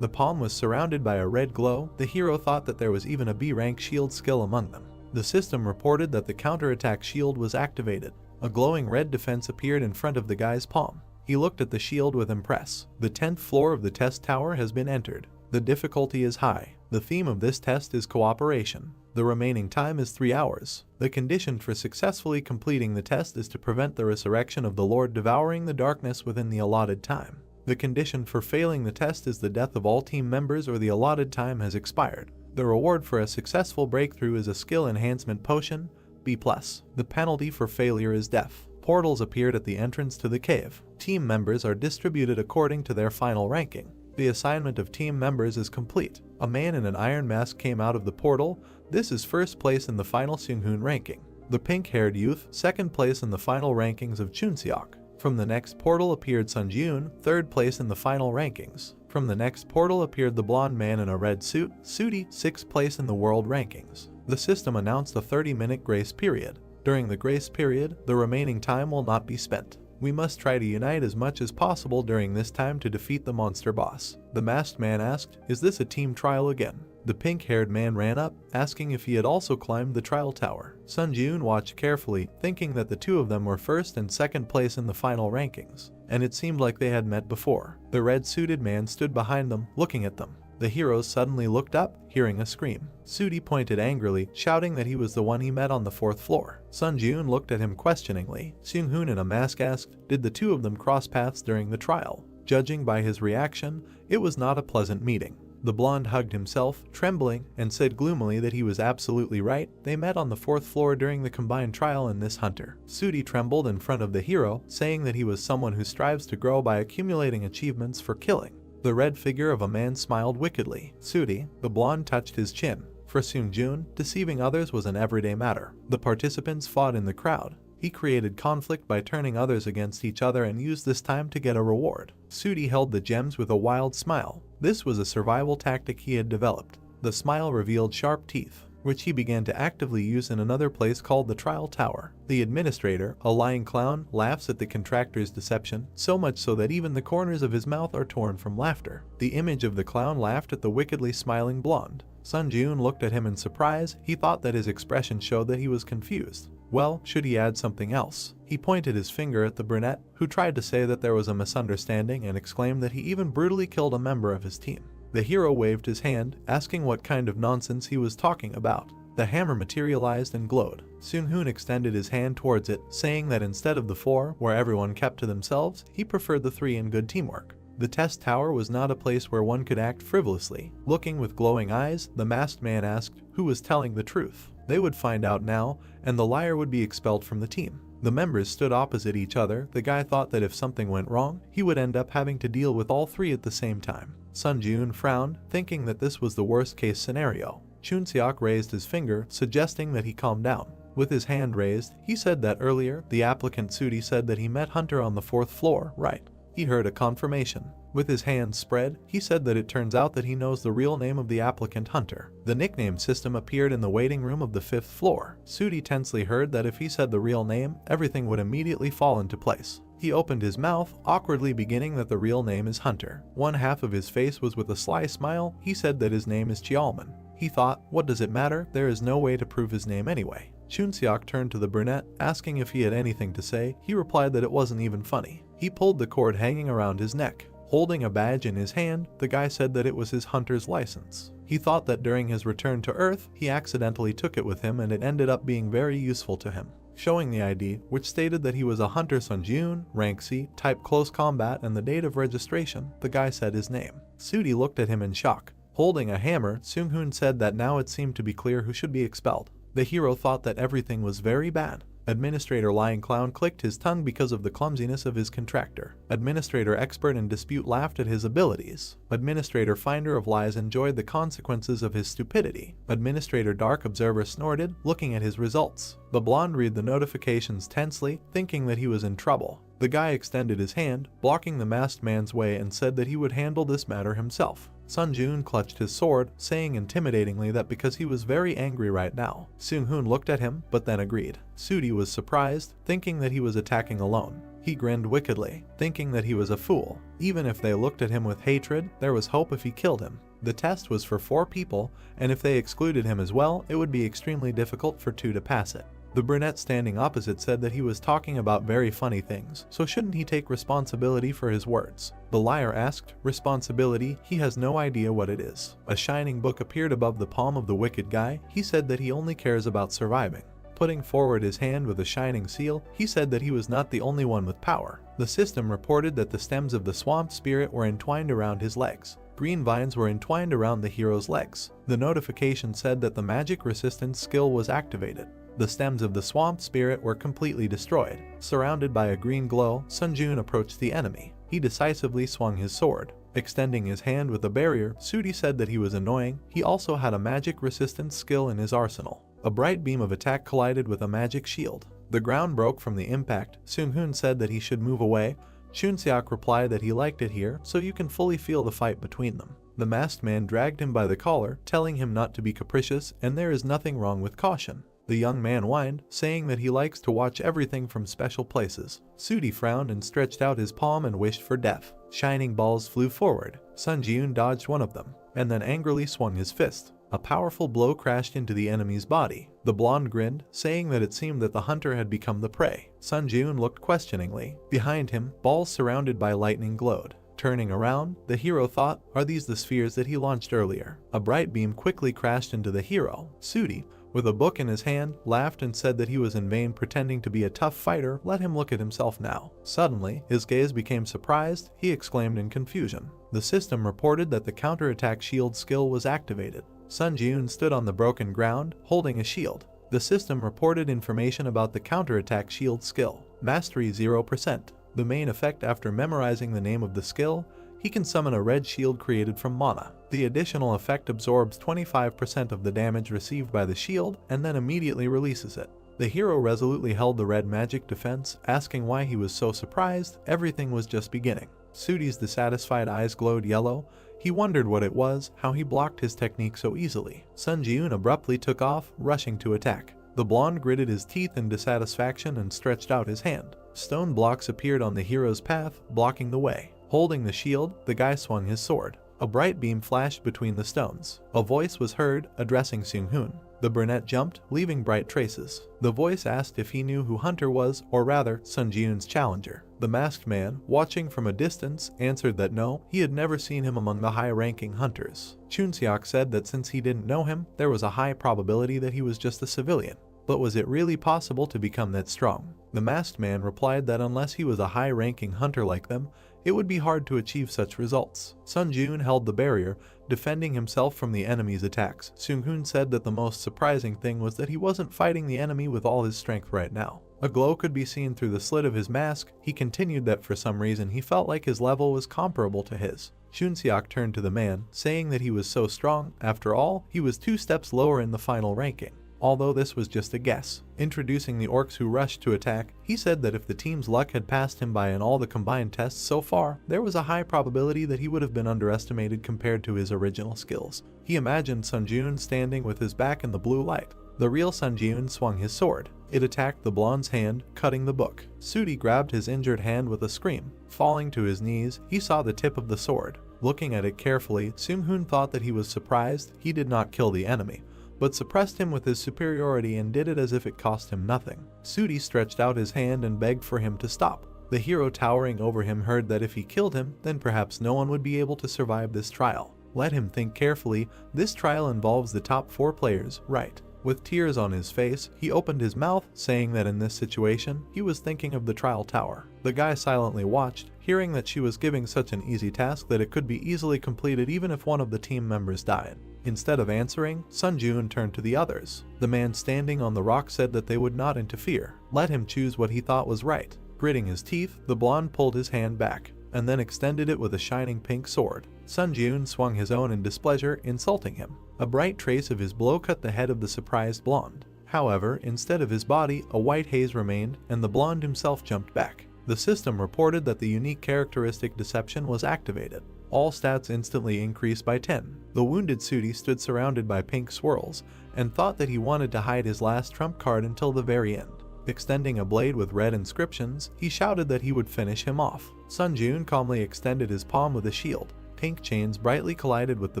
The palm was surrounded by a red glow. The hero thought that there was even a B rank shield skill among them. The system reported that the counterattack shield was activated. A glowing red defense appeared in front of the guy's palm. He looked at the shield with impress. The 10th floor of the test tower has been entered. The difficulty is high. The theme of this test is cooperation. The remaining time is 3 hours. The condition for successfully completing the test is to prevent the resurrection of the Lord devouring the darkness within the allotted time. The condition for failing the test is the death of all team members or the allotted time has expired. The reward for a successful breakthrough is a skill enhancement potion, B+. The penalty for failure is death. Portals appeared at the entrance to the cave. Team members are distributed according to their final ranking. The assignment of team members is complete. A man in an iron mask came out of the portal. This is first place in the final Seunghoon ranking. The pink-haired youth, second place in the final rankings of Chunseok. From the next portal appeared Sunjun, 3rd place in the final rankings. From the next portal appeared the blonde man in a red suit, Sudi, 6th place in the world rankings. The system announced a 30-minute grace period. During the grace period, the remaining time will not be spent. We must try to unite as much as possible during this time to defeat the monster boss. The masked man asked, "Is this a team trial again?" The pink-haired man ran up, asking if he had also climbed the trial tower. Sunjun watched carefully, thinking that the two of them were 1st and 2nd place in the final rankings, and it seemed like they had met before. The red-suited man stood behind them, looking at them. The heroes suddenly looked up, hearing a scream. Sudi pointed angrily, shouting that he was the one he met on the 4th floor. Sunjun looked at him questioningly. Seung-hoon in a mask asked, "Did the two of them cross paths during the trial?" Judging by his reaction, it was not a pleasant meeting. The blonde hugged himself, trembling, and said gloomily that he was absolutely right. They met on the 4th floor during the combined trial in this hunter. Sudi trembled in front of the hero, saying that he was someone who strives to grow by accumulating achievements for killing. The red figure of a man smiled wickedly. Sudi, the blonde, touched his chin. For Seung-jun, deceiving others was an everyday matter. The participants fought in the crowd. He created conflict by turning others against each other and used this time to get a reward. Sudi held the gems with a wild smile. This was a survival tactic he had developed. The smile revealed sharp teeth, which he began to actively use in another place called the trial tower. The administrator, a lying clown, laughs at the contractor's deception, so much so that even the corners of his mouth are torn from laughter. The image of the clown laughed at the wickedly smiling blonde. Sunjun looked at him in surprise. He thought that his expression showed that he was confused. Well, should he add something else? He pointed his finger at the brunette, who tried to say that there was a misunderstanding and exclaimed that he even brutally killed a member of his team. The hero waved his hand, asking what kind of nonsense he was talking about. The hammer materialized and glowed. Seung-hoon extended his hand towards it, saying that instead of the 4, where everyone kept to themselves, he preferred the 3 in good teamwork. The test tower was not a place where one could act frivolously. Looking with glowing eyes, the masked man asked who was telling the truth. They would find out now, and the liar would be expelled from the team. The members stood opposite each other. The guy thought that if something went wrong, he would end up having to deal with all 3 at the same time. Sunjun frowned, thinking that this was the worst-case scenario. Chunseok raised his finger, suggesting that he calm down. With his hand raised, he said that earlier, the applicant Sudi said that he met Hunter on the 4th floor, right? He heard a confirmation. With his hands spread, he said that it turns out that he knows the real name of the applicant Hunter. The nickname system appeared in the waiting room of the 5th floor. Sudi tensely heard that if he said the real name, everything would immediately fall into place. He opened his mouth, awkwardly beginning that the real name is Hunter. One half of his face was with a sly smile. He said that his name is Cheolman. He thought, what does it matter? There is no way to prove his name anyway. Chunseok turned to the brunette, asking if he had anything to say. He replied that it wasn't even funny. He pulled the cord hanging around his neck. Holding a badge in his hand, the guy said that it was his hunter's license. He thought that during his return to Earth, he accidentally took it with him and it ended up being very useful to him. Showing the ID, which stated that he was a Hunter Sunjun, rank C, type close combat, and the date of registration, the guy said his name. Sudi looked at him in shock. Holding a hammer, Seung-hoon said that now it seemed to be clear who should be expelled. The hero thought that everything was very bad. Administrator Lying Clown clicked his tongue because of the clumsiness of his contractor. Administrator Expert in Dispute laughed at his abilities. Administrator Finder of Lies enjoyed the consequences of his stupidity. Administrator Dark Observer snorted, looking at his results. The blonde read the notifications tensely, thinking that he was in trouble. The guy extended his hand, blocking the masked man's way, and said that he would handle this matter himself. Sunjun clutched his sword, saying intimidatingly that because he was very angry right now. Seung-hoon looked at him, but then agreed. Sudi was surprised, thinking that he was attacking alone. He grinned wickedly, thinking that he was a fool. Even if they looked at him with hatred, there was hope if he killed him. The test was for 4 people, and if they excluded him as well, it would be extremely difficult for 2 to pass it. The brunette standing opposite said that he was talking about very funny things, so shouldn't he take responsibility for his words? The liar asked, responsibility? He has no idea what it is. A shining book appeared above the palm of the wicked guy. He said that he only cares about surviving. Putting forward his hand with a shining seal, he said that he was not the only one with power. The system reported that the stems of the swamp spirit were entwined around his legs. Green vines were entwined around the hero's legs. The notification said that the magic resistance skill was activated. The stems of the swamp spirit were completely destroyed. Surrounded by a green glow, Sunjun approached the enemy. He decisively swung his sword. Extending his hand with a barrier, Sudi said that he was annoying. He also had a magic resistance skill in his arsenal. A bright beam of attack collided with a magic shield. The ground broke from the impact. Seung-hoon said that he should move away. Chunseok replied that he liked it here, so you can fully feel the fight between them. The masked man dragged him by the collar, telling him not to be capricious and there is nothing wrong with caution. The young man whined, saying that he likes to watch everything from special places. Sudi frowned and stretched out his palm and wished for death. Shining balls flew forward. Sun Ji-eun dodged one of them, and then angrily swung his fist. A powerful blow crashed into the enemy's body. The blonde grinned, saying that it seemed that the hunter had become the prey. Sun Ji-eun looked questioningly. Behind him, balls surrounded by lightning glowed. Turning around, the hero thought, are these the spheres that he launched earlier? A bright beam quickly crashed into the hero. Sudi, with a book in his hand, laughed and said that he was in vain pretending to be a tough fighter. Let him look at himself now. Suddenly, his gaze became surprised. He exclaimed in confusion. The system reported that the counterattack shield skill was activated. Sun Ji-eun stood on the broken ground, holding a shield. The system reported information about the counterattack shield skill. Mastery 0%. The main effect after memorizing the name of the skill, he can summon a red shield created from mana. The additional effect absorbs 25% of the damage received by the shield and then immediately releases it. The hero resolutely held the red magic defense, asking why he was so surprised. Everything was just beginning. Sudi's dissatisfied eyes glowed yellow. He wondered what it was, how he blocked his technique so easily. Sun Ji-eun abruptly took off, rushing to attack. The blonde gritted his teeth in dissatisfaction and stretched out his hand. Stone blocks appeared on the hero's path, blocking the way. Holding the shield, the guy swung his sword. A bright beam flashed between the stones. A voice was heard, addressing Seung-hoon. The brunette jumped, leaving bright traces. The voice asked if he knew who Hunter was, or rather, Sun Ji-eun's challenger. The masked man, watching from a distance, answered that no, he had never seen him among the high-ranking hunters. Chunseok said that since he didn't know him, there was a high probability that he was just a civilian. But was it really possible to become that strong? The masked man replied that unless he was a high-ranking hunter like them, it would be hard to achieve such results. Sun Ji-eun held the barrier, defending himself from the enemy's attacks. Seung-hoon said that the most surprising thing was that he wasn't fighting the enemy with all his strength right now. A glow could be seen through the slit of his mask. He continued that for some reason he felt like his level was comparable to his. Chunseok turned to the man, saying that he was so strong. After all, he was 2 steps lower in the final ranking. Although this was just a guess. Introducing the orcs who rushed to attack, he said that if the team's luck had passed him by in all the combined tests so far, there was a high probability that he would have been underestimated compared to his original skills. He imagined Sun Ji-eun standing with his back in the blue light. The real Sun Ji-eun swung his sword. It attacked the blonde's hand, cutting the book. Sudi grabbed his injured hand with a scream. Falling to his knees, he saw the tip of the sword. Looking at it carefully, Seung-hoon thought that he was surprised. He did not kill the enemy, but suppressed him with his superiority and did it as if it cost him nothing. Sudi stretched out his hand and begged for him to stop. The hero towering over him heard that if he killed him, then perhaps no one would be able to survive this trial. Let him think carefully. This trial involves the top 4 players, right? With tears on his face, he opened his mouth, saying that in this situation, he was thinking of the trial tower. The guy silently watched, hearing that she was giving such an easy task that it could be easily completed even if one of the team members died. Instead of answering, Sun Ji-eun turned to the others. The man standing on the rock said that they would not interfere. Let him choose what he thought was right. Gritting his teeth, the blonde pulled his hand back, and then extended it with a shining pink sword. Sun Ji-eun swung his own in displeasure, insulting him. A bright trace of his blow cut the head of the surprised blonde. However, instead of his body, a white haze remained, and the blonde himself jumped back. The system reported that the unique characteristic deception was activated. All stats instantly increased by 10. The wounded Sudi stood surrounded by pink swirls, and thought that he wanted to hide his last trump card until the very end. Extending a blade with red inscriptions, he shouted that he would finish him off. Sun Ji-eun calmly extended his palm with a shield. Pink chains brightly collided with the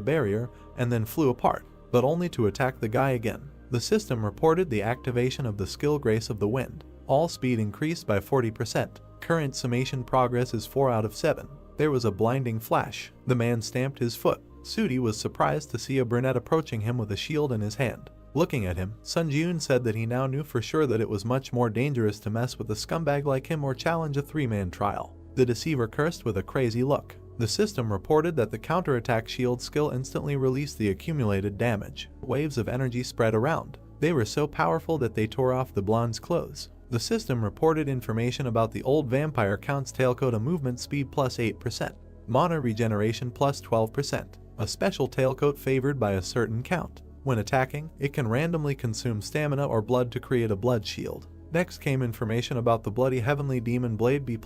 barrier, and then flew apart, but only to attack the guy again. The system reported the activation of the skill Grace of the Wind. All speed increased by 40%. Current summation progress is 4 out of 7. There was a blinding flash. The man stamped his foot. Sudi was surprised to see a brunette approaching him with a shield in his hand. Looking at him, Sun Ji-eun said that he now knew for sure that it was much more dangerous to mess with a scumbag like him or challenge a 3-man trial. The deceiver cursed with a crazy look. The system reported that the counterattack shield skill instantly released the accumulated damage. Waves of energy spread around. They were so powerful that they tore off the blonde's clothes. The system reported information about the old vampire count's tailcoat: a movement speed plus 8%, mana regeneration plus 12%, a special tailcoat favored by a certain count. When attacking, it can randomly consume stamina or blood to create a blood shield. Next came information about the Bloody Heavenly Demon Blade B+,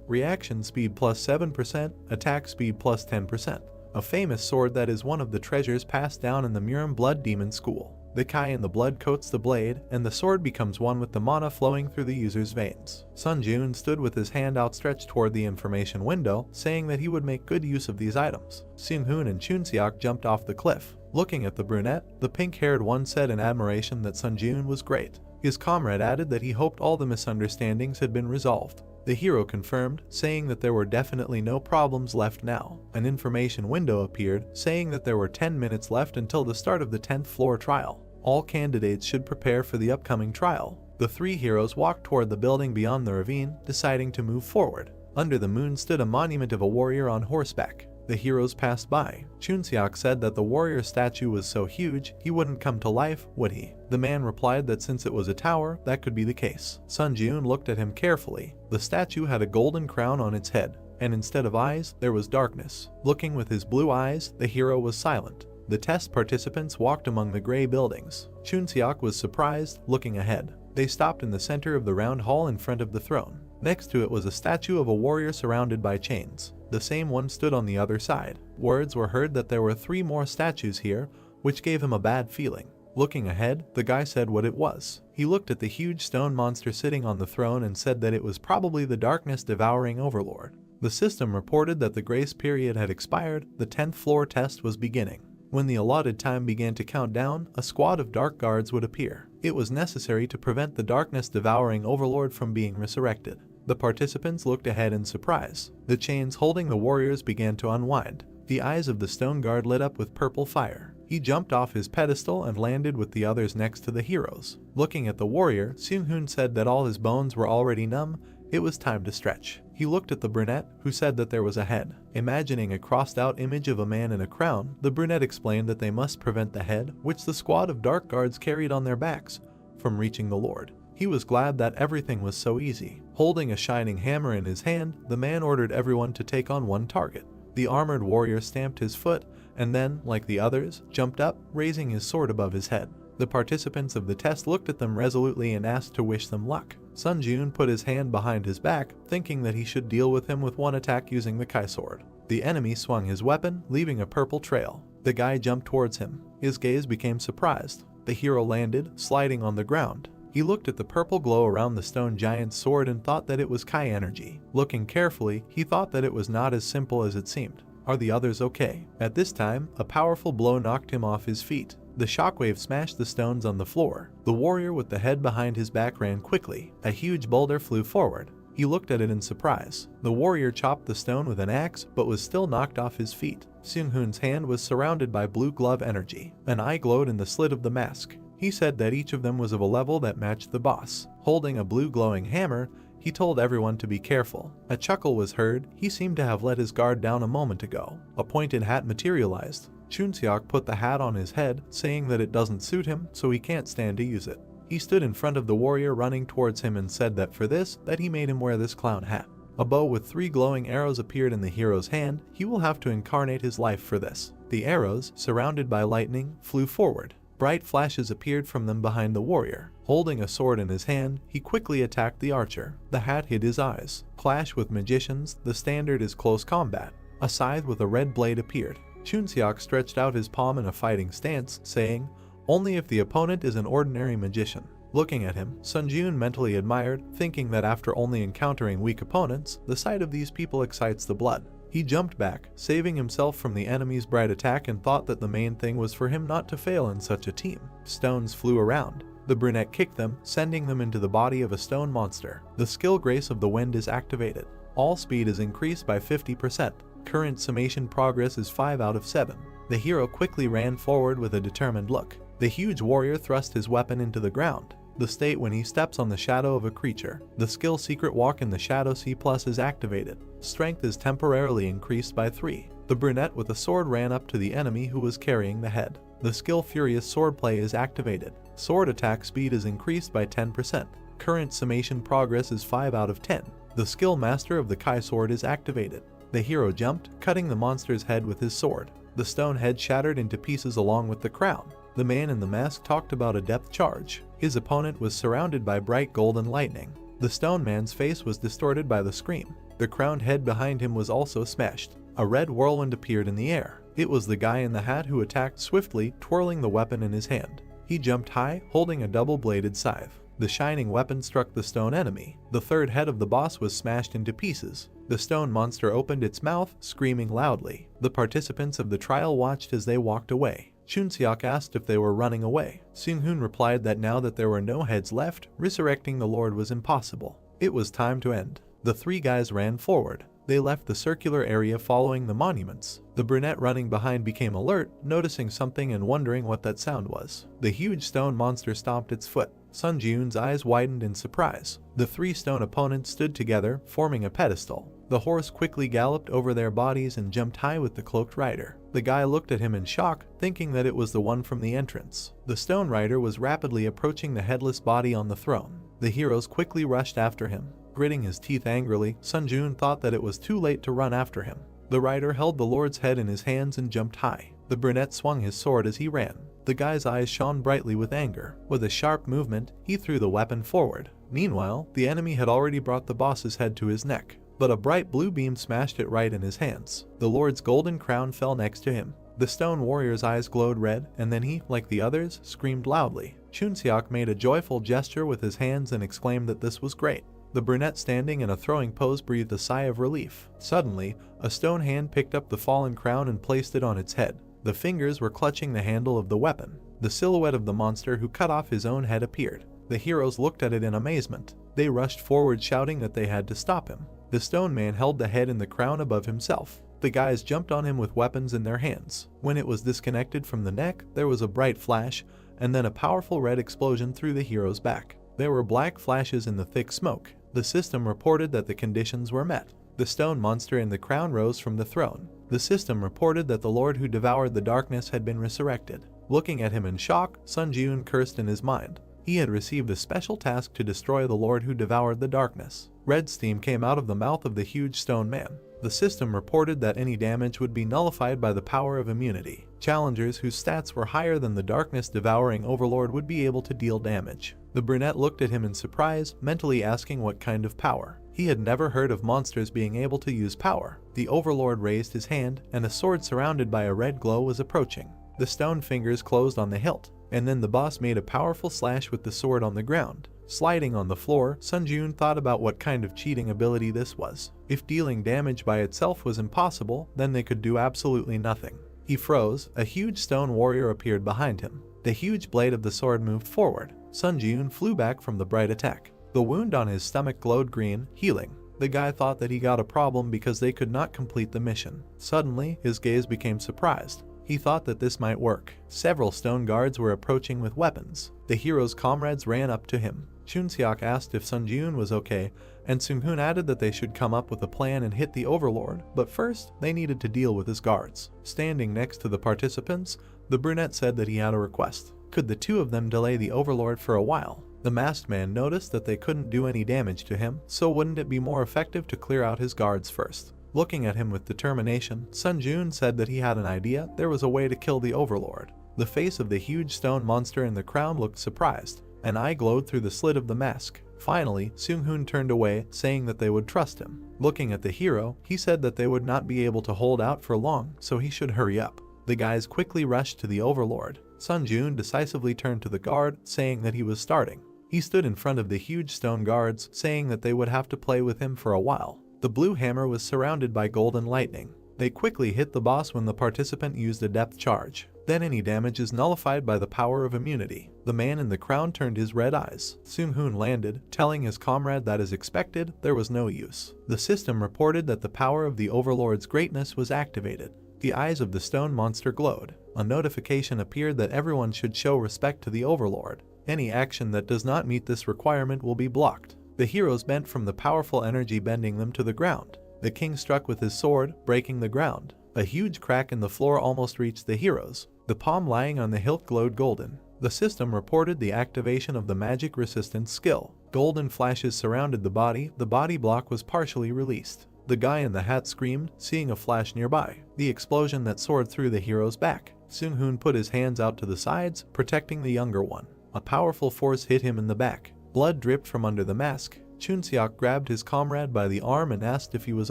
reaction speed plus 7%, attack speed plus 10%. A famous sword that is one of the treasures passed down in the Murim Blood Demon School. The Kai in the blood coats the blade, and the sword becomes one with the mana flowing through the user's veins. Sun Jun stood with his hand outstretched toward the information window, saying that he would make good use of these items. Seung-hoon and Chunseok jumped off the cliff. Looking at the brunette, the pink-haired one said in admiration that Sun Jun was great. His comrade added that he hoped all the misunderstandings had been resolved. The hero confirmed, saying that there were definitely no problems left now. An information window appeared, saying that there were 10 minutes left until the start of the 10th floor trial. All candidates should prepare for the upcoming trial. The three heroes walked toward the building beyond the ravine, deciding to move forward. Under the moon stood a monument of a warrior on horseback. The heroes passed by. Chunseok said that the warrior's statue was so huge, he wouldn't come to life, would he? The man replied that since it was a tower, that could be the case. Sun Jun looked at him carefully. The statue had a golden crown on its head, and instead of eyes, there was darkness. Looking with his blue eyes, the hero was silent. The test participants walked among the gray buildings. Chunseok was surprised, looking ahead. They stopped in the center of the round hall in front of the throne. Next to it was a statue of a warrior surrounded by chains. The same one stood on the other side. Words were heard that there were 3 more statues here, which gave him a bad feeling. Looking ahead, the guy said what it was. He looked at the huge stone monster sitting on the throne and said that it was probably the darkness-devouring overlord. The system reported that the grace period had expired. The 10th floor test was beginning. When the allotted time began to count down, a squad of dark guards would appear. It was necessary to prevent the darkness-devouring overlord from being resurrected. The participants looked ahead in surprise. The chains holding the warriors began to unwind. The eyes of the stone guard lit up with purple fire. He jumped off his pedestal and landed with the others next to the heroes. Looking at the warrior, Seung-hoon said that all his bones were already numb. It was time to stretch. He looked at the brunette, who said that there was a head. Imagining a crossed-out image of a man in a crown, the brunette explained that they must prevent the head, which the squad of dark guards carried on their backs, from reaching the lord. He was glad that everything was so easy. Holding a shining hammer in his hand, the man ordered everyone to take on one target. The armored warrior stamped his foot, and then, like the others, jumped up, raising his sword above his head. The participants of the test looked at them resolutely and asked to wish them luck. Sun Jun put his hand behind his back, thinking that he should deal with him with one attack using the Kai sword. The enemy swung his weapon, leaving a purple trail. The guy jumped towards him. His gaze became surprised. The hero landed, sliding on the ground. He looked at the purple glow around the stone giant's sword and thought that it was Kai energy. Looking carefully, he thought that it was not as simple as it seemed. Are the others okay? At this time, a powerful blow knocked him off his feet. The shockwave smashed the stones on the floor. The warrior with the head behind his back ran quickly. A huge boulder flew forward. He looked at it in surprise. The warrior chopped the stone with an axe, but was still knocked off his feet. Seung-hoon's hand was surrounded by blue glove energy. An eye glowed in the slit of the mask. He said that each of them was of a level that matched the boss. Holding a blue glowing hammer, he told everyone to be careful. A chuckle was heard. He seemed to have let his guard down a moment ago. A pointed hat materialized. Chunseok put the hat on his head, saying that it doesn't suit him, so he can't stand to use it. He stood in front of the warrior running towards him and said that for this, that he made him wear this clown hat. A bow with 3 glowing arrows appeared in the hero's hand. He will have to incarnate his life for this. The arrows, surrounded by lightning, flew forward. Bright flashes appeared from them behind the warrior. Holding a sword in his hand, he quickly attacked the archer. The hat hid his eyes. Clash with magicians, the standard is close combat. A scythe with a red blade appeared. Chunseok stretched out his palm in a fighting stance, saying, "Only if the opponent is an ordinary magician." Looking at him, Sun Jun mentally admired, thinking that after only encountering weak opponents, the sight of these people excites the blood. He jumped back, saving himself from the enemy's bright attack, and thought that the main thing was for him not to fail in such a team. Stones flew around. The brunette kicked them, sending them into the body of a stone monster. The skill Grace of the Wind is activated. All speed is increased by 50%. Current summation progress is 5 out of 7. The hero quickly ran forward with a determined look. The huge warrior thrust his weapon into the ground. The state when he steps on the shadow of a creature. The skill Secret Walk in the Shadow C+ is activated. Strength is temporarily increased by 3. The brunette with a sword ran up to the enemy who was carrying the head. The skill Furious Swordplay is activated. Sword attack speed is increased by 10%. Current summation progress is 5 out of 10. The skill Master of the Kai sword is activated. The hero jumped, cutting the monster's head with his sword. The stone head shattered into pieces along with the crown. The man in the mask talked about a depth charge. His opponent was surrounded by bright golden lightning. The stone man's face was distorted by the scream. The crowned head behind him was also smashed. A red whirlwind appeared in the air. It was the guy in the hat who attacked swiftly, twirling the weapon in his hand. He jumped high, holding a double-bladed scythe. The shining weapon struck the stone enemy. The third head of the boss was smashed into pieces. The stone monster opened its mouth, screaming loudly. The participants of the trial watched as they walked away. Chunseok asked if they were running away. Seung-hoon replied that now that there were no heads left, resurrecting the Lord was impossible. It was time to end. The three guys ran forward. They left the circular area following the monuments. The brunette running behind became alert, noticing something and wondering what that sound was. The huge stone monster stomped its foot. Sun Ji-yoon's eyes widened in surprise. The three stone opponents stood together, forming a pedestal. The horse quickly galloped over their bodies and jumped high with the cloaked rider. The guy looked at him in shock, thinking that it was the one from the entrance. The stone rider was rapidly approaching the headless body on the throne. The heroes quickly rushed after him. Gritting his teeth angrily, Sun Ji-yoon thought that it was too late to run after him. The rider held the Lord's head in his hands and jumped high. The brunette swung his sword as he ran. The guy's eyes shone brightly with anger. With a sharp movement, he threw the weapon forward. Meanwhile, the enemy had already brought the boss's head to his neck, but a bright blue beam smashed it right in his hands. The Lord's golden crown fell next to him. The stone warrior's eyes glowed red, and then he, like the others, screamed loudly. Chunseok made a joyful gesture with his hands and exclaimed that this was great. The brunette standing in a throwing pose breathed a sigh of relief. Suddenly, a stone hand picked up the fallen crown and placed it on its head. The fingers were clutching the handle of the weapon. The silhouette of the monster who cut off his own head appeared. The heroes looked at it in amazement. They rushed forward shouting that they had to stop him. The stone man held the head and the crown above himself. The guys jumped on him with weapons in their hands. When it was disconnected from the neck, there was a bright flash, and then a powerful red explosion through the hero's back. There were black flashes in the thick smoke. The system reported that the conditions were met. The stone monster in the crown rose from the throne. The system reported that the Lord who devoured the darkness had been resurrected. Looking at him in shock, Sun Ji-yoon cursed in his mind. He had received a special task to destroy the Lord who devoured the darkness. Red steam came out of the mouth of the huge stone man. The system reported that any damage would be nullified by the power of immunity. Challengers whose stats were higher than the darkness-devouring overlord would be able to deal damage. The brunette looked at him in surprise, mentally asking what kind of power. He had never heard of monsters being able to use power. The overlord raised his hand, and a sword surrounded by a red glow was approaching. The stone fingers closed on the hilt, and then the boss made a powerful slash with the sword on the ground. Sliding on the floor, Sun Ji-yoon thought about what kind of cheating ability this was. If dealing damage by itself was impossible, then they could do absolutely nothing. He froze. A huge stone warrior appeared behind him. The huge blade of the sword moved forward. Sun Ji-yoon flew back from the bright attack. The wound on his stomach glowed green, healing. The guy thought that he got a problem because they could not complete the mission. Suddenly, his gaze became surprised. He thought that this might work. Several stone guards were approaching with weapons. The hero's comrades ran up to him. Chunseok asked if Sun Ji-yoon was okay, and Seung-hoon added that they should come up with a plan and hit the overlord, but first, they needed to deal with his guards. Standing next to the participants, the brunette said that he had a request. Could the two of them delay the overlord for a while? The masked man noticed that they couldn't do any damage to him, so wouldn't it be more effective to clear out his guards first? Looking at him with determination, Sun Ji-yoon said that he had an idea. There was a way to kill the overlord. The face of the huge stone monster in the crown looked surprised. An eye glowed through the slit of the mask. Finally, Seung-hoon turned away, saying that they would trust him. Looking at the hero, he said that they would not be able to hold out for long, so he should hurry up. The guys quickly rushed to the overlord. Sun Ji-yoon decisively turned to the guard, saying that he was starting. He stood in front of the huge stone guards, saying that they would have to play with him for a while. The blue hammer was surrounded by golden lightning. They quickly hit the boss when the participant used a depth charge. Then any damage is nullified by the power of immunity. The man in the crown turned his red eyes. Seung-hoon landed, telling his comrade that as expected, there was no use. The system reported that the power of the overlord's greatness was activated. The eyes of the stone monster glowed. A notification appeared that everyone should show respect to the overlord. Any action that does not meet this requirement will be blocked. The heroes bent from the powerful energy bending them to the ground. The king struck with his sword, breaking the ground. A huge crack in the floor almost reached the heroes. The palm lying on the hilt glowed golden. The system reported the activation of the magic resistance skill. Golden flashes surrounded the body block was partially released. The guy in the hat screamed, seeing a flash nearby. The explosion that soared through the hero's back. Seung-hoon put his hands out to the sides, protecting the younger one. A powerful force hit him in the back. Blood dripped from under the mask. Chunseok grabbed his comrade by the arm and asked if he was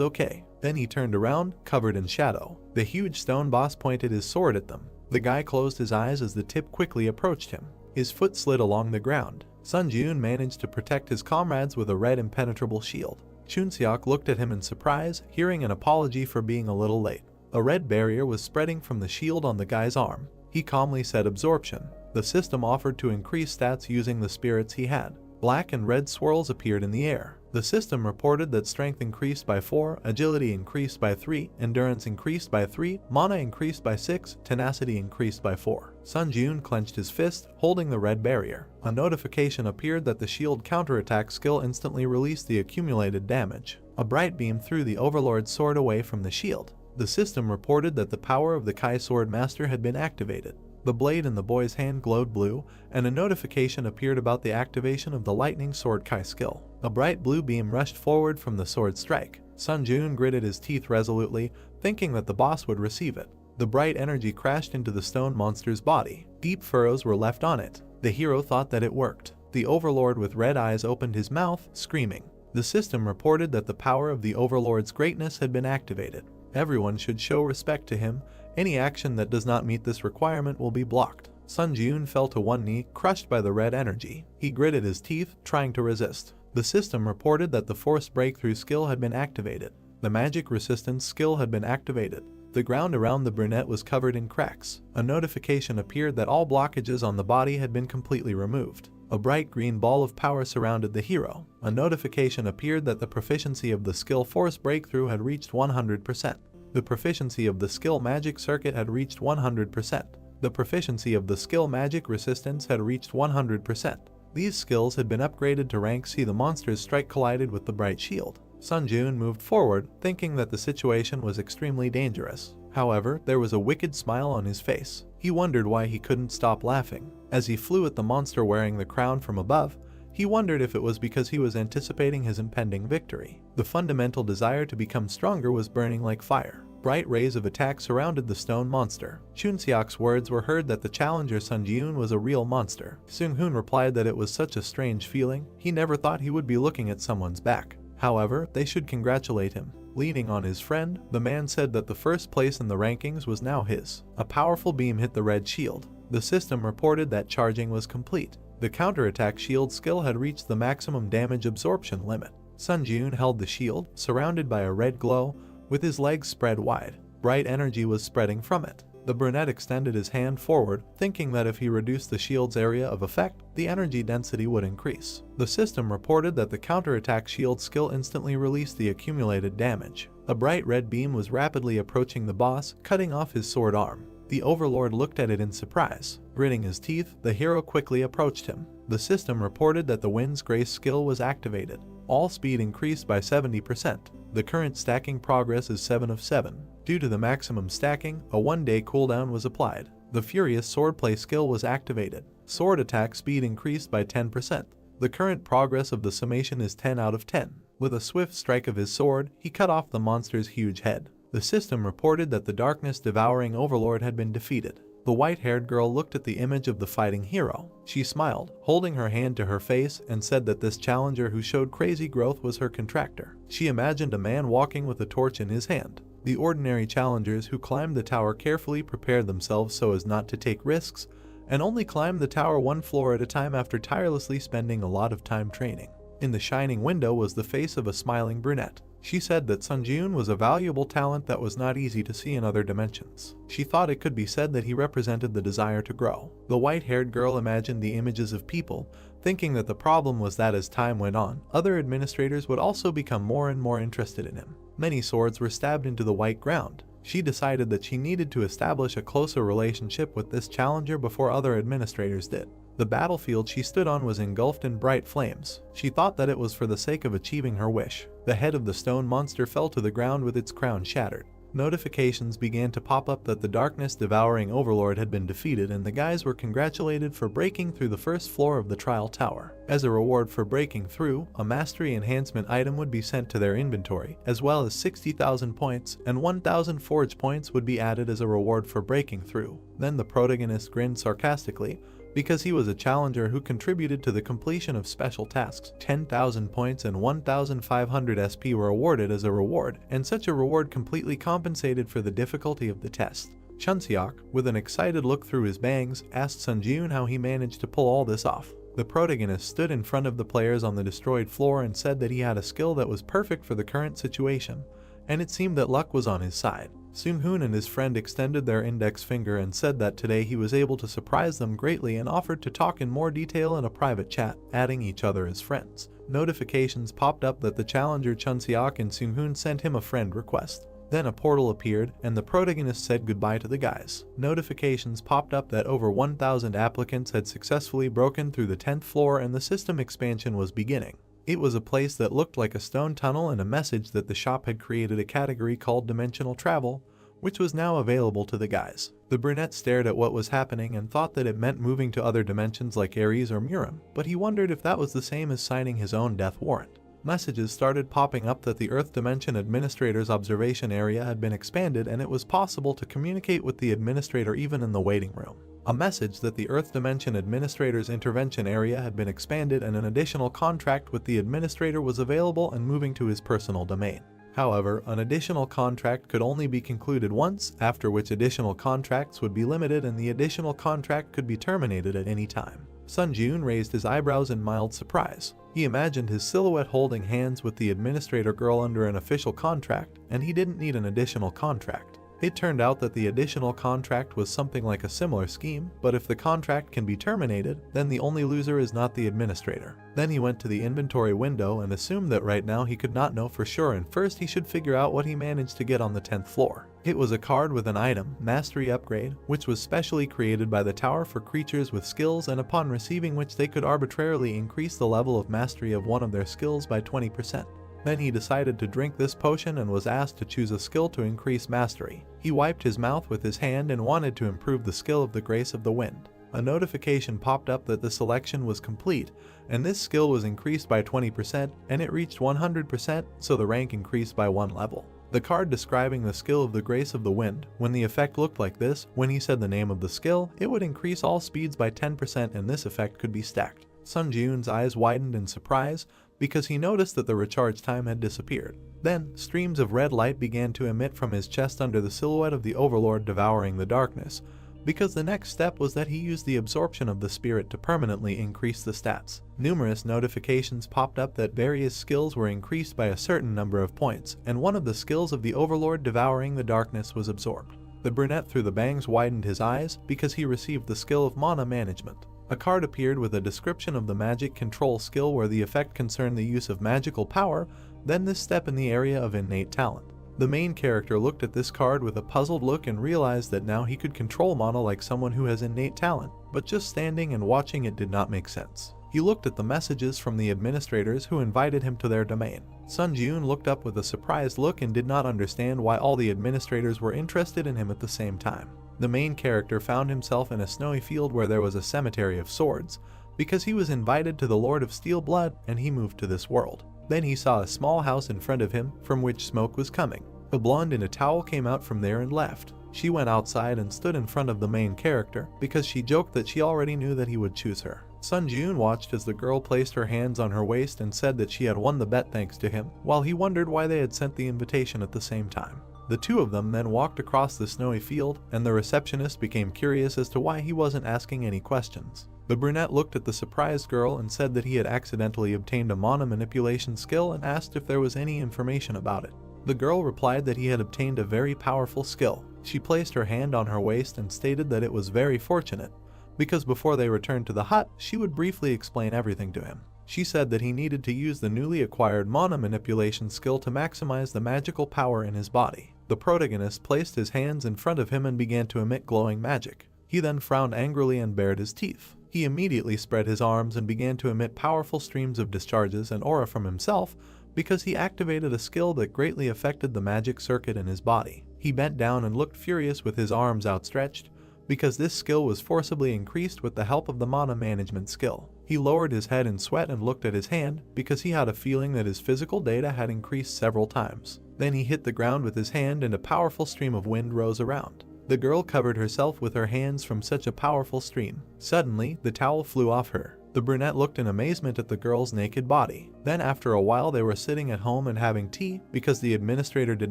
okay. Then he turned around, covered in shadow. The huge stone boss pointed his sword at them. The guy closed his eyes as the tip quickly approached him. His foot slid along the ground. Sun Jun managed to protect his comrades with a red impenetrable shield. Chunseok looked at him in surprise, hearing an apology for being a little late. A red barrier was spreading from the shield on the guy's arm. He calmly said absorption. The system offered to increase stats using the spirits he had. Black and red swirls appeared in the air. The system reported that strength increased by 4, agility increased by 3, endurance increased by 3, mana increased by 6, tenacity increased by 4. Sun Jun clenched his fist, holding the red barrier. A notification appeared that the shield counterattack skill instantly released the accumulated damage. A bright beam threw the Overlord's sword away from the shield. The system reported that the power of the Kai Sword Master had been activated. The blade in the boy's hand glowed blue, and a notification appeared about the activation of the Lightning Sword Kai skill. A bright blue beam rushed forward from the sword strike. Sun Jun gritted his teeth resolutely, thinking that the boss would receive it. The bright energy crashed into the stone monster's body. Deep furrows were left on it. The hero thought that it worked. The Overlord with red eyes opened his mouth, screaming. The system reported that the power of the Overlord's greatness had been activated. Everyone should show respect to him. Any action that does not meet this requirement will be blocked. Sun Jun fell to one knee, crushed by the red energy. He gritted his teeth, trying to resist. The system reported that the Force Breakthrough skill had been activated. The Magic Resistance skill had been activated. The ground around the brunette was covered in cracks. A notification appeared that all blockages on the body had been completely removed. A bright green ball of power surrounded the hero. A notification appeared that the proficiency of the skill Force Breakthrough had reached 100%. The proficiency of the skill Magic Circuit had reached 100%. The proficiency of the skill Magic Resistance had reached 100%. These skills had been upgraded to rank C. The monster's strike collided with the bright shield. Sun Jun moved forward, thinking that the situation was extremely dangerous. However, there was a wicked smile on his face. He wondered why he couldn't stop laughing. As he flew at the monster wearing the crown from above, he wondered if it was because he was anticipating his impending victory. The fundamental desire to become stronger was burning like fire. Bright rays of attack surrounded the stone monster. Chunseok's words were heard that the challenger Sun Jun was a real monster. Seung-hoon replied that it was such a strange feeling. He never thought he would be looking at someone's back. However, they should congratulate him. Leaning on his friend, the man said that the first place in the rankings was now his. A powerful beam hit the red shield. The system reported that charging was complete. The counterattack shield skill had reached the maximum damage absorption limit. Sun Jun held the shield, surrounded by a red glow, with his legs spread wide. Bright energy was spreading from it. The brunette extended his hand forward, thinking that if he reduced the shield's area of effect, the energy density would increase. The system reported that the counterattack shield skill instantly released the accumulated damage. A bright red beam was rapidly approaching the boss, cutting off his sword arm. The Overlord looked at it in surprise. Gritting his teeth, the hero quickly approached him. The system reported that the Wind's Grace skill was activated. All speed increased by 70%. The current stacking progress is 7 of 7. Due to the maximum stacking, a 1-day cooldown was applied. The Furious Swordplay skill was activated. Sword attack speed increased by 10%. The current progress of the summation is 10 out of 10. With a swift strike of his sword, he cut off the monster's huge head. The system reported that the darkness-devouring Overlord had been defeated. The white-haired girl looked at the image of the fighting hero. She smiled, holding her hand to her face, and said that this challenger who showed crazy growth was her contractor. She imagined a man walking with a torch in his hand. The ordinary challengers who climbed the tower carefully prepared themselves so as not to take risks, and only climbed the tower one floor at a time after tirelessly spending a lot of time training. In the shining window was the face of a smiling brunette. She said that Sun Jun was a valuable talent that was not easy to see in other dimensions. She thought it could be said that he represented the desire to grow. The white-haired girl imagined the images of people, thinking that the problem was that as time went on, other administrators would also become more and more interested in him. Many swords were stabbed into the white ground. She decided that she needed to establish a closer relationship with this challenger before other administrators did. The battlefield she stood on was engulfed in bright flames. She thought that it was for the sake of achieving her wish. The head of the stone monster fell to the ground with its crown shattered. Notifications began to pop up that the darkness-devouring Overlord had been defeated, and the guys were congratulated for breaking through the first floor of the trial tower. As a reward for breaking through, a mastery enhancement item would be sent to their inventory, as well as 60,000 points, and 1,000 forge points would be added as a reward for breaking through. Then the protagonist grinned sarcastically, because he was a challenger who contributed to the completion of special tasks. 10,000 points and 1,500 SP were awarded as a reward, and such a reward completely compensated for the difficulty of the test. Chunseok, with an excited look through his bangs, asked Sunjun how he managed to pull all this off. The protagonist stood in front of the players on the destroyed floor and said that he had a skill that was perfect for the current situation, and it seemed that luck was on his side. Soonhoon and his friend extended their index finger and said that today he was able to surprise them greatly and offered to talk in more detail in a private chat, adding each other as friends. Notifications popped up that the challenger Chunseok and Soonhoon sent him a friend request. Then a portal appeared, and the protagonist said goodbye to the guys. Notifications popped up that over 1,000 applicants had successfully broken through the 10th floor and the system expansion was beginning. It was a place that looked like a stone tunnel, and a message that the shop had created a category called Dimensional Travel, which was now available to the guys. The brunette stared at what was happening and thought that it meant moving to other dimensions like Ares or Murim, but he wondered if that was the same as signing his own death warrant. Messages started popping up that the Earth Dimension Administrator's observation area had been expanded and it was possible to communicate with the administrator even in the waiting room. A message that the Earth Dimension Administrator's intervention area had been expanded and an additional contract with the administrator was available and moving to his personal domain. However, an additional contract could only be concluded once, after which additional contracts would be limited and the additional contract could be terminated at any time. Sunjun raised his eyebrows in mild surprise. He imagined his silhouette holding hands with the administrator girl under an official contract, and he didn't need an additional contract. It turned out that the additional contract was something like a similar scheme, but if the contract can be terminated, then the only loser is not the administrator. Then he went to the inventory window and assumed that right now he could not know for sure, and first he should figure out what he managed to get on the 10th floor. It was a card with an item, Mastery Upgrade, which was specially created by the tower for creatures with skills, and upon receiving which they could arbitrarily increase the level of mastery of one of their skills by 20%. Then he decided to drink this potion and was asked to choose a skill to increase mastery. He wiped his mouth with his hand and wanted to improve the skill of the Grace of the Wind. A notification popped up that the selection was complete, and this skill was increased by 20%, and it reached 100%, so the rank increased by 1 level. The card describing the skill of the Grace of the Wind, when the effect looked like this, when he said the name of the skill, it would increase all speeds by 10% and this effect could be stacked. Sunjun's eyes widened in surprise, because he noticed that the recharge time had disappeared. Then, streams of red light began to emit from his chest under the silhouette of the Overlord devouring the darkness, because the next step was that he used the absorption of the spirit to permanently increase the stats. Numerous notifications popped up that various skills were increased by a certain number of points, and one of the skills of the Overlord devouring the darkness was absorbed. The brunette through the bangs widened his eyes because he received the skill of mana management. A card appeared with a description of the magic control skill where the effect concerned the use of magical power, then this step in the area of innate talent. The main character looked at this card with a puzzled look and realized that now he could control mana like someone who has innate talent, but just standing and watching it did not make sense. He looked at the messages from the administrators who invited him to their domain. Sunjun looked up with a surprised look and did not understand why all the administrators were interested in him at the same time. The main character found himself in a snowy field where there was a cemetery of swords, because he was invited to the Lord of Steel Blood and he moved to this world. Then he saw a small house in front of him from which smoke was coming. A blonde in a towel came out from there and left. She went outside and stood in front of the main character because she joked that she already knew that he would choose her. Sunjun watched as the girl placed her hands on her waist and said that she had won the bet thanks to him, while he wondered why they had sent the invitation at the same time. The two of them then walked across the snowy field, and the receptionist became curious as to why he wasn't asking any questions. The brunette looked at the surprised girl and said that he had accidentally obtained a mana manipulation skill and asked if there was any information about it. The girl replied that he had obtained a very powerful skill. She placed her hand on her waist and stated that it was very fortunate, because before they returned to the hut, she would briefly explain everything to him. She said that he needed to use the newly acquired mana manipulation skill to maximize the magical power in his body. The protagonist placed his hands in front of him and began to emit glowing magic. He then frowned angrily and bared his teeth. He immediately spread his arms and began to emit powerful streams of discharges and aura from himself because he activated a skill that greatly affected the magic circuit in his body. He bent down and looked furious with his arms outstretched because this skill was forcibly increased with the help of the mana management skill. He lowered his head in sweat and looked at his hand because he had a feeling that his physical data had increased several times. Then he hit the ground with his hand and a powerful stream of wind rose around. The girl covered herself with her hands from such a powerful stream. Suddenly, the towel flew off her. The brunette looked in amazement at the girl's naked body. Then after a while they were sitting at home and having tea because the administrator did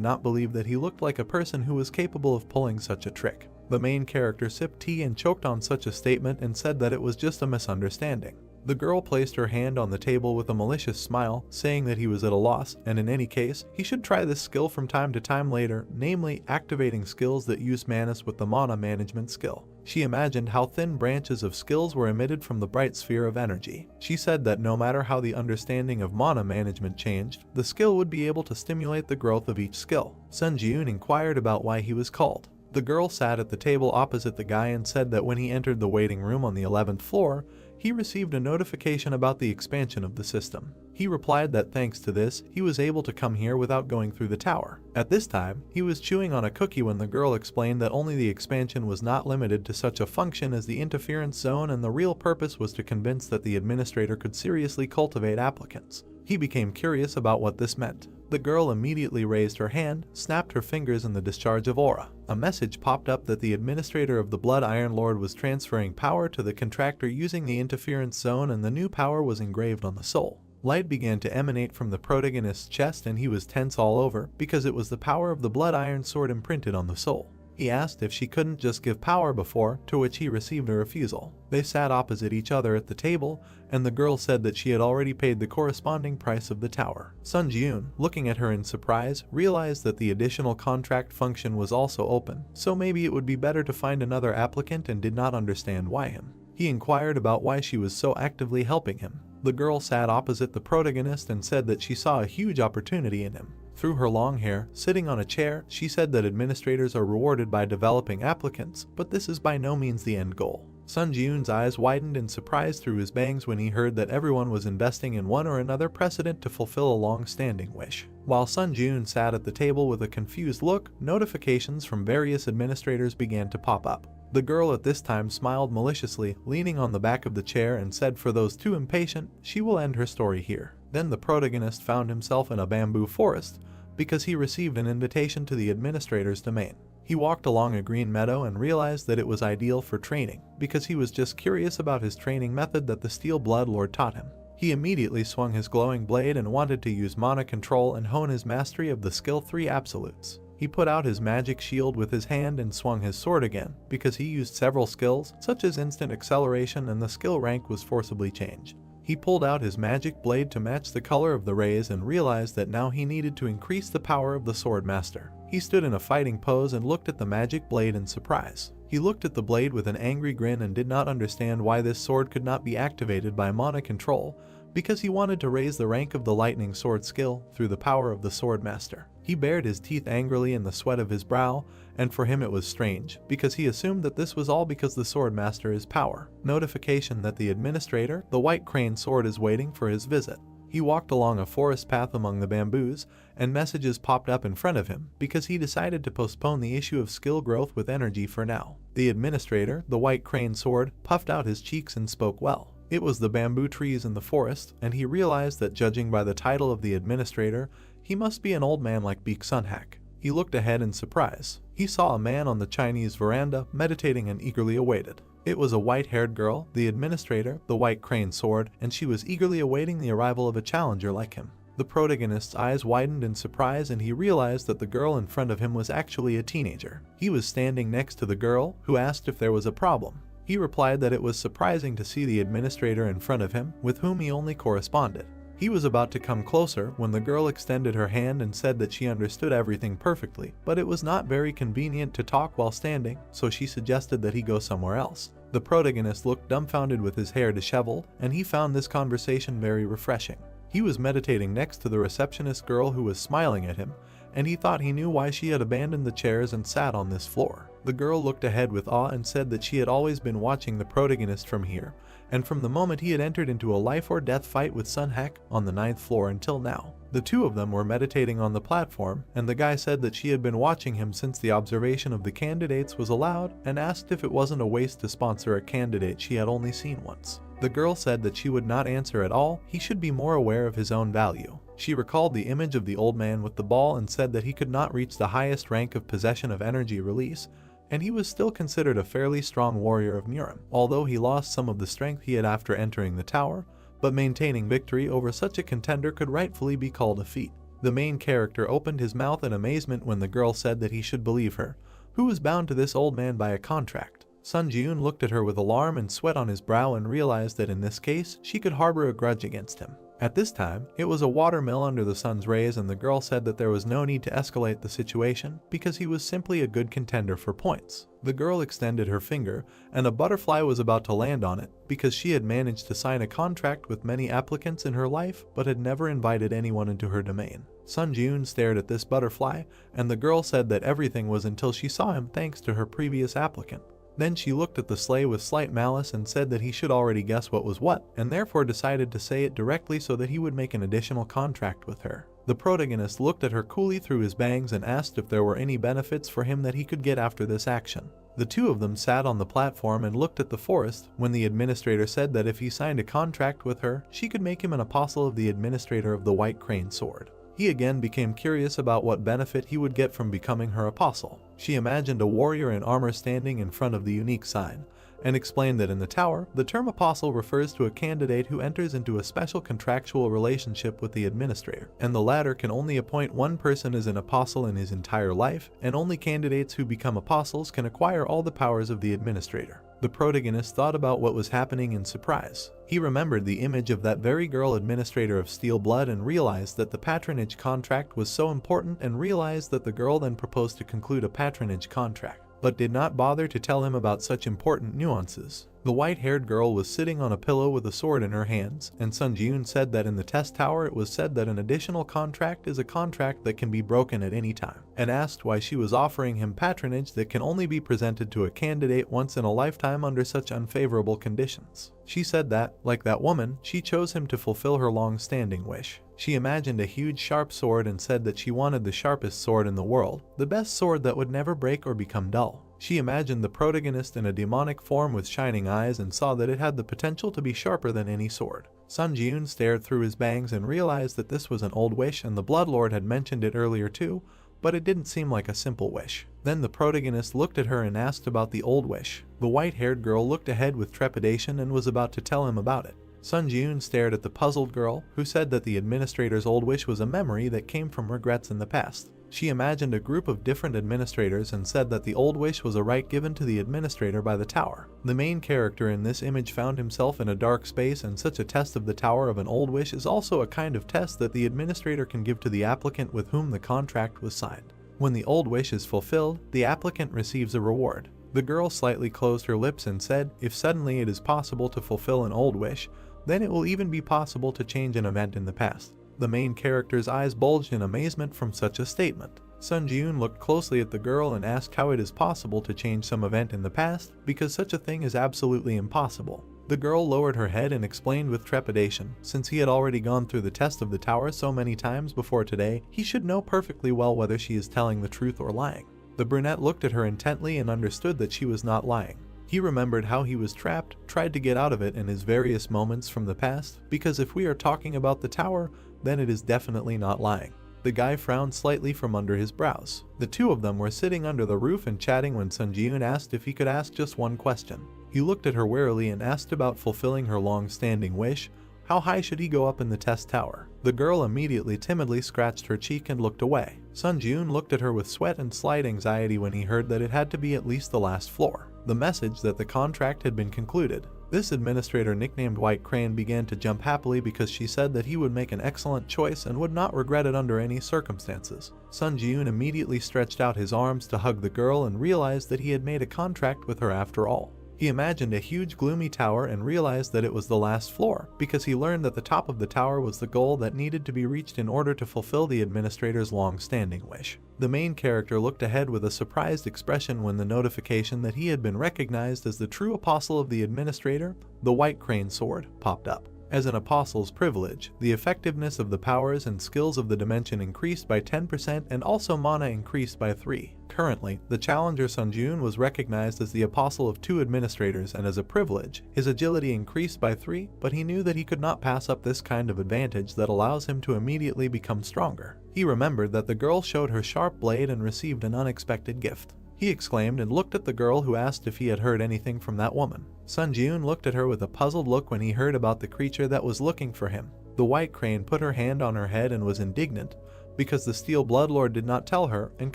not believe that he looked like a person who was capable of pulling such a trick. The main character sipped tea and choked on such a statement and said that it was just a misunderstanding. The girl placed her hand on the table with a malicious smile, saying that he was at a loss, and in any case, he should try this skill from time to time later, namely activating skills that use manas with the mana management skill. She imagined how thin branches of skills were emitted from the bright sphere of energy. She said that no matter how the understanding of mana management changed, the skill would be able to stimulate the growth of each skill. Sun Ji-eun inquired about why he was called. The girl sat at the table opposite the guy and said that when he entered the waiting room on the 11th floor, he received a notification about the expansion of the system. He replied that thanks to this, he was able to come here without going through the tower. At this time, he was chewing on a cookie when the girl explained that only the expansion was not limited to such a function as the interference zone, and the real purpose was to convince that the administrator could seriously cultivate applicants. He became curious about what this meant. The girl immediately raised her hand, snapped her fingers in the discharge of aura. A message popped up that the administrator of the Blood Iron Lord was transferring power to the contractor using the interference zone, and the new power was engraved on the soul. Light began to emanate from the protagonist's chest and he was tense all over because it was the power of the Blood Iron Sword imprinted on the soul. He asked if she couldn't just give power before, to which he received a refusal. They sat opposite each other at the table, and the girl said that she had already paid the corresponding price of the tower. Sun Ji-eun, looking at her in surprise, realized that the additional contract function was also open, so maybe it would be better to find another applicant, and did not understand why him. He inquired about why she was so actively helping him. The girl sat opposite the protagonist and said that she saw a huge opportunity in him. Through her long hair, sitting on a chair, she said that administrators are rewarded by developing applicants, but this is by no means the end goal. Sun Ji-eun's eyes widened in surprise through his bangs when he heard that everyone was investing in one or another precedent to fulfill a long-standing wish. While Sun Ji-eun sat at the table with a confused look, notifications from various administrators began to pop up. The girl at this time smiled maliciously, leaning on the back of the chair, and said for those too impatient, she will end her story here. Then the protagonist found himself in a bamboo forest because he received an invitation to the administrator's domain. He walked along a green meadow and realized that it was ideal for training because he was just curious about his training method that the Steel Blood Lord taught him. He immediately swung his glowing blade and wanted to use mana control and hone his mastery of the skill 3 absolutes. He put out his magic shield with his hand and swung his sword again because he used several skills such as instant acceleration, and the skill rank was forcibly changed. He pulled out his magic blade to match the color of the rays and realized that now he needed to increase the power of the sword master. He stood in a fighting pose and looked at the magic blade in surprise. He looked at the blade with an angry grin and did not understand why this sword could not be activated by mana control, because he wanted to raise the rank of the lightning sword skill through the power of the sword master. He bared his teeth angrily in the sweat of his brow, and for him it was strange, because he assumed that this was all because the sword master is power. Notification that the administrator, the White Crane Sword, is waiting for his visit. He walked along a forest path among the bamboos, and messages popped up in front of him because he decided to postpone the issue of skill growth with energy for now. The administrator, the White Crane Sword, puffed out his cheeks and spoke well. It was the bamboo trees in the forest, and he realized that judging by the title of the administrator, he must be an old man like Baek Sunhak. He looked ahead in surprise. He saw a man on the Chinese veranda meditating and eagerly awaited. It was a white-haired girl, the administrator, the White Crane Sword, and she was eagerly awaiting the arrival of a challenger like him. The protagonist's eyes widened in surprise and he realized that the girl in front of him was actually a teenager. He was standing next to the girl, who asked if there was a problem. He replied that it was surprising to see the administrator in front of him, with whom he only corresponded. He was about to come closer when the girl extended her hand and said that she understood everything perfectly, but it was not very convenient to talk while standing, so she suggested that he go somewhere else. The protagonist looked dumbfounded with his hair disheveled, and he found this conversation very refreshing. He was meditating next to the receptionist girl who was smiling at him, and he thought he knew why she had abandoned the chairs and sat on this floor. The girl looked ahead with awe and said that she had always been watching the protagonist from here, and from the moment he had entered into a life or death fight with Sunhak on the 9th floor until now. The two of them were meditating on the platform, and the guy said that she had been watching him since the observation of the candidates was allowed, and asked if it wasn't a waste to sponsor a candidate she had only seen once. The girl said that she would not answer at all, he should be more aware of his own value. She recalled the image of the old man with the ball and said that he could not reach the highest rank of possession of energy release and he was still considered a fairly strong warrior of Murim, although he lost some of the strength he had after entering the tower, but maintaining victory over such a contender could rightfully be called a feat. The main character opened his mouth in amazement when the girl said that he should believe her, who was bound to this old man by a contract. Sun Ji-eun looked at her with alarm and sweat on his brow and realized that in this case, she could harbor a grudge against him. At this time, it was a watermill under the sun's rays, and the girl said that there was no need to escalate the situation because he was simply a good contender for points. The girl extended her finger, and a butterfly was about to land on it because she had managed to sign a contract with many applicants in her life but had never invited anyone into her domain. Sun Ji-eun stared at this butterfly, and the girl said that everything was until she saw him thanks to her previous applicant. Then she looked at the sleigh with slight malice and said that he should already guess what was what, and therefore decided to say it directly so that he would make an additional contract with her. The protagonist looked at her coolly through his bangs and asked if there were any benefits for him that he could get after this action. The two of them sat on the platform and looked at the forest when the administrator said that if he signed a contract with her, she could make him an apostle of the administrator of the White Crane Sword. He again became curious about what benefit he would get from becoming her apostle. She imagined a warrior in armor standing in front of the unique sign, and explained that in the tower, the term apostle refers to a candidate who enters into a special contractual relationship with the administrator, and the latter can only appoint one person as an apostle in his entire life, and only candidates who become apostles can acquire all the powers of the administrator. The protagonist thought about what was happening in surprise. He remembered the image of that very girl administrator of Steel Blood and realized that the patronage contract was so important, and realized that the girl then proposed to conclude a patronage contract, but did not bother to tell him about such important nuances. The white-haired girl was sitting on a pillow with a sword in her hands, and Sun Ji-eun said that in the test tower it was said that an additional contract is a contract that can be broken at any time, and asked why she was offering him patronage that can only be presented to a candidate once in a lifetime under such unfavorable conditions. She said that, like that woman, she chose him to fulfill her long-standing wish. She imagined a huge sharp sword and said that she wanted the sharpest sword in the world, the best sword that would never break or become dull. She imagined the protagonist in a demonic form with shining eyes and saw that it had the potential to be sharper than any sword. Sun Ji-eun stared through his bangs and realized that this was an old wish, and the Bloodlord had mentioned it earlier too, but it didn't seem like a simple wish. Then the protagonist looked at her and asked about the old wish. The white-haired girl looked ahead with trepidation and was about to tell him about it. Sun Ji-eun stared at the puzzled girl, who said that the administrator's old wish was a memory that came from regrets in the past. She imagined a group of different administrators and said that the old wish was a right given to the administrator by the tower. The main character in this image found himself in a dark space, and such a test of the tower of an old wish is also a kind of test that the administrator can give to the applicant with whom the contract was signed. When the old wish is fulfilled, the applicant receives a reward. The girl slightly closed her lips and said, if suddenly it is possible to fulfill an old wish, then it will even be possible to change an event in the past. The main character's eyes bulged in amazement from such a statement. Sun Ji-eun looked closely at the girl and asked how it is possible to change some event in the past, because such a thing is absolutely impossible. The girl lowered her head and explained with trepidation, since he had already gone through the test of the tower so many times before today, he should know perfectly well whether she is telling the truth or lying. The brunette looked at her intently and understood that she was not lying. He remembered how he was trapped, tried to get out of it in his various moments from the past, because if we are talking about the tower, then it is definitely not lying. The guy frowned slightly from under his brows. The two of them were sitting under the roof and chatting when Sun Ji-eun asked if he could ask just one question. He looked at her warily and asked about fulfilling her long-standing wish. How high should he go up in the test tower? The girl immediately timidly scratched her cheek and looked away. Sun Ji-eun looked at her with sweat and slight anxiety when he heard that it had to be at least the last floor. The message that the contract had been concluded. This administrator nicknamed White Crane began to jump happily because she said that he would make an excellent choice and would not regret it under any circumstances. Sun Ji-eun immediately stretched out his arms to hug the girl and realized that he had made a contract with her after all. He imagined a huge gloomy tower and realized that it was the last floor, because he learned that the top of the tower was the goal that needed to be reached in order to fulfill the administrator's long-standing wish. The main character looked ahead with a surprised expression when the notification that he had been recognized as the true apostle of the administrator, the White Crane Sword, popped up. As an apostle's privilege, the effectiveness of the powers and skills of the dimension increased by 10% and also mana increased by 3. Currently, the challenger Sun Ji-eun was recognized as the apostle of 2 administrators, and as a privilege, his agility increased by 3, but he knew that he could not pass up this kind of advantage that allows him to immediately become stronger. He remembered that the girl showed her sharp blade and received an unexpected gift. He he exclaimed and looked at the girl who asked if he had heard anything from that woman. Sun Jiun looked at her with a puzzled look when he heard about the creature that was looking for him. The white crane put her hand on her head and was indignant because the Steel Bloodlord did not tell her and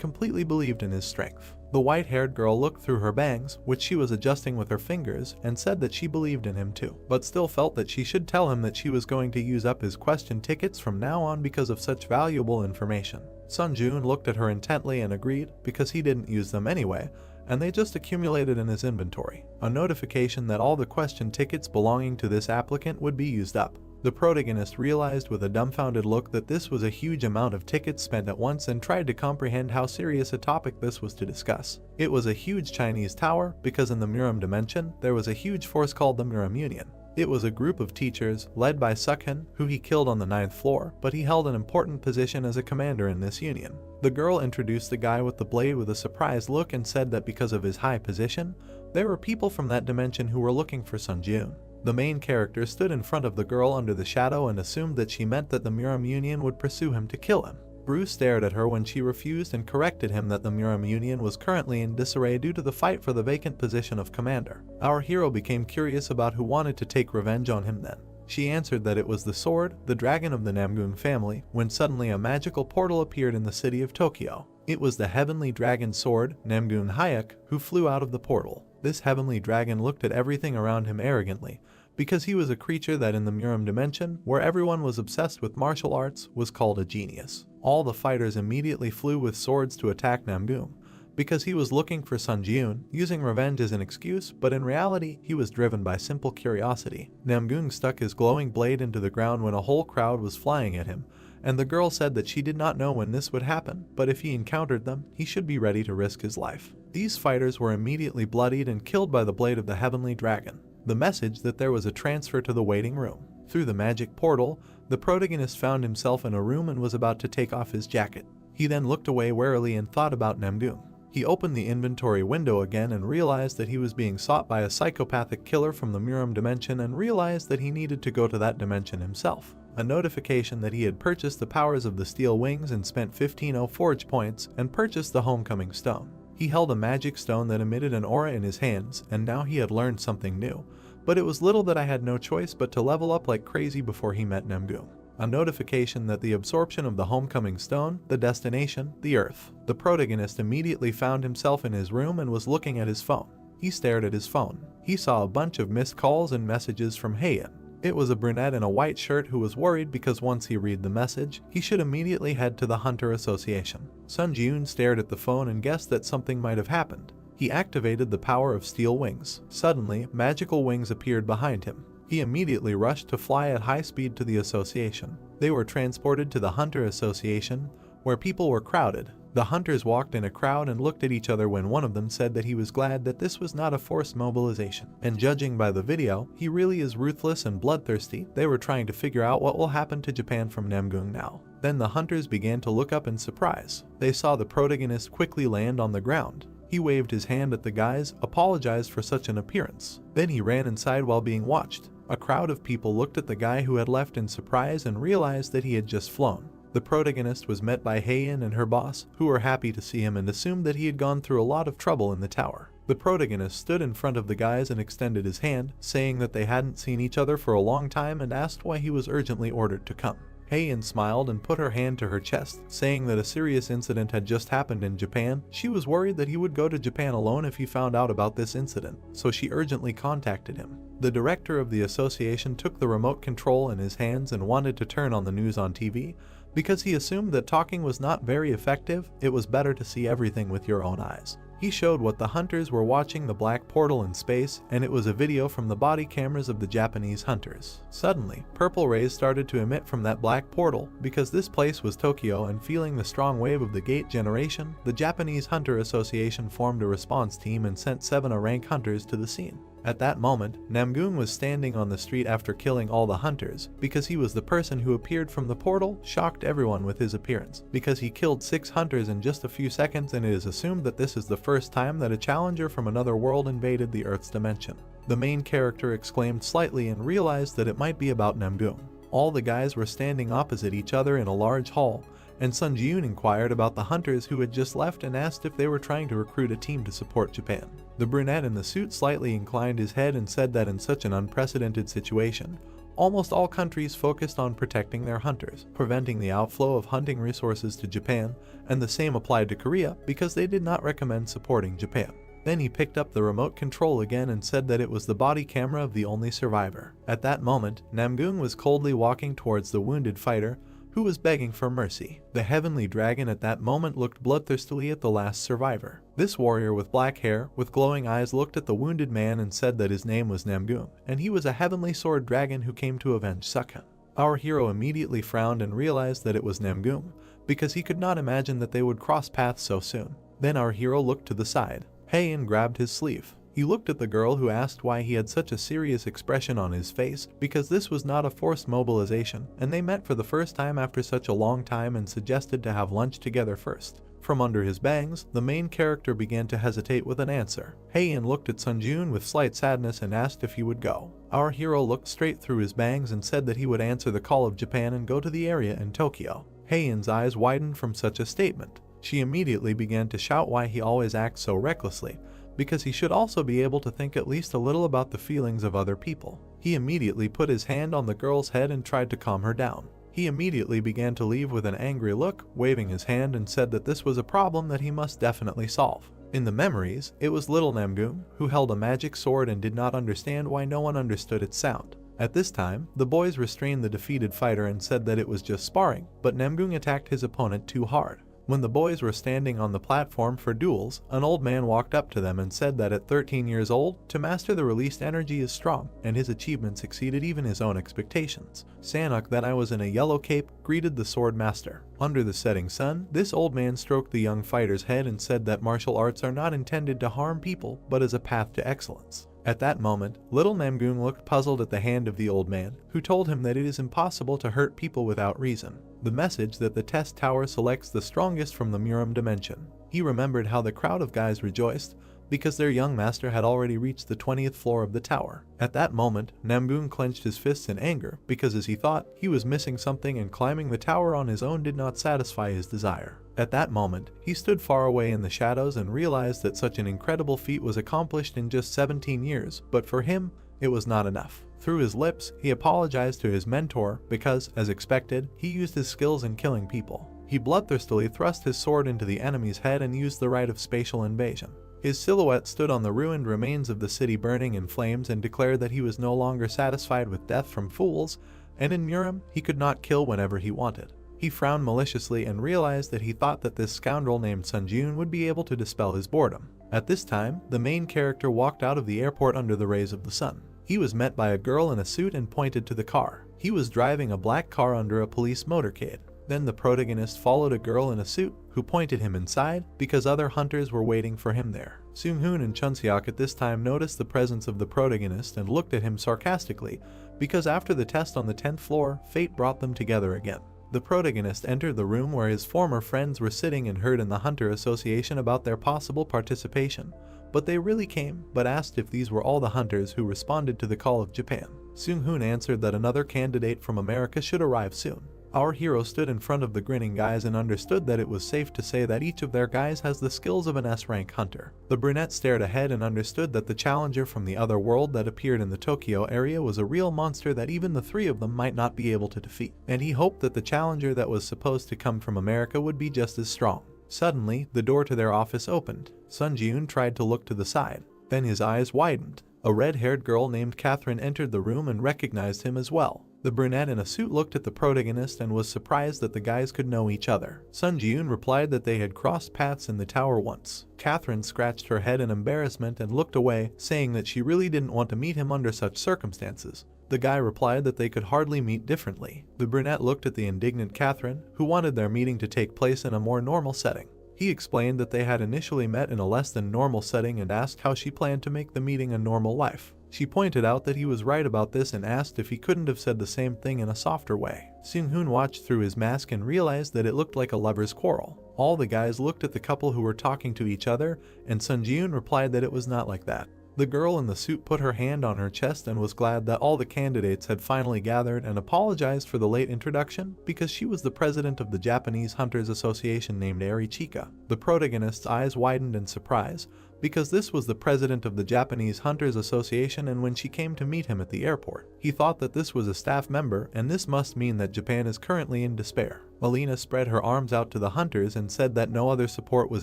completely believed in his strength. The white-haired girl looked through her bangs, which she was adjusting with her fingers, and said that she believed in him too, but still felt that she should tell him that she was going to use up his question tickets from now on because of such valuable information. Sun Jiun looked at her intently and agreed, because he didn't use them anyway, and they just accumulated in his inventory. A notification that all the question tickets belonging to this applicant would be used up. The protagonist realized with a dumbfounded look that this was a huge amount of tickets spent at once and tried to comprehend how serious a topic this was to discuss. It was a huge Chinese tower because in the Muram dimension there was a huge force called the Muram Union. It was a group of teachers led by Sukhan, who he killed on the 9th floor, but he held an important position as a commander in this union. The girl introduced the guy with the blade with a surprised look and said that because of his high position, there were people from that dimension who were looking for Sun Jiun. The main character stood in front of the girl under the shadow and assumed that she meant that the Muram Union would pursue him to kill him. Bruce stared at her when she refused and corrected him that the Muram Union was currently in disarray due to the fight for the vacant position of commander. Our hero became curious about who wanted to take revenge on him then. She answered that it was the sword, the dragon of the Namgung family, when suddenly a magical portal appeared in the city of Tokyo. It was the heavenly dragon sword, Namgung Hayek, who flew out of the portal. This heavenly dragon looked at everything around him arrogantly, because he was a creature that in the Muram dimension, where everyone was obsessed with martial arts, was called a genius. All the fighters immediately flew with swords to attack Namgung, because he was looking for Sun Jiun, using revenge as an excuse, but in reality, he was driven by simple curiosity. Namgung stuck his glowing blade into the ground when a whole crowd was flying at him, and the girl said that she did not know when this would happen, but if he encountered them, he should be ready to risk his life. These fighters were immediately bloodied and killed by the blade of the heavenly dragon. The message that there was a transfer to the waiting room. Through the magic portal, the protagonist found himself in a room and was about to take off his jacket. He then looked away warily and thought about Namgung. He opened the inventory window again and realized that he was being sought by a psychopathic killer from the Muram dimension and realized that he needed to go to that dimension himself. A notification that he had purchased the powers of the steel wings and spent 15 forge points and purchased the homecoming stone. He held a magic stone that emitted an aura in his hands, and now he had learned something new. But it was little that I had no choice but to level up like crazy before he met Namgung. A notification that the absorption of the homecoming stone, the destination, the Earth. The protagonist immediately found himself in his room and was looking at his phone. He stared at his phone. He saw a bunch of missed calls and messages from Heian. It was a brunette in a white shirt who was worried because once he read the message, he should immediately head to the Hunter Association. Sun Jiun stared at the phone and guessed that something might have happened. He activated the power of steel wings. Suddenly, magical wings appeared behind him. He immediately rushed to fly at high speed to the association. They were transported to the Hunter Association, where people were crowded. The hunters walked in a crowd and looked at each other when one of them said that he was glad that this was not a forced mobilization. And judging by the video, he really is ruthless and bloodthirsty. They were trying to figure out what will happen to Japan from Namgung now. Then the hunters began to look up in surprise. They saw the protagonist quickly land on the ground. He waved his hand at the guys, apologized for such an appearance. Then he ran inside while being watched. A crowd of people looked at the guy who had left in surprise and realized that he had just flown. The protagonist was met by Heian and her boss, who were happy to see him and assumed that he had gone through a lot of trouble in the tower. The protagonist stood in front of the guys and extended his hand, saying that they hadn't seen each other for a long time and asked why he was urgently ordered to come. Heian smiled and put her hand to her chest, saying that a serious incident had just happened in Japan. She was worried that he would go to Japan alone if he found out about this incident, so she urgently contacted him. The director of the association took the remote control in his hands and wanted to turn on the news on TV, because he assumed that talking was not very effective. It was better to see everything with your own eyes. He showed what the hunters were watching, the black portal in space, and it was a video from the body cameras of the Japanese hunters. Suddenly, purple rays started to emit from that black portal. Because this place was Tokyo, and feeling the strong wave of the gate generation, the Japanese Hunter Association formed a response team and sent 7 rank hunters to the scene. At that moment, Namgung was standing on the street after killing all the hunters. Because he was the person who appeared from the portal, shocked everyone with his appearance. Because he killed 6 hunters in just a few seconds, and it is assumed that this is the first time that a challenger from another world invaded the Earth's dimension. The main character exclaimed slightly and realized that it might be about Namgung. All the guys were standing opposite each other in a large hall, and Sun Ji-yoon inquired about the hunters who had just left and asked if they were trying to recruit a team to support Japan. The brunette in the suit slightly inclined his head and said that in such an unprecedented situation, almost all countries focused on protecting their hunters, preventing the outflow of hunting resources to Japan, and the same applied to Korea because they did not recommend supporting Japan. Then he picked up the remote control again and said that it was the body camera of the only survivor. At that moment, Namgung was coldly walking towards the wounded fighter, who was begging for mercy. The heavenly dragon at that moment looked bloodthirstily at the last survivor. This warrior with black hair, with glowing eyes, looked at the wounded man and said that his name was Namgung, and he was a heavenly sword dragon who came to avenge Sukhan. Our hero immediately frowned and realized that it was Namgung, because he could not imagine that they would cross paths so soon. Then our hero looked to the side. Hae-in grabbed his sleeve. He looked at the girl who asked why he had such a serious expression on his face, because this was not a forced mobilization, and they met for the first time after such a long time and suggested to have lunch together first. From under his bangs, the main character began to hesitate with an answer. Hae-in looked at Sun Ji-yoon with slight sadness and asked if he would go. Our hero looked straight through his bangs and said that he would answer the call of Japan and go to the area in Tokyo. Hae-in's eyes widened from such a statement. She immediately began to shout why he always acts so recklessly, because he should also be able to think at least a little about the feelings of other people. He immediately put his hand on the girl's head and tried to calm her down. He immediately began to leave with an angry look, waving his hand, and said that this was a problem that he must definitely solve. In the memories, it was little Namgung, who held a magic sword and did not understand why no one understood its sound. At this time, the boys restrained the defeated fighter and said that it was just sparring, but Namgung attacked his opponent too hard. When the boys were standing on the platform for duels, an old man walked up to them and said that at 13 years old, to master the released energy is strong, and his achievements exceeded even his own expectations. Sanok, that I was in a yellow cape, greeted the sword master. Under the setting sun, this old man stroked the young fighter's head and said that martial arts are not intended to harm people, but as a path to excellence. At that moment, little Namgung looked puzzled at the hand of the old man, who told him that it is impossible to hurt people without reason. The message that the test tower selects the strongest from the Muram dimension. He remembered how the crowd of guys rejoiced, because their young master had already reached the 20th floor of the tower. At that moment, Namgung clenched his fists in anger, because as he thought, he was missing something and climbing the tower on his own did not satisfy his desire. At that moment, he stood far away in the shadows and realized that such an incredible feat was accomplished in just 17 years, but for him, it was not enough. Through his lips, he apologized to his mentor because, as expected, he used his skills in killing people. He bloodthirstily thrust his sword into the enemy's head and used the right of spatial invasion. His silhouette stood on the ruined remains of the city burning in flames and declared that he was no longer satisfied with death from fools, and in Muram, he could not kill whenever he wanted. He frowned maliciously and realized that he thought that this scoundrel named Sun Ji-yoon would be able to dispel his boredom. At this time, the main character walked out of the airport under the rays of the sun. He was met by a girl in a suit and pointed to the car. He was driving a black car under a police motorcade. Then the protagonist followed a girl in a suit who pointed him inside because other hunters were waiting for him there. Seung-hoon and Chun-seok at this time noticed the presence of the protagonist and looked at him sarcastically because after the test on the 10th floor, fate brought them together again. The protagonist entered the room where his former friends were sitting and heard in the Hunter Association about their possible participation, but they really came, but asked if these were all the hunters who responded to the call of Japan. Seung-hoon answered that another candidate from America should arrive soon. Our hero stood in front of the grinning guys and understood that it was safe to say that each of their guys has the skills of an S-rank hunter. The brunette stared ahead and understood that the challenger from the other world that appeared in the Tokyo area was a real monster that even the three of them might not be able to defeat, and he hoped that the challenger that was supposed to come from America would be just as strong. Suddenly, the door to their office opened. Sun Ji-yoon tried to look to the side. Then his eyes widened. A red-haired girl named Catherine entered the room and recognized him as well. The brunette in a suit looked at the protagonist and was surprised that the guys could know each other. Sun Ji-yoon replied that they had crossed paths in the tower once. Catherine scratched her head in embarrassment and looked away, saying that she really didn't want to meet him under such circumstances. The guy replied that they could hardly meet differently. The brunette looked at the indignant Catherine, who wanted their meeting to take place in a more normal setting. He explained that they had initially met in a less than normal setting and asked how she planned to make the meeting a normal life. She pointed out that he was right about this and asked if he couldn't have said the same thing in a softer way. Seung-hoon watched through his mask and realized that it looked like a lover's quarrel. All the guys looked at the couple who were talking to each other, and Sun Ji-yoon replied that it was not like that. The girl in the suit put her hand on her chest and was glad that all the candidates had finally gathered and apologized for the late introduction because she was the president of the Japanese Hunters Association named Eri Chika. The protagonist's eyes widened in surprise because this was the president of the Japanese Hunters Association, and when she came to meet him at the airport, he thought that this was a staff member, and this must mean that Japan is currently in despair. Alina spread her arms out to the hunters and said that no other support was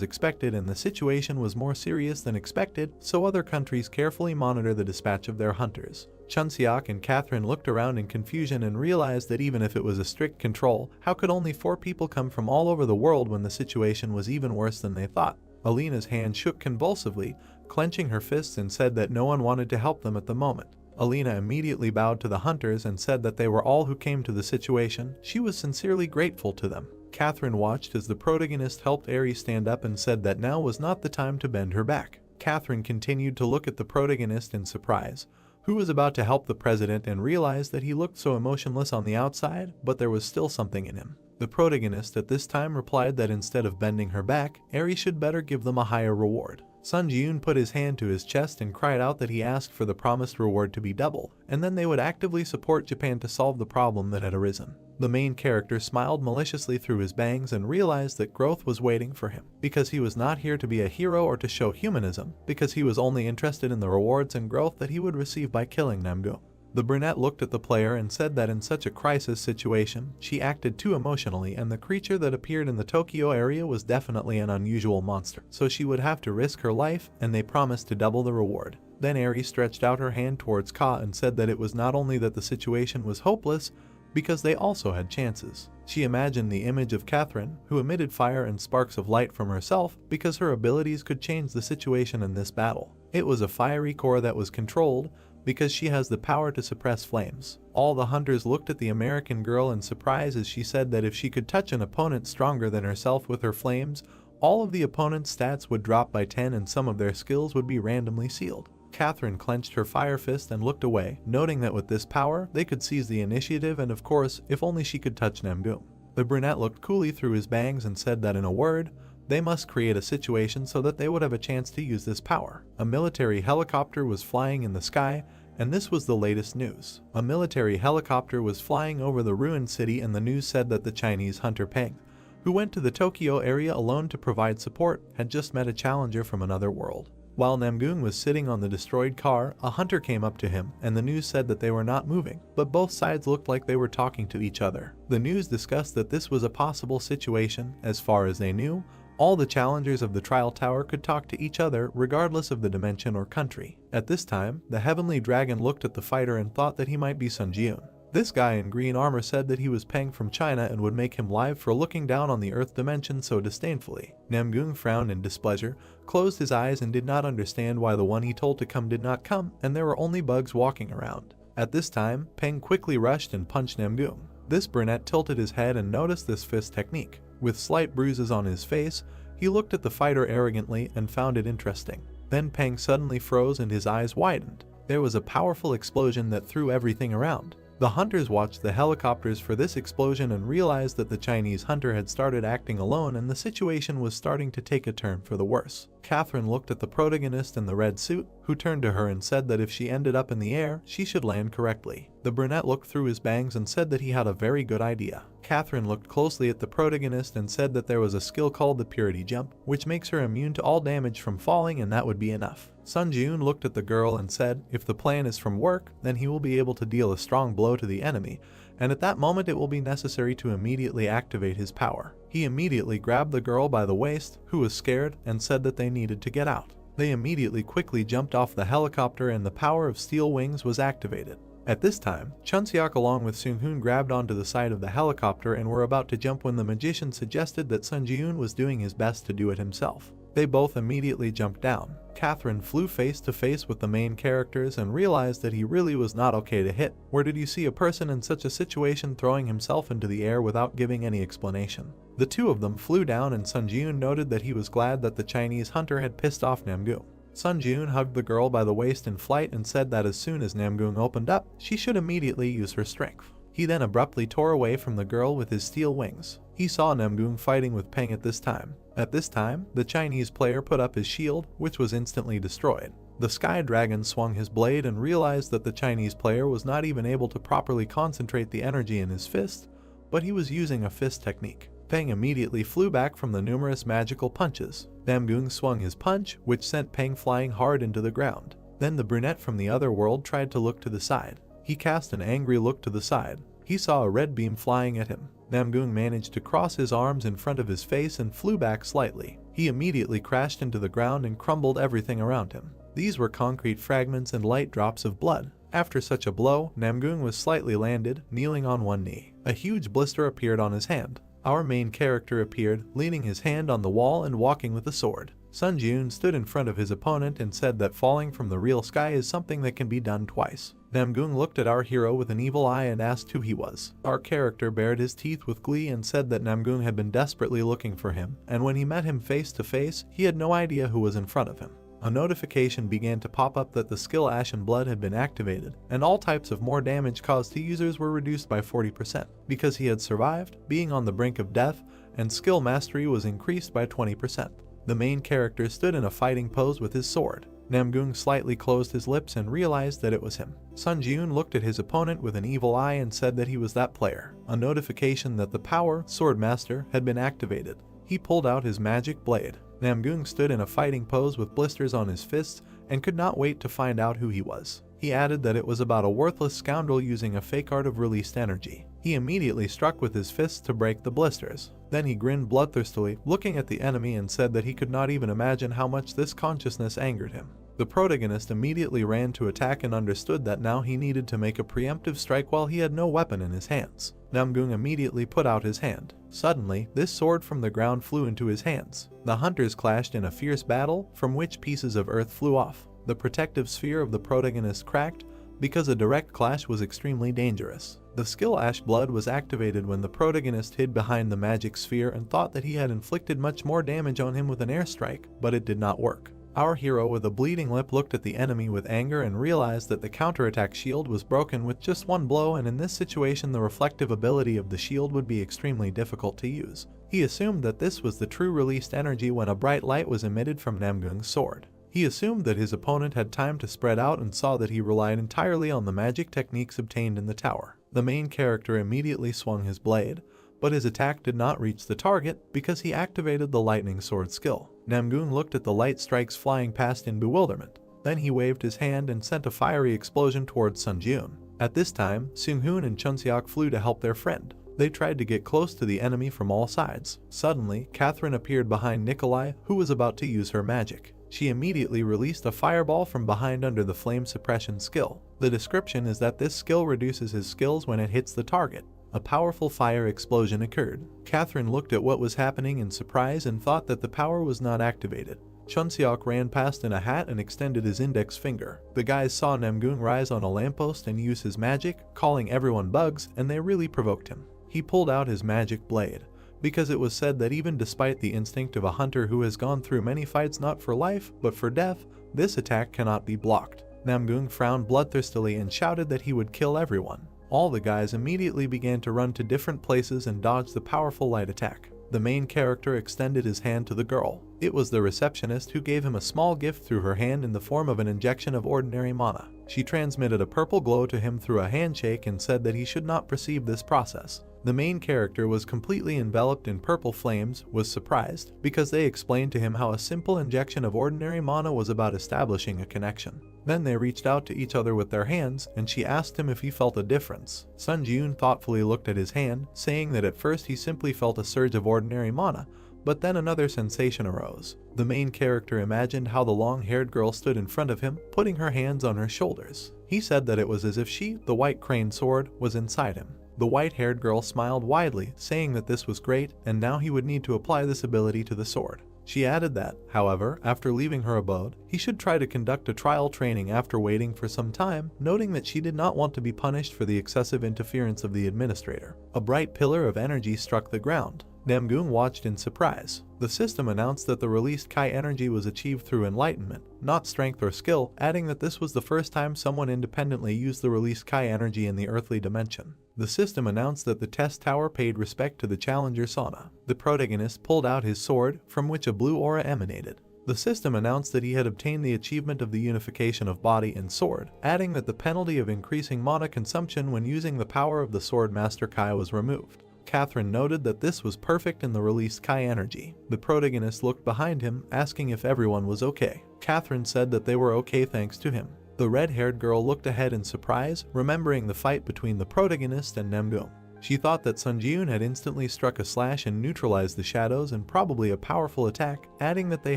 expected and the situation was more serious than expected, so other countries carefully monitor the dispatch of their hunters. Chunseok and Catherine looked around in confusion and realized that even if it was a strict control, how could only 4 people come from all over the world when the situation was even worse than they thought? Alina's hand shook convulsively, clenching her fists, and said that no one wanted to help them at the moment. Alina immediately bowed to the hunters and said that they were all who came to the situation. She was sincerely grateful to them. Catherine watched as the protagonist helped Eri stand up and said that now was not the time to bend her back. Catherine continued to look at the protagonist in surprise, who was about to help the president, and realized that he looked so emotionless on the outside, but there was still something in him. The protagonist at this time replied that instead of bending her back, Eri should better give them a higher reward. Sun Ji-yoon put his hand to his chest and cried out that he asked for the promised reward to be double, and then they would actively support Japan to solve the problem that had arisen. The main character smiled maliciously through his bangs and realized that growth was waiting for him, because he was not here to be a hero or to show humanism, because he was only interested in the rewards and growth that he would receive by killing Namgung. The brunette looked at the player and said that in such a crisis situation, she acted too emotionally, and the creature that appeared in the Tokyo area was definitely an unusual monster, so she would have to risk her life, and they promised to double the reward. Then Eri stretched out her hand towards Ka and said that it was not only that the situation was hopeless, because they also had chances. She imagined the image of Catherine, who emitted fire and sparks of light from herself because her abilities could change the situation in this battle. It was a fiery core that was controlled, because she has the power to suppress flames. All the hunters looked at the American girl in surprise as she said that if she could touch an opponent stronger than herself with her flames, all of the opponent's stats would drop by 10 and some of their skills would be randomly sealed. Catherine clenched her fire fist and looked away, noting that with this power, they could seize the initiative, and of course, if only she could touch Namgung. The brunette looked coolly through his bangs and said that in a word, they must create a situation so that they would have a chance to use this power. A military helicopter was flying in the sky, and this was the latest news. A military helicopter was flying over the ruined city, and the news said that the Chinese hunter Peng, who went to the Tokyo area alone to provide support, had just met a challenger from another world. While Namgung was sitting on the destroyed car, a hunter came up to him, and the news said that they were not moving, but both sides looked like they were talking to each other. The news discussed that this was a possible situation. As far as they knew, all the challengers of the trial tower could talk to each other regardless of the dimension or country. At this time, the heavenly dragon looked at the fighter and thought that he might be Sun Ji-yoon. This guy in green armor said that he was Peng from China and would make him live for looking down on the earth dimension so disdainfully. Namgung frowned in displeasure, closed his eyes, and did not understand why the one he told to come did not come, and there were only bugs walking around. At this time, Peng quickly rushed and punched Namgung. This brunette tilted his head and noticed this fist technique. With slight bruises on his face, he looked at the fighter arrogantly and found it interesting. Then Peng suddenly froze and his eyes widened. There was a powerful explosion that threw everything around. The hunters watched the helicopters for this explosion and realized that the Chinese hunter had started acting alone and the situation was starting to take a turn for the worse. Catherine looked at the protagonist in the red suit, who turned to her and said that if she ended up in the air, she should land correctly. The brunette looked through his bangs and said that he had a very good idea. Catherine looked closely at the protagonist and said that there was a skill called the Purity Jump, which makes her immune to all damage from falling, and that would be enough. Sun Ji-yoon looked at the girl and said, if the plan is from work, then he will be able to deal a strong blow to the enemy, and at that moment it will be necessary to immediately activate his power. He immediately grabbed the girl by the waist, who was scared, and said that they needed to get out. They immediately quickly jumped off the helicopter and the power of steel wings was activated. At this time, Chunseok along with Seung-hoon grabbed onto the side of the helicopter and were about to jump when the magician suggested that Sun Ji-yoon was doing his best to do it himself. They both immediately jumped down. Catherine flew face to face with the main characters and realized that he really was not okay to hit. Where did you see a person in such a situation throwing himself into the air without giving any explanation? The two of them flew down, and Sun Ji-yoon noted that he was glad that the Chinese hunter had pissed off Namgung. Sun Ji-yoon hugged the girl by the waist in flight and said that as soon as Namgung opened up, she should immediately use her strength. He then abruptly tore away from the girl with his steel wings. He saw Namgung fighting with Peng at this time. At this time, the Chinese player put up his shield, which was instantly destroyed. The Sky Dragon swung his blade and realized that the Chinese player was not even able to properly concentrate the energy in his fist, but he was using a fist technique. Peng immediately flew back from the numerous magical punches. Namgung swung his punch, which sent Peng flying hard into the ground. Then the brunette from the other world tried to look to the side. He cast an angry look to the side. He saw a red beam flying at him. Namgung managed to cross his arms in front of his face and flew back slightly. He immediately crashed into the ground and crumbled everything around him. These were concrete fragments and light drops of blood. After such a blow, Namgung was slightly landed, kneeling on one knee. A huge blister appeared on his hand. Our main character appeared, leaning his hand on the wall and walking with a sword. Sun Jun stood in front of his opponent and said that falling from the real sky is something that can be done twice. Namgung looked at our hero with an evil eye and asked who he was. Our character bared his teeth with glee and said that Namgung had been desperately looking for him, and when he met him face to face, he had no idea who was in front of him. A notification began to pop up that the skill Ashen Blood had been activated, and all types of more damage caused to users were reduced by 40%. Because he had survived, being on the brink of death, and skill mastery was increased by 20%. The main character stood in a fighting pose with his sword. Namgung slightly closed his lips and realized that it was him. Sun Jun looked at his opponent with an evil eye and said that he was that player. A notification that the power, Sword Master, had been activated. He pulled out his magic blade. Namgung stood in a fighting pose with blisters on his fists and could not wait to find out who he was. He added that it was about a worthless scoundrel using a fake art of released energy. He immediately struck with his fists to break the blisters. Then he grinned bloodthirstily, looking at the enemy, and said that he could not even imagine how much this consciousness angered him. The protagonist immediately ran to attack and understood that now he needed to make a preemptive strike while he had no weapon in his hands. Namgung immediately put out his hand. Suddenly, this sword from the ground flew into his hands. The hunters clashed in a fierce battle, from which pieces of earth flew off. The protective sphere of the protagonist cracked, because a direct clash was extremely dangerous. The skill Ash Blood was activated when the protagonist hid behind the magic sphere and thought that he had inflicted much more damage on him with an airstrike, but it did not work. Our hero with a bleeding lip looked at the enemy with anger and realized that the counterattack shield was broken with just one blow, and in this situation the reflective ability of the shield would be extremely difficult to use. He assumed that this was the true released energy when a bright light was emitted from Namgung's sword. He assumed that his opponent had time to spread out and saw that he relied entirely on the magic techniques obtained in the tower. The main character immediately swung his blade, but his attack did not reach the target because he activated the lightning sword skill. Namgung looked at the light strikes flying past in bewilderment. Then he waved his hand and sent a fiery explosion towards Sun Jun. At this time, Seung-hoon and Chunseok flew to help their friend. They tried to get close to the enemy from all sides. Suddenly, Catherine appeared behind Nikolai, who was about to use her magic. She immediately released a fireball from behind under the flame suppression skill. The description is that this skill reduces his skills when it hits the target. A powerful fire explosion occurred. Catherine looked at what was happening in surprise and thought that the power was not activated. Chunseok ran past in a hat and extended his index finger. The guys saw Namgung rise on a lamppost and use his magic, calling everyone bugs, and they really provoked him. He pulled out his magic blade, because it was said that even despite the instinct of a hunter who has gone through many fights not for life, but for death, this attack cannot be blocked. Namgung frowned bloodthirstily and shouted that he would kill everyone. All the guys immediately began to run to different places and dodge the powerful light attack. The main character extended his hand to the girl. It was the receptionist who gave him a small gift through her hand in the form of an injection of ordinary mana. She transmitted a purple glow to him through a handshake and said that he should not perceive this process. The main character was completely enveloped in purple flames, was surprised, because they explained to him how a simple injection of ordinary mana was about establishing a connection. Then they reached out to each other with their hands, and she asked him if he felt a difference. Sun Jun thoughtfully looked at his hand, saying that at first he simply felt a surge of ordinary mana, but then another sensation arose. The main character imagined how the long-haired girl stood in front of him, putting her hands on her shoulders. He said that it was as if she, the white crane sword, was inside him. The white-haired girl smiled widely, saying that this was great, and now he would need to apply this ability to the sword. She added that, however, after leaving her abode, he should try to conduct a trial training after waiting for some time, noting that she did not want to be punished for the excessive interference of the administrator. A bright pillar of energy struck the ground. Namgung watched in surprise. The system announced that the released Kai energy was achieved through enlightenment, not strength or skill, adding that this was the first time someone independently used the released Kai energy in the earthly dimension. The system announced that the test tower paid respect to the challenger Sona. The protagonist pulled out his sword, from which a blue aura emanated. The system announced that he had obtained the achievement of the unification of body and sword, adding that the penalty of increasing mana consumption when using the power of the Sword Master Kai was removed. Catherine noted that this was perfect in the released Kai energy. The protagonist looked behind him, asking if everyone was okay. Catherine said that they were okay thanks to him. The red-haired girl looked ahead in surprise, remembering the fight between the protagonist and Namgung. She thought that Sun Ji-eun had instantly struck a slash and neutralized the shadows and probably a powerful attack, adding that they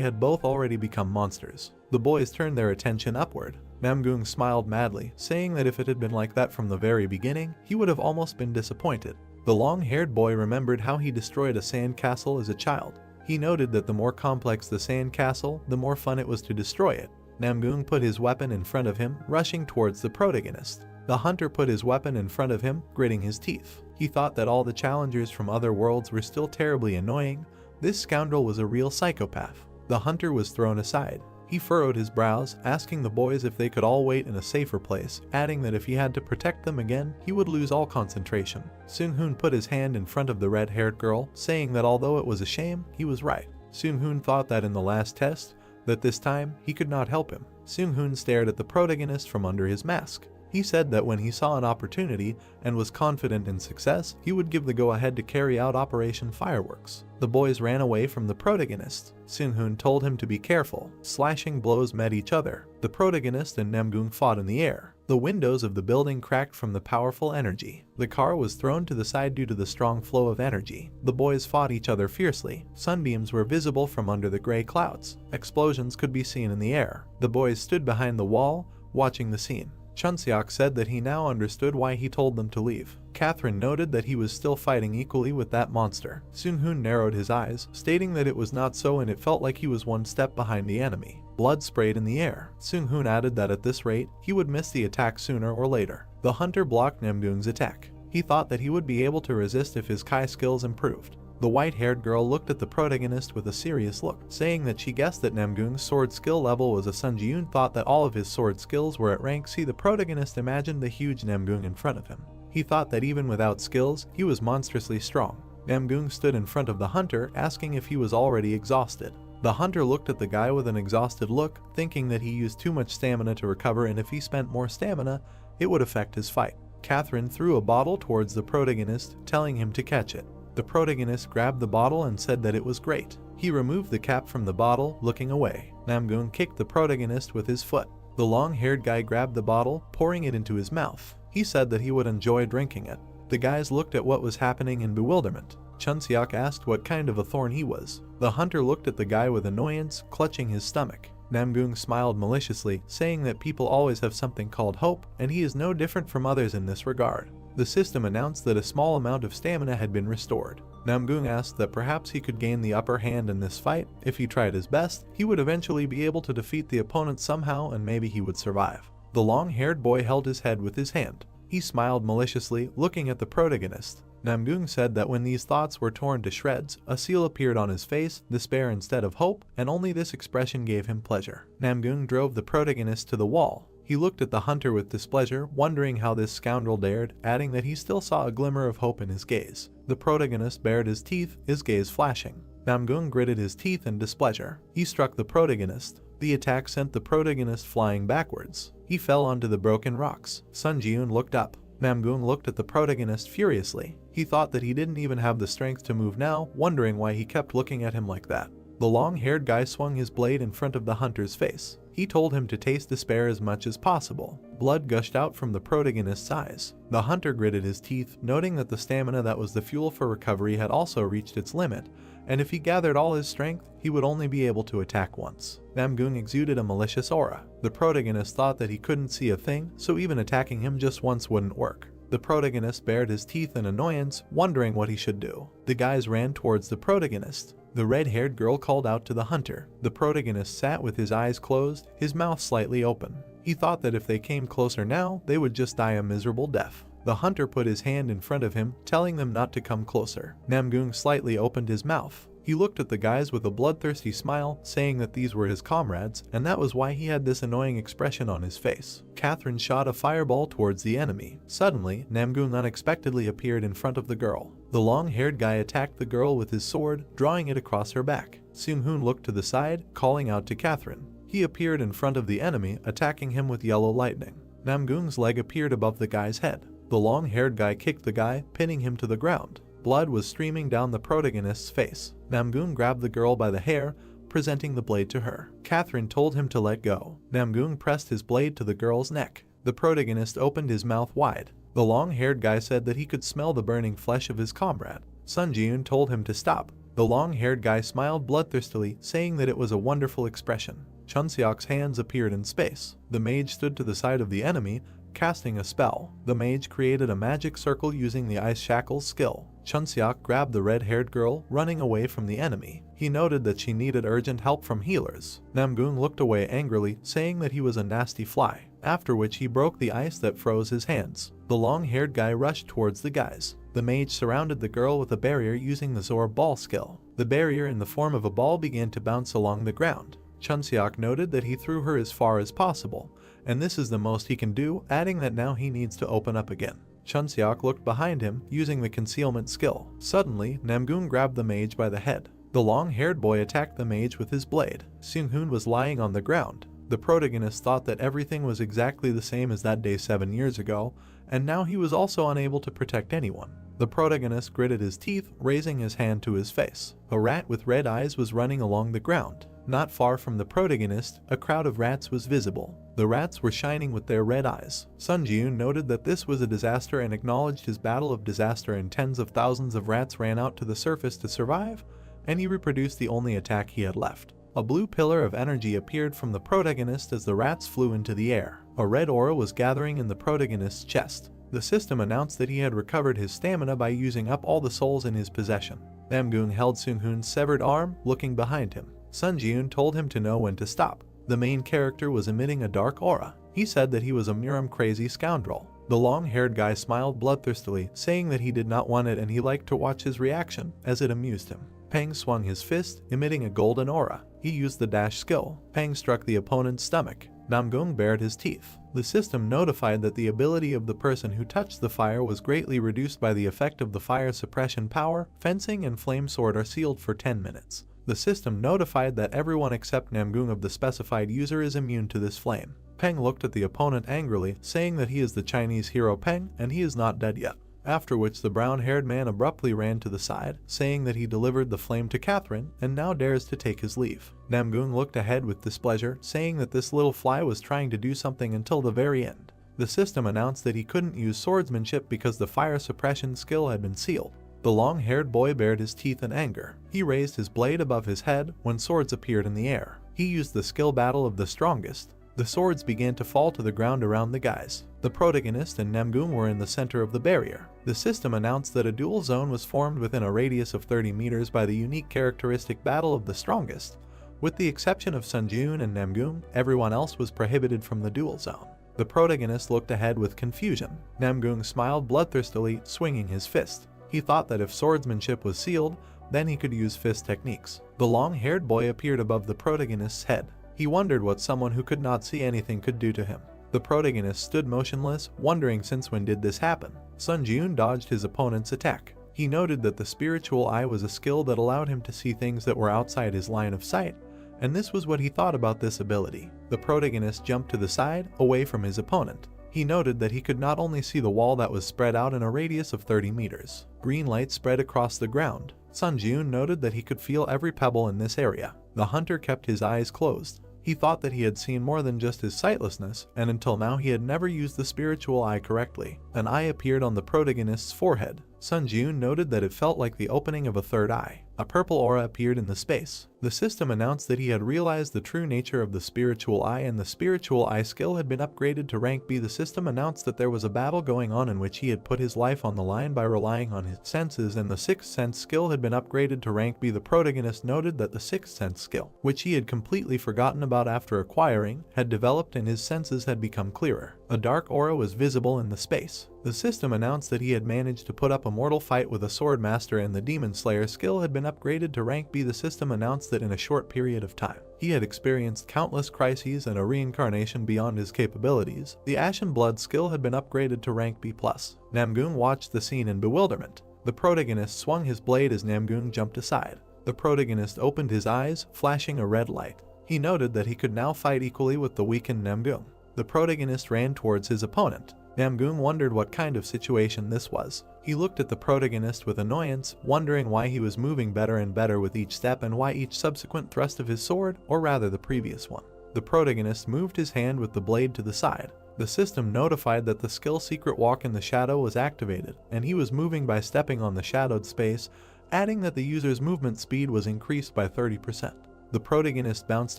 had both already become monsters. The boys turned their attention upward. Namgung smiled madly, saying that if it had been like that from the very beginning, he would have almost been disappointed. The long-haired boy remembered how he destroyed a sand castle as a child. He noted that the more complex the sand castle, the more fun it was to destroy it. Namgung put his weapon in front of him, rushing towards the protagonist. The hunter put his weapon in front of him, gritting his teeth. He thought that all the challengers from other worlds were still terribly annoying. This scoundrel was a real psychopath. The hunter was thrown aside. He furrowed his brows, asking the boys if they could all wait in a safer place, adding that if he had to protect them again, he would lose all concentration. Seung-hoon put his hand in front of the red-haired girl, saying that although it was a shame, he was right. Seung-hoon thought that in the last test, that this time, he could not help him. Seung-hoon stared at the protagonist from under his mask. He said that when he saw an opportunity and was confident in success, he would give the go-ahead to carry out Operation Fireworks. The boys ran away from the protagonist. Seung-hoon told him to be careful. Slashing blows met each other. The protagonist and Namgung fought in the air. The windows of the building cracked from the powerful energy. The car was thrown to the side due to the strong flow of energy. The boys fought each other fiercely. Sunbeams were visible from under the gray clouds. Explosions could be seen in the air. The boys stood behind the wall, watching the scene. Chunseok said that he now understood why he told them to leave. Catherine noted that he was still fighting equally with that monster. Seung-hoon narrowed his eyes, stating that it was not so and it felt like he was one step behind the enemy. Blood sprayed in the air. Seung-hoon added that at this rate, he would miss the attack sooner or later. The hunter blocked Namgung's attack. He thought that he would be able to resist if his Kai skills improved. The white-haired girl looked at the protagonist with a serious look, saying that she guessed that Namgung's sword skill level was a. Sun Ji-eun thought that all of his sword skills were at rank C. The protagonist imagined the huge Namgung in front of him. He thought that even without skills, he was monstrously strong. Namgung stood in front of the hunter, asking if he was already exhausted. The hunter looked at the guy with an exhausted look, thinking that he used too much stamina to recover and if he spent more stamina, it would affect his fight. Catherine threw a bottle towards the protagonist, telling him to catch it. The protagonist grabbed the bottle and said that it was great. He removed the cap from the bottle, looking away. Namgung kicked the protagonist with his foot. The long-haired guy grabbed the bottle, pouring it into his mouth. He said that he would enjoy drinking it. The guys looked at what was happening in bewilderment. Chunseok asked what kind of a thorn he was. The hunter looked at the guy with annoyance, clutching his stomach. Namgung smiled maliciously, saying that people always have something called hope, and he is no different from others in this regard. The system announced that a small amount of stamina had been restored. Namgung asked that perhaps he could gain the upper hand in this fight. If he tried his best, he would eventually be able to defeat the opponent somehow and maybe he would survive. The long-haired boy held his head with his hand. He smiled maliciously, looking at the protagonist. Namgung said that when these thoughts were torn to shreds, a seal appeared on his face, despair instead of hope, and only this expression gave him pleasure. Namgung drove the protagonist to the wall. He looked at the hunter with displeasure, wondering how this scoundrel dared, adding that he still saw a glimmer of hope in his gaze. The protagonist bared his teeth, his gaze flashing. Namgung gritted his teeth in displeasure. He struck the protagonist. The attack sent the protagonist flying backwards. He fell onto the broken rocks. Sun Ji-eun looked up. Namgung looked at the protagonist furiously. He thought that he didn't even have the strength to move now, wondering why he kept looking at him like that. The long-haired guy swung his blade in front of the hunter's face. He told him to taste despair as much as possible. Blood gushed out from the protagonist's eyes. The hunter gritted his teeth, noting that the stamina that was the fuel for recovery had also reached its limit, and if he gathered all his strength, he would only be able to attack once. Namgung exuded a malicious aura. The protagonist thought that he couldn't see a thing, so even attacking him just once wouldn't work. The protagonist bared his teeth in annoyance, wondering what he should do. The guys ran towards the protagonist. The red-haired girl called out to the hunter. The protagonist sat with his eyes closed, his mouth slightly open. He thought that if they came closer now, they would just die a miserable death. The hunter put his hand in front of him, telling them not to come closer. Namgung slightly opened his mouth. He looked at the guys with a bloodthirsty smile, saying that these were his comrades, and that was why he had this annoying expression on his face. Catherine shot a fireball towards the enemy. Suddenly, Namgung unexpectedly appeared in front of the girl. The long-haired guy attacked the girl with his sword, drawing it across her back. Seung-hoon looked to the side, calling out to Catherine. He appeared in front of the enemy, attacking him with yellow lightning. Namgung's leg appeared above the guy's head. The long-haired guy kicked the guy, pinning him to the ground. Blood was streaming down the protagonist's face. Namgung grabbed the girl by the hair, presenting the blade to her. Catherine told him to let go. Namgung pressed his blade to the girl's neck. The protagonist opened his mouth wide. The long-haired guy said that he could smell the burning flesh of his comrade. Sun Ji-eun told him to stop. The long-haired guy smiled bloodthirstily, saying that it was a wonderful expression. Chun Seok's hands appeared in space. The mage stood to the side of the enemy, casting a spell. The mage created a magic circle using the ice shackles skill. Chun Seok grabbed the red-haired girl, running away from the enemy. He noted that she needed urgent help from healers. Namgung looked away angrily, saying that he was a nasty fly, after which he broke the ice that froze his hands. The long-haired guy rushed towards the guys. The mage surrounded the girl with a barrier using the Zor ball skill. The barrier in the form of a ball began to bounce along the ground. Chun Seok noted that he threw her as far as possible, and this is the most he can do, adding that now he needs to open up again. Chun Seok looked behind him, using the concealment skill. Suddenly, Namgung grabbed the mage by the head. The long-haired boy attacked the mage with his blade. Seung-hoon was lying on the ground. The protagonist thought that everything was exactly the same as that day 7 years ago, and now he was also unable to protect anyone. The protagonist gritted his teeth, raising his hand to his face. A rat with red eyes was running along the ground. Not far from the protagonist, a crowd of rats was visible. The rats were shining with their red eyes. Sun Ji-eun noted that this was a disaster and acknowledged his battle of disaster, and tens of thousands of rats ran out to the surface to survive, and he reproduced the only attack he had left. A blue pillar of energy appeared from the protagonist as the rats flew into the air. A red aura was gathering in the protagonist's chest. The system announced that he had recovered his stamina by using up all the souls in his possession. Namgung held Seung-hoon's severed arm, looking behind him. Sun Ji-eun told him to know when to stop. The main character was emitting a dark aura. He said that he was a Muram crazy scoundrel. The long-haired guy smiled bloodthirstily, saying that he did not want it and he liked to watch his reaction, as it amused him. Pang swung his fist, emitting a golden aura. He used the dash skill. Pang struck the opponent's stomach. Namgung bared his teeth. The system notified that the ability of the person who touched the fire was greatly reduced by the effect of the fire suppression power. Fencing and flame sword are sealed for 10 minutes. The system notified that everyone except Namgung of the specified user is immune to this flame. Peng looked at the opponent angrily, saying that he is the Chinese hero Peng and he is not dead yet. After which the brown-haired man abruptly ran to the side, saying that he delivered the flame to Catherine and now dares to take his leave. Namgung looked ahead with displeasure, saying that this little fly was trying to do something until the very end. The system announced that he couldn't use swordsmanship because the fire suppression skill had been sealed. The long-haired boy bared his teeth in anger. He raised his blade above his head when swords appeared in the air. He used the skill battle of the strongest. The swords began to fall to the ground around the guys. The protagonist and Namgung were in the center of the barrier. The system announced that a duel zone was formed within a radius of 30 meters by the unique characteristic battle of the strongest. With the exception of Sun Ji-eun and Namgung, everyone else was prohibited from the duel zone. The protagonist looked ahead with confusion. Namgung smiled bloodthirstily, swinging his fist. He thought that if swordsmanship was sealed, then he could use fist techniques. The long-haired boy appeared above the protagonist's head. He wondered what someone who could not see anything could do to him. The protagonist stood motionless, wondering since when did this happen. Sun Ji-eun dodged his opponent's attack. He noted that the spiritual eye was a skill that allowed him to see things that were outside his line of sight, and this was what he thought about this ability. The protagonist jumped to the side, away from his opponent. He noted that he could not only see the wall that was spread out in a radius of 30 meters. Green light spread across the ground. Sun Ji-eun noted that he could feel every pebble in this area. The hunter kept his eyes closed. He thought that he had seen more than just his sightlessness, and until now he had never used the spiritual eye correctly. An eye appeared on the protagonist's forehead. Sun Ji-eun noted that it felt like the opening of a third eye. a purple aura appeared in the space. The system announced that he had realized the true nature of the spiritual eye, and the spiritual eye skill had been upgraded to rank B. The system announced that there was a battle going on in which he had put his life on the line by relying on his senses, and the sixth sense skill had been upgraded to rank B. The protagonist noted that the sixth sense skill, which he had completely forgotten about after acquiring, had developed and his senses had become clearer. A dark aura was visible in the space. The system announced that he had managed to put up a mortal fight with a sword master, and the demon slayer skill had been upgraded to rank B. The system announced that in a short period of time, he had experienced countless crises and a reincarnation beyond his capabilities. The Ashen Blood skill had been upgraded to rank B+. Namgoong watched the scene in bewilderment. The protagonist swung his blade as Namgoong jumped aside. The protagonist opened his eyes, flashing a red light. He noted that he could now fight equally with the weakened Namgoong. The protagonist ran towards his opponent. Namgoong wondered what kind of situation this was. He looked at the protagonist with annoyance, wondering why he was moving better and better with each step and why each subsequent thrust of his sword, or rather the previous one. The protagonist moved his hand with the blade to the side. The system notified that the skill Secret Walk in the Shadow was activated, and he was moving by stepping on the shadowed space, adding that the user's movement speed was increased by 30%. The protagonist bounced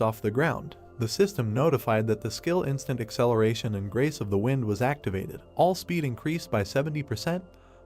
off the ground. The system notified that the skill Instant Acceleration and Grace of the Wind was activated. All speed increased by 70%.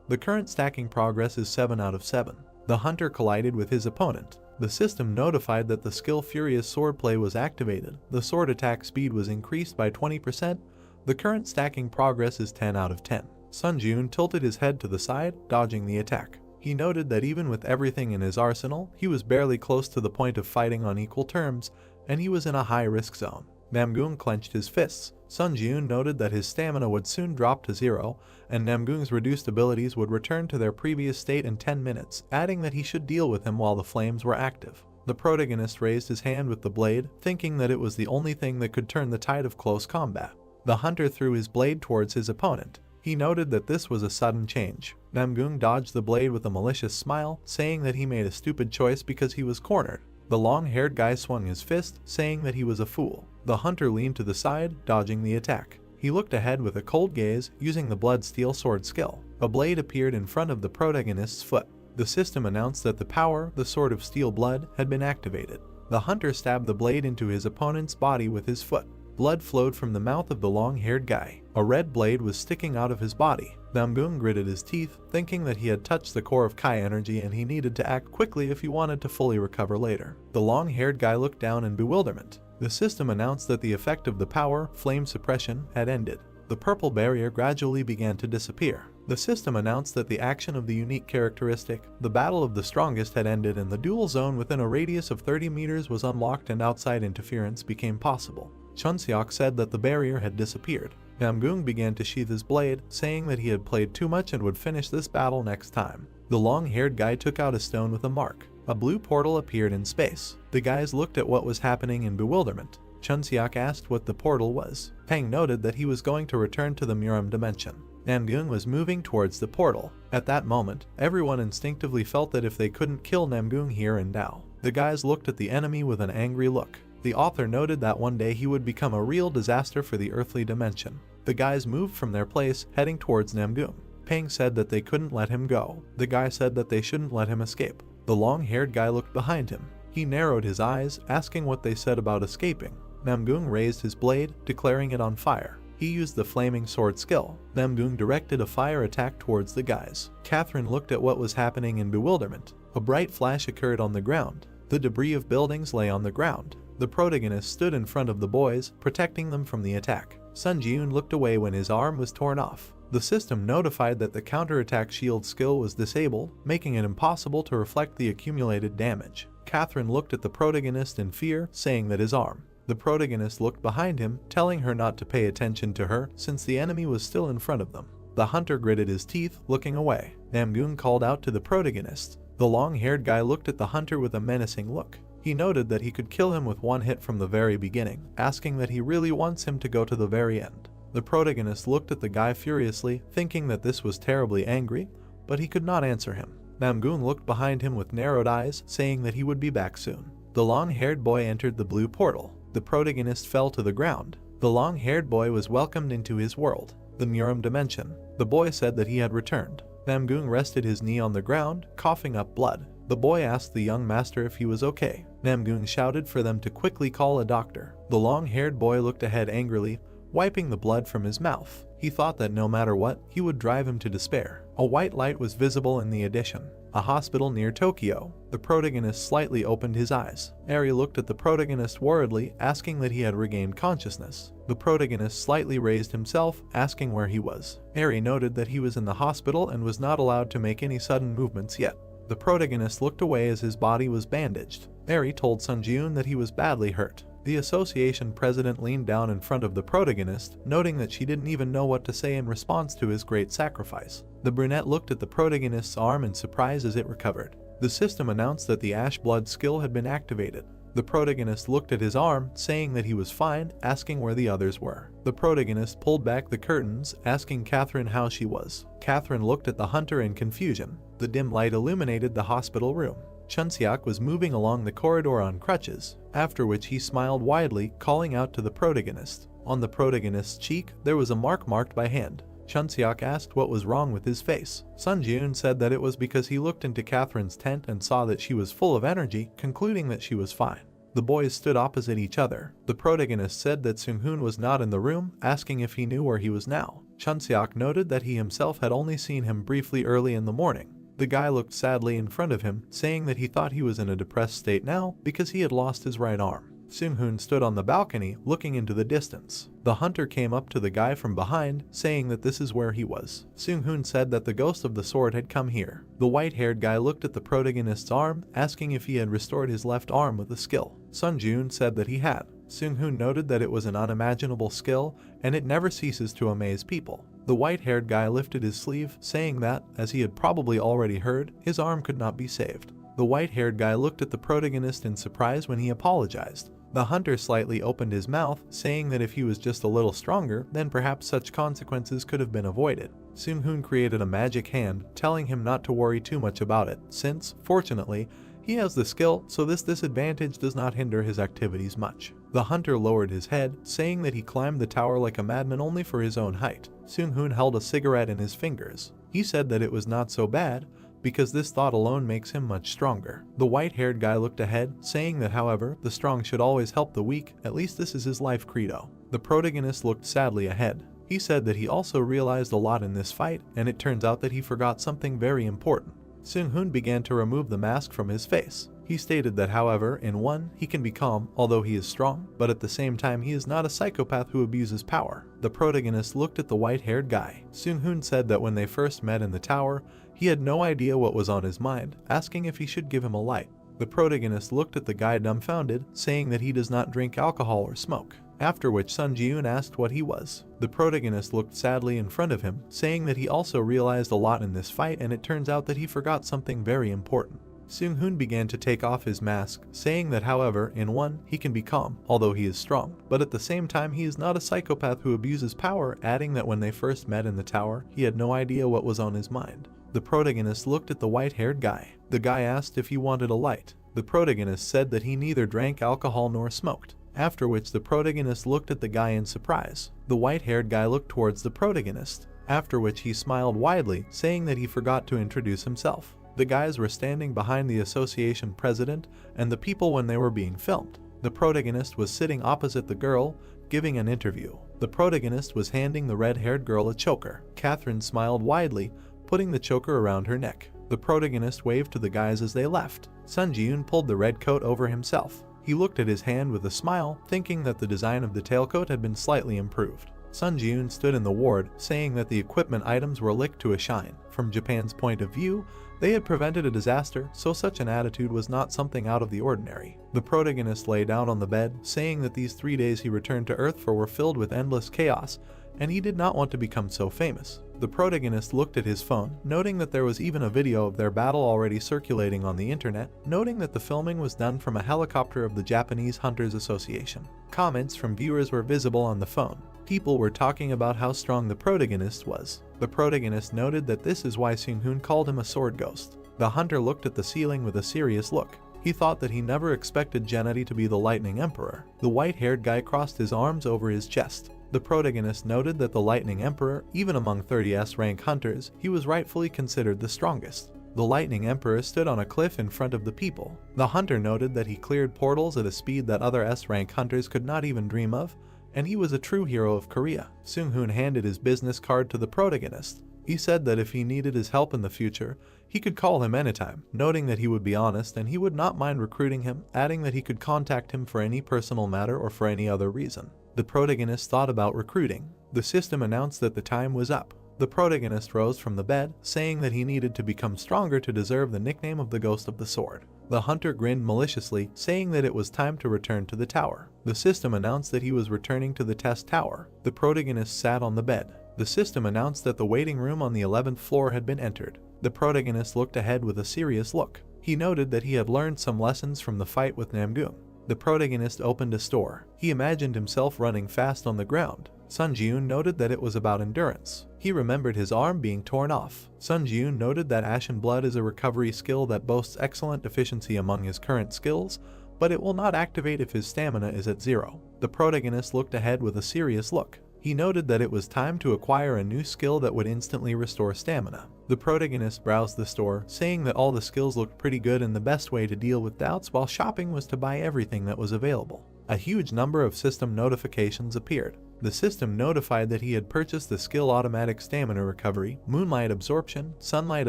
The current stacking progress is 7 out of 7. The hunter collided with his opponent. The system notified that the skill Furious Swordplay was activated. The sword attack speed was increased by 20%. The current stacking progress is 10 out of 10. Sun Jun tilted his head to the side, dodging the attack. He noted that even with everything in his arsenal, he was barely close to the point of fighting on equal terms, and he was in a high-risk zone. Namgoong clenched his fists. Sun Jun noted that his stamina would soon drop to 0, and Namgoong's reduced abilities would return to their previous state in 10 minutes, adding that he should deal with him while the flames were active. The protagonist raised his hand with the blade, thinking that it was the only thing that could turn the tide of close combat. The hunter threw his blade towards his opponent. He noted that this was a sudden change. Namgoong dodged the blade with a malicious smile, saying that he made a stupid choice because he was cornered. The long-haired guy swung his fist, saying that he was a fool. The hunter leaned to the side, dodging the attack. He looked ahead with a cold gaze, using the Blood Steel Sword skill. A blade appeared in front of the protagonist's foot. The system announced that the power, the Sword of Steel Blood, had been activated. The hunter stabbed the blade into his opponent's body with his foot. Blood flowed from the mouth of the long-haired guy. A red blade was sticking out of his body. Namgoong gritted his teeth, thinking that he had touched the core of Kai energy and he needed to act quickly if he wanted to fully recover later. The long-haired guy looked down in bewilderment. The system announced that the effect of the power, flame suppression, had ended. The purple barrier gradually began to disappear. The system announced that the action of the unique characteristic, the Battle of the Strongest, had ended, and the dual zone within a radius of 30 meters was unlocked and outside interference became possible. Chunseok said that the barrier had disappeared. Namgoong began to sheath his blade, saying that he had played too much and would finish this battle next time. The long-haired guy took out a stone with a mark. A blue portal appeared in space. The guys looked at what was happening in bewilderment. Chunseok asked what the portal was. Pang noted that he was going to return to the Muram dimension. Namgoong was moving towards the portal. At that moment, everyone instinctively felt that if they couldn't kill Namgoong here and now, the guys looked at the enemy with an angry look. The author noted that one day he would become a real disaster for the earthly dimension. The guys moved from their place, heading towards Namgoong. Pang said that they couldn't let him go. The guy said that they shouldn't let him escape. The long-haired guy looked behind him. He narrowed his eyes, asking what they said about escaping. Namgoong raised his blade, declaring it on fire. He used the flaming sword skill. Namgoong directed a fire attack towards the guys. Catherine looked at what was happening in bewilderment. A bright flash occurred on the ground. The debris of buildings lay on the ground. The protagonist stood in front of the boys, protecting them from the attack. Sun Jun looked away when his arm was torn off. The system notified that the counterattack shield skill was disabled, making it impossible to reflect the accumulated damage. Catherine looked at the protagonist in fear, saying that his arm. The protagonist looked behind him, telling her not to pay attention to her since the enemy was still in front of them. The hunter gritted his teeth, looking away. Namgoong called out to the protagonist. The long-haired guy looked at the hunter with a menacing look. He noted that he could kill him with one hit from the very beginning, asking that he really wants him to go to the very end. The protagonist looked at the guy furiously, thinking that this was terribly angry, but he could not answer him. Namgoong looked behind him with narrowed eyes, saying that he would be back soon. The long-haired boy entered the blue portal. The protagonist fell to the ground. The long-haired boy was welcomed into his world, the Muram dimension. The boy said that he had returned. Namgoong rested his knee on the ground, coughing up blood. The boy asked the young master if he was okay. Namgung shouted for them to quickly call a doctor. The long-haired boy looked ahead angrily, wiping the blood from his mouth. He thought that no matter what, he would drive him to despair. A white light was visible in the addition. A hospital near Tokyo. The protagonist slightly opened his eyes. Eri looked at the protagonist worriedly, asking that he had regained consciousness. The protagonist slightly raised himself, asking where he was. Eri noted that he was in the hospital and was not allowed to make any sudden movements yet. The protagonist looked away as his body was bandaged. Eri told Sun Ji-eun that he was badly hurt. The association president leaned down in front of the protagonist, noting that she didn't even know what to say in response to his great sacrifice. The brunette looked at the protagonist's arm in surprise as it recovered. The system announced that the ash blood skill had been activated. The protagonist looked at his arm, saying that he was fine, asking where the others were. The protagonist pulled back the curtains, asking Catherine how she was. Catherine looked at the hunter in confusion. The dim light illuminated the hospital room. Chunseok was moving along the corridor on crutches, after which he smiled widely, calling out to the protagonist. On the protagonist's cheek, there was a mark marked by hand. Chunseok asked what was wrong with his face. Sun Ji-eun said that it was because he looked into Catherine's tent and saw that she was full of energy, concluding that she was fine. The boys stood opposite each other. The protagonist said that Seung-hoon was not in the room, asking if he knew where he was now. Chunseok noted that he himself had only seen him briefly early in the morning. The guy looked sadly in front of him, saying that he thought he was in a depressed state now because he had lost his right arm. Seung-hoon stood on the balcony, looking into the distance. The hunter came up to the guy from behind, saying that this is where he was. Seung-hoon said that the ghost of the sword had come here. The white-haired guy looked at the protagonist's arm, asking if he had restored his left arm with a skill. Sun Ji-eun said that he had. Seung-hoon noted that it was an unimaginable skill, and it never ceases to amaze people. The white-haired guy lifted his sleeve, saying that, as he had probably already heard, his arm could not be saved. The white-haired guy looked at the protagonist in surprise when he apologized. The hunter slightly opened his mouth, saying that if he was just a little stronger, then perhaps such consequences could have been avoided. Seung-hoon created a magic hand, telling him not to worry too much about it, since, fortunately, he has the skill, so this disadvantage does not hinder his activities much. The hunter lowered his head, saying that he climbed the tower like a madman only for his own height. Seung-hoon held a cigarette in his fingers. He said that it was not so bad, because this thought alone makes him much stronger. The white-haired guy looked ahead, saying that however, the strong should always help the weak, at least this is his life credo. The protagonist looked sadly ahead. He said that he also realized a lot in this fight, and it turns out that he forgot something very important. Seung-hoon began to remove the mask from his face. He stated that however, in one, he can be calm, although he is strong, but at the same time he is not a psychopath who abuses power. The protagonist looked at the white-haired guy. Seung-hoon said that when they first met in the tower, he had no idea what was on his mind, asking if he should give him a light. The protagonist looked at the guy dumbfounded, saying that he does not drink alcohol or smoke. After which Sun Ji-eun asked what he was. The protagonist looked sadly in front of him, saying that he also realized a lot in this fight, and it turns out that he forgot something very important. Seung-hoon began to take off his mask, saying that however, in one, he can be calm, although he is strong, but at the same time he is not a psychopath who abuses power, adding that when they first met in the tower, he had no idea what was on his mind. The protagonist looked at the white-haired guy. The guy asked if he wanted a light. The protagonist said that he neither drank alcohol nor smoked. After which the protagonist looked at the guy in surprise. The white-haired guy looked towards the protagonist, after which he smiled widely, saying that he forgot to introduce himself. The guys were standing behind the association president and the people when they were being filmed. The protagonist was sitting opposite the girl, giving an interview. The protagonist was handing the red-haired girl a choker. Catherine smiled widely, putting the choker around her neck. The protagonist waved to the guys as they left. Sun Ji-eun pulled the red coat over himself. He looked at his hand with a smile, thinking that the design of the tailcoat had been slightly improved. Sun Ji-eun stood in the ward, saying that the equipment items were licked to a shine. From Japan's point of view, they had prevented a disaster, so such an attitude was not something out of the ordinary. The protagonist lay down on the bed, saying that these 3 days he returned to Earth for were filled with endless chaos, and he did not want to become so famous. The protagonist looked at his phone, noting that there was even a video of their battle already circulating on the internet, noting that the filming was done from a helicopter of the Japanese Hunters Association. Comments from viewers were visible on the phone. People were talking about how strong the protagonist was. The protagonist noted that this is why Seung-hoon called him a sword ghost. The hunter looked at the ceiling with a serious look. He thought that he never expected Gennady to be the Lightning Emperor. The white-haired guy crossed his arms over his chest. The protagonist noted that the Lightning Emperor, even among 30s rank hunters, he was rightfully considered the strongest. The Lightning Emperor stood on a cliff in front of the people. The hunter noted that he cleared portals at a speed that other S-rank hunters could not even dream of, and he was a true hero of Korea. Sung-hoon handed his business card to the protagonist. He said that if he needed his help in the future, he could call him anytime, noting that he would be honest and he would not mind recruiting him, adding that he could contact him for any personal matter or for any other reason. The protagonist thought about recruiting. The system announced that the time was up. The protagonist rose from the bed, saying that he needed to become stronger to deserve the nickname of the Ghost of the Sword. The hunter grinned maliciously, saying that it was time to return to the tower. The system announced that he was returning to the test tower. The protagonist sat on the bed. The system announced that the waiting room on the 11th floor had been entered. The protagonist looked ahead with a serious look. He noted that he had learned some lessons from the fight with Namgoong. The protagonist opened a store. He imagined himself running fast on the ground. Sun Ji-yoon noted that it was about endurance. He remembered his arm being torn off. Sun Ji-yoon noted that Ashen Blood is a recovery skill that boasts excellent efficiency among his current skills, but it will not activate if his stamina is at 0. The protagonist looked ahead with a serious look. He noted that it was time to acquire a new skill that would instantly restore stamina. The protagonist browsed the store, saying that all the skills looked pretty good and the best way to deal with doubts while shopping was to buy everything that was available. A huge number of system notifications appeared. The system notified that he had purchased the skill Automatic Stamina Recovery, Moonlight Absorption, Sunlight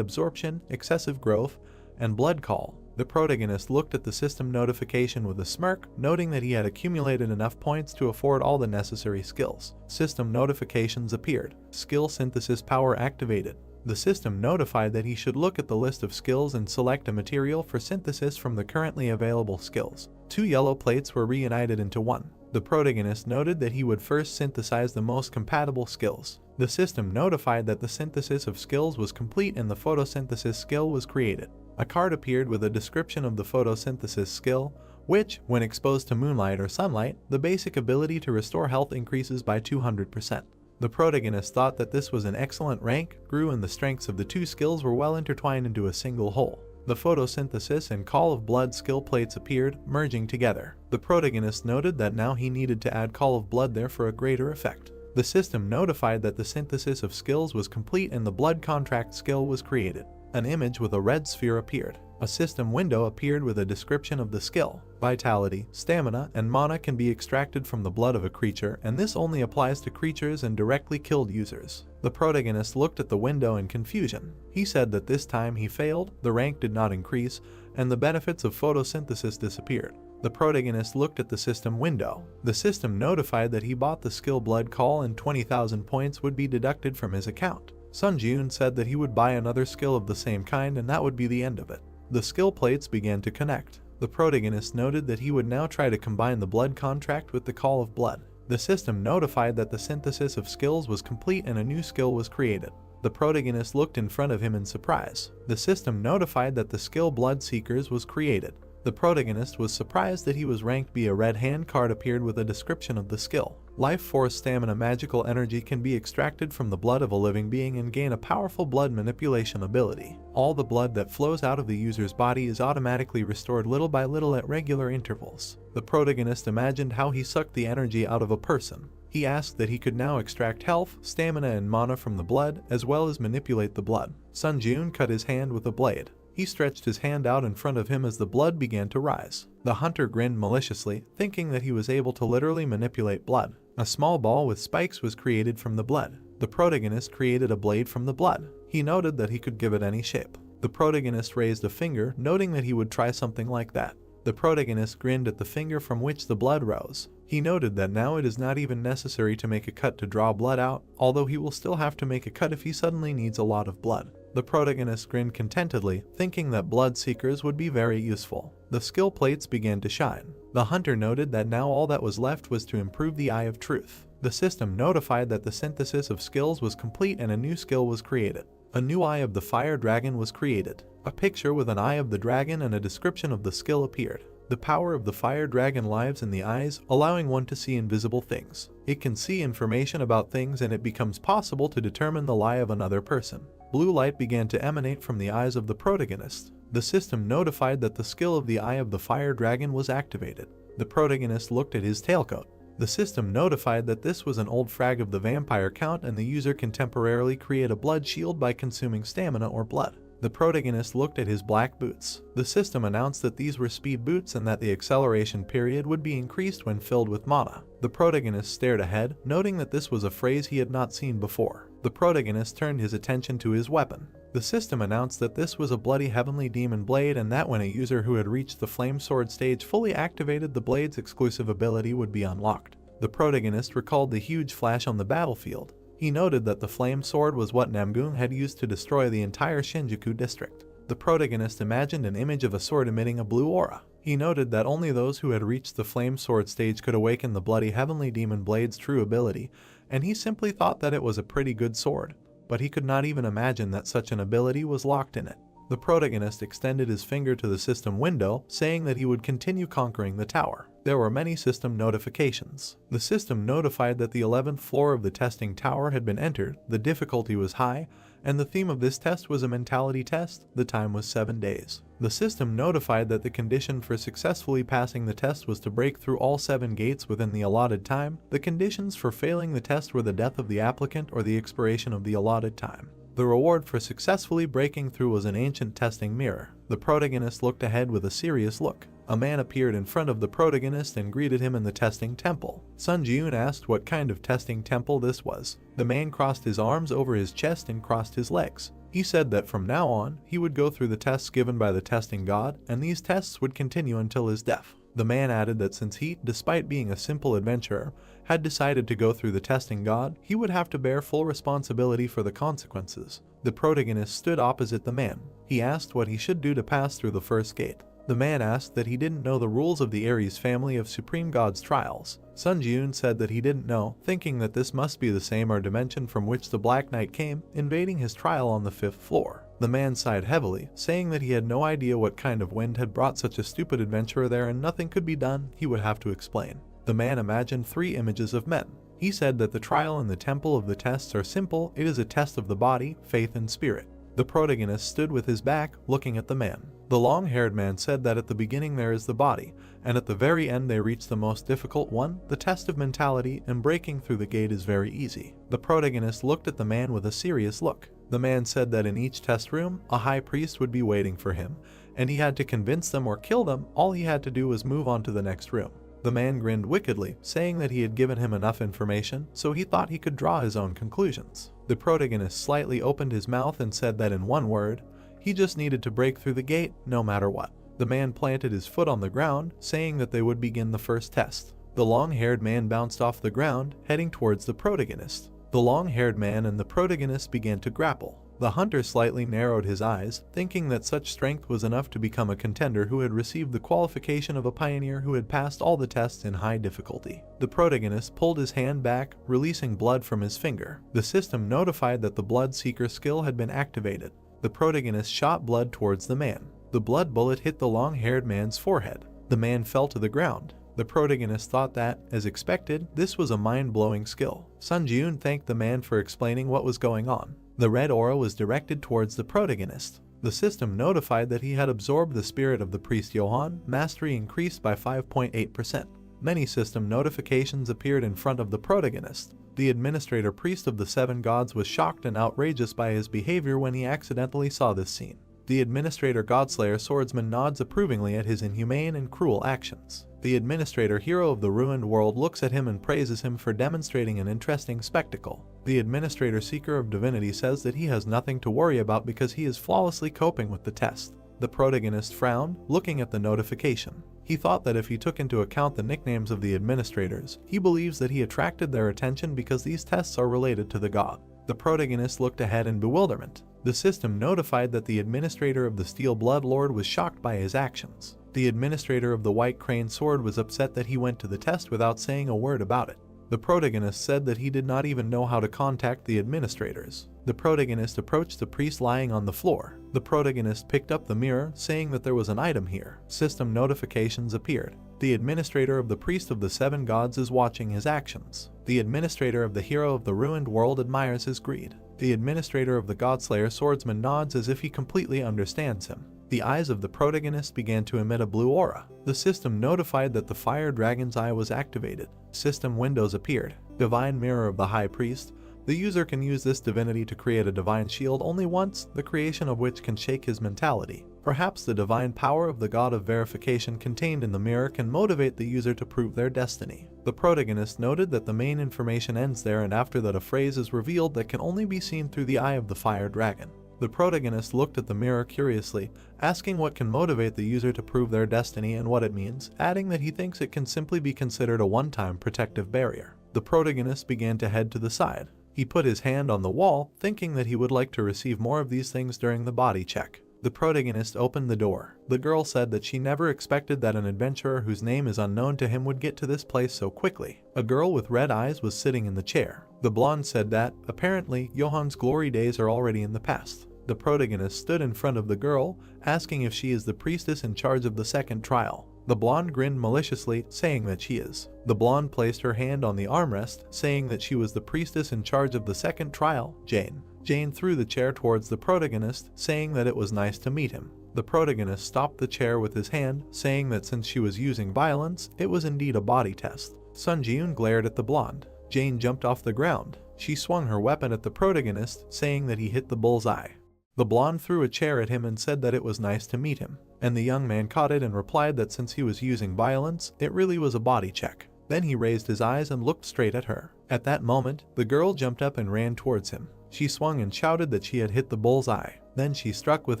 Absorption, Excessive Growth, and Blood Call. The protagonist looked at the system notification with a smirk, noting that he had accumulated enough points to afford all the necessary skills. System notifications appeared. Skill Synthesis Power activated. The system notified that he should look at the list of skills and select a material for synthesis from the currently available skills. 2 yellow plates were reunited into one. The protagonist noted that he would first synthesize the most compatible skills. The system notified that the synthesis of skills was complete and the photosynthesis skill was created. A card appeared with a description of the photosynthesis skill, which, when exposed to moonlight or sunlight, the basic ability to restore health increases by 200%. The protagonist thought that this was an excellent rank, grew, and the strengths of the two skills were well intertwined into a single whole. The photosynthesis and Call of Blood skill plates appeared, merging together. The protagonist noted that now he needed to add Call of Blood there for a greater effect. The system notified that the synthesis of skills was complete and the Blood Contract skill was created. An image with a red sphere appeared. A system window appeared with a description of the skill. Vitality, stamina, and mana can be extracted from the blood of a creature, and this only applies to creatures and directly killed users. The protagonist looked at the window in confusion. He said that this time he failed, the rank did not increase, and the benefits of photosynthesis disappeared. The protagonist looked at the system window. The system notified that he bought the skill Blood Call and 20,000 points would be deducted from his account. Sun Ji-yoon said that he would buy another skill of the same kind and that would be the end of it. The skill plates began to connect. The protagonist noted that he would now try to combine the Blood Contract with the Call of Blood. The system notified that the synthesis of skills was complete and a new skill was created. The protagonist looked in front of him in surprise. The system notified that the skill Blood Seekers was created. The protagonist was surprised that he was ranked B. A red hand card appeared with a description of the skill. Life Force Stamina magical energy can be extracted from the blood of a living being and gain a powerful blood manipulation ability. All the blood that flows out of the user's body is automatically restored little by little at regular intervals. The protagonist imagined how he sucked the energy out of a person. He asked that he could now extract health, stamina, and mana from the blood, as well as manipulate the blood. Sun Ji-yoon cut his hand with a blade. He stretched his hand out in front of him as the blood began to rise. The hunter grinned maliciously, thinking that he was able to literally manipulate blood. A small ball with spikes was created from the blood. The protagonist created a blade from the blood. He noted that he could give it any shape. The protagonist raised a finger, noting that he would try something like that. The protagonist grinned at the finger from which the blood rose. He noted that now it is not even necessary to make a cut to draw blood out, although he will still have to make a cut if he suddenly needs a lot of blood. The protagonist grinned contentedly, thinking that Blood Seekers would be very useful. The skill plates began to shine. The hunter noted that now all that was left was to improve the Eye of Truth. The system notified that the synthesis of skills was complete and a new skill was created. A new Eye of the Fire Dragon was created. A picture with an eye of the dragon and a description of the skill appeared. The power of the fire dragon lives in the eyes, allowing one to see invisible things. It can see information about things and it becomes possible to determine the lie of another person. Blue light began to emanate from the eyes of the protagonist. The system notified that the skill of the Eye of the Fire Dragon was activated. The protagonist looked at his tailcoat. The system notified that this was an old frag of the vampire count and the user can temporarily create a blood shield by consuming stamina or blood. The protagonist looked at his black boots. The system announced that these were speed boots and that the acceleration period would be increased when filled with mana. The protagonist stared ahead, noting that this was a phrase he had not seen before. The protagonist turned his attention to his weapon. The system announced that this was a bloody heavenly demon blade and that when a user who had reached the flame sword stage fully activated, the blade's exclusive ability would be unlocked. The protagonist recalled the huge flash on the battlefield. He noted that the flame sword was what Namgun had used to destroy the entire Shinjuku district. The protagonist imagined an image of a sword emitting a blue aura. He noted that only those who had reached the flame sword stage could awaken the bloody heavenly demon blade's true ability, and he simply thought that it was a pretty good sword, but he could not even imagine that such an ability was locked in it. The protagonist extended his finger to the system window, saying that he would continue conquering the tower. There were many system notifications. The system notified that the 11th floor of the testing tower had been entered, the difficulty was high, and the theme of this test was a mentality test. The time was 7 days. The system notified that the condition for successfully passing the test was to break through all 7 gates within the allotted time. The conditions for failing the test were the death of the applicant or the expiration of the allotted time. The reward for successfully breaking through was an ancient testing mirror. The protagonist looked ahead with a serious look. A man appeared in front of the protagonist and greeted him in the testing temple. Sun Ji-yoon asked what kind of testing temple this was. The man crossed his arms over his chest and crossed his legs. He said that from now on, he would go through the tests given by the testing god, and these tests would continue until his death. The man added that since he, despite being a simple adventurer, had decided to go through the testing god, he would have to bear full responsibility for the consequences. The protagonist stood opposite the man. He asked what he should do to pass through the first gate. The man asked that he didn't know the rules of the Ares family of Supreme God's trials. Sun Ji-yoon said that he didn't know, thinking that this must be the same or dimension from which the Black Knight came, invading his trial on the 5th floor. The man sighed heavily, saying that he had no idea what kind of wind had brought such a stupid adventurer there and nothing could be done. He would have to explain. The man imagined 3 images of men. He said that the trial and the temple of the tests are simple. It is a test of the body, faith, and spirit. The protagonist stood with his back, looking at the man. The long-haired man said that at the beginning there is the body, and at the very end they reach the most difficult one, the test of mentality, and breaking through the gate is very easy. The protagonist looked at the man with a serious look. The man said that in each test room, a high priest would be waiting for him, and he had to convince them or kill them. All he had to do was move on to the next room. The man grinned wickedly, saying that he had given him enough information, so he thought he could draw his own conclusions. The protagonist slightly opened his mouth and said that in one word, he just needed to break through the gate, no matter what. The man planted his foot on the ground, saying that they would begin the first test. The long-haired man bounced off the ground, heading towards the protagonist. The long-haired man and the protagonist began to grapple. The hunter slightly narrowed his eyes, thinking that such strength was enough to become a contender who had received the qualification of a pioneer who had passed all the tests in high difficulty. The protagonist pulled his hand back, releasing blood from his finger. The system notified that the blood seeker skill had been activated. The protagonist shot blood towards the man. The blood bullet hit the long-haired man's forehead. The man fell to the ground. The protagonist thought that, as expected, this was a mind-blowing skill. Sun Ji-yoon thanked the man for explaining what was going on. The red aura was directed towards the protagonist. The system notified that he had absorbed the spirit of the priest Johan, mastery increased by 5.8%. Many system notifications appeared in front of the protagonist. The administrator priest of the 7 gods was shocked and outrageous by his behavior when he accidentally saw this scene. The administrator godslayer swordsman nods approvingly at his inhumane and cruel actions. The administrator hero of the ruined world looks at him and praises him for demonstrating an interesting spectacle. The administrator seeker of divinity says that he has nothing to worry about because he is flawlessly coping with the test. The protagonist frowned, looking at the notification. He thought that if he took into account the nicknames of the administrators, he believes that he attracted their attention because these tests are related to the god. The protagonist looked ahead in bewilderment. The system notified that the administrator of the Steel Blood Lord was shocked by his actions. The administrator of the White Crane Sword was upset that he went to the test without saying a word about it. The protagonist said that he did not even know how to contact the administrators. The protagonist approached the priest lying on the floor. The protagonist picked up the mirror, saying that there was an item here. System notifications appeared. The administrator of the priest of the 7 gods is watching his actions. The administrator of the hero of the ruined world admires his greed. The administrator of the godslayer swordsman nods as if he completely understands him. The eyes of the protagonist began to emit a blue aura. The system notified that the fire dragon's eye was activated. System windows appeared. Divine mirror of the high priest, The user can use this divinity to create a divine shield only once, the creation of which can shake his mentality. Perhaps the divine power of the god of verification contained in the mirror can motivate the user to prove their destiny. The protagonist noted that the main information ends there, and after that a phrase is revealed that can only be seen through the eye of the fire dragon. The protagonist looked at the mirror curiously, asking what can motivate the user to prove their destiny and what it means, adding that he thinks it can simply be considered a one-time protective barrier. The protagonist began to head to the side. He put his hand on the wall, thinking that he would like to receive more of these things during the body check. The protagonist opened the door. The girl said that she never expected that an adventurer whose name is unknown to him would get to this place so quickly. A girl with red eyes was sitting in the chair. The blonde said that, apparently, Johan's glory days are already in the past. The protagonist stood in front of the girl, asking if she is the priestess in charge of the second trial. The blonde grinned maliciously, saying that she is. The blonde placed her hand on the armrest, saying that she was the priestess in charge of the second trial, Jane. Jane threw the chair towards the protagonist, saying that it was nice to meet him. The protagonist stopped the chair with his hand, saying that since she was using violence, it was indeed a body test. Sun Ji-eun glared at the blonde. Jane jumped off the ground. She swung her weapon at the protagonist, saying that he hit the bullseye. The blonde threw a chair at him and said that it was nice to meet him, and the young man caught it and replied that since he was using violence, it really was a body check. Then he raised his eyes and looked straight at her. At that moment, the girl jumped up and ran towards him. She swung and shouted that she had hit the bullseye. Then she struck with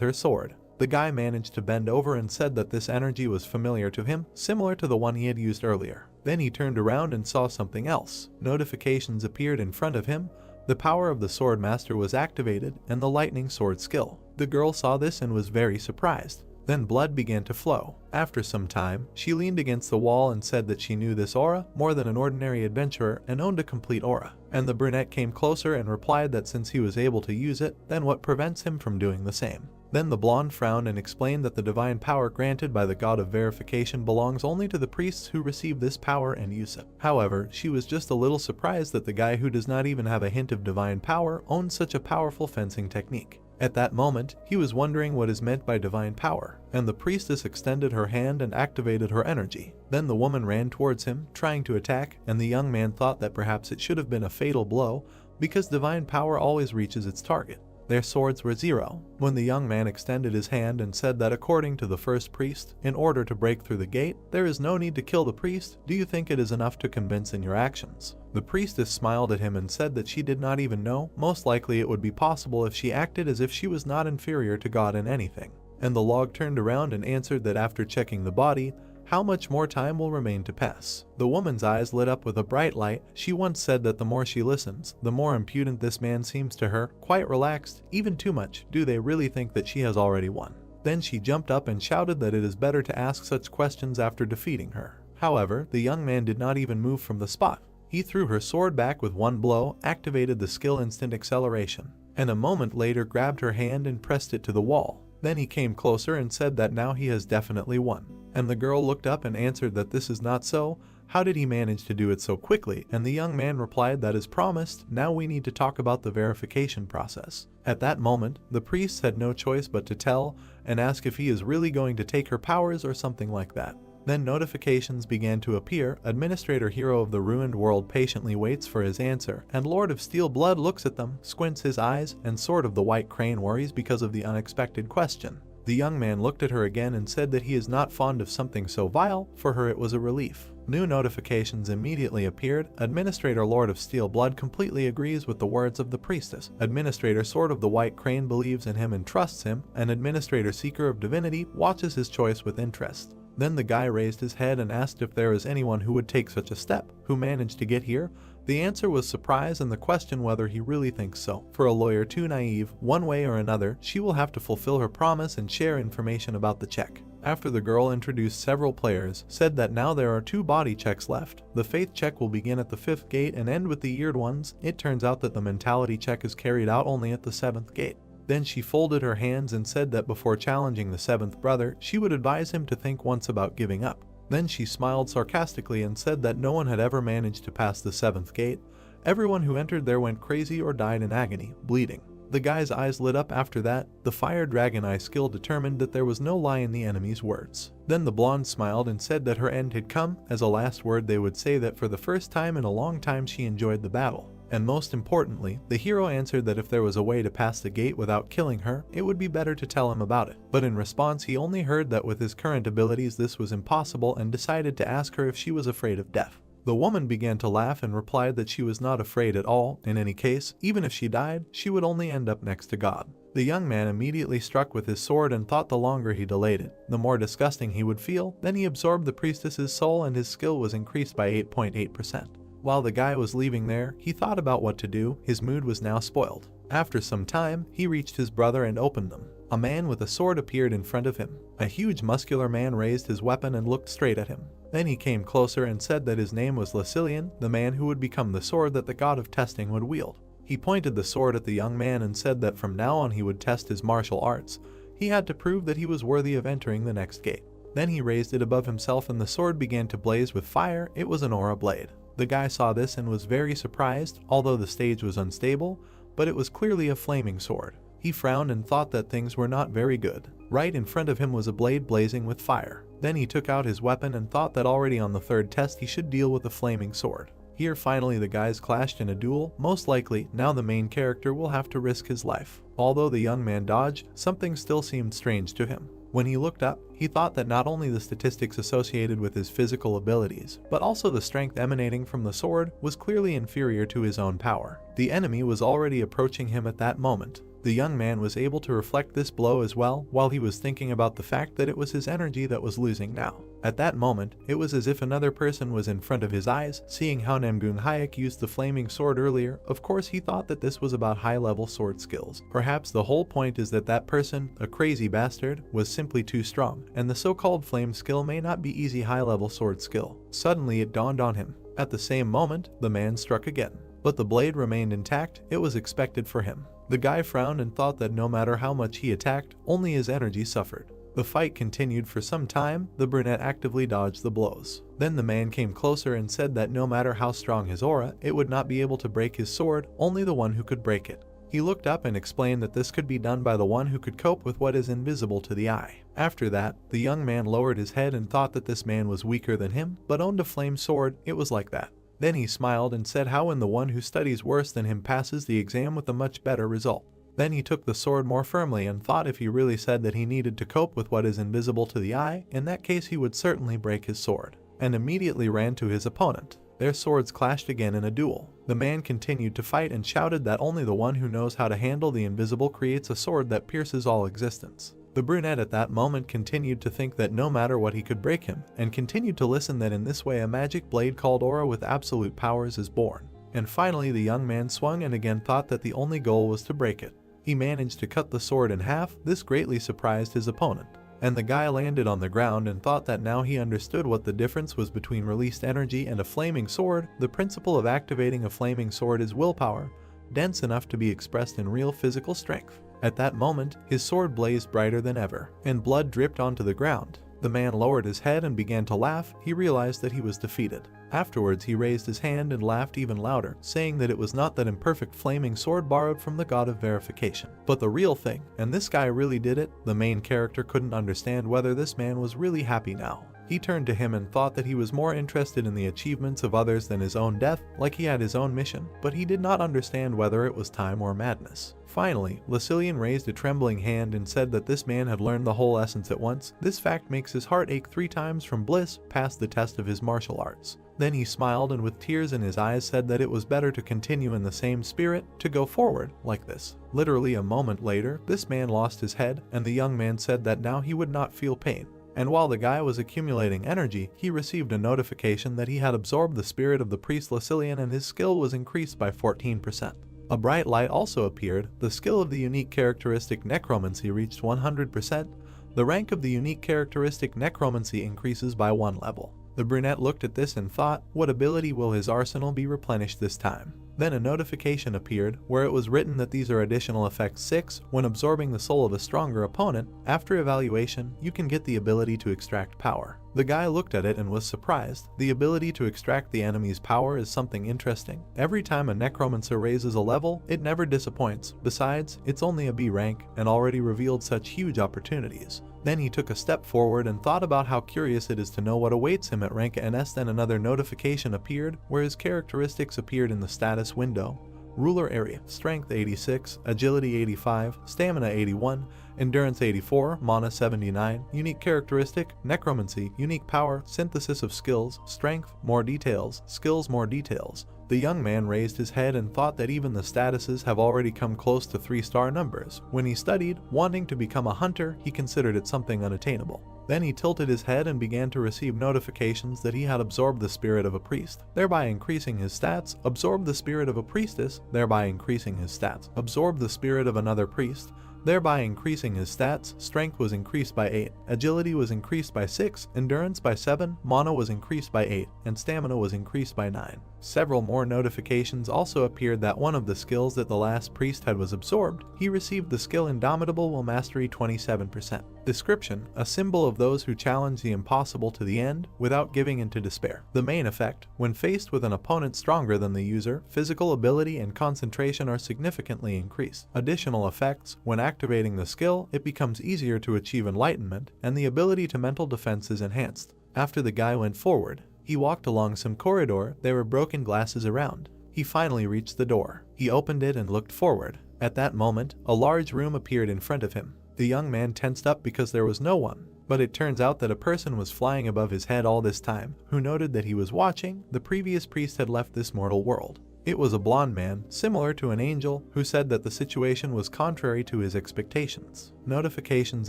her sword. The guy managed to bend over and said that this energy was familiar to him, similar to the one he had used earlier. Then he turned around and saw something else. Notifications appeared in front of him. The power of the sword master was activated, and the lightning sword skill. The girl saw this and was very surprised. Then blood began to flow. After some time, she leaned against the wall and said that she knew this aura more than an ordinary adventurer and owned a complete aura. And the brunette came closer and replied that since he was able to use it, then what prevents him from doing the same? Then the blonde frowned and explained that the divine power granted by the god of verification belongs only to the priests who receive this power and use it. However, she was just a little surprised that the guy who does not even have a hint of divine power owns such a powerful fencing technique. At that moment, he was wondering what is meant by divine power, and the priestess extended her hand and activated her energy. Then the woman ran towards him, trying to attack, and the young man thought that perhaps it should have been a fatal blow, because divine power always reaches its target. Their swords were zero, when the young man extended his hand and said that according to the first priest, in order to break through the gate, there is no need to kill the priest. Do you think it is enough to convince in your actions? The priestess smiled at him and said that she did not even know. Most likely it would be possible if she acted as if she was not inferior to God in anything. And the log turned around and answered that after checking the body, how much more time will remain to pass? The woman's eyes lit up with a bright light. She once said that the more she listens, the more impudent this man seems to her, quite relaxed, even too much. Do they really think that she has already won? Then she jumped up and shouted that it is better to ask such questions after defeating her. However, the young man did not even move from the spot. He threw her sword back with one blow, activated the skill instant acceleration, and a moment later grabbed her hand and pressed it to the wall. Then he came closer and said that now he has definitely won. And the girl looked up and answered that this is not so. How did he manage to do it so quickly? And the young man replied that as promised, now we need to talk about the verification process. At that moment, the priest had no choice but to tell and ask if he is really going to take her powers or something like that. Then notifications began to appear. Administrator Hero of the Ruined World patiently waits for his answer, and Lord of Steel Blood looks at them, squints his eyes, and Sword of the White Crane worries because of the unexpected question. The young man looked at her again and said that he is not fond of something so vile. For her it was a relief. New notifications immediately appeared. Administrator Lord of Steel Blood completely agrees with the words of the priestess. Administrator Sword of the White Crane believes in him and trusts him, and Administrator Seeker of Divinity watches his choice with interest. Then the guy raised his head and asked if there is anyone who would take such a step, who managed to get here. The answer was surprise and the question whether he really thinks so. For a lawyer too naive, one way or another, she will have to fulfill her promise and share information about the check. After the girl introduced several players, said that now there are 2 body checks left. The faith check will begin at the 5th gate and end with the eared ones. It turns out that the mentality check is carried out only at the 7th gate. Then she folded her hands and said that before challenging the 7th brother, she would advise him to think once about giving up. Then she smiled sarcastically and said that no one had ever managed to pass the 7th gate. Everyone who entered there went crazy or died in agony, bleeding. The guy's eyes lit up after that. The Fire Dragon Eye skill determined that there was no lie in the enemy's words. Then the blonde smiled and said that her end had come. As a last word they would say that for the first time in a long time she enjoyed the battle. And most importantly, the hero answered that if there was a way to pass the gate without killing her, it would be better to tell him about it. But in response, he only heard that with his current abilities this was impossible and decided to ask her if she was afraid of death. The woman began to laugh and replied that she was not afraid at all. In any case, even if she died, she would only end up next to God. The young man immediately struck with his sword and thought the longer he delayed it, the more disgusting he would feel. Then he absorbed the priestess's soul and his skill was increased by 8.8%. While the guy was leaving there, he thought about what to do. His mood was now spoiled. After some time, he reached his brother and opened them. A man with a sword appeared in front of him. A huge muscular man raised his weapon and looked straight at him. Then he came closer and said that his name was Lucilian, the man who would become the sword that the god of testing would wield. He pointed the sword at the young man and said that from now on he would test his martial arts. He had to prove that he was worthy of entering the next gate. Then he raised it above himself and the sword began to blaze with fire. It was an aura blade. The guy saw this and was very surprised, although the stage was unstable, but it was clearly a flaming sword. He frowned and thought that things were not very good. Right in front of him was a blade blazing with fire. Then he took out his weapon and thought that already on the third test he should deal with the flaming sword. Here finally the guys clashed in a duel. Most likely, now the main character will have to risk his life. Although the young man dodged, something still seemed strange to him. When he looked up, he thought that not only the statistics associated with his physical abilities, but also the strength emanating from the sword was clearly inferior to his own power. The enemy was already approaching him at that moment. The young man was able to reflect this blow as well, while he was thinking about the fact that it was his energy that was losing now. At that moment, it was as if another person was in front of his eyes. Seeing how Namgoong Hayek used the flaming sword earlier, of course he thought that this was about high-level sword skills. Perhaps the whole point is that that person, a crazy bastard, was simply too strong, and the so-called flame skill may not be easy high-level sword skill. Suddenly it dawned on him. At the same moment, the man struck again. But the blade remained intact. It was expected for him. The guy frowned and thought that no matter how much he attacked, only his energy suffered. The fight continued for some time. The brunette actively dodged the blows. Then the man came closer and said that no matter how strong his aura, it would not be able to break his sword, only the one who could break it. He looked up and explained that this could be done by the one who could cope with what is invisible to the eye. After that, the young man lowered his head and thought that this man was weaker than him, but owned a flame sword. It was like that. Then he smiled and said how when the one who studies worse than him passes the exam with a much better result. Then he took the sword more firmly and thought if he really said that he needed to cope with what is invisible to the eye, in that case he would certainly break his sword, and immediately ran to his opponent. Their swords clashed again in a duel. The man continued to fight and shouted that only the one who knows how to handle the invisible creates a sword that pierces all existence. The brunette at that moment continued to think that no matter what he could break him, and continued to listen that in this way a magic blade called aura with absolute powers is born. And finally the young man swung and again thought that the only goal was to break it. He managed to cut the sword in half. This greatly surprised his opponent. And the guy landed on the ground and thought that now he understood what the difference was between released energy and a flaming sword. The principle of activating a flaming sword is willpower, dense enough to be expressed in real physical strength. At that moment, his sword blazed brighter than ever, and blood dripped onto the ground. The man lowered his head and began to laugh. He realized that he was defeated. Afterwards, he raised his hand and laughed even louder, saying that it was not that imperfect flaming sword borrowed from the god of verification, but the real thing, and this guy really did it. The main character couldn't understand whether this man was really happy now. He turned to him and thought that he was more interested in the achievements of others than his own death, like he had his own mission, but he did not understand whether it was time or madness. Finally, Lucilian raised a trembling hand and said that this man had learned the whole essence at once. This fact makes his heart ache 3 times from bliss, passed the test of his martial arts. Then he smiled and with tears in his eyes said that it was better to continue in the same spirit, to go forward, like this. Literally a moment later, this man lost his head, and the young man said that now he would not feel pain. And while the guy was accumulating energy, he received a notification that he had absorbed the spirit of the priest Lucilian and his skill was increased by 14%. A bright light also appeared. The skill of the unique characteristic necromancy reached 100%. The rank of the unique characteristic necromancy increases by 1 level. The brunette looked at this and thought, what ability will his arsenal be replenished this time? Then a notification appeared where it was written that these are additional effects 6. When absorbing the soul of a stronger opponent, after evaluation, you can get the ability to extract power. The guy looked at it and was surprised. The ability to extract the enemy's power is something interesting. Every time a necromancer raises a level, it never disappoints. Besides, it's only a B rank and already revealed such huge opportunities. Then he took a step forward and thought about how curious it is to know what awaits him at rank NS. Then another notification appeared where his characteristics appeared in the status window. Ruler area, strength 86, agility 85, stamina 81, endurance 84, mana 79, unique characteristic, necromancy, unique power, synthesis of skills, strength, more details, skills, more details. The young man raised his head and thought that even the statuses have already come close to 3-star numbers. When he studied, wanting to become a hunter, he considered it something unattainable. Then he tilted his head and began to receive notifications that he had absorbed the spirit of a priest, thereby increasing his stats, absorbed the spirit of a priestess, thereby increasing his stats, absorbed the spirit of another priest, thereby increasing his stats. Strength was increased by 8, agility was increased by 6, endurance by 7, mana was increased by 8, and stamina was increased by 9. Several more notifications also appeared that one of the skills that the last priest had was absorbed. He received the skill Indomitable Will Mastery 27%. Description: a symbol of those who challenge the impossible to the end without giving in to despair. The main effect: when faced with an opponent stronger than the user, physical ability and concentration are significantly increased. Additional effects: when activating the skill, it becomes easier to achieve enlightenment, and the ability to mental defense is enhanced. After the guy went forward, he walked along some corridor. There were broken glasses around. He finally reached the door. He opened it and looked forward. At that moment, a large room appeared in front of him. The young man tensed up because there was no one, but it turns out that a person was flying above his head all this time, who noted that he was watching. The previous priest had left this mortal world. It was a blonde man, similar to an angel, who said that the situation was contrary to his expectations. Notifications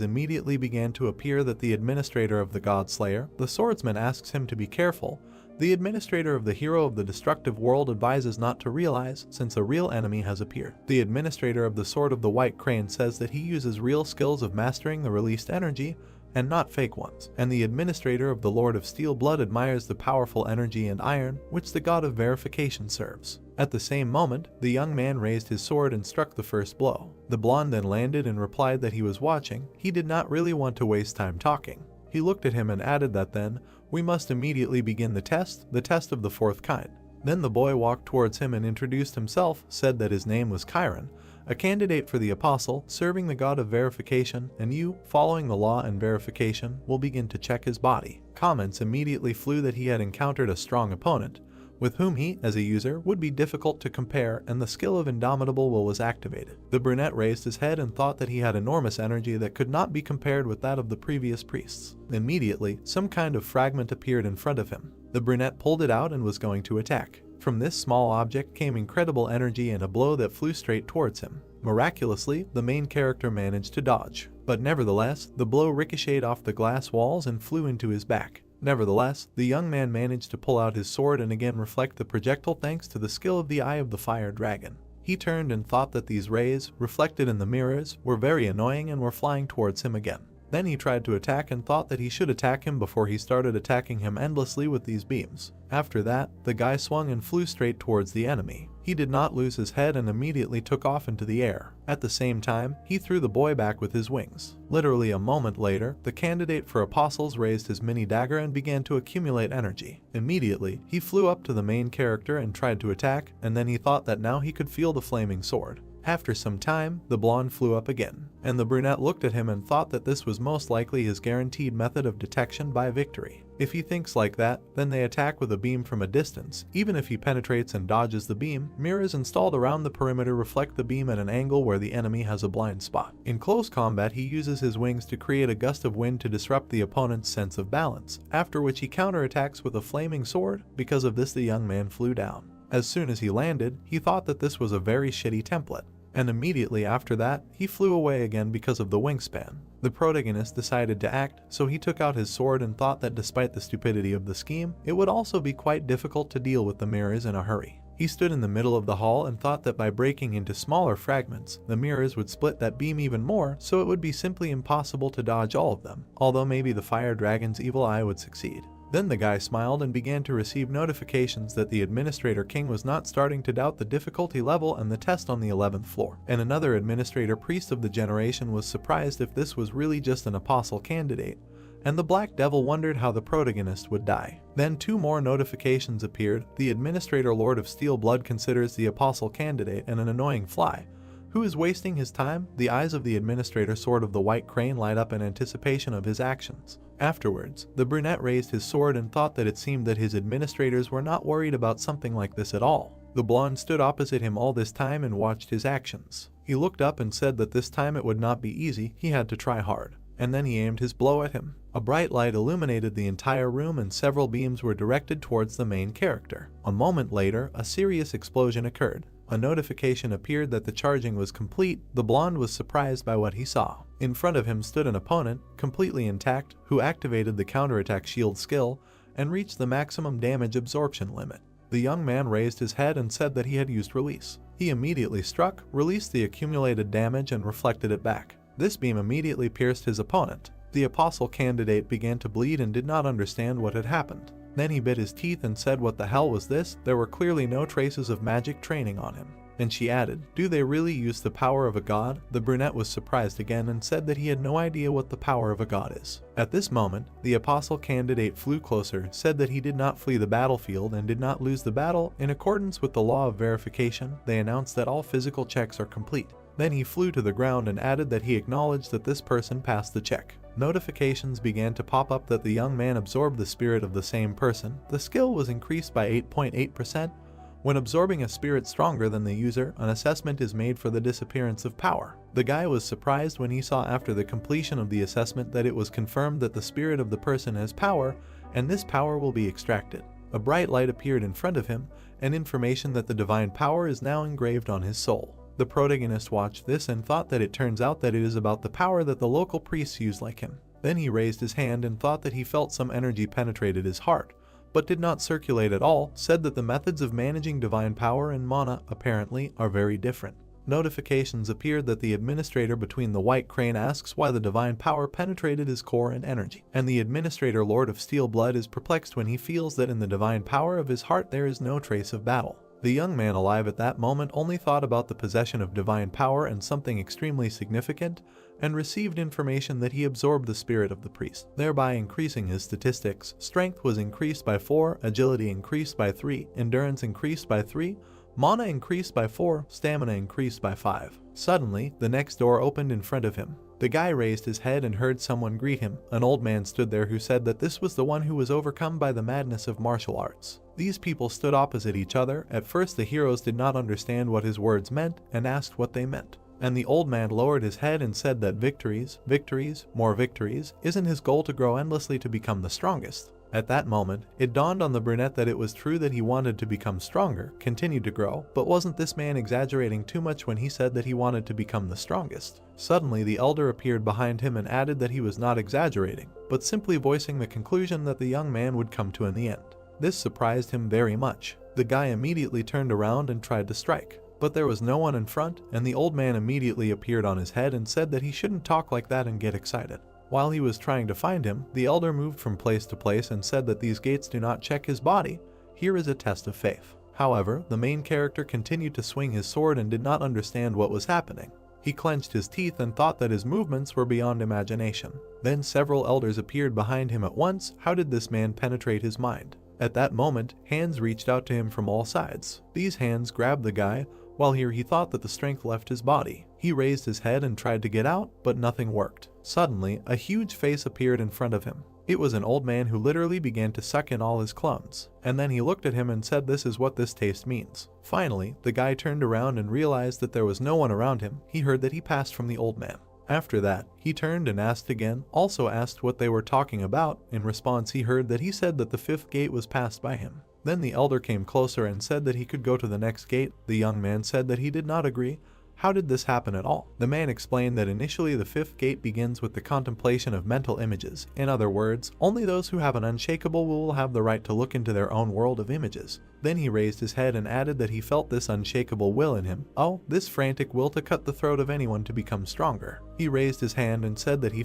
immediately began to appear that the administrator of the God Slayer, the swordsman, asks him to be careful. The administrator of the hero of the destructive world advises not to realize, since a real enemy has appeared. The administrator of the Sword of the White Crane says that he uses real skills of mastering the released energy, and not fake ones. And the administrator of the Lord of Steel Blood admires the powerful energy and iron which the god of verification serves. At the same moment, the young man raised his sword and struck the first blow. The blonde then landed and replied that he was watching. He did not really want to waste time talking. He looked at him and added that then, we must immediately begin the test of the fourth kind. Then the boy walked towards him and introduced himself, said that his name was Chiron, a candidate for the apostle, serving the god of verification, and you, following the law and verification, will begin to check his body. Comments immediately flew that he had encountered a strong opponent, with whom he, as a user, would be difficult to compare, and the skill of Indomitable Will was activated. The brunette raised his head and thought that he had enormous energy that could not be compared with that of the previous priests. Immediately, some kind of fragment appeared in front of him. The brunette pulled it out and was going to attack. From this small object came incredible energy and a blow that flew straight towards him. Miraculously, the main character managed to dodge, but nevertheless, the blow ricocheted off the glass walls and flew into his back. Nevertheless, the young man managed to pull out his sword and again reflect the projectile thanks to the skill of the Eye of the Fire Dragon. He turned and thought that these rays, reflected in the mirrors, were very annoying and were flying towards him again. Then he tried to attack and thought that he should attack him before he started attacking him endlessly with these beams. After that, the guy swung and flew straight towards the enemy. He did not lose his head and immediately took off into the air. At the same time, he threw the boy back with his wings. Literally a moment later, the candidate for apostles raised his mini dagger and began to accumulate energy. Immediately, he flew up to the main character and tried to attack, and then he thought that now he could feel the flaming sword. After some time, the blonde flew up again, and the brunette looked at him and thought that this was most likely his guaranteed method of detection by victory. If he thinks like that, then they attack with a beam from a distance. Even if he penetrates and dodges the beam, mirrors installed around the perimeter reflect the beam at an angle where the enemy has a blind spot. In close combat, he uses his wings to create a gust of wind to disrupt the opponent's sense of balance, after which he counterattacks with a flaming sword. Because of this, the young man flew down. As soon as he landed, he thought that this was a very shitty template, and immediately after that, he flew away again because of the wingspan. The protagonist decided to act, so he took out his sword and thought that despite the stupidity of the scheme, it would also be quite difficult to deal with the mirrors in a hurry. He stood in the middle of the hall and thought that by breaking into smaller fragments, the mirrors would split that beam even more, so it would be simply impossible to dodge all of them, although maybe the fire dragon's evil eye would succeed. Then the guy smiled and began to receive notifications that the Administrator King was not starting to doubt the difficulty level and the test on the 11th floor. And another Administrator Priest of the generation was surprised if this was really just an apostle candidate, and the Black Devil wondered how the protagonist would die. Then 2 more notifications appeared. The Administrator Lord of Steel Blood considers the Apostle candidate an annoying fly who is wasting his time. The eyes of the Administrator Sword of the White Crane light up in anticipation of his actions. Afterwards, the brunette raised his sword and thought that it seemed that his administrators were not worried about something like this at all. The blonde stood opposite him all this time and watched his actions. He looked up and said that this time it would not be easy, he had to try hard. And then he aimed his blow at him. A bright light illuminated the entire room and several beams were directed towards the main character. A moment later, a serious explosion occurred. A notification appeared that the charging was complete. The blonde was surprised by what he saw. In front of him stood an opponent, completely intact, who activated the counterattack shield skill and reached the maximum damage absorption limit. The young man raised his head and said that he had used release. He immediately struck, released the accumulated damage and reflected it back. This beam immediately pierced his opponent. The Apostle candidate began to bleed and did not understand what had happened. Then he bit his teeth and said, "What the hell was this?" There were clearly no traces of magic training on him. And she added, "Do they really use the power of a god?" The brunette was surprised again and said that he had no idea what the power of a god is. At this moment, the Apostle candidate flew closer, said that he did not flee the battlefield and did not lose the battle. In accordance with the law of verification, they announced that all physical checks are complete. Then he flew to the ground and added that he acknowledged that this person passed the check. Notifications began to pop up that the young man absorbed the spirit of the same person. The skill was increased by 8.8%. When absorbing a spirit stronger than the user, an assessment is made for the disappearance of power. The guy was surprised when he saw after the completion of the assessment that it was confirmed that the spirit of the person has power, and this power will be extracted. A bright light appeared in front of him, and information that the divine power is now engraved on his soul. The protagonist watched this and thought that it turns out that it is about the power that the local priests use like him. Then he raised his hand and thought that he felt some energy penetrated his heart, but did not circulate at all, said that the methods of managing divine power and mana, apparently, are very different. Notifications appeared that the administrator between the White Crane asks why the divine power penetrated his core and energy, and the administrator Lord of Steel Blood is perplexed when he feels that in the divine power of his heart there is no trace of battle. The young man alive at that moment only thought about the possession of divine power and something extremely significant, and received information that he absorbed the spirit of the priest, thereby increasing his statistics. Strength was increased by 4, agility increased by 3, endurance increased by 3, mana increased by 4, stamina increased by 5. Suddenly, the next door opened in front of him. The guy raised his head and heard someone greet him. An old man stood there who said that this was the one who was overcome by the madness of martial arts. These people stood opposite each other. At first the heroes did not understand what his words meant and asked what they meant. And the old man lowered his head and said that victories, victories, more victories, isn't his goal to grow endlessly to become the strongest. At that moment, it dawned on the brunette that it was true that he wanted to become stronger, continued to grow, but wasn't this man exaggerating too much when he said that he wanted to become the strongest? Suddenly the elder appeared behind him and added that he was not exaggerating, but simply voicing the conclusion that the young man would come to in the end. This surprised him very much. The guy immediately turned around and tried to strike, but there was no one in front, and the old man immediately appeared on his head and said that he shouldn't talk like that and get excited. While he was trying to find him, the elder moved from place to place and said that these gates do not check his body. Here is a test of faith. However, the main character continued to swing his sword and did not understand what was happening. He clenched his teeth and thought that his movements were beyond imagination. Then several elders appeared behind him at once. How did this man penetrate his mind? At that moment, hands reached out to him from all sides. These hands grabbed the guy, while here he thought that the strength left his body. He raised his head and tried to get out, but nothing worked. Suddenly, a huge face appeared in front of him. It was an old man who literally began to suck in all his clones. And then he looked at him and said, "This is what this taste means." Finally, the guy turned around and realized that there was no one around him. He heard that he passed from the old man. After that, he turned and asked again, also asked what they were talking about. In response, he heard that he said that the 5th gate was passed by him. Then the elder came closer and said that he could go to the next gate. The young man said that he did not agree. How did this happen at all? The man explained that initially the 5th gate begins with the contemplation of mental images. In other words, only those who have an unshakable will have the right to look into their own world of images. Then he raised his head and added that he felt this unshakable will in him. Oh, this frantic will to cut the throat of anyone to become stronger. He raised his hand and said that he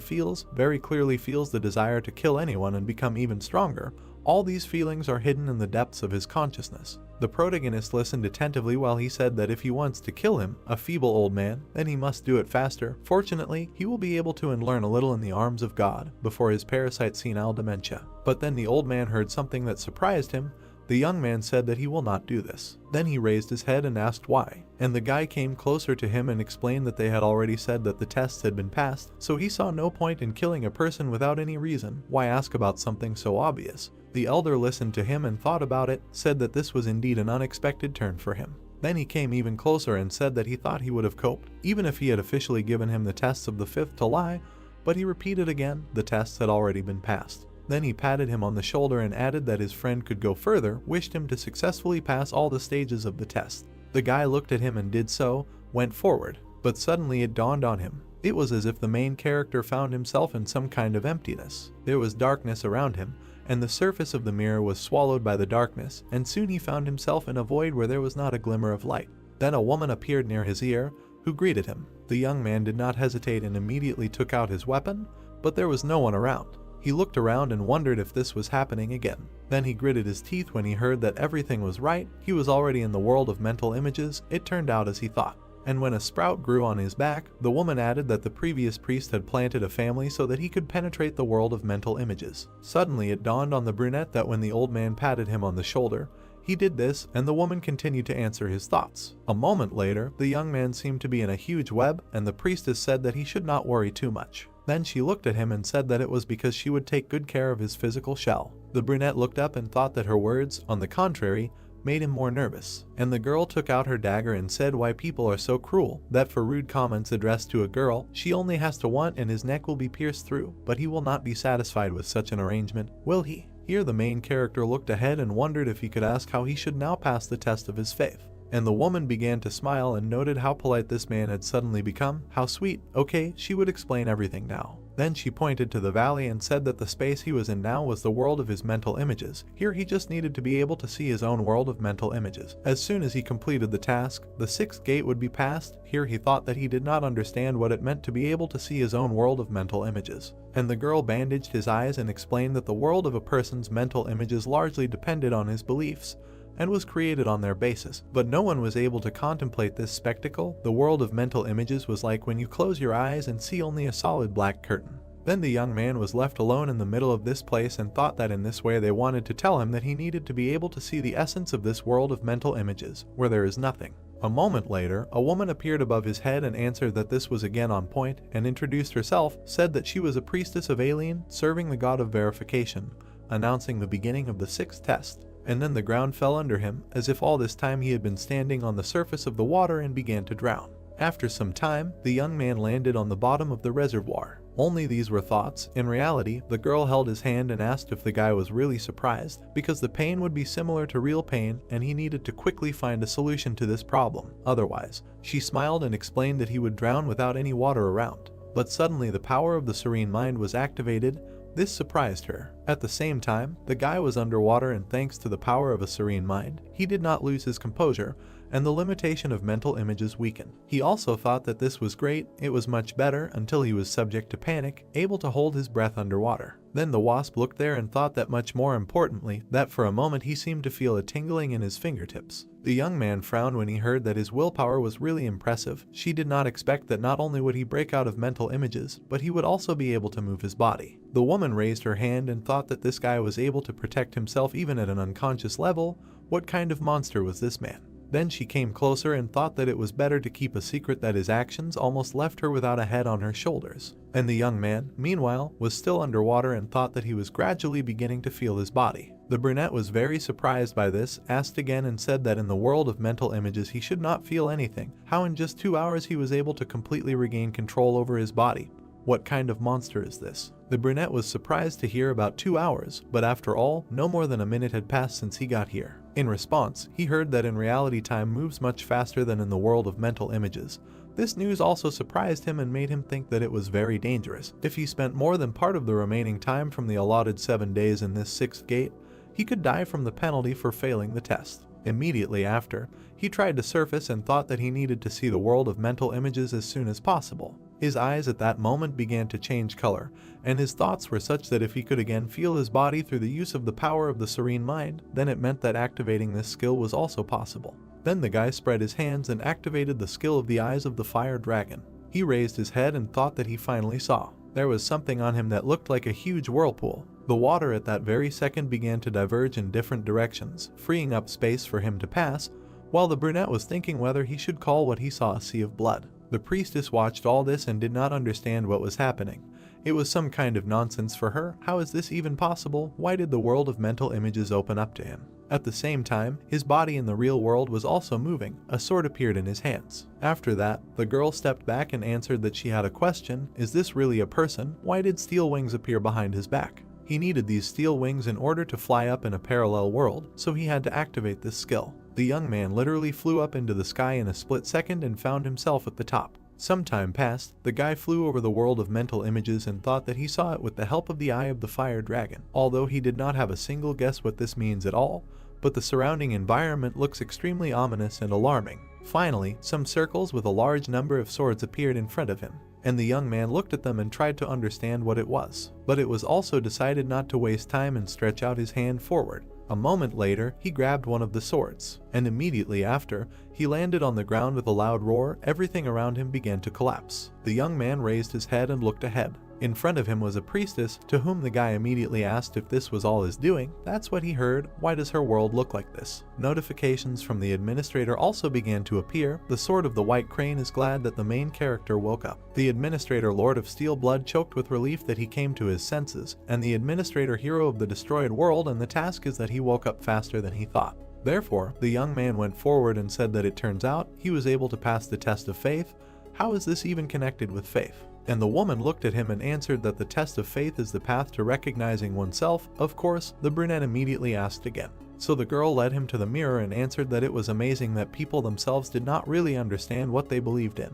very clearly feels the desire to kill anyone and become even stronger. All these feelings are hidden in the depths of his consciousness. The protagonist listened attentively while he said that if he wants to kill him, a feeble old man, then he must do it faster. Fortunately, he will be able to learn a little in the arms of God before his parasite senile dementia. But then the old man heard something that surprised him. The young man said that he will not do this. Then he raised his head and asked why, and the guy came closer to him and explained that they had already said that the tests had been passed, so he saw no point in killing a person without any reason. Why ask about something so obvious? The elder listened to him and thought about it, said that this was indeed an unexpected turn for him. Then he came even closer and said that he thought he would have coped, even if he had officially given him the tests of the fifth to lie, but he repeated again, the tests had already been passed. Then he patted him on the shoulder and added that his friend could go further, wished him to successfully pass all the stages of the test. The guy looked at him and did so, went forward, but suddenly it dawned on him. It was as if the main character found himself in some kind of emptiness. There was darkness around him, and the surface of the mirror was swallowed by the darkness, and soon he found himself in a void where there was not a glimmer of light. Then a woman appeared near his ear, who greeted him. The young man did not hesitate and immediately took out his weapon, but there was no one around. He looked around and wondered if this was happening again. Then he gritted his teeth when he heard that everything was right. He was already in the world of mental images. It turned out as he thought. And when a sprout grew on his back, the woman added that the previous priest had planted a family so that he could penetrate the world of mental images. Suddenly it dawned on the brunette that when the old man patted him on the shoulder, he did this, and the woman continued to answer his thoughts. A moment later, the young man seemed to be in a huge web, and the priestess said that he should not worry too much. Then she looked at him and said that it was because she would take good care of his physical shell. The brunette looked up and thought that her words, on the contrary, made him more nervous. And the girl took out her dagger and said why people are so cruel, that for rude comments addressed to a girl, she only has to want and his neck will be pierced through, but he will not be satisfied with such an arrangement, will he? Here the main character looked ahead and wondered if he could ask how he should now pass the test of his faith. And the woman began to smile and noted how polite this man had suddenly become. How sweet. Okay, she would explain everything now. Then she pointed to the valley and said that the space he was in now was the world of his mental images. Here he just needed to be able to see his own world of mental images. As soon as he completed the task, the sixth gate would be passed. Here he thought that he did not understand what it meant to be able to see his own world of mental images. And the girl bandaged his eyes and explained that the world of a person's mental images largely depended on his beliefs, and was created on their basis. But no one was able to contemplate this spectacle. The world of mental images was like when you close your eyes and see only a solid black curtain. Then the young man was left alone in the middle of this place and thought that in this way they wanted to tell him that he needed to be able to see the essence of this world of mental images, where there is nothing. A moment later, a woman appeared above his head and answered that this was again on point, and introduced herself, said that she was a priestess of Alien, serving the god of verification, announcing the beginning of the sixth test. And then the ground fell under him, as if all this time he had been standing on the surface of the water and began to drown. After some time, the young man landed on the bottom of the reservoir. Only these were thoughts. In reality, the girl held his hand and asked if the guy was really surprised, because the pain would be similar to real pain and he needed to quickly find a solution to this problem. Otherwise, she smiled and explained that he would drown without any water around. But suddenly the power of the serene mind was activated. This surprised her. At the same time, the guy was underwater, and thanks to the power of a serene mind, he did not lose his composure, and the limitation of mental images weakened. He also thought that this was great. It was much better until he was subject to panic, able to hold his breath underwater. Then the wasp looked there and thought that much more importantly, that for a moment he seemed to feel a tingling in his fingertips. The young man frowned when he heard that his willpower was really impressive. She did not expect that not only would he break out of mental images, but he would also be able to move his body. The woman raised her hand and thought that this guy was able to protect himself even at an unconscious level. What kind of monster was this man? Then she came closer and thought that it was better to keep a secret that his actions almost left her without a head on her shoulders. And the young man, meanwhile, was still underwater and thought that he was gradually beginning to feel his body. The brunette was very surprised by this, asked again and said that in the world of mental images he should not feel anything. How in just 2 hours he was able to completely regain control over his body. What kind of monster is this? The brunette was surprised to hear about 2 hours, but after all, no more than a minute had passed since he got here. In response, he heard that in reality time moves much faster than in the world of mental images. This news also surprised him and made him think that it was very dangerous. If he spent more than part of the remaining time from the allotted 7 days in this sixth gate, he could die from the penalty for failing the test. Immediately after, he tried to surface and thought that he needed to see the world of mental images as soon as possible. His eyes at that moment began to change color, and his thoughts were such that if he could again feel his body through the use of the power of the serene mind, then it meant that activating this skill was also possible. Then the guy spread his hands and activated the skill of the eyes of the fire dragon. He raised his head and thought that he finally saw. There was something on him that looked like a huge whirlpool. The water at that very second began to diverge in different directions, freeing up space for him to pass, while the brunette was thinking whether he should call what he saw a sea of blood. The priestess watched all this and did not understand what was happening. It was some kind of nonsense for her. How is this even possible? Why did the world of mental images open up to him? At the same time, his body in the real world was also moving. A sword appeared in his hands. After that, the girl stepped back and answered that she had a question. Is this really a person? Why did steel wings appear behind his back? He needed these steel wings in order to fly up in a parallel world, so he had to activate this skill. The young man literally flew up into the sky in a split second and found himself at the top. Some time passed, the guy flew over the world of mental images and thought that he saw it with the help of the eye of the fire dragon. Although he did not have a single guess what this means at all, but the surrounding environment looks extremely ominous and alarming. Finally, some circles with a large number of swords appeared in front of him, and the young man looked at them and tried to understand what it was. But it was also decided not to waste time and stretch out his hand forward. A moment later, he grabbed one of the swords, and immediately after, he landed on the ground with a loud roar. Everything around him began to collapse. The young man raised his head and looked ahead. In front of him was a priestess, to whom the guy immediately asked if this was all his doing. That's what he heard. Why does her world look like this? Notifications from the administrator also began to appear. The sword of the white crane is glad that the main character woke up. The administrator Lord of Steel Blood choked with relief that he came to his senses, and the administrator hero of the destroyed world, and the task is that he woke up faster than he thought. Therefore, the young man went forward and said that it turns out he was able to pass the test of faith. How is this even connected with faith? And the woman looked at him and answered that the test of faith is the path to recognizing oneself. Of course, the brunette immediately asked again. So the girl led him to the mirror and answered that it was amazing that people themselves did not really understand what they believed in,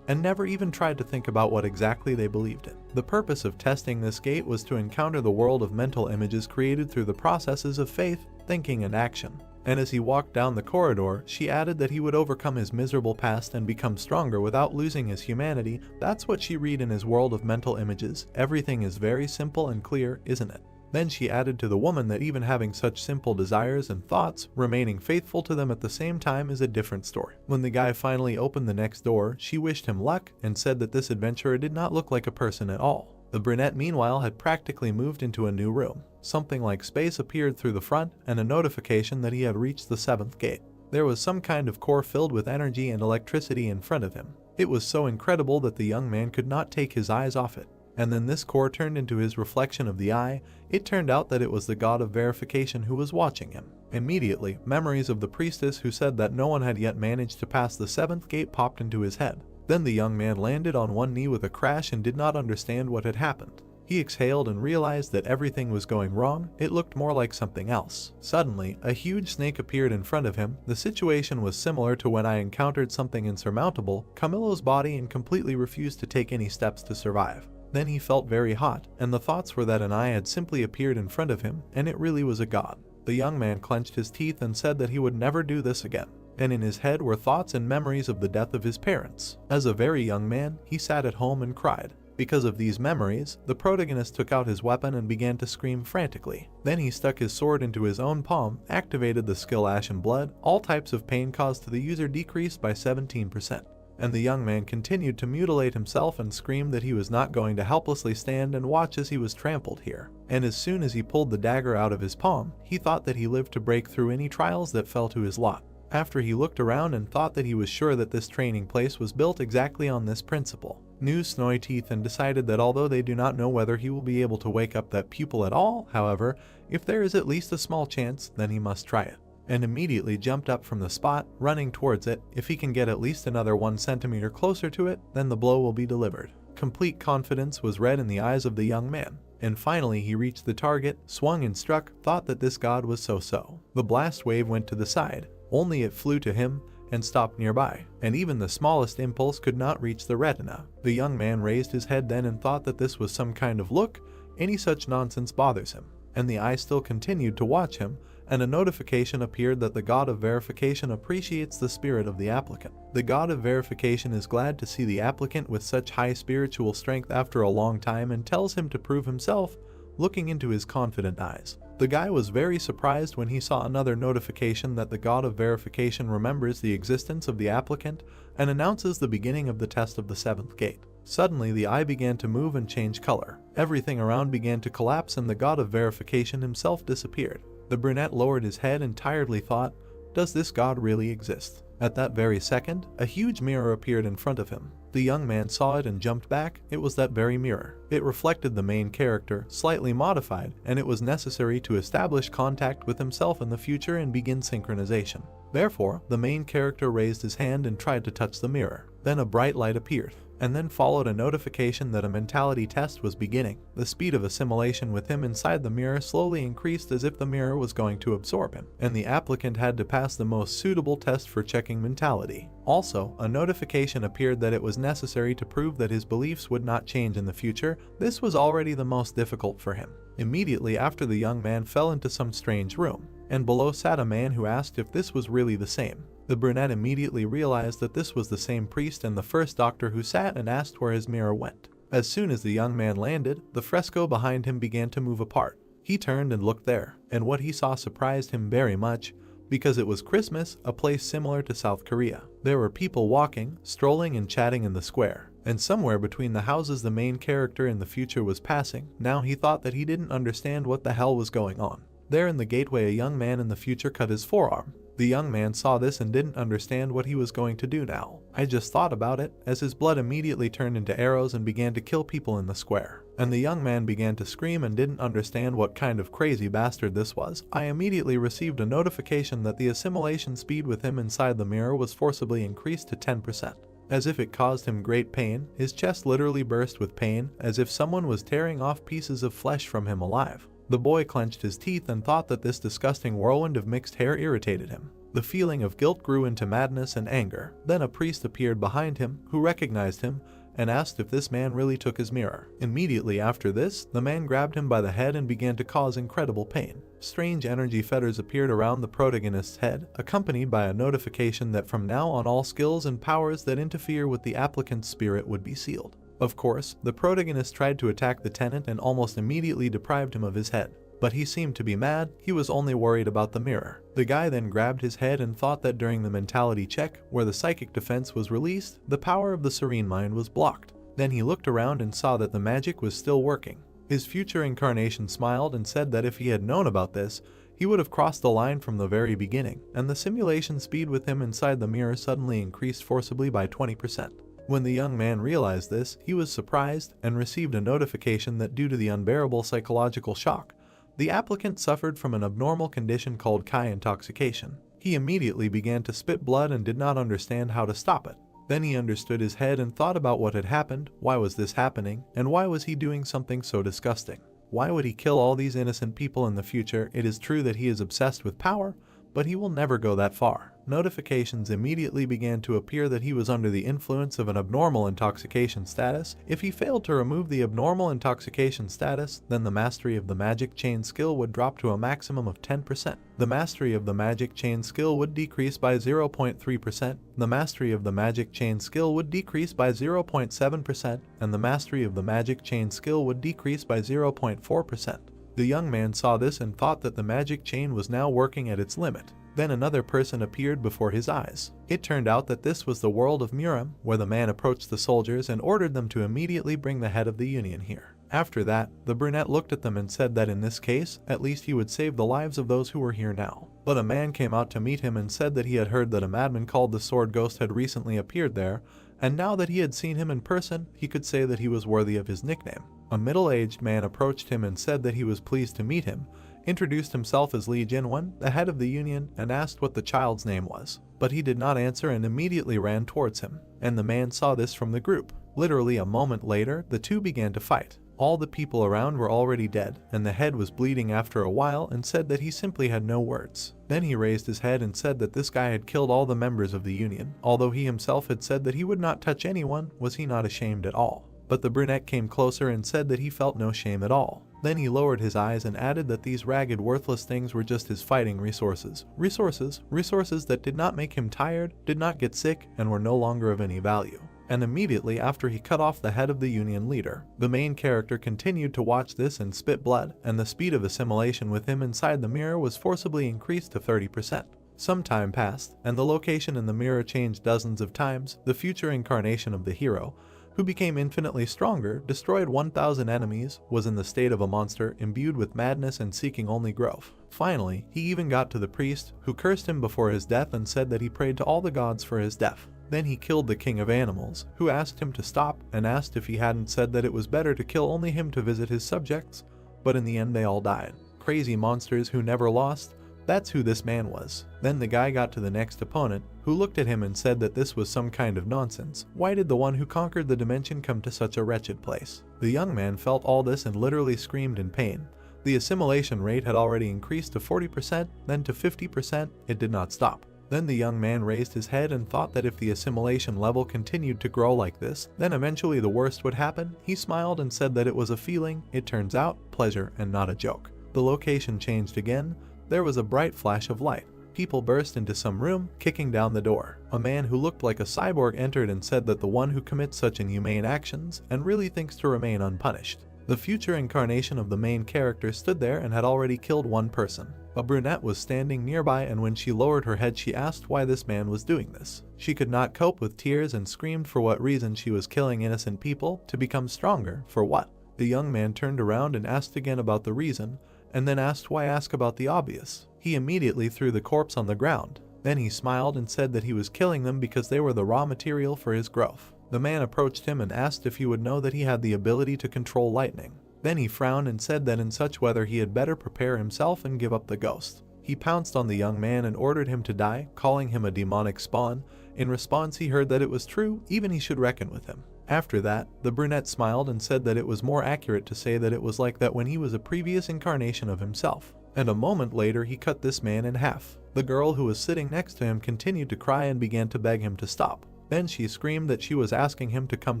and never even tried to think about what exactly they believed in. The purpose of testing this gate was to encounter the world of mental images created through the processes of faith, thinking, and action. And as he walked down the corridor, she added that he would overcome his miserable past and become stronger without losing his humanity. That's what she read in his world of mental images. Everything is very simple and clear, isn't it? Then she added to the woman that even having such simple desires and thoughts, remaining faithful to them at the same time is a different story. When the guy finally opened the next door, she wished him luck and said that this adventurer did not look like a person at all. The brunette meanwhile had practically moved into a new room. Something like space appeared through the front and a notification that he had reached the 7th gate. There was some kind of core filled with energy and electricity in front of him. It was so incredible that the young man could not take his eyes off it. And then this core turned into his reflection of the eye. It turned out that it was the god of verification who was watching him. Immediately, memories of the priestess who said that no one had yet managed to pass the 7th gate popped into his head. Then the young man landed on one knee with a crash and did not understand what had happened. He exhaled and realized that everything was going wrong. It looked more like something else. Suddenly, a huge snake appeared in front of him. The situation was similar to when I encountered something insurmountable, Camillo's body, and completely refused to take any steps to survive. Then he felt very hot, and the thoughts were that an eye had simply appeared in front of him, and it really was a god. The young man clenched his teeth and said that he would never do this again. And in his head were thoughts and memories of the death of his parents. As a very young man, he sat at home and cried. Because of these memories, the protagonist took out his weapon and began to scream frantically. Then he stuck his sword into his own palm, activated the skill Ashen Blood. All types of pain caused to the user decreased by 17%. And the young man continued to mutilate himself and screamed that he was not going to helplessly stand and watch as he was trampled here. And as soon as he pulled the dagger out of his palm, he thought that he lived to break through any trials that fell to his lot. After he looked around and thought that he was sure that this training place was built exactly on this principle. New snowy teeth and decided that although they do not know whether he will be able to wake up that pupil at all, however, if there is at least a small chance, then he must try it. And immediately jumped up from the spot, running towards it. If he can get at least another 1 centimeter closer to it, then the blow will be delivered. Complete confidence was read in the eyes of the young man. And finally he reached the target, swung and struck, thought that this god was so-so. The blast wave went to the side. Only it flew to him and stopped nearby, and even the smallest impulse could not reach the retina. The young man raised his head then and thought that this was some kind of look. Any such nonsense bothers him. and the eye still continued to watch him, and a notification appeared that the god of verification appreciates the spirit of the applicant. The god of verification is glad to see the applicant with such high spiritual strength after a long time and tells him to prove himself, looking into his confident eyes. The guy was very surprised when he saw another notification that the god of verification remembers the existence of the applicant and announces the beginning of the test of the 7th gate. Suddenly the eye began to move and change color. Everything around began to collapse and the god of verification himself disappeared. The brunette lowered his head and tiredly thought, does this god really exist? At that very second, a huge mirror appeared in front of him. The young man saw it and jumped back. It was that very mirror. It reflected the main character, slightly modified, and it was necessary to establish contact with himself in the future and begin synchronization. Therefore, the main character raised his hand and tried to touch the mirror. Then a bright light appeared, and then followed a notification that a mentality test was beginning. The speed of assimilation with him inside the mirror slowly increased as if the mirror was going to absorb him, and the applicant had to pass the most suitable test for checking mentality. Also, a notification appeared that it was necessary to prove that his beliefs would not change in the future. This was already the most difficult for him. Immediately after, the young man fell into some strange room, and below sat a man who asked if this was really the same. The brunette immediately realized that this was the same priest and the first doctor who sat and asked where his mirror went. As soon as the young man landed, the fresco behind him began to move apart. He turned and looked there, and what he saw surprised him very much, because it was Christmas, a place similar to South Korea. There were people walking, strolling and chatting in the square, and somewhere between the houses the main character in the future was passing. Now he thought that he didn't understand what the hell was going on. There in the gateway, a young man in the future cut his forearm. The young man saw this and didn't understand what he was going to do now. I just thought about it, as his blood immediately turned into arrows and began to kill people in the square. And the young man began to scream and didn't understand what kind of crazy bastard this was. I immediately received a notification that the assimilation speed with him inside the mirror was forcibly increased to 10%. As if it caused him great pain, his chest literally burst with pain, as if someone was tearing off pieces of flesh from him alive. The boy clenched his teeth and thought that this disgusting whirlwind of mixed hair irritated him. The feeling of guilt grew into madness and anger. Then a priest appeared behind him, who recognized him, and asked if this man really took his mirror. Immediately after this, the man grabbed him by the head and began to cause incredible pain. Strange energy fetters appeared around the protagonist's head, accompanied by a notification that from now on all skills and powers that interfere with the applicant's spirit would be sealed. Of course, the protagonist tried to attack the tenant and almost immediately deprived him of his head. But he seemed to be mad. He was only worried about the mirror. The guy then grabbed his head and thought that during the mentality check, where the psychic defense was released, the power of the serene mind was blocked. Then he looked around and saw that the magic was still working. His future incarnation smiled and said that if he had known about this, he would have crossed the line from the very beginning, and the simulation speed with him inside the mirror suddenly increased forcibly by 20%. When the young man realized this, he was surprised and received a notification that due to the unbearable psychological shock, the applicant suffered from an abnormal condition called Kai intoxication. He immediately began to spit blood and did not understand how to stop it. Then he understood his head and thought about what had happened, why was this happening, and why was he doing something so disgusting? Why would he kill all these innocent people in the future? It is true that he is obsessed with power, but he will never go that far. Notifications immediately began to appear that he was under the influence of an abnormal intoxication status. If he failed to remove the abnormal intoxication status, then the mastery of the magic chain skill would drop to a maximum of 10%. The mastery of the magic chain skill would decrease by 0.3%, the mastery of the magic chain skill would decrease by 0.7%, and the mastery of the magic chain skill would decrease by 0.4%. The young man saw this and thought that the magic chain was now working at its limit. Then another person appeared before his eyes. It turned out that this was the world of Muram, where the man approached the soldiers and ordered them to immediately bring the head of the Union here. After that, the brunette looked at them and said that in this case, at least he would save the lives of those who were here now. But a man came out to meet him and said that he had heard that a madman called the Sword Ghost had recently appeared there, and now that he had seen him in person, he could say that he was worthy of his nickname. A middle-aged man approached him and said that he was pleased to meet him, introduced himself as Lee Jinwon, the head of the Union, and asked what the child's name was. But he did not answer and immediately ran towards him, and the man saw this from the group. Literally a moment later, the two began to fight. All the people around were already dead, and the head was bleeding after a while and said that he simply had no words. Then he raised his head and said that this guy had killed all the members of the Union. Although he himself had said that he would not touch anyone, was he not ashamed at all? But the brunette came closer and said that he felt no shame at all. Then he lowered his eyes and added that these ragged, worthless things were just his fighting resources. Resources that did not make him tired, did not get sick, and were no longer of any value. And immediately after he cut off the head of the Union leader, the main character continued to watch this and spit blood, and the speed of assimilation with him inside the mirror was forcibly increased to 30%. Some time passed, and the location in the mirror changed dozens of times. The future incarnation of the hero, who became infinitely stronger, destroyed 1,000 enemies, was in the state of a monster, imbued with madness and seeking only growth. Finally, he even got to the priest, who cursed him before his death and said that he prayed to all the gods for his death. Then he killed the king of animals, who asked him to stop and asked if he hadn't said that it was better to kill only him to visit his subjects, but in the end they all died. Crazy monsters who never lost. That's who this man was. Then the guy got to the next opponent, who looked at him and said that this was some kind of nonsense. Why did the one who conquered the dimension come to such a wretched place? The young man felt all this and literally screamed in pain. The assimilation rate had already increased to 40%, then to 50%, it did not stop. Then the young man raised his head and thought that if the assimilation level continued to grow like this, then eventually the worst would happen. He smiled and said that it was a feeling, it turns out, pleasure and not a joke. The location changed again. There was a bright flash of light. People burst into some room, kicking down the door. A man who looked like a cyborg entered and said that the one who commits such inhumane actions and really thinks to remain unpunished. The future incarnation of the main character stood there and had already killed one person. A brunette was standing nearby, and when she lowered her head she asked why this man was doing this. She could not cope with tears and screamed for what reason she was killing innocent people, to become stronger, for what? The young man turned around and asked again about the reason, and then asked why ask about the obvious. He immediately threw the corpse on the ground. Then he smiled and said that he was killing them because they were the raw material for his growth. The man approached him and asked if he would know that he had the ability to control lightning. Then he frowned and said that in such weather he had better prepare himself and give up the ghost. He pounced on the young man and ordered him to die, calling him a demonic spawn. In response he heard that it was true, even he should reckon with him. After that, the brunette smiled and said that it was more accurate to say that it was like that when he was a previous incarnation of himself. And a moment later he cut this man in half. The girl who was sitting next to him continued to cry and began to beg him to stop. Then she screamed that she was asking him to come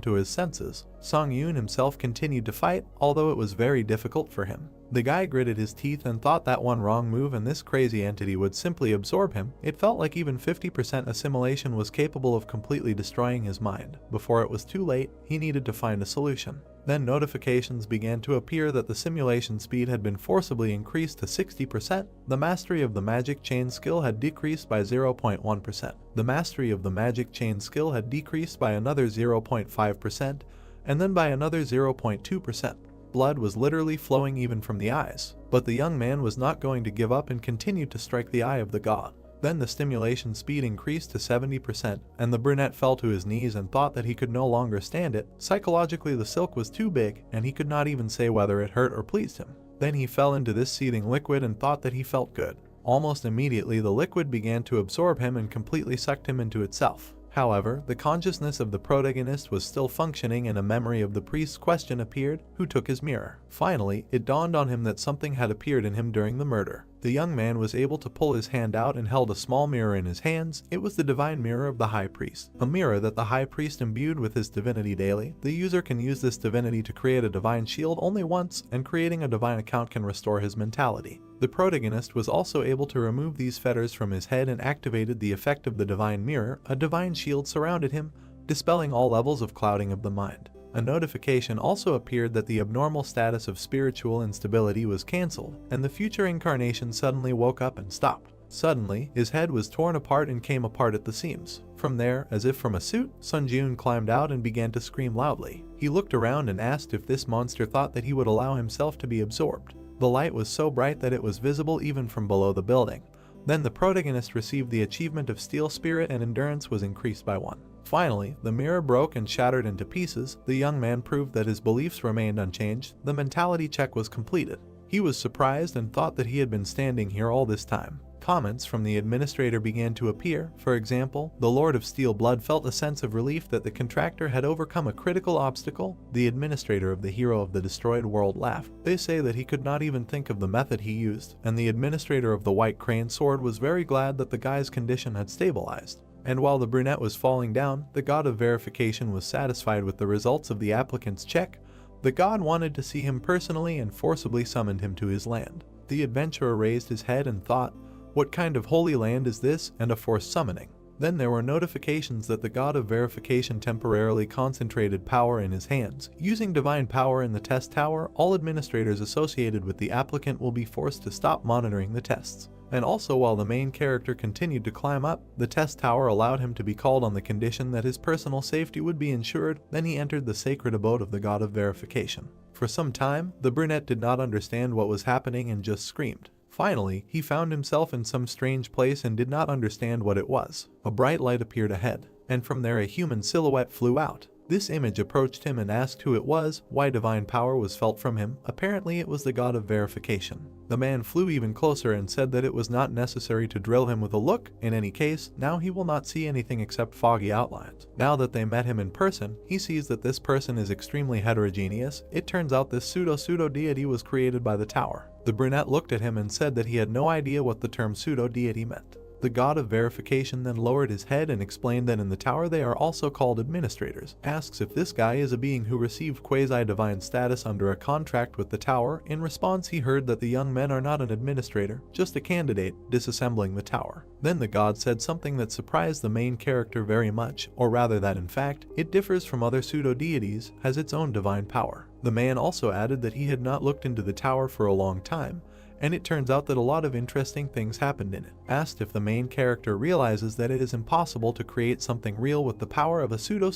to his senses. Song-yoon himself continued to fight, although it was very difficult for him. The guy gritted his teeth and thought that one wrong move and this crazy entity would simply absorb him. It felt like even 50% assimilation was capable of completely destroying his mind. Before it was too late, he needed to find a solution. Then notifications began to appear that the simulation speed had been forcibly increased to 60%. The mastery of the magic chain skill had decreased by 0.1%. The mastery of the magic chain skill had decreased by another 0.5%, and then by another 0.2%. Blood was literally flowing even from the eyes. But the young man was not going to give up and continued to strike the eye of the god. Then the stimulation speed increased to 70%, and the brunette fell to his knees and thought that he could no longer stand it. Psychologically the silk was too big, and he could not even say whether it hurt or pleased him. Then he fell into this seething liquid and thought that he felt good. Almost immediately the liquid began to absorb him and completely sucked him into itself. However, the consciousness of the protagonist was still functioning and a memory of the priest's question appeared, who took his mirror. Finally, it dawned on him that something had appeared in him during the murder. The young man was able to pull his hand out and held a small mirror in his hands. It was the divine mirror of the high priest, a mirror that the high priest imbued with his divinity daily. The user can use this divinity to create a divine shield only once, and creating a divine account can restore his mentality. The protagonist was also able to remove these fetters from his head and activated the effect of the divine mirror. A divine shield surrounded him, dispelling all levels of clouding of the mind. A notification also appeared that the abnormal status of spiritual instability was cancelled, and the future incarnation suddenly woke up and stopped. Suddenly, his head was torn apart and came apart at the seams. From there, as if from a suit, Sunjun climbed out and began to scream loudly. He looked around and asked if this monster thought that he would allow himself to be absorbed. The light was so bright that it was visible even from below the building. Then the protagonist received the achievement of Steel Spirit and endurance was increased by 1. Finally, the mirror broke and shattered into pieces. The young man proved that his beliefs remained unchanged. The mentality check was completed. He was surprised and thought that he had been standing here all this time. Comments from the administrator began to appear. For example, the Lord of Steel Blood felt a sense of relief that the contractor had overcome a critical obstacle. The administrator of the hero of the destroyed world laughed. They say that he could not even think of the method he used, and the administrator of the White Crane Sword was very glad that the guy's condition had stabilized. And while the brunette was falling down, the god of verification was satisfied with the results of the applicant's check. The god wanted to see him personally and forcibly summoned him to his land. The adventurer raised his head and thought, "What kind of holy land is this, and a forced summoning?" Then there were notifications that the god of verification temporarily concentrated power in his hands. Using divine power in the test tower, all administrators associated with the applicant will be forced to stop monitoring the tests. And also, while the main character continued to climb up, the test tower allowed him to be called on the condition that his personal safety would be ensured. Then he entered the sacred abode of the god of verification. For some time, the brunette did not understand what was happening and just screamed. Finally, he found himself in some strange place and did not understand what it was. A bright light appeared ahead, and from there a human silhouette flew out. This image approached him and asked who it was, why divine power was felt from him. Apparently it was the god of verification. The man flew even closer and said that it was not necessary to drill him with a look. In any case, now he will not see anything except foggy outlines. Now that they met him in person, he sees that this person is extremely heterogeneous. It turns out this pseudo deity was created by the tower. The brunette looked at him and said that he had no idea what the term pseudo deity meant. The god of verification then lowered his head and explained that in the tower they are also called administrators. Asks if this guy is a being who received quasi-divine status under a contract with the tower. In response, he heard that the young men are not an administrator, just a candidate, disassembling the tower. Then the god said something that surprised the main character very much, or rather that in fact, it differs from other pseudo-deities, has its own divine power. The man also added that he had not looked into the tower for a long time, and it turns out that a lot of interesting things happened in it. Asked if the main character realizes that it is impossible to create something real with the power of a pseudo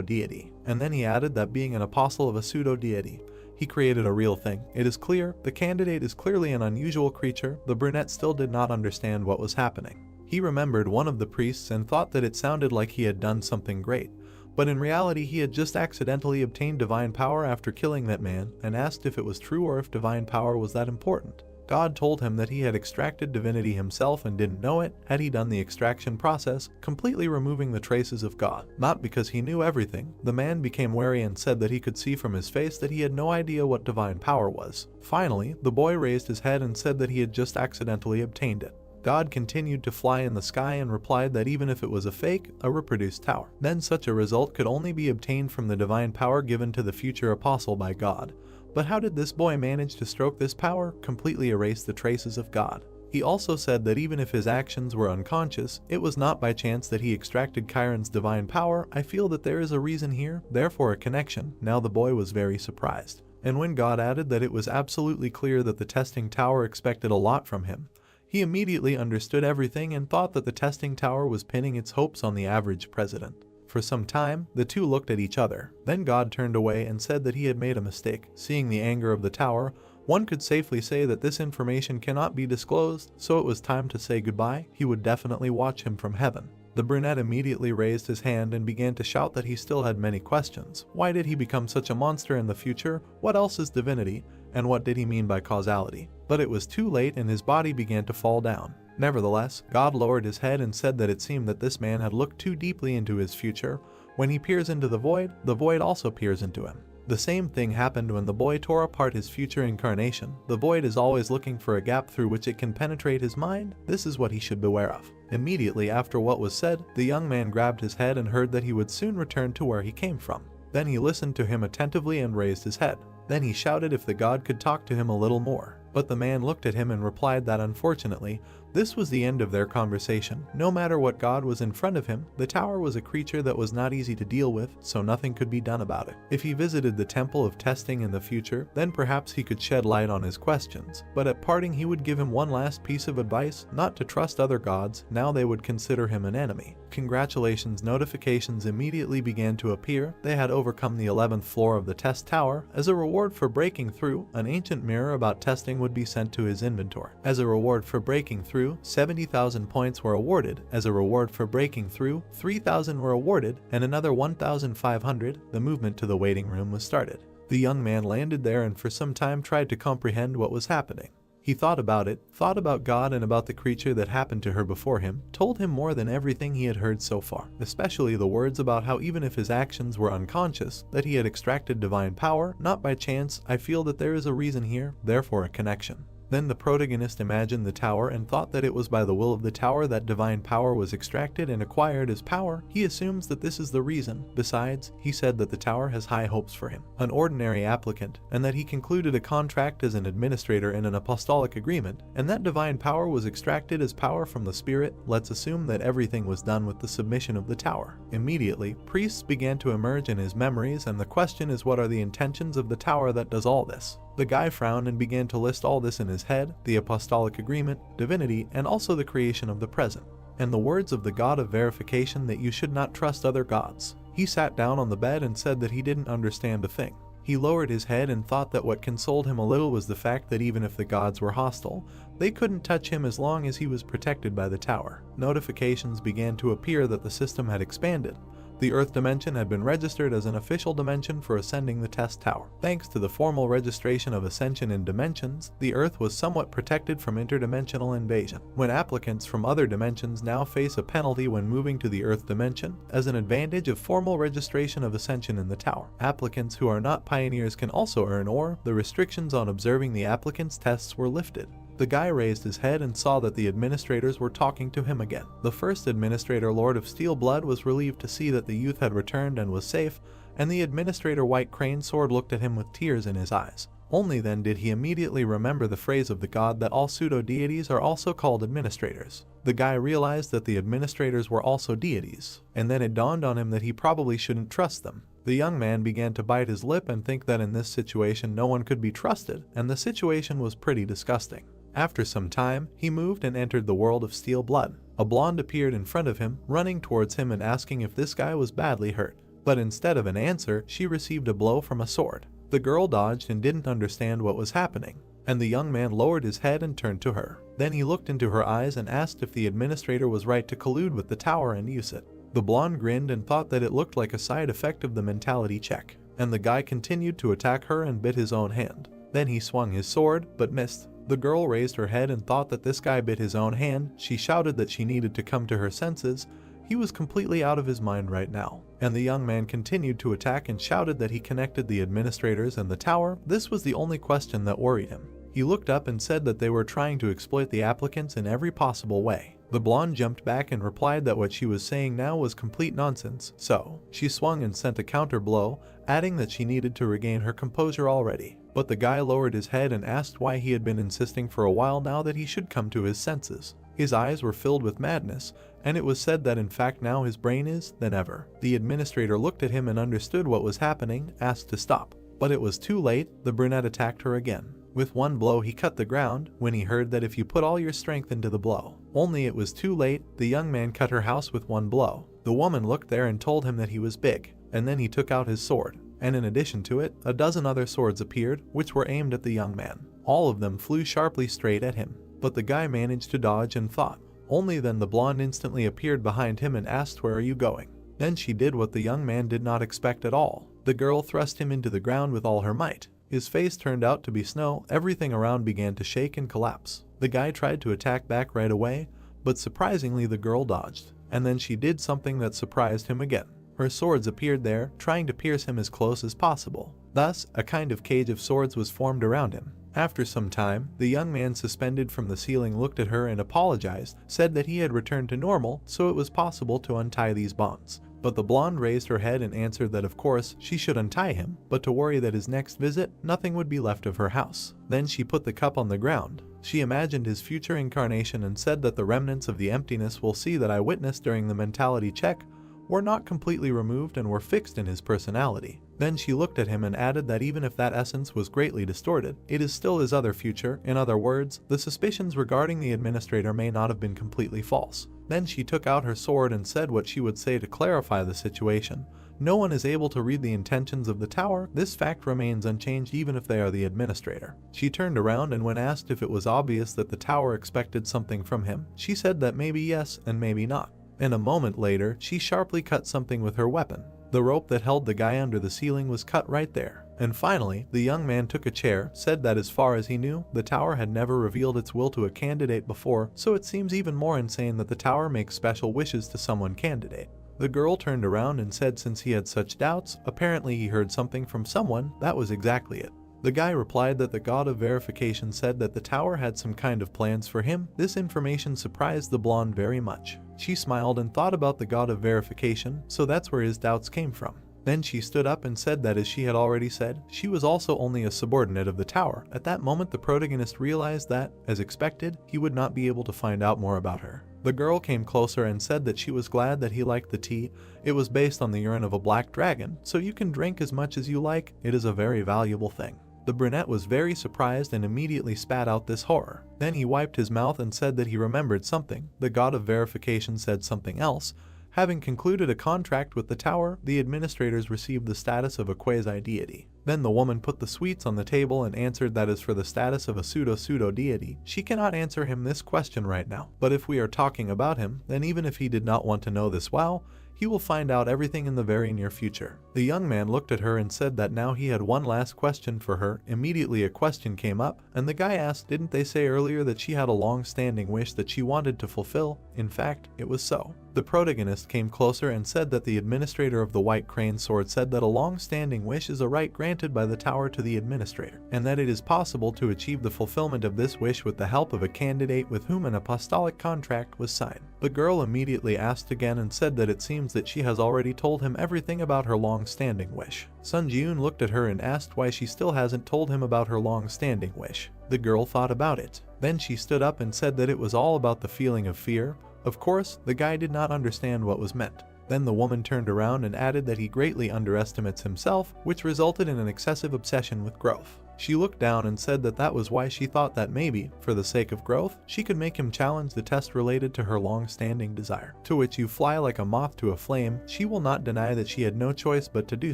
deity. And then he added that being an apostle of a pseudo deity, he created a real thing. It is clear, the candidate is clearly an unusual creature. The brunette still did not understand what was happening. He remembered one of the priests and thought that it sounded like he had done something great. But in reality he had just accidentally obtained divine power after killing that man, and asked if it was true or if divine power was that important. God told him that he had extracted divinity himself and didn't know it had he done the extraction process, completely removing the traces of God. Not because he knew everything, the man became wary and said that he could see from his face that he had no idea what divine power was. Finally, the boy raised his head and said that he had just accidentally obtained it. God continued to fly in the sky and replied that even if it was a fake, a reproduced tower, then such a result could only be obtained from the divine power given to the future apostle by God. But how did this boy manage to stroke this power, completely erase the traces of God? He also said that even if his actions were unconscious, it was not by chance that he extracted Chiron's divine power. I feel that there is a reason here, therefore a connection. Now the boy was very surprised. And when God added that it was absolutely clear that the testing tower expected a lot from him, he immediately understood everything and thought that the testing tower was pinning its hopes on the average president. For some time, the two looked at each other. Then God turned away and said that he had made a mistake. Seeing the anger of the tower, one could safely say that this information cannot be disclosed, so it was time to say goodbye. He would definitely watch him from heaven. The brunette immediately raised his hand and began to shout that he still had many questions. Why did he become such a monster in the future? What else is divinity? And what did he mean by causality? But it was too late and his body began to fall down. Nevertheless, God lowered his head and said that it seemed that this man had looked too deeply into his future. When he peers into the void also peers into him. The same thing happened when the boy tore apart his future incarnation. The void is always looking for a gap through which it can penetrate his mind. This is what he should beware of. Immediately after what was said, the young man grabbed his head and heard that he would soon return to where he came from. Then he listened to him attentively and raised his head. Then he shouted if the god could talk to him a little more. But the man looked at him and replied that unfortunately, this was the end of their conversation. No matter what god was in front of him, the tower was a creature that was not easy to deal with, so nothing could be done about it. If he visited the temple of testing in the future, then perhaps he could shed light on his questions. But at parting he would give him one last piece of advice, not to trust other gods, now they would consider him an enemy. Congratulations notifications immediately began to appear. They had overcome the 11th floor of the test tower. As a reward for breaking through, an ancient mirror about testing would be sent to his inventory. As a reward for breaking through, 70,000 points were awarded. As a reward for breaking through, 3,000 were awarded, and another 1,500. The movement to the waiting room was started. The young man landed there and for some time tried to comprehend what was happening. He thought about it, thought about God and about the creature that happened to her before him, told him more than everything he had heard so far, especially the words about how even if his actions were unconscious, that he had extracted divine power, not by chance. I feel that there is a reason here, therefore a connection. Then the protagonist imagined the tower and thought that it was by the will of the tower that divine power was extracted and acquired as power. He assumes that this is the reason. Besides, he said that the tower has high hopes for him, an ordinary applicant, and that he concluded a contract as an administrator in an apostolic agreement, and that divine power was extracted as power from the spirit. Let's assume that everything was done with the submission of the tower. Immediately, priests began to emerge in his memories, and the question is, what are the intentions of the tower that does all this? The guy frowned and began to list all this in his head: the apostolic agreement, divinity, and also the creation of the present, and the words of the God of verification that you should not trust other gods. He sat down on the bed and said that he didn't understand a thing. He lowered his head and thought that what consoled him a little was the fact that even if the gods were hostile, they couldn't touch him as long as he was protected by the tower. Notifications began to appear that the system had expanded. The Earth dimension had been registered as an official dimension for ascending the test tower. Thanks to the formal registration of ascension in dimensions, the Earth was somewhat protected from interdimensional invasion. When applicants from other dimensions now face a penalty when moving to the Earth dimension, as an advantage of formal registration of ascension in the tower, applicants who are not pioneers can also earn ore. The restrictions on observing the applicants' tests were lifted. The guy raised his head and saw that the administrators were talking to him again. The first administrator, Lord of Steel Blood, was relieved to see that the youth had returned and was safe, and the administrator, White Crane Sword, looked at him with tears in his eyes. Only then did he immediately remember the phrase of the god that all pseudo-deities are also called administrators. The guy realized that the administrators were also deities, and then it dawned on him that he probably shouldn't trust them. The young man began to bite his lip and think that in this situation no one could be trusted, and the situation was pretty disgusting. After some time, he moved and entered the world of Steel Blood. A blonde appeared in front of him, running towards him and asking if this guy was badly hurt. But instead of an answer, she received a blow from a sword. The girl dodged and didn't understand what was happening, and the young man lowered his head and turned to her. Then he looked into her eyes and asked if the administrator was right to collude with the tower and use it. The blonde grinned and thought that it looked like a side effect of the mentality check, and the guy continued to attack her and bit his own hand. Then he swung his sword, but missed. The girl raised her head and thought that this guy bit his own hand. She shouted that she needed to come to her senses. He was completely out of his mind right now. And the young man continued to attack and shouted that he connected the administrators and the tower. This was the only question that worried him. He looked up and said that they were trying to exploit the applicants in every possible way. The blonde jumped back and replied that what she was saying now was complete nonsense, so she swung and sent a counter blow, adding that she needed to regain her composure already. But the guy lowered his head and asked why he had been insisting for a while now that he should come to his senses. His eyes were filled with madness, and it was said that in fact now his brain is than ever. The administrator looked at him and understood what was happening, asked to stop. But it was too late. The brunette attacked her again. With one blow he cut the ground, when he heard that if you put all your strength into the blow. Only it was too late. The young man cut her house with one blow. The woman looked there and told him that he was big, and then he took out his sword. And in addition to it, a dozen other swords appeared, which were aimed at the young man. All of them flew sharply straight at him, but the guy managed to dodge and fought. Only then the blonde instantly appeared behind him and asked, "Where are you going?" Then she did what the young man did not expect at all. The girl thrust him into the ground with all her might. His face turned out to be snow. Everything around began to shake and collapse. The guy tried to attack back right away, but surprisingly the girl dodged. And then she did something that surprised him again. Her swords appeared there, trying to pierce him as close as possible. Thus, a kind of cage of swords was formed around him. After some time, the young man suspended from the ceiling looked at her and apologized, said that he had returned to normal, so it was possible to untie these bonds. But the blonde raised her head and answered that of course she should untie him, but to worry that his next visit, nothing would be left of her house. Then she put the cup on the ground. She imagined his future incarnation and said that the remnants of the emptiness we'll see that I witnessed during the mentality check were not completely removed and were fixed in his personality. Then she looked at him and added that even if that essence was greatly distorted, it is still his other future. In other words, the suspicions regarding the administrator may not have been completely false. Then she took out her sword and said what she would say to clarify the situation. No one is able to read the intentions of the tower. This fact remains unchanged even if they are the administrator. She turned around and when asked if it was obvious that the tower expected something from him, she said that maybe yes and maybe not. And a moment later, she sharply cut something with her weapon. The rope that held the guy under the ceiling was cut right there. And finally, the young man took a chair, said that as far as he knew, the tower had never revealed its will to a candidate before, so it seems even more insane that the tower makes special wishes to someone candidate. The girl turned around and said since he had such doubts, apparently he heard something from someone. That was exactly it. The guy replied that the god of verification said that the tower had some kind of plans for him. This information surprised the blonde very much. She smiled and thought about the god of verification, so that's where his doubts came from. Then she stood up and said that, as she had already said, she was also only a subordinate of the tower. At that moment, the protagonist realized that, as expected, he would not be able to find out more about her. The girl came closer and said that she was glad that he liked the tea. It was based on the urine of a black dragon, so you can drink as much as you like. It is a very valuable thing. The brunette was very surprised and immediately spat out this horror. Then he wiped his mouth and said that he remembered something. The god of verification said something else. Having concluded a contract with the tower, the administrators received the status of a quasi-deity. Then the woman put the sweets on the table and answered that as for the status of a pseudo-deity, she cannot answer him this question right now. But if we are talking about him, then even if he did not want to know this wow, he will find out everything in the very near future. The young man looked at her and said that now he had one last question for her. Immediately a question came up, and the guy asked, didn't they say earlier that she had a long-standing wish that she wanted to fulfill? In fact, it was so. The protagonist came closer and said that the administrator of the White Crane Sword said that a long-standing wish is a right granted by the tower to the administrator, and that it is possible to achieve the fulfillment of this wish with the help of a candidate with whom an apostolic contract was signed. The girl immediately asked again and said that it seems that she has already told him everything about her long-standing wish. Sun Ji-eun looked at her and asked why she still hasn't told him about her long-standing wish. The girl thought about it. Then she stood up and said that it was all about the feeling of fear. Of course, the guy did not understand what was meant. Then the woman turned around and added that he greatly underestimates himself, which resulted in an excessive obsession with growth. She looked down and said that that was why she thought that maybe, for the sake of growth, she could make him challenge the test related to her long-standing desire. To which you fly like a moth to a flame. She will not deny that she had no choice but to do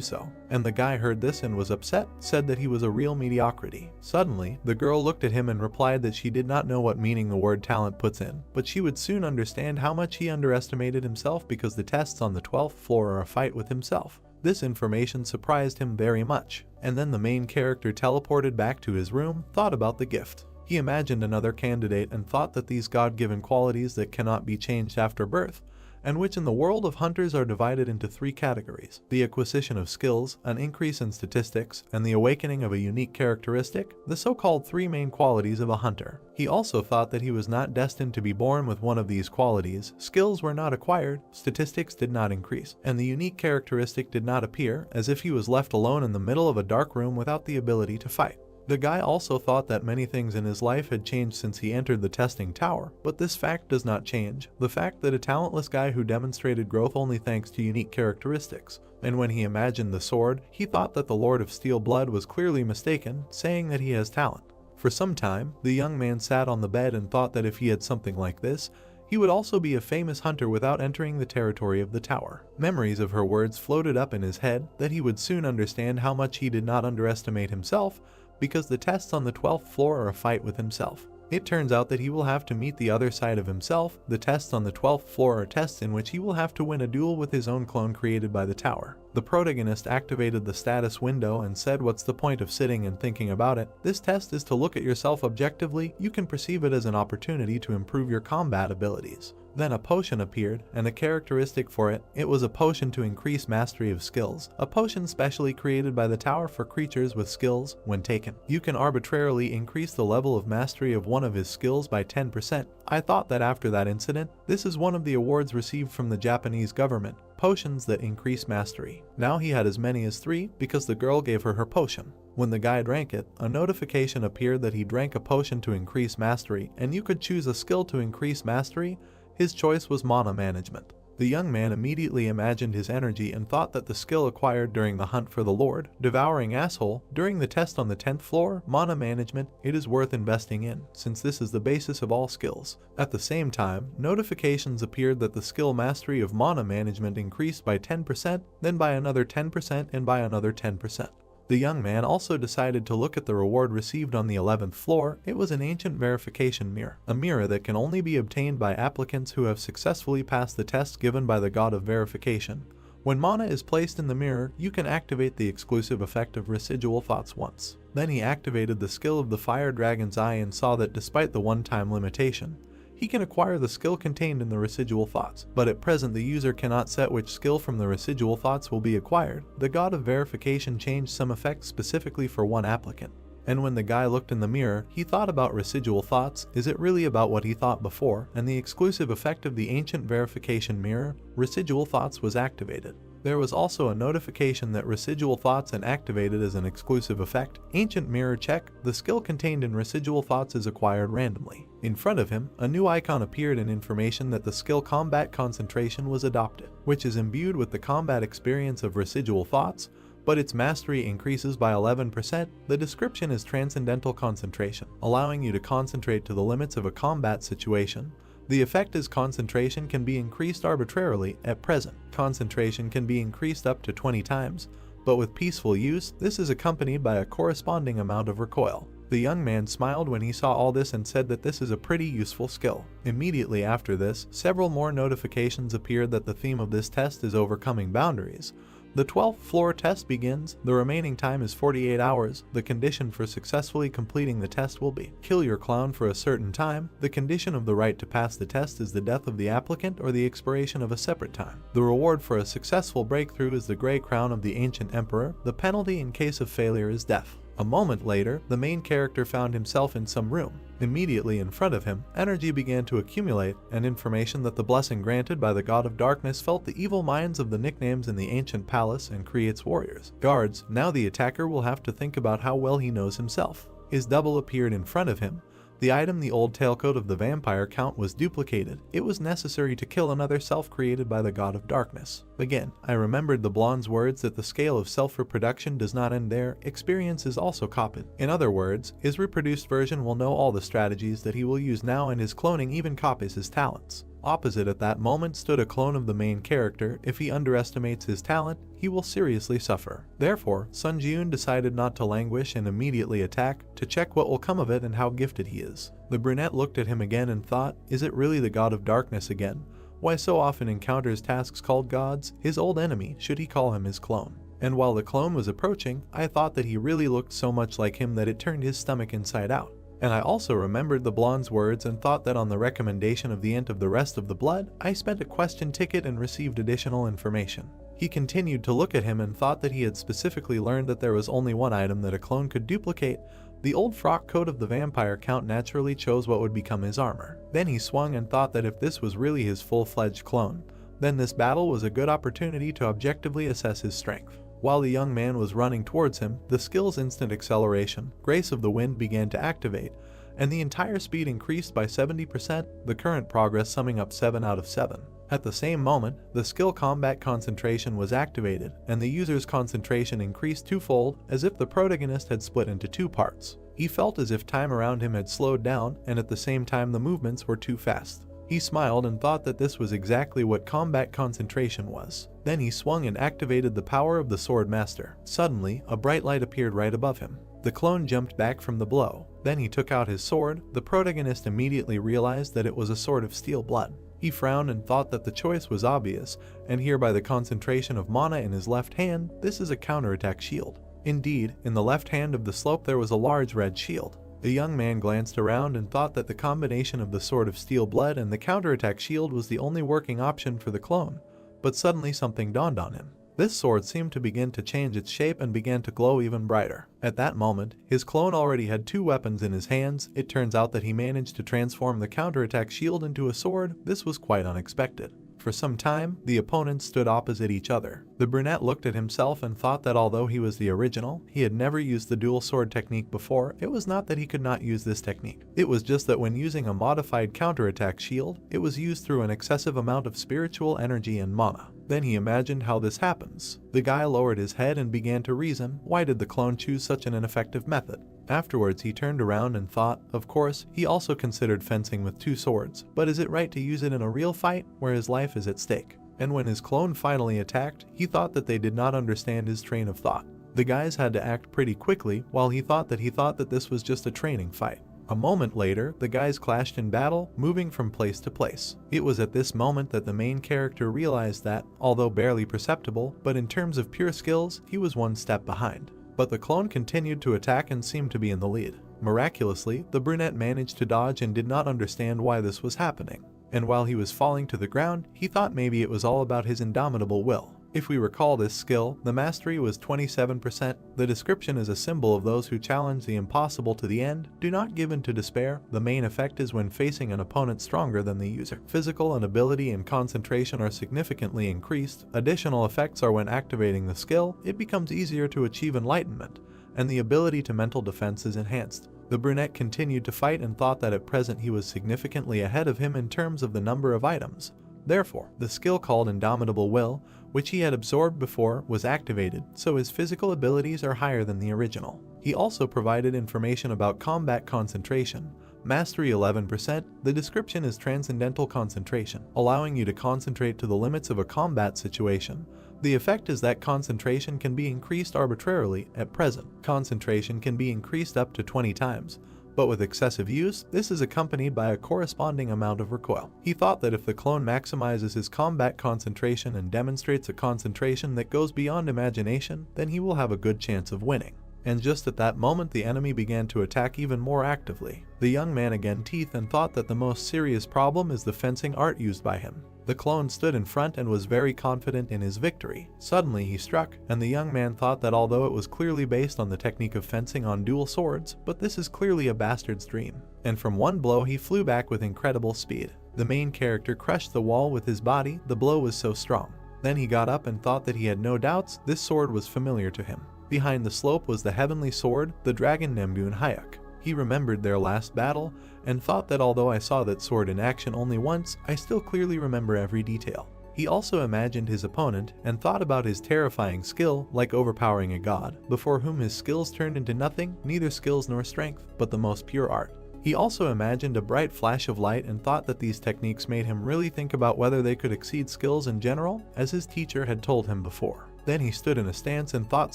so. And the guy heard this and was upset, said that he was a real mediocrity. Suddenly, the girl looked at him and replied that she did not know what meaning the word talent puts in, but she would soon understand how much he underestimated himself because the tests on the 12th floor are a fight with himself. This information surprised him very much, and then the main character teleported back to his room, thought about the gift. He imagined another candidate and thought that these God-given qualities that cannot be changed after birth, and which in the world of hunters are divided into three categories: the acquisition of skills, an increase in statistics, and the awakening of a unique characteristic, the so-called three main qualities of a hunter. He also thought that he was not destined to be born with one of these qualities. Skills were not acquired, statistics did not increase, and the unique characteristic did not appear, as if he was left alone in the middle of a dark room without the ability to fight. The guy also thought that many things in his life had changed since he entered the testing tower, but this fact does not change the fact that a talentless guy who demonstrated growth only thanks to unique characteristics. And when he imagined the sword, he thought that the Lord of Steel Blood was clearly mistaken, saying that he has talent. For some time, the young man sat on the bed and thought that if he had something like this, he would also be a famous hunter without entering the territory of the tower. Memories of her words floated up in his head, that he would soon understand how much he did not underestimate himself, because the tests on the 12th floor are a fight with himself. It turns out that he will have to meet the other side of himself. The tests on the 12th floor are tests in which he will have to win a duel with his own clone created by the tower. The protagonist activated the status window and said, what's the point of sitting and thinking about it? This test is to look at yourself objectively. You can perceive it as an opportunity to improve your combat abilities. Then a potion appeared, and a characteristic for it. It was a potion to increase mastery of skills, a potion specially created by the tower for creatures with skills. When taken, you can arbitrarily increase the level of mastery of one of his skills by 10%. I thought that after that incident, this is one of the awards received from the Japanese government, potions that increase mastery. Now he had as many as 3 because the girl gave her potion. When the guy drank it, a notification appeared that he drank a potion to increase mastery, and you could choose a skill to increase mastery. His choice was mana management. The young man immediately imagined his energy and thought that the skill acquired during the hunt for the Lord, devouring asshole, during the test on the 10th floor, mana management, it is worth investing in, since this is the basis of all skills. At the same time, notifications appeared that the skill mastery of mana management increased by 10%, then by another 10% and by another 10%. The young man also decided to look at the reward received on the 11th floor. It was an ancient verification mirror, a mirror that can only be obtained by applicants who have successfully passed the test given by the god of verification. When mana is placed in the mirror, you can activate the exclusive effect of residual thoughts once. Then he activated the skill of the fire dragon's eye and saw that despite the one-time limitation, he can acquire the skill contained in the residual thoughts, but at present the user cannot set which skill from the residual thoughts will be acquired. The god of verification changed some effects specifically for one applicant. And when the guy looked in the mirror, he thought about residual thoughts. Is it really about what he thought before? And the exclusive effect of the ancient verification mirror, residual thoughts, was activated. There was also a notification that residual thoughts and activated as an exclusive effect. Ancient mirror check, the skill contained in residual thoughts is acquired randomly. In front of him, a new icon appeared and information that the skill combat concentration was adopted, which is imbued with the combat experience of residual thoughts, but its mastery increases by 11%. The description is transcendental concentration, allowing you to concentrate to the limits of a combat situation. The effect is concentration can be increased arbitrarily. At present, concentration can be increased up to 20 times, but with peaceful use, this is accompanied by a corresponding amount of recoil. The young man smiled when he saw all this and said that this is a pretty useful skill. Immediately after this, several more notifications appeared that the theme of this test is overcoming boundaries. The 12th floor test begins. The remaining time is 48 hours. The condition for successfully completing the test will be kill your clown for a certain time. The condition of the right to pass the test is the death of the applicant or the expiration of a separate time. The reward for a successful breakthrough is the gray crown of the ancient emperor. The penalty in case of failure is death. A moment later, the main character found himself in some room. Immediately in front of him, energy began to accumulate, and information that the blessing granted by the god of darkness felt the evil minds of the nicknames in the ancient palace and creates warriors. Guards, now the attacker will have to think about how well he knows himself. His double appeared in front of him. The item, the old tailcoat of the vampire count, was duplicated. It was necessary to kill another self created by the god of darkness. Again, I remembered the blonde's words that the scale of self-reproduction does not end there. Experience is also copied. In other words, his reproduced version will know all the strategies that he will use now, and his cloning even copies his talents. Opposite at that moment stood a clone of the main character. If he underestimates his talent, he will seriously suffer. Therefore, Sun Jiun decided not to languish and immediately attack, to check what will come of it and how gifted he is. The brunette looked at him again and thought, is it really the god of darkness again? Why so often encounters tasks called gods? His old enemy, should he call him his clone? And while the clone was approaching, I thought that he really looked so much like him that it turned his stomach inside out. And I also remembered the blonde's words and thought that on the recommendation of the ant of the rest of the blood, I spent a question ticket and received additional information. He continued to look at him and thought that he had specifically learned that there was only one item that a clone could duplicate. The old frock coat of the vampire count naturally chose what would become his armor. Then he swung and thought that if this was really his full-fledged clone, then this battle was a good opportunity to objectively assess his strength. While the young man was running towards him, the skill's instant acceleration, Grace of the Wind, began to activate, and the entire speed increased by 70%, the current progress summing up 7 out of 7. At the same moment, the skill combat concentration was activated, and the user's concentration increased twofold, as if the protagonist had split into two parts. He felt as if time around him had slowed down, and at the same time the movements were too fast. He smiled and thought that this was exactly what combat concentration was. Then he swung and activated the power of the Sword Master. Suddenly, a bright light appeared right above him. The clone jumped back from the blow. Then he took out his sword. The protagonist immediately realized that it was a sword of steel blood. He frowned and thought that the choice was obvious, and here by the concentration of mana in his left hand, this is a counterattack shield. Indeed, in the left hand of the slope there was a large red shield. The young man glanced around and thought that the combination of the sword of steel blood and the counterattack shield was the only working option for the clone, but suddenly something dawned on him. This sword seemed to begin to change its shape and began to glow even brighter. At that moment, his clone already had two weapons in his hands. It turns out that he managed to transform the counterattack shield into a sword. This was quite unexpected. For some time, the opponents stood opposite each other. The brunette looked at himself and thought that although he was the original, he had never used the dual sword technique before. It was not that he could not use this technique. It was just that when using a modified counterattack shield, it was used through an excessive amount of spiritual energy and mana. Then he imagined how this happens. The guy lowered his head and began to reason, why did the clone choose such an ineffective method? Afterwards he turned around and thought, of course, he also considered fencing with two swords, but is it right to use it in a real fight where his life is at stake? And when his clone finally attacked, he thought that they did not understand his train of thought. The guys had to act pretty quickly, while he thought that this was just a training fight. A moment later, the guys clashed in battle, moving from place to place. It was at this moment that the main character realized that, although barely perceptible, but in terms of pure skills, he was one step behind. But the clone continued to attack and seemed to be in the lead. Miraculously, the brunette managed to dodge and did not understand why this was happening. And while he was falling to the ground, he thought maybe it was all about his indomitable will. If we recall this skill, the mastery was 27%. The description is a symbol of those who challenge the impossible to the end, do not give in to despair. The main effect is when facing an opponent stronger than the user. Physical and ability and concentration are significantly increased. Additional effects are when activating the skill, it becomes easier to achieve enlightenment, and the ability to mental defense is enhanced. The brunette continued to fight and thought that at present he was significantly ahead of him in terms of the number of items. Therefore, the skill called Indomitable Will, which he had absorbed before, was activated, so his physical abilities are higher than the original. He also provided information about combat concentration. Mastery 11%, the description is transcendental concentration, allowing you to concentrate to the limits of a combat situation. The effect is that concentration can be increased arbitrarily. At present, concentration can be increased up to 20 times. But with excessive use, this is accompanied by a corresponding amount of recoil. He thought that if the clone maximizes his combat concentration and demonstrates a concentration that goes beyond imagination, then he will have a good chance of winning. And just at that moment the enemy began to attack even more actively. The young man again teeth and thought that the most serious problem is the fencing art used by him. The clone stood in front and was very confident in his victory. Suddenly he struck, and the young man thought that although it was clearly based on the technique of fencing on dual swords, but this is clearly a bastard's dream. And from one blow he flew back with incredible speed. The main character crushed the wall with his body, the blow was so strong. Then he got up and thought that he had no doubts, this sword was familiar to him. Behind the slope was the heavenly sword, the dragon Nemgun Hayek. He remembered their last battle, and thought that although I saw that sword in action only once, I still clearly remember every detail. He also imagined his opponent, and thought about his terrifying skill, like overpowering a god, before whom his skills turned into nothing, neither skills nor strength, but the most pure art. He also imagined a bright flash of light and thought that these techniques made him really think about whether they could exceed skills in general, as his teacher had told him before. Then he stood in a stance and thought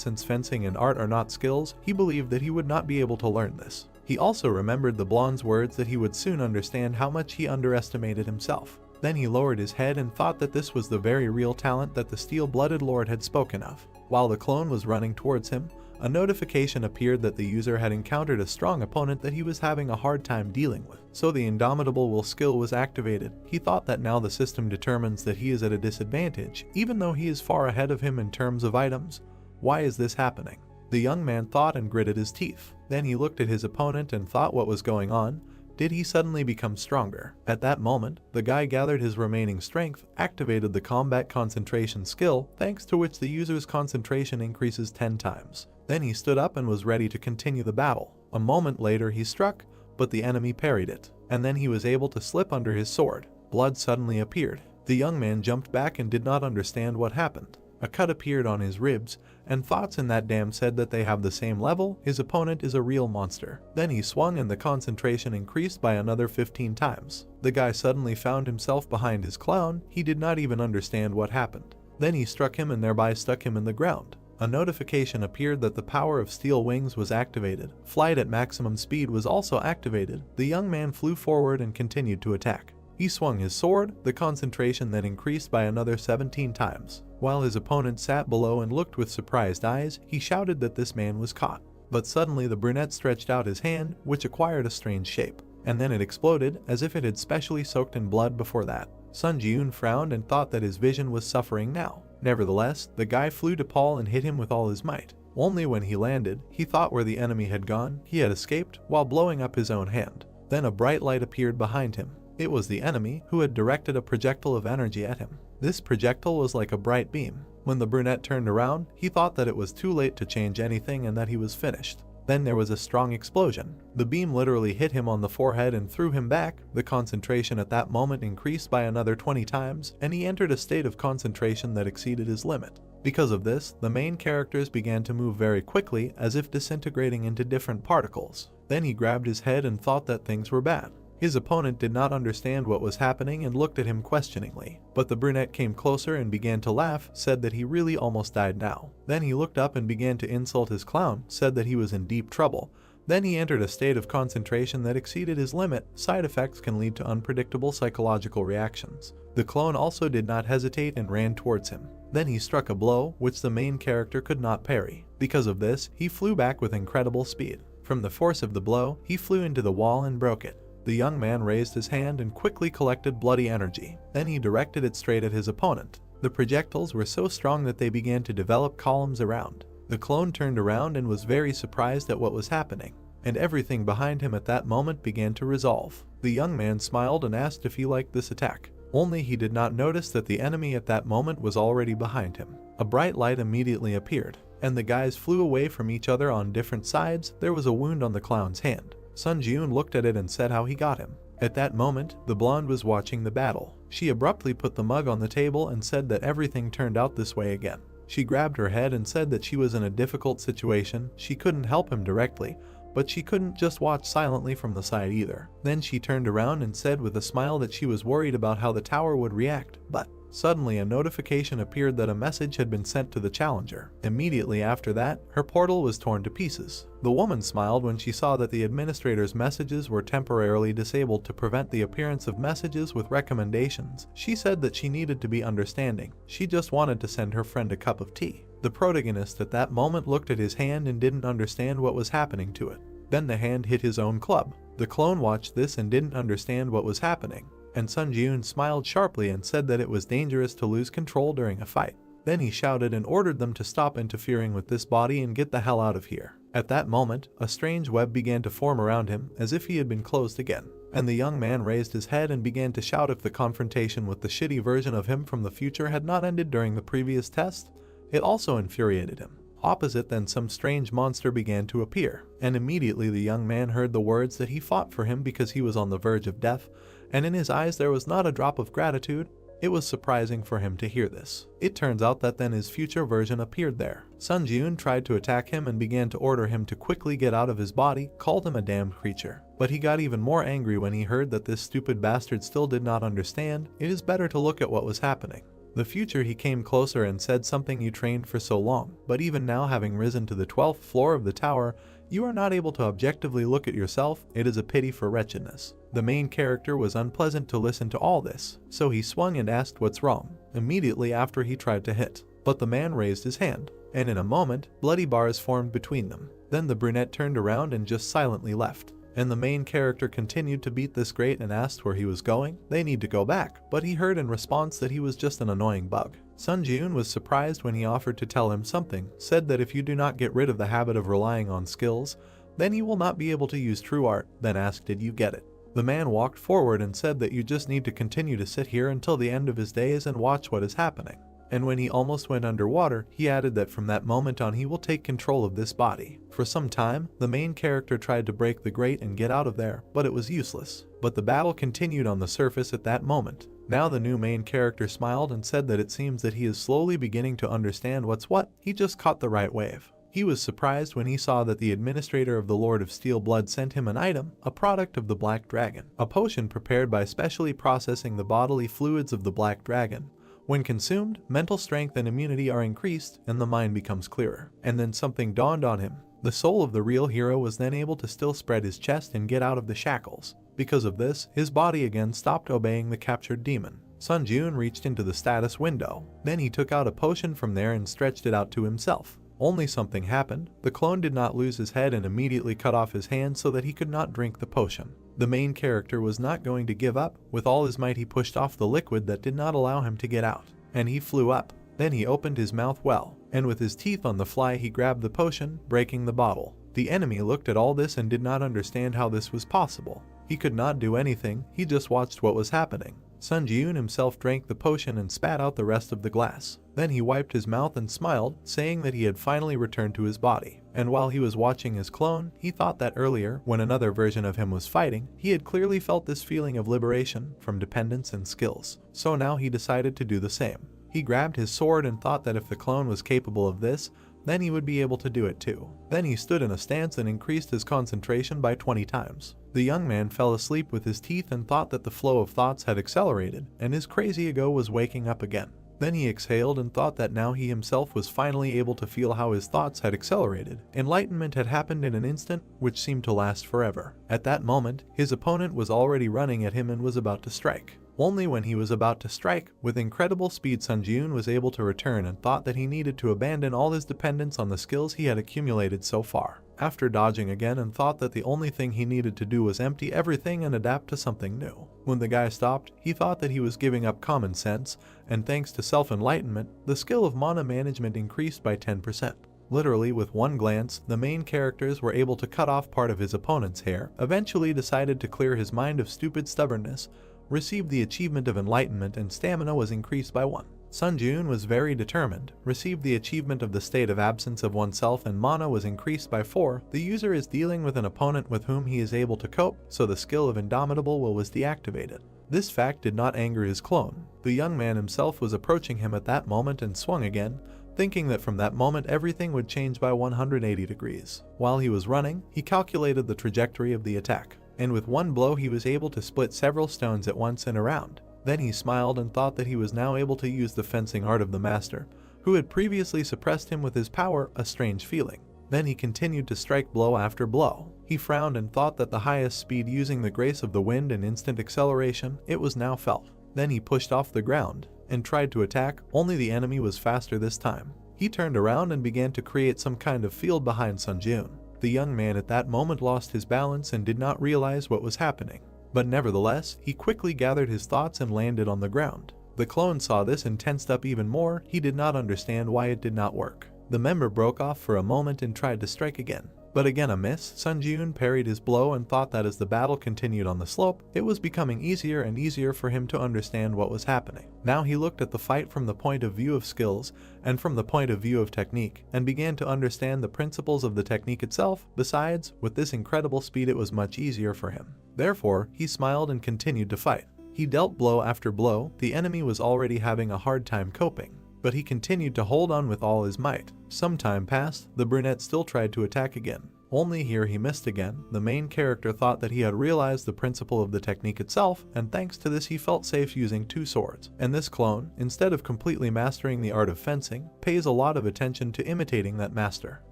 since fencing and art are not skills, he believed that he would not be able to learn this. He also remembered the blonde's words that he would soon understand how much he underestimated himself. Then he lowered his head and thought that this was the very real talent that the steel-blooded lord had spoken of. While the clone was running towards him, a notification appeared that the user had encountered a strong opponent that he was having a hard time dealing with. So the Indomitable Will skill was activated. He thought that now the system determines that he is at a disadvantage, even though he is far ahead of him in terms of items. Why is this happening? The young man thought and gritted his teeth. Then he looked at his opponent and thought what was going on. Did he suddenly become stronger? At that moment, the guy gathered his remaining strength, activated the combat concentration skill, thanks to which the user's concentration increases 10 times. Then he stood up and was ready to continue the battle. A moment later he struck, but the enemy parried it, and then he was able to slip under his sword. Blood suddenly appeared. The young man jumped back and did not understand what happened. A cut appeared on his ribs, and thoughts in that dam said that they have the same level, his opponent is a real monster. Then he swung and the concentration increased by another 15 times. The guy suddenly found himself behind his clown, he did not even understand what happened. Then he struck him and thereby stuck him in the ground. A notification appeared that the power of steel wings was activated. Flight at maximum speed was also activated. The young man flew forward and continued to attack. He swung his sword, the concentration then increased by another 17 times. While his opponent sat below and looked with surprised eyes, he shouted that this man was caught. But suddenly the brunette stretched out his hand, which acquired a strange shape. And then it exploded, as if it had specially soaked in blood before that. Sun Ji-eun frowned and thought that his vision was suffering now. Nevertheless, the guy flew to Paul and hit him with all his might. Only when he landed, he thought where the enemy had gone, he had escaped, while blowing up his own hand. Then a bright light appeared behind him. It was the enemy, who had directed a projectile of energy at him. This projectile was like a bright beam. When the brunette turned around, he thought that it was too late to change anything and that he was finished. Then there was a strong explosion. The beam literally hit him on the forehead and threw him back. The concentration at that moment increased by another 20 times, and he entered a state of concentration that exceeded his limit. Because of this, the main characters began to move very quickly, as if disintegrating into different particles. Then he grabbed his head and thought that things were bad. His opponent did not understand what was happening and looked at him questioningly. But the brunette came closer and began to laugh, said that he really almost died now. Then he looked up and began to insult his clown, said that he was in deep trouble. Then he entered a state of concentration that exceeded his limit. Side effects can lead to unpredictable psychological reactions. The clone also did not hesitate and ran towards him. Then he struck a blow, which the main character could not parry. Because of this, he flew back with incredible speed. From the force of the blow, he flew into the wall and broke it. The young man raised his hand and quickly collected bloody energy. Then he directed it straight at his opponent. The projectiles were so strong that they began to develop columns around. The clone turned around and was very surprised at what was happening, and everything behind him at that moment began to resolve. The young man smiled and asked if he liked this attack. Only he did not notice that the enemy at that moment was already behind him. A bright light immediately appeared, and the guys flew away from each other on different sides. There was a wound on the clown's hand. Sun Jiun looked at it and said how he got him. At that moment, the blonde was watching the battle. She abruptly put the mug on the table and said that everything turned out this way again. She grabbed her head and said that she was in a difficult situation. She couldn't help him directly, but she couldn't just watch silently from the side either. Then she turned around and said with a smile that she was worried about how the tower would react, but suddenly a notification appeared that a message had been sent to the challenger. Immediately after that, her portal was torn to pieces. The woman smiled when she saw that the administrator's messages were temporarily disabled to prevent the appearance of messages with recommendations. She said that she needed to be understanding. She just wanted to send her friend a cup of tea. The protagonist at that moment looked at his hand and didn't understand what was happening to it. Then the hand hit his own club. The clone watched this and didn't understand what was happening, and Sun Jiun smiled sharply and said that it was dangerous to lose control during a fight. Then he shouted and ordered them to stop interfering with this body and get the hell out of here. At that moment, a strange web began to form around him, as if he had been closed again, and the young man raised his head and began to shout if the confrontation with the shitty version of him from the future had not ended during the previous test. It also infuriated him. Opposite then some strange monster began to appear, and immediately the young man heard the words that he fought for him because he was on the verge of death, and in his eyes there was not a drop of gratitude. It was surprising for him to hear this. It turns out that then his future version appeared there. Sun Jiun tried to attack him and began to order him to quickly get out of his body, called him a damned creature. But he got even more angry when he heard that this stupid bastard still did not understand. It is better to look at what was happening. The future he came closer and said something you trained for so long, but even now having risen to the 12th floor of the tower, you are not able to objectively look at yourself. It is a pity for wretchedness. The main character was unpleasant to listen to all this, so he swung and asked what's wrong, immediately after he tried to hit. But the man raised his hand, and in a moment, bloody bars formed between them. Then the brunette turned around and just silently left. And the main character continued to beat this great and asked where he was going. They need to go back, but he heard in response that he was just an annoying bug. Sun Jiun was surprised when he offered to tell him something, said that if you do not get rid of the habit of relying on skills, then you will not be able to use true art, then asked did you get it. The man walked forward and said that you just need to continue to sit here until the end of his days and watch what is happening. And when he almost went underwater, he added that from that moment on he will take control of this body. For some time, the main character tried to break the grate and get out of there, but it was useless. But the battle continued on the surface at that moment. Now the new main character smiled and said that it seems that he is slowly beginning to understand what's what. He just caught the right wave. He was surprised when he saw that the administrator of the Lord of Steel Blood sent him an item, a product of the Black Dragon, a potion prepared by specially processing the bodily fluids of the Black Dragon. When consumed, mental strength and immunity are increased, and the mind becomes clearer. And then something dawned on him. The soul of the real hero was then able to still spread his chest and get out of the shackles. Because of this, his body again stopped obeying the captured demon. Sun Jiun reached into the status window. Then he took out a potion from there and stretched it out to himself. Only something happened. The clone did not lose his head and immediately cut off his hand so that he could not drink the potion. The main character was not going to give up. With all his might he pushed off the liquid that did not allow him to get out, and he flew up. Then he opened his mouth well, and with his teeth on the fly he grabbed the potion, breaking the bottle. The enemy looked at all this and did not understand how this was possible. He could not do anything, he just watched what was happening. Sun Jiun himself drank the potion and spat out the rest of the glass. Then he wiped his mouth and smiled, saying that he had finally returned to his body. And while he was watching his clone, he thought that earlier, when another version of him was fighting, he had clearly felt this feeling of liberation from dependence and skills. So now he decided to do the same. He grabbed his sword and thought that if the clone was capable of this, then he would be able to do it too. Then he stood in a stance and increased his concentration by 20 times. The young man fell asleep with his teeth and thought that the flow of thoughts had accelerated, and his crazy ego was waking up again. Then he exhaled and thought that now he himself was finally able to feel how his thoughts had accelerated. Enlightenment had happened in an instant, which seemed to last forever. At that moment, his opponent was already running at him and was about to strike. Only when he was about to strike, with incredible speed, Sun Jiun was able to return and thought that he needed to abandon all his dependence on the skills he had accumulated so far. After dodging again and thought that the only thing he needed to do was empty everything and adapt to something new. When the guy stopped, he thought that he was giving up common sense, and thanks to self-enlightenment, the skill of mana management increased by 10%. Literally with one glance, the main characters were able to cut off part of his opponent's hair, eventually decided to clear his mind of stupid stubbornness, received the achievement of enlightenment, and stamina was increased by 1. Sun Jiun was very determined, received the achievement of the state of absence of oneself, and mana was increased by 4. The user is dealing with an opponent with whom he is able to cope, so the skill of Indomitable Will was deactivated. This fact did not anger his clone. The young man himself was approaching him at that moment and swung again, thinking that from that moment everything would change by 180 degrees. While he was running, he calculated the trajectory of the attack, and with one blow he was able to split several stones at once and around. Then he smiled and thought that he was now able to use the fencing art of the master, who had previously suppressed him with his power, a strange feeling. Then he continued to strike blow after blow. He frowned and thought that the highest speed, using the grace of the wind and instant acceleration, it was now felt. Then he pushed off the ground and tried to attack, only the enemy was faster this time. He turned around and began to create some kind of field behind Sun Jiun. The young man at that moment lost his balance and did not realize what was happening. But nevertheless, he quickly gathered his thoughts and landed on the ground. The clone saw this and tensed up even more. He did not understand why it did not work. The member broke off for a moment and tried to strike again. But again a miss. Sun Jiun parried his blow and thought that as the battle continued on the slope, it was becoming easier and easier for him to understand what was happening. Now he looked at the fight from the point of view of skills and from the point of view of technique, and began to understand the principles of the technique itself. Besides, with this incredible speed it was much easier for him. Therefore, he smiled and continued to fight. He dealt blow after blow. The enemy was already having a hard time coping, but he continued to hold on with all his might. Some time passed, the brunette still tried to attack again. Only here he missed again. The main character thought that he had realized the principle of the technique itself, and thanks to this he felt safe using 2 swords. And this clone, instead of completely mastering the art of fencing, pays a lot of attention to imitating that master.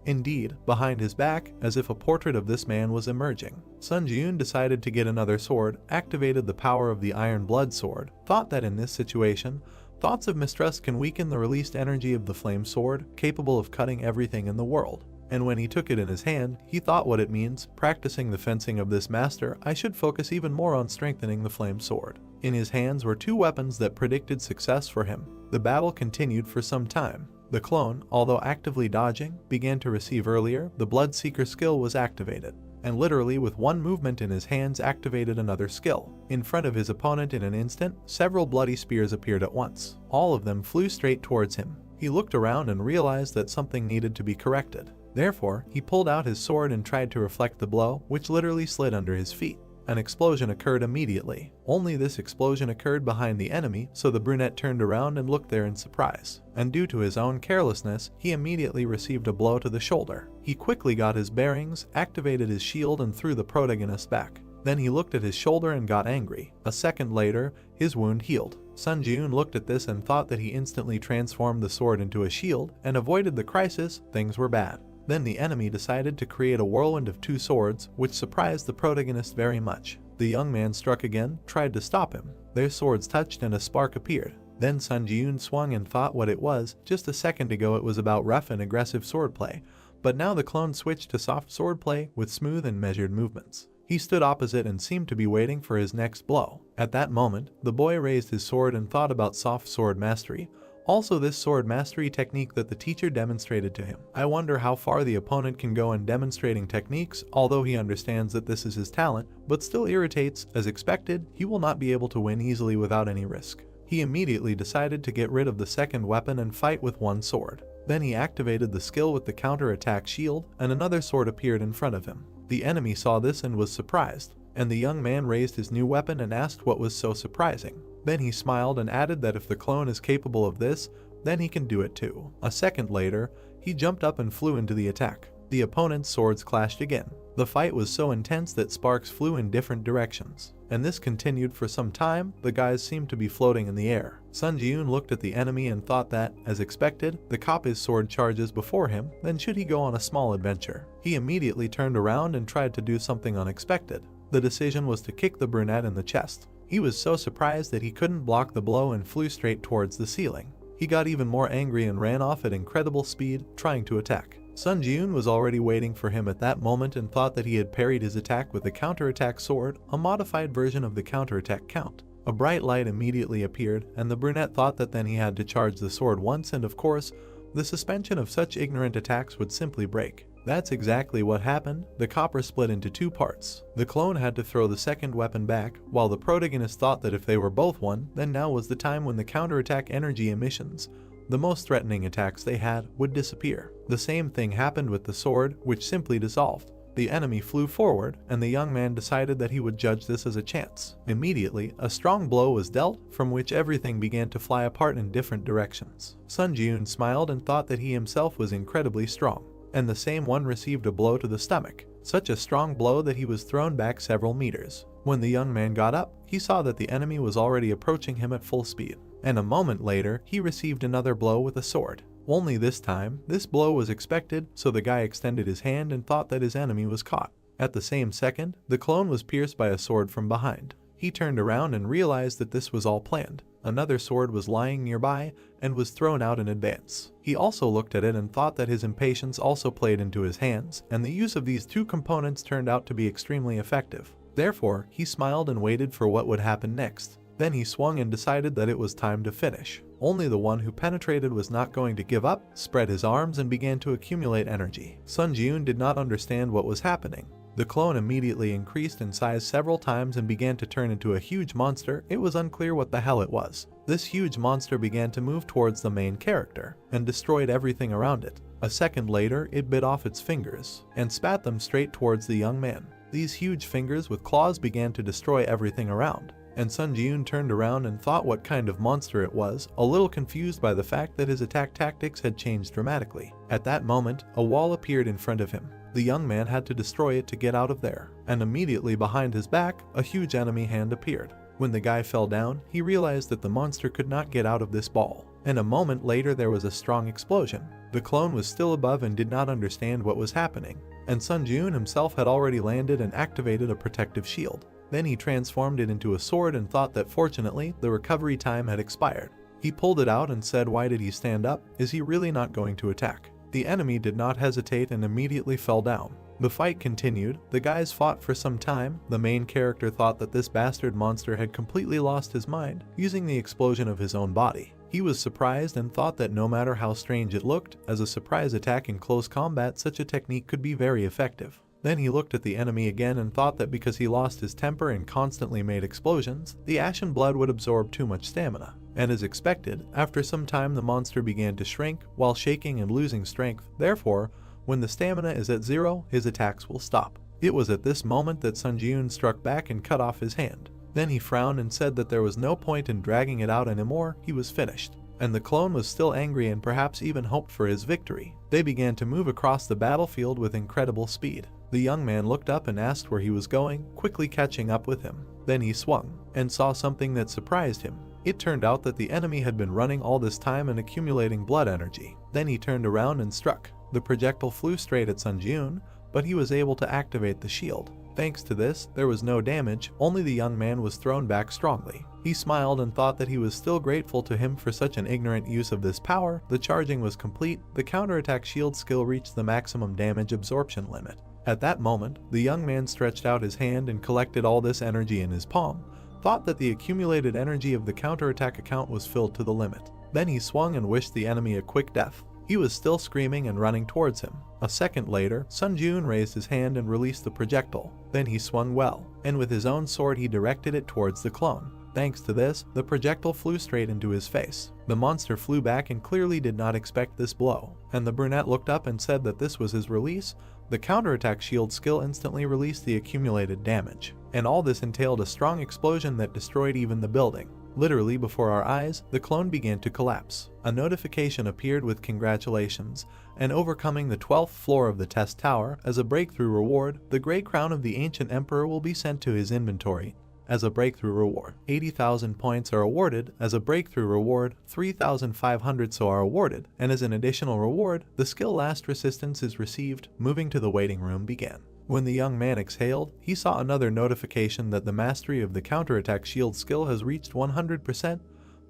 Indeed, behind his back, as if a portrait of this man was emerging, Sun Jiun decided to get another sword, activated the power of the Iron Blood Sword, thought that in this situation, thoughts of mistrust can weaken the released energy of the flame sword, capable of cutting everything in the world. And when he took it in his hand, he thought what it means. Practicing the fencing of this master, I should focus even more on strengthening the flame sword. In his hands were 2 weapons that predicted success for him. The battle continued for some time. The clone, although actively dodging, began to receive earlier. The Bloodseeker skill was activated, and literally with one movement in his hands activated another skill. In front of his opponent in an instant, several bloody spears appeared at once. All of them flew straight towards him. He looked around and realized that something needed to be corrected. Therefore, he pulled out his sword and tried to reflect the blow, which literally slid under his feet. An explosion occurred immediately. Only this explosion occurred behind the enemy, so the brunette turned around and looked there in surprise. And due to his own carelessness, he immediately received a blow to the shoulder. He quickly got his bearings, activated his shield, and threw the protagonist back. Then he looked at his shoulder and got angry. A second later, his wound healed. Sun Jiun looked at this and thought that he instantly transformed the sword into a shield and avoided the crisis. Things were bad. Then the enemy decided to create a whirlwind of 2 swords, which surprised the protagonist very much. The young man struck again, tried to stop him. Their swords touched and a spark appeared. Then Sun Jiun swung and thought what it was. Just a second ago it was about rough and aggressive swordplay, but now the clone switched to soft swordplay with smooth and measured movements. He stood opposite and seemed to be waiting for his next blow. At that moment, the boy raised his sword and thought about soft sword mastery. Also this sword mastery technique that the teacher demonstrated to him. I wonder how far the opponent can go in demonstrating techniques, although he understands that this is his talent, but still irritates. As expected, he will not be able to win easily without any risk. He immediately decided to get rid of the second weapon and fight with 1 sword. Then he activated the skill with the counter-attack shield, and another sword appeared in front of him. The enemy saw this and was surprised, and the young man raised his new weapon and asked what was so surprising. Then he smiled and added that if the clone is capable of this, then he can do it too. A second later, he jumped up and flew into the attack. The opponent's swords clashed again. The fight was so intense that sparks flew in different directions, and this continued for some time. The guys seemed to be floating in the air. Sun Jiun looked at the enemy and thought that, as expected, the cop's sword charges before him, then should he go on a small adventure? He immediately turned around and tried to do something unexpected. The decision was to kick the brunette in the chest. He was so surprised that he couldn't block the blow and flew straight towards the ceiling. He got even more angry and ran off at incredible speed, trying to attack. Sun Jiun was already waiting for him at that moment and thought that he had parried his attack with the counterattack sword, a modified version of the counterattack count. A bright light immediately appeared, and the brunette thought that then he had to charge the sword once, and of course, the suspension of such ignorant attacks would simply break. That's exactly what happened. The copper split into two parts. The clone had to throw the second weapon back, while the protagonist thought that if they were both one, then now was the time when the counterattack energy emissions, the most threatening attacks they had, would disappear. The same thing happened with the sword, which simply dissolved. The enemy flew forward, and the young man decided that he would judge this as a chance. Immediately, a strong blow was dealt, from which everything began to fly apart in different directions. Sun Jiun smiled and thought that he himself was incredibly strong. And the same one received a blow to the stomach, such a strong blow that he was thrown back several meters. When the young man got up, he saw that the enemy was already approaching him at full speed, and a moment later, he received another blow with a sword. Only this time, this blow was expected, so the guy extended his hand and thought that his enemy was caught. At the same second, the clone was pierced by a sword from behind. He turned around and realized that this was all planned. Another sword was lying nearby and was thrown out in advance. He also looked at it and thought that his impatience also played into his hands, and the use of these two components turned out to be extremely effective. Therefore, he smiled and waited for what would happen next. Then he swung and decided that it was time to finish. Only the one who penetrated was not going to give up, spread his arms and began to accumulate energy. Sun Jiun did not understand what was happening. The clone immediately increased in size several times and began to turn into a huge monster. It was unclear what the hell it was. This huge monster began to move towards the main character and destroyed everything around it. A second later, it bit off its fingers and spat them straight towards the young man. These huge fingers with claws began to destroy everything around, and Sun Jiun turned around and thought what kind of monster it was, a little confused by the fact that his attack tactics had changed dramatically. At that moment, a wall appeared in front of him. The young man had to destroy it to get out of there, and immediately behind his back, a huge enemy hand appeared. When the guy fell down, he realized that the monster could not get out of this ball, and a moment later there was a strong explosion. The clone was still above and did not understand what was happening, and Sun Jiun himself had already landed and activated a protective shield. Then he transformed it into a sword and thought that fortunately the recovery time had expired. He pulled it out and said, "Why did he stand up? Is he really not going to attack?" The enemy did not hesitate and immediately fell down. The fight continued. The guys fought for some time. The main character thought that this bastard monster had completely lost his mind, using the explosion of his own body. He was surprised and thought that no matter how strange it looked, as a surprise attack in close combat, such a technique could be very effective. Then he looked at the enemy again and thought that because he lost his temper and constantly made explosions, the ashen blood would absorb too much stamina. And as expected, after some time the monster began to shrink while shaking and losing strength. Therefore, when the stamina is at 0, his attacks will stop. It was at this moment that Sun Jiun struck back and cut off his hand. Then he frowned and said that there was no point in dragging it out anymore, he was finished. And the clone was still angry and perhaps even hoped for his victory. They began to move across the battlefield with incredible speed. The young man looked up and asked where he was going, quickly catching up with him. Then he swung and saw something that surprised him. It turned out that the enemy had been running all this time and accumulating blood energy. Then he turned around and struck. The projectile flew straight at Sun Jiun, but he was able to activate the shield. Thanks to this, there was no damage, only the young man was thrown back strongly. He smiled and thought that he was still grateful to him for such an ignorant use of this power. The charging was complete. The counterattack shield skill reached the maximum damage absorption limit. At that moment, the young man stretched out his hand and collected all this energy in his palm, thought that the accumulated energy of the counterattack account was filled to the limit. Then he swung and wished the enemy a quick death. He was still screaming and running towards him. A second later, Sun Jiun raised his hand and released the projectile. Then he swung well, and with his own sword he directed it towards the clone. Thanks to this, the projectile flew straight into his face. The monster flew back and clearly did not expect this blow, and the brunette looked up and said that this was his release. The counterattack shield skill instantly released the accumulated damage, and all this entailed a strong explosion that destroyed even the building. Literally before our eyes, the clone began to collapse. A notification appeared with congratulations, and overcoming the 12th floor of the test tower. As a breakthrough reward, the Grey Crown of the Ancient Emperor will be sent to his inventory. As a breakthrough reward, 80,000 points are awarded. As a breakthrough reward, 3,500 so are awarded, and as an additional reward, the skill Last Resistance is received. Moving to the waiting room began. When the young man exhaled, he saw another notification that the mastery of the counterattack shield skill has reached 100%.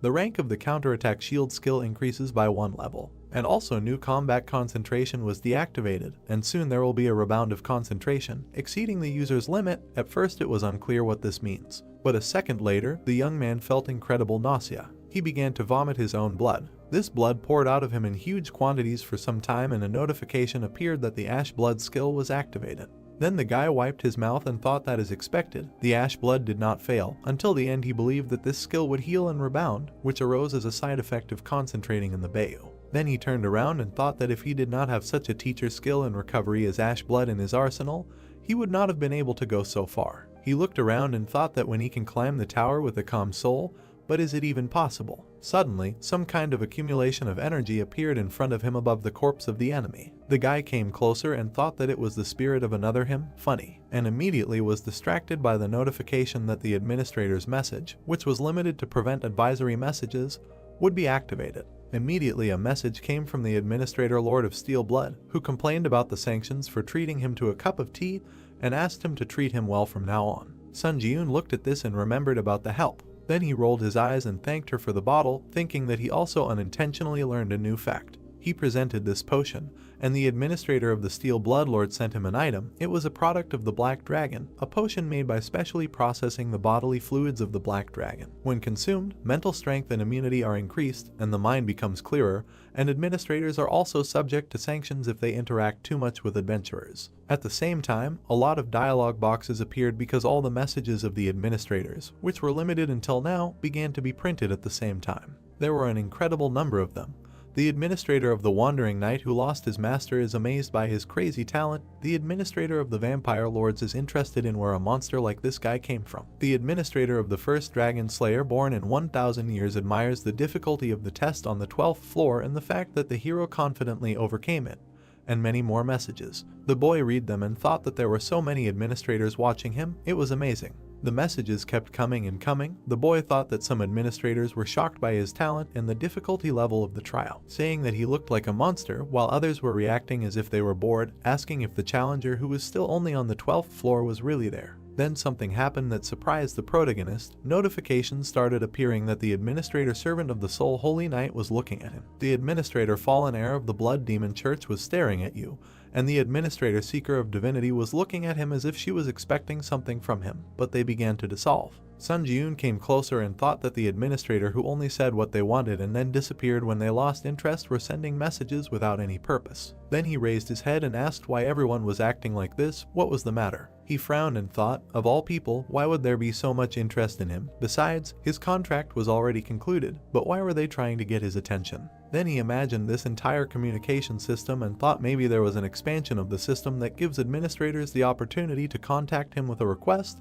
The rank of the counterattack shield skill increases by 1 level. And also new combat concentration was deactivated, and soon there will be a rebound of concentration, exceeding the user's limit. At first it was unclear what this means, but a second later, the young man felt incredible nausea. He began to vomit his own blood. This blood poured out of him in huge quantities for some time, and a notification appeared that the ash blood skill was activated. Then the guy wiped his mouth and thought that as expected, the ash blood did not fail. Until the end he believed that this skill would heal and rebound, which arose as a side effect of concentrating in the bayou. Then he turned around and thought that if he did not have such a teacher skill in recovery as ash blood in his arsenal, he would not have been able to go so far. He looked around and thought that when he can climb the tower with a calm soul, but is it even possible? Suddenly, some kind of accumulation of energy appeared in front of him above the corpse of the enemy. The guy came closer and thought that it was the spirit of another him, funny, and immediately was distracted by the notification that the administrator's message, which was limited to prevent advisory messages, would be activated. Immediately a message came from the administrator Lord of Steel Blood, who complained about the sanctions for treating him to a cup of tea and asked him to treat him well from now on. Sun Ji-yoon looked at this and remembered about the help. Then he rolled his eyes and thanked her for the bottle, thinking that he also unintentionally learned a new fact. He presented this potion, and the administrator of the Steel Blood Lord sent him an item. It was a product of the Black Dragon, a potion made by specially processing the bodily fluids of the Black Dragon. When consumed, mental strength and immunity are increased, and the mind becomes clearer, and administrators are also subject to sanctions if they interact too much with adventurers. At the same time, a lot of dialogue boxes appeared because all the messages of the administrators, which were limited until now, began to be printed at the same time. There were an incredible number of them. The administrator of the Wandering Knight who lost his master is amazed by his crazy talent. The administrator of the Vampire Lords is interested in where a monster like this guy came from. The administrator of the first Dragon Slayer born in 1,000 years admires the difficulty of the test on the 12th floor and the fact that the hero confidently overcame it. And many more messages. The boy read them and thought that there were so many administrators watching him. It was amazing. The messages kept coming and coming. The boy thought that some administrators were shocked by his talent and the difficulty level of the trial, saying that he looked like a monster, while others were reacting as if they were bored, asking if the challenger who was still only on the 12th floor was really there. Then something happened that surprised the protagonist. Notifications started appearing that the administrator servant of the Soul Holy Knight was looking at him. The administrator fallen heir of the Blood Demon Church was staring at you, and the administrator seeker of divinity was looking at him as if she was expecting something from him, but they began to dissolve. Sun Ji-yoon came closer and thought that the administrator who only said what they wanted and then disappeared when they lost interest were sending messages without any purpose. Then he raised his head and asked why everyone was acting like this. What was the matter? He frowned and thought, of all people, why would there be so much interest in him? Besides, his contract was already concluded, but why were they trying to get his attention? Then he imagined this entire communication system and thought maybe there was an expansion of the system that gives administrators the opportunity to contact him with a request.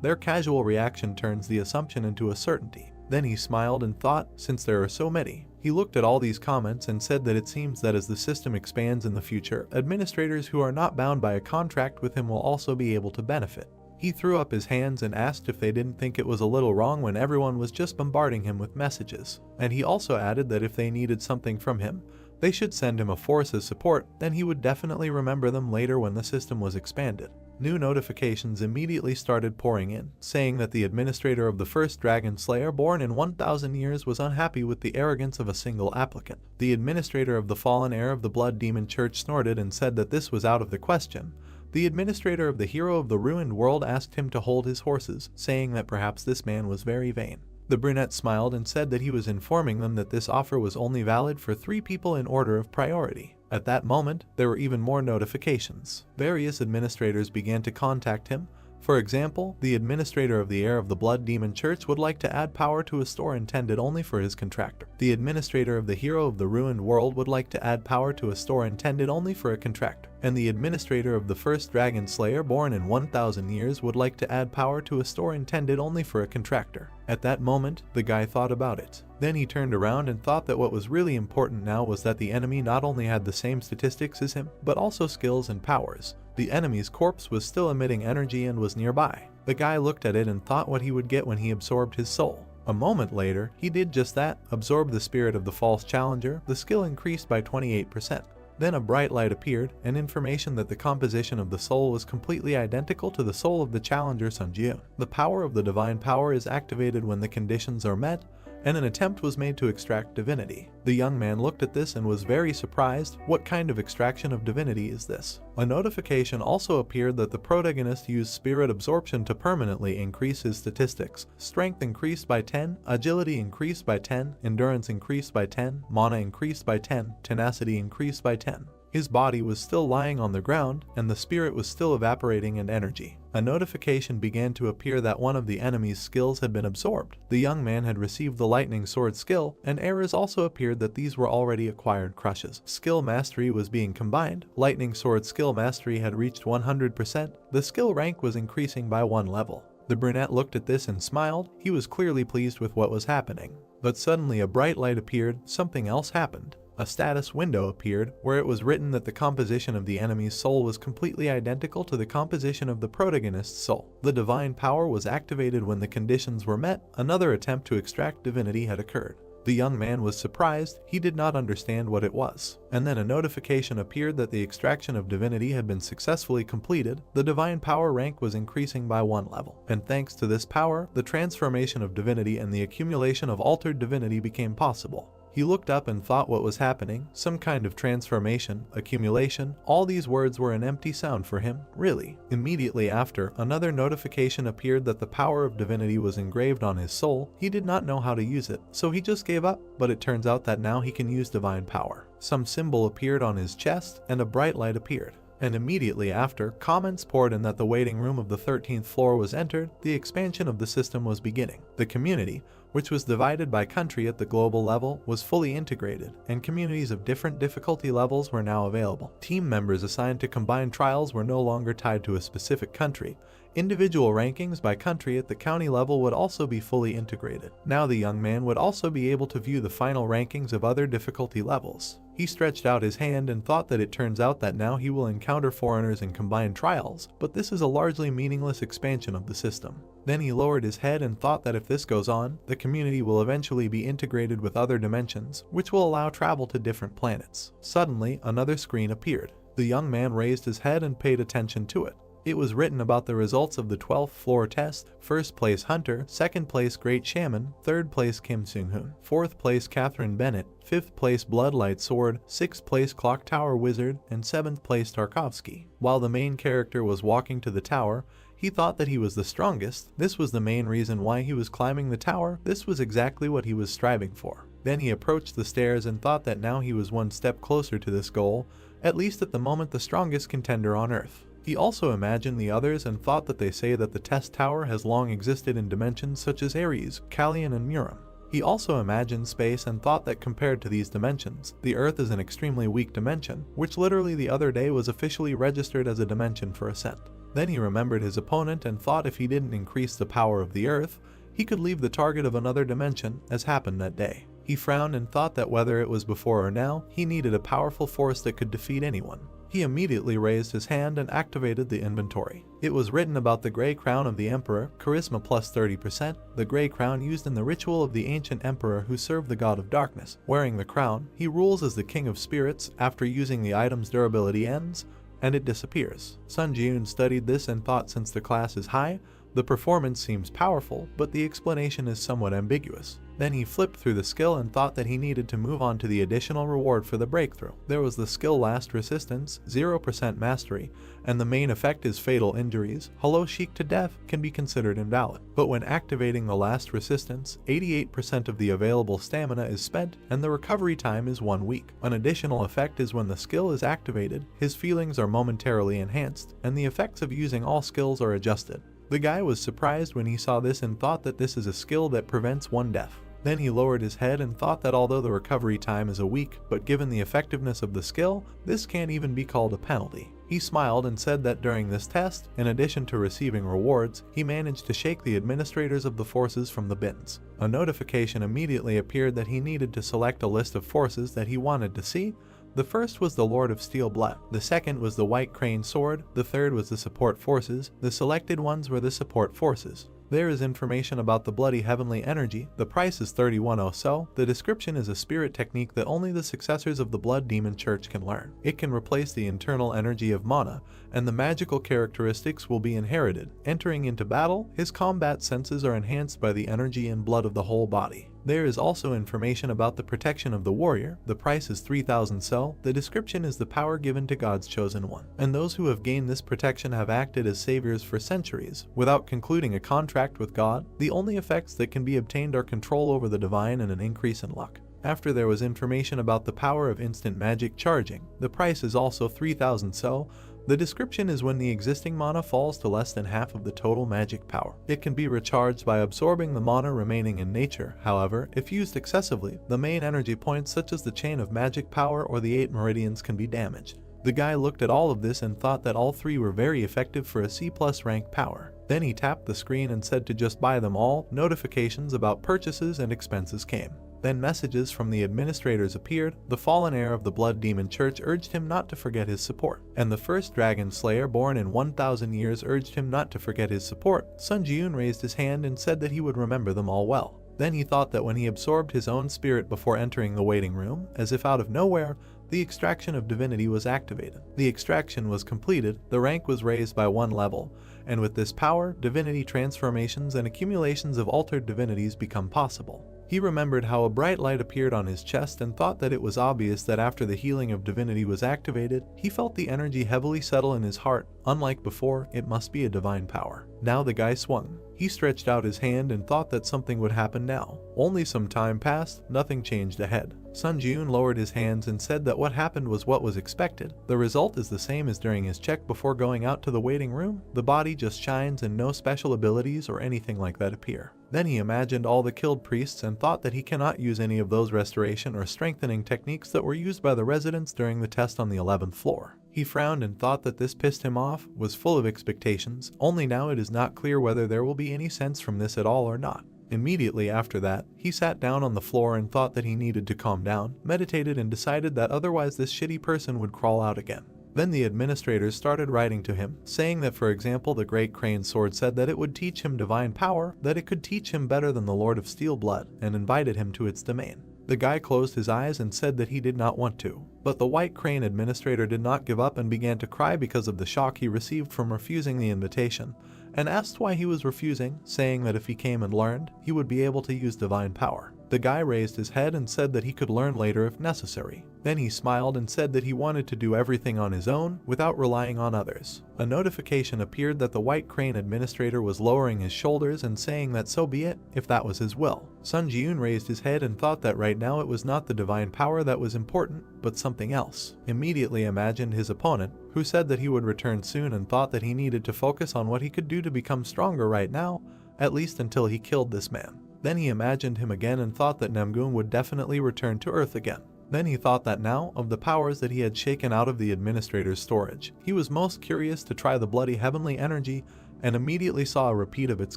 Their casual reaction turns the assumption into a certainty. Then he smiled and thought, since there are so many. He looked at all these comments and said that it seems that as the system expands in the future, administrators who are not bound by a contract with him will also be able to benefit. He threw up his hands and asked if they didn't think it was a little wrong when everyone was just bombarding him with messages. And he also added that if they needed something from him, they should send him a force as support, then he would definitely remember them later when the system was expanded. New notifications immediately started pouring in, saying that the administrator of the first Dragon Slayer born in 1,000 years was unhappy with the arrogance of a single applicant. The administrator of the fallen heir of the Blood Demon Church snorted and said that this was out of the question. The administrator of the hero of the ruined world asked him to hold his horses, saying that perhaps this man was very vain. The brunette smiled and said that he was informing them that this offer was only valid for 3 people in order of priority. At that moment, there were even more notifications. Various administrators began to contact him. For example, the administrator of the heir of the Blood Demon Church would like to add power to a store intended only for his contractor. The administrator of the hero of the ruined world would like to add power to a store intended only for a contractor. And the administrator of the first Dragon Slayer born in 1,000 years would like to add power to a store intended only for a contractor. At that moment, the guy thought about it. Then he turned around and thought that what was really important now was that the enemy not only had the same statistics as him, but also skills and powers. The enemy's corpse was still emitting energy and was nearby. The guy looked at it and thought what he would get when he absorbed his soul. A moment later, he did just that, absorbed the spirit of the false challenger. The skill increased by 28%. Then a bright light appeared, and information that the composition of the soul was completely identical to the soul of the challenger Sun Jiun. The power of the divine power is activated when the conditions are met, and an attempt was made to extract divinity. The young man looked at this and was very surprised. What kind of extraction of divinity is this? A notification also appeared that the protagonist used spirit absorption to permanently increase his statistics. Strength increased by 10, agility increased by 10, endurance increased by 10, mana increased by 10, tenacity increased by 10. His body was still lying on the ground, and the spirit was still evaporating in energy. A notification began to appear that one of the enemy's skills had been absorbed. The young man had received the lightning sword skill, and errors also appeared that these were already acquired crushes. Skill mastery was being combined. Lightning sword skill mastery had reached 100%. The skill rank was increasing by 1 level. The brunette looked at this and smiled. He was clearly pleased with what was happening. But suddenly a bright light appeared. Something else happened. A status window appeared where it was written that the composition of the enemy's soul was completely identical to the composition of the protagonist's soul. The divine power was activated when the conditions were met. Another attempt to extract divinity had occurred. The young man was surprised. He did not understand what it was. And then a notification appeared that the extraction of divinity had been successfully completed. The divine power rank was increasing by 1 level. And thanks to this power, the transformation of divinity and the accumulation of altered divinity became possible. He looked up and thought what was happening. Some kind of transformation, accumulation, all these words were an empty sound for him, really. Immediately after, another notification appeared that the power of divinity was engraved on his soul. He did not know how to use it, so he just gave up, but it turns out that now he can use divine power. Some symbol appeared on his chest, and a bright light appeared. And immediately after, comments poured in that the waiting room of the 13th floor was entered. The expansion of the system was beginning. The community, which was divided by country at the global level, was fully integrated, and communities of different difficulty levels were now available. Team members assigned to combined trials were no longer tied to a specific country. Individual rankings by country at the county level would also be fully integrated. Now the young man would also be able to view the final rankings of other difficulty levels. He stretched out his hand and thought that it turns out that now he will encounter foreigners in combined trials, but this is a largely meaningless expansion of the system. Then he lowered his head and thought that if this goes on, the community will eventually be integrated with other dimensions, which will allow travel to different planets. Suddenly, another screen appeared. The young man raised his head and paid attention to it. It was written about the results of the 12th floor test. First place Hunter, second place Great Shaman, third place Kim Seung-hoon, fourth place Catherine Bennett, fifth place Bloodlight Sword, sixth place Clock Tower Wizard, and seventh place Tarkovsky. While the main character was walking to the tower, he thought that he was the strongest. This was the main reason why he was climbing the tower. This was exactly what he was striving for. Then he approached the stairs and thought that now he was one step closer to this goal, at least at the moment the strongest contender on Earth. He also imagined the others and thought that they say that the test tower has long existed in dimensions such as Ares, Callian, and Murim. He also imagined space and thought that compared to these dimensions, the Earth is an extremely weak dimension, which literally the other day was officially registered as a dimension for ascent. Then he remembered his opponent and thought if he didn't increase the power of the Earth, he could leave the target of another dimension, as happened that day. He frowned and thought that whether it was before or now, he needed a powerful force that could defeat anyone. He immediately raised his hand and activated the inventory. It was written about the gray crown of the emperor, charisma plus 30%, the gray crown used in the ritual of the ancient emperor who served the god of darkness. Wearing the crown, he rules as the king of spirits. After using the item's durability ends, and it disappears. Sun Jiun studied this and thought since the class is high, the performance seems powerful, but the explanation is somewhat ambiguous. Then he flipped through the skill and thought that he needed to move on to the additional reward for the breakthrough. There was the skill Last Resistance, 0% Mastery, and the main effect is Fatal Injuries. Hello Sheik to Death can be considered invalid. But when activating the Last Resistance, 88% of the available stamina is spent, and the recovery time is 1 week. An additional effect is when the skill is activated, his feelings are momentarily enhanced, and the effects of using all skills are adjusted. The guy was surprised when he saw this and thought that this is a skill that prevents 1 death. Then he lowered his head and thought that although the recovery time is a week, but given the effectiveness of the skill, this can't even be called a penalty. He smiled and said that during this test, in addition to receiving rewards, he managed to shake the administrators of the forces from the bins. A notification immediately appeared that he needed to select a list of forces that he wanted to see. The first was the Lord of Steel Blood, the second was the White Crane Sword, the third was the Support Forces, the selected ones were the Support Forces. There is information about the bloody heavenly energy. The price is 31 so. The description is a spirit technique that only the successors of the Blood Demon Church can learn. It can replace the internal energy of mana, and the magical characteristics will be inherited. Entering into battle, his combat senses are enhanced by the energy and blood of the whole body. There is also information about the protection of the warrior. The price is 3000 so. The description is the power given to God's chosen one, and those who have gained this protection have acted as saviors for centuries, without concluding a contract with God. The only effects that can be obtained are control over the divine and an increase in luck. After there was information about the power of instant magic charging. The price is also 3000 so. The description is when the existing mana falls to less than half of the total magic power. It can be recharged by absorbing the mana remaining in nature. However, if used excessively, the main energy points such as the chain of magic power or the 8 meridians can be damaged. The guy looked at all of this and thought that all 3 were very effective for a C+ rank power. Then he tapped the screen and said to just buy them all. Notifications about purchases and expenses came. Then messages from the administrators appeared. The fallen heir of the Blood Demon Church urged him not to forget his support, and the first dragon slayer born in 1000 years urged him not to forget his support. Sun Ji-yoon raised his hand and said that he would remember them all well. Then he thought that when he absorbed his own spirit before entering the waiting room, as if out of nowhere, the extraction of divinity was activated. The extraction was completed, the rank was raised by 1 level, and with this power, divinity transformations and accumulations of altered divinities become possible. He remembered how a bright light appeared on his chest and thought that it was obvious that after the healing of divinity was activated, he felt the energy heavily settle in his heart. Unlike before, it must be a divine power. Now the guy swung. He stretched out his hand and thought that something would happen now. Only some time passed, nothing changed ahead. Sun Ji-yoon lowered his hands and said that what happened was what was expected. The result is the same as during his check before going out to the waiting room. The body just shines and no special abilities or anything like that appear. Then he imagined all the killed priests and thought that he cannot use any of those restoration or strengthening techniques that were used by the residents during the test on the 11th floor. He frowned and thought that this pissed him off, was full of expectations, only now it is not clear whether there will be any sense from this at all or not. Immediately after that, he sat down on the floor and thought that he needed to calm down, meditated and decided that otherwise this shitty person would crawl out again. Then the administrators started writing to him, saying that for example the Great Crane Sword said that it would teach him divine power, that it could teach him better than the Lord of Steel Blood, and invited him to its domain. The guy closed his eyes and said that he did not want to. But the White Crane administrator did not give up and began to cry because of the shock he received from refusing the invitation, and asked why he was refusing, saying that if he came and learned, he would be able to use divine power. The guy raised his head and said that he could learn later if necessary. Then he smiled and said that he wanted to do everything on his own without relying on others. A notification appeared that the White Crane administrator was lowering his shoulders and saying that so be it, if that was his will. Sun Ji-yoon raised his head and thought that right now it was not the divine power that was important, but something else. Immediately imagined his opponent, who said that he would return soon and thought that he needed to focus on what he could do to become stronger right now, at least until he killed this man. Then he imagined him again and thought that Namgoon would definitely return to Earth again. Then he thought that now, of the powers that he had shaken out of the administrator's storage, he was most curious to try the bloody heavenly energy and immediately saw a repeat of its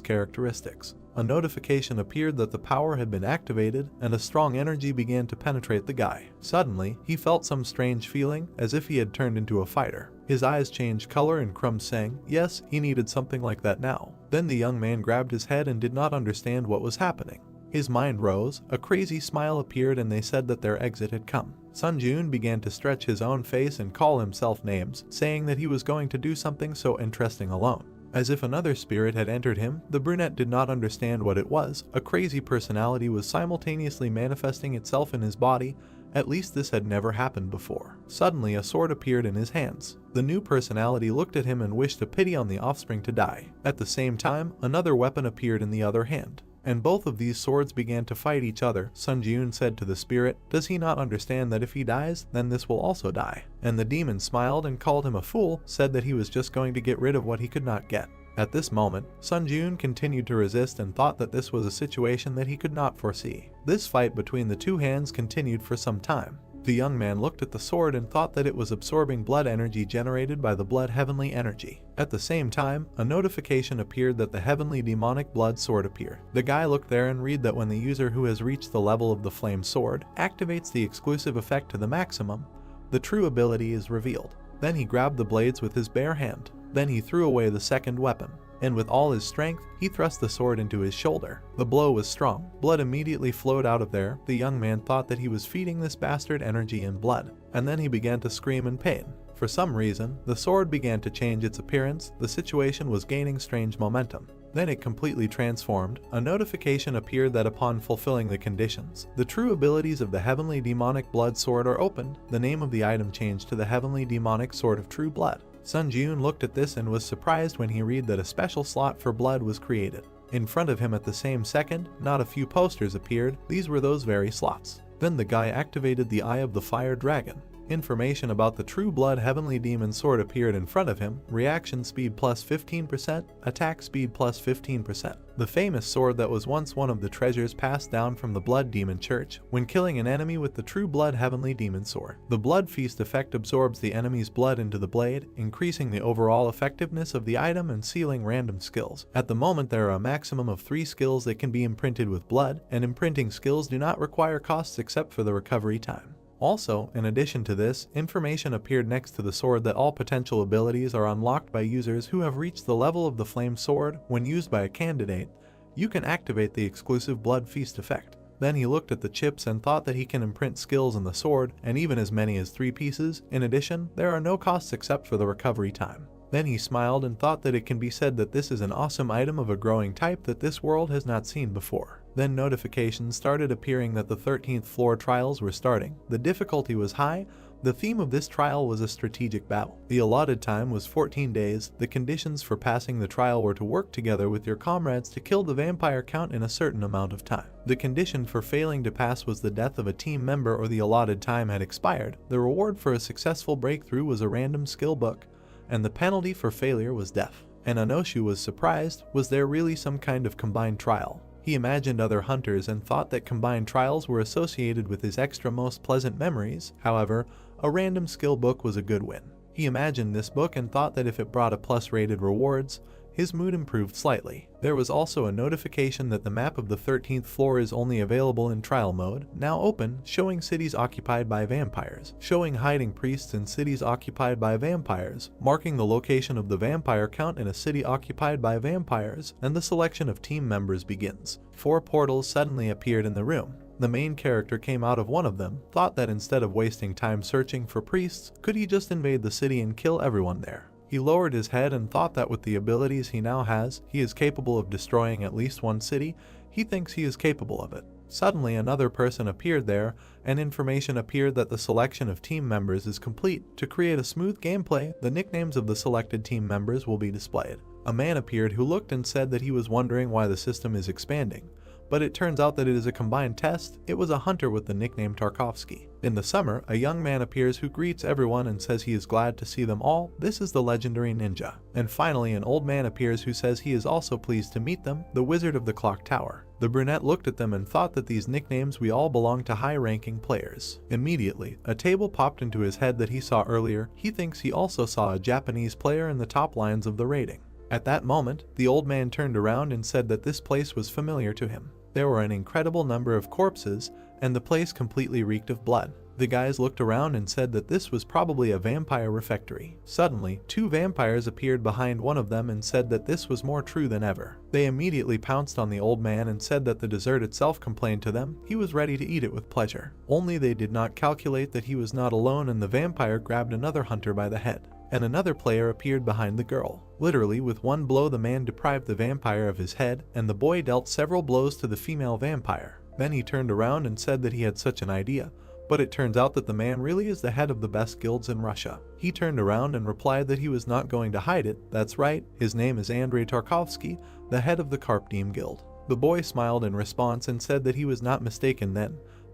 characteristics. A notification appeared that the power had been activated and a strong energy began to penetrate the guy. Suddenly, he felt some strange feeling, as if he had turned into a fighter. His eyes changed color and Crumb sang, yes, he needed something like that now. Then the young man grabbed his head and did not understand what was happening. His mind rose, a crazy smile appeared and they said that their exit had come. Sun Ji-yoon began to stretch his own face and call himself names, saying that he was going to do something so interesting alone. As if another spirit had entered him, the brunette did not understand what it was. A crazy personality was simultaneously manifesting itself in his body. At least this had never happened before. Suddenly a sword appeared in his hands. The new personality looked at him and wished a pity on the offspring to die. At the same time, another weapon appeared in the other hand, and both of these swords began to fight each other. Sun Ji-yoon said to the spirit, does he not understand that if he dies, then this will also die? And the demon smiled and called him a fool, said that he was just going to get rid of what he could not get. At this moment, Sun Ji-yoon continued to resist and thought that this was a situation that he could not foresee. This fight between the two hands continued for some time. The young man looked at the sword and thought that it was absorbing blood energy generated by the blood heavenly energy. At the same time, a notification appeared that the heavenly demonic blood sword appeared. The guy looked there and read that when the user who has reached the level of the flame sword activates the exclusive effect to the maximum, the true ability is revealed. Then he grabbed the blades with his bare hand. Then he threw away the second weapon. and with all his strength, he thrust the sword into his shoulder. The blow was strong. Blood immediately flowed out of there. The young man thought that he was feeding this bastard energy and blood, and then he began to scream in pain. For some reason, the sword began to change its appearance. The situation was gaining strange momentum. Then it completely transformed. A notification appeared that upon fulfilling the conditions, the true abilities of the Heavenly Demonic Blood Sword are opened. The name of the item changed to the Heavenly Demonic Sword of True Blood. Sun Jun looked at this and was surprised when he read that a special slot for blood was created. In front of him at the same second, not a few posters appeared. These were those very slots. Then the guy activated the Eye of the Fire Dragon. Information about the True Blood Heavenly Demon Sword appeared in front of him. Reaction speed plus 15%, attack speed plus 15%. The famous sword that was once one of the treasures passed down from the Blood Demon Church when killing an enemy with the True Blood Heavenly Demon Sword. The Blood Feast effect absorbs the enemy's blood into the blade, increasing the overall effectiveness of the item and sealing random skills. At the moment, there are a maximum of 3 skills that can be imprinted with blood, and imprinting skills do not require costs except for the recovery time. Also, in addition to this, information appeared next to the sword that all potential abilities are unlocked by users who have reached the level of the Flame Sword. When used by a candidate, you can activate the exclusive Blood Feast effect. Then he looked at the chips and thought that he can imprint skills in the sword, and even as many as 3 pieces. In addition, there are no costs except for the recovery time. Then he smiled and thought that it can be said that this is an awesome item of a growing type that this world has not seen before. Then notifications started appearing that the 13th floor trials were starting. The difficulty was high. The theme of this trial was a strategic battle. The allotted time was 14 days. The conditions for passing the trial were to work together with your comrades to kill the vampire count in a certain amount of time. The condition for failing to pass was the death of a team member or the allotted time had expired. The reward for a successful breakthrough was a random skill book, and the penalty for failure was death. And Anoshu was surprised. Was there really some kind of combined trial? He imagined other hunters and thought that combined trials were associated with his extra most pleasant memories. However, a random skill book was a good win. He imagined this book and thought that if it brought a plus-rated rewards, his mood improved slightly. There was also a notification that the map of the 13th floor is only available in trial mode, now open, showing cities occupied by vampires, showing hiding priests in cities occupied by vampires, marking the location of the vampire count in a city occupied by vampires, and the selection of team members begins. 4 portals suddenly appeared in the room. The main character came out of one of them, thought that instead of wasting time searching for priests, could he just invade the city and kill everyone there? He lowered his head and thought that with the abilities he now has, he is capable of destroying at least one city. He thinks he is capable of it. Suddenly another person appeared there, and information appeared that the selection of team members is complete. To create a smooth gameplay, the nicknames of the selected team members will be displayed. A man appeared who looked and said that he was wondering why the system is expanding. But it turns out that it is a combined test. It was a hunter with the nickname Tarkovsky. In the summer, a young man appears who greets everyone and says he is glad to see them all. This is the legendary ninja. And finally, an old man appears who says he is also pleased to meet them, the Wizard of the Clock Tower. The brunette looked at them and thought that these nicknames we all belong to high-ranking players. Immediately, a table popped into his head that he saw earlier. He thinks he also saw a Japanese player in the top lines of the rating. At that moment, the old man turned around and said that this place was familiar to him. There were an incredible number of corpses, and the place completely reeked of blood. The guys looked around and said that this was probably a vampire refectory. Suddenly, 2 vampires appeared behind one of them and said that this was more true than ever. They immediately pounced on the old man and said that the dessert itself complained to them. He was ready to eat it with pleasure. Only they did not calculate that he was not alone, and the vampire grabbed another hunter by the head. And another player appeared behind the girl. Literally, with one blow the man deprived the vampire of his head, and the boy dealt several blows to the female vampire. Then he turned around and said that he had such an idea, but it turns out that the man really is the head of the best guilds in Russia. He turned around and replied that he was not going to hide it. That's right, his name is Andrei Tarkovsky, the head of the Karpdim Guild. The boy smiled in response and said that he was not mistaken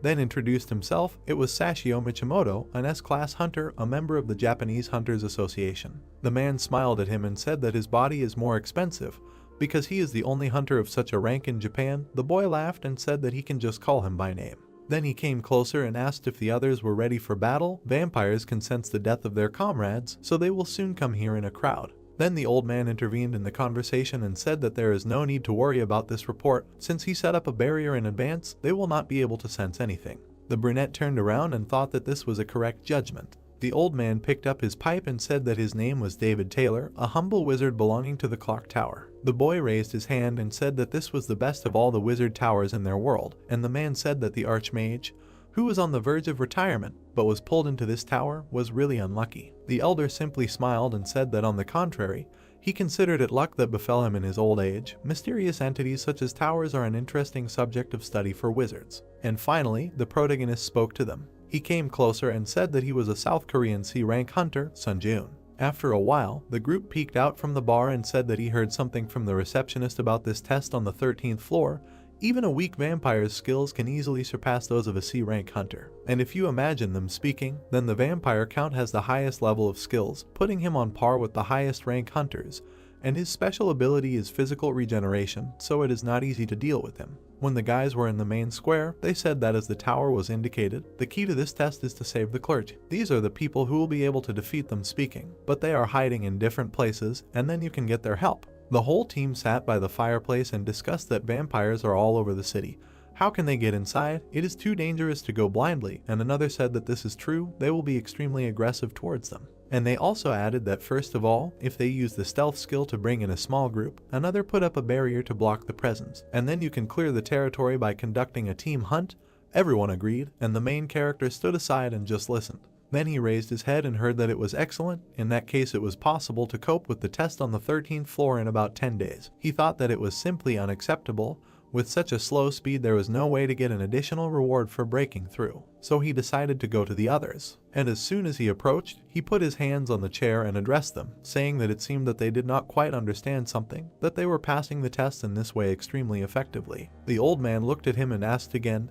then introduced himself. It was Sashio Michimoto, an S-class hunter, a member of the Japanese Hunters Association. The man smiled at him and said that his body is more expensive because he is the only hunter of such a rank in Japan. The boy laughed and said that he can just call him by name. Then he came closer and asked if the others were ready for battle. Vampires can sense the death of their comrades, so they will soon come here in a crowd. Then the old man intervened in the conversation and said that there is no need to worry about this report. Since he set up a barrier in advance, they will not be able to sense anything. The brunette turned around and thought that this was a correct judgment. The old man picked up his pipe and said that his name was David Taylor, a humble wizard belonging to the clock tower. The boy raised his hand and said that this was the best of all the wizard towers in their world, and the man said that the archmage, who was on the verge of retirement but was pulled into this tower, was really unlucky. The elder simply smiled and said that on the contrary, he considered it luck that befell him in his old age. Mysterious entities such as towers are an interesting subject of study for wizards. And finally, the protagonist spoke to them. He came closer and said that he was a South Korean C-rank hunter, Sunjun. After a while, the group peeked out from the bar and said that he heard something from the receptionist about this test on the 13th floor. Even a weak vampire's skills can easily surpass those of a C-rank hunter. And if you imagine them speaking, then the vampire count has the highest level of skills, putting him on par with the highest rank hunters, and his special ability is physical regeneration, so it is not easy to deal with him. When the guys were in the main square, they said that as the tower was indicated, the key to this test is to save the clergy. These are the people who will be able to defeat them speaking, but they are hiding in different places, and then you can get their help. The whole team sat by the fireplace and discussed that vampires are all over the city. How can they get inside? It is too dangerous to go blindly, and another said that this is true, they will be extremely aggressive towards them. And they also added that first of all, if they use the stealth skill to bring in a small group, another put up a barrier to block the presence, and then you can clear the territory by conducting a team hunt. Everyone agreed, and the main character stood aside and just listened. Then he raised his head and heard that it was excellent. In that case, it was possible to cope with the test on the 13th floor in about 10 days. He thought that it was simply unacceptable. With such a slow speed, there was no way to get an additional reward for breaking through. So he decided to go to the others. And as soon as he approached, he put his hands on the chair and addressed them, saying that it seemed that they did not quite understand something, that they were passing the test in this way extremely effectively. The old man looked at him and asked again,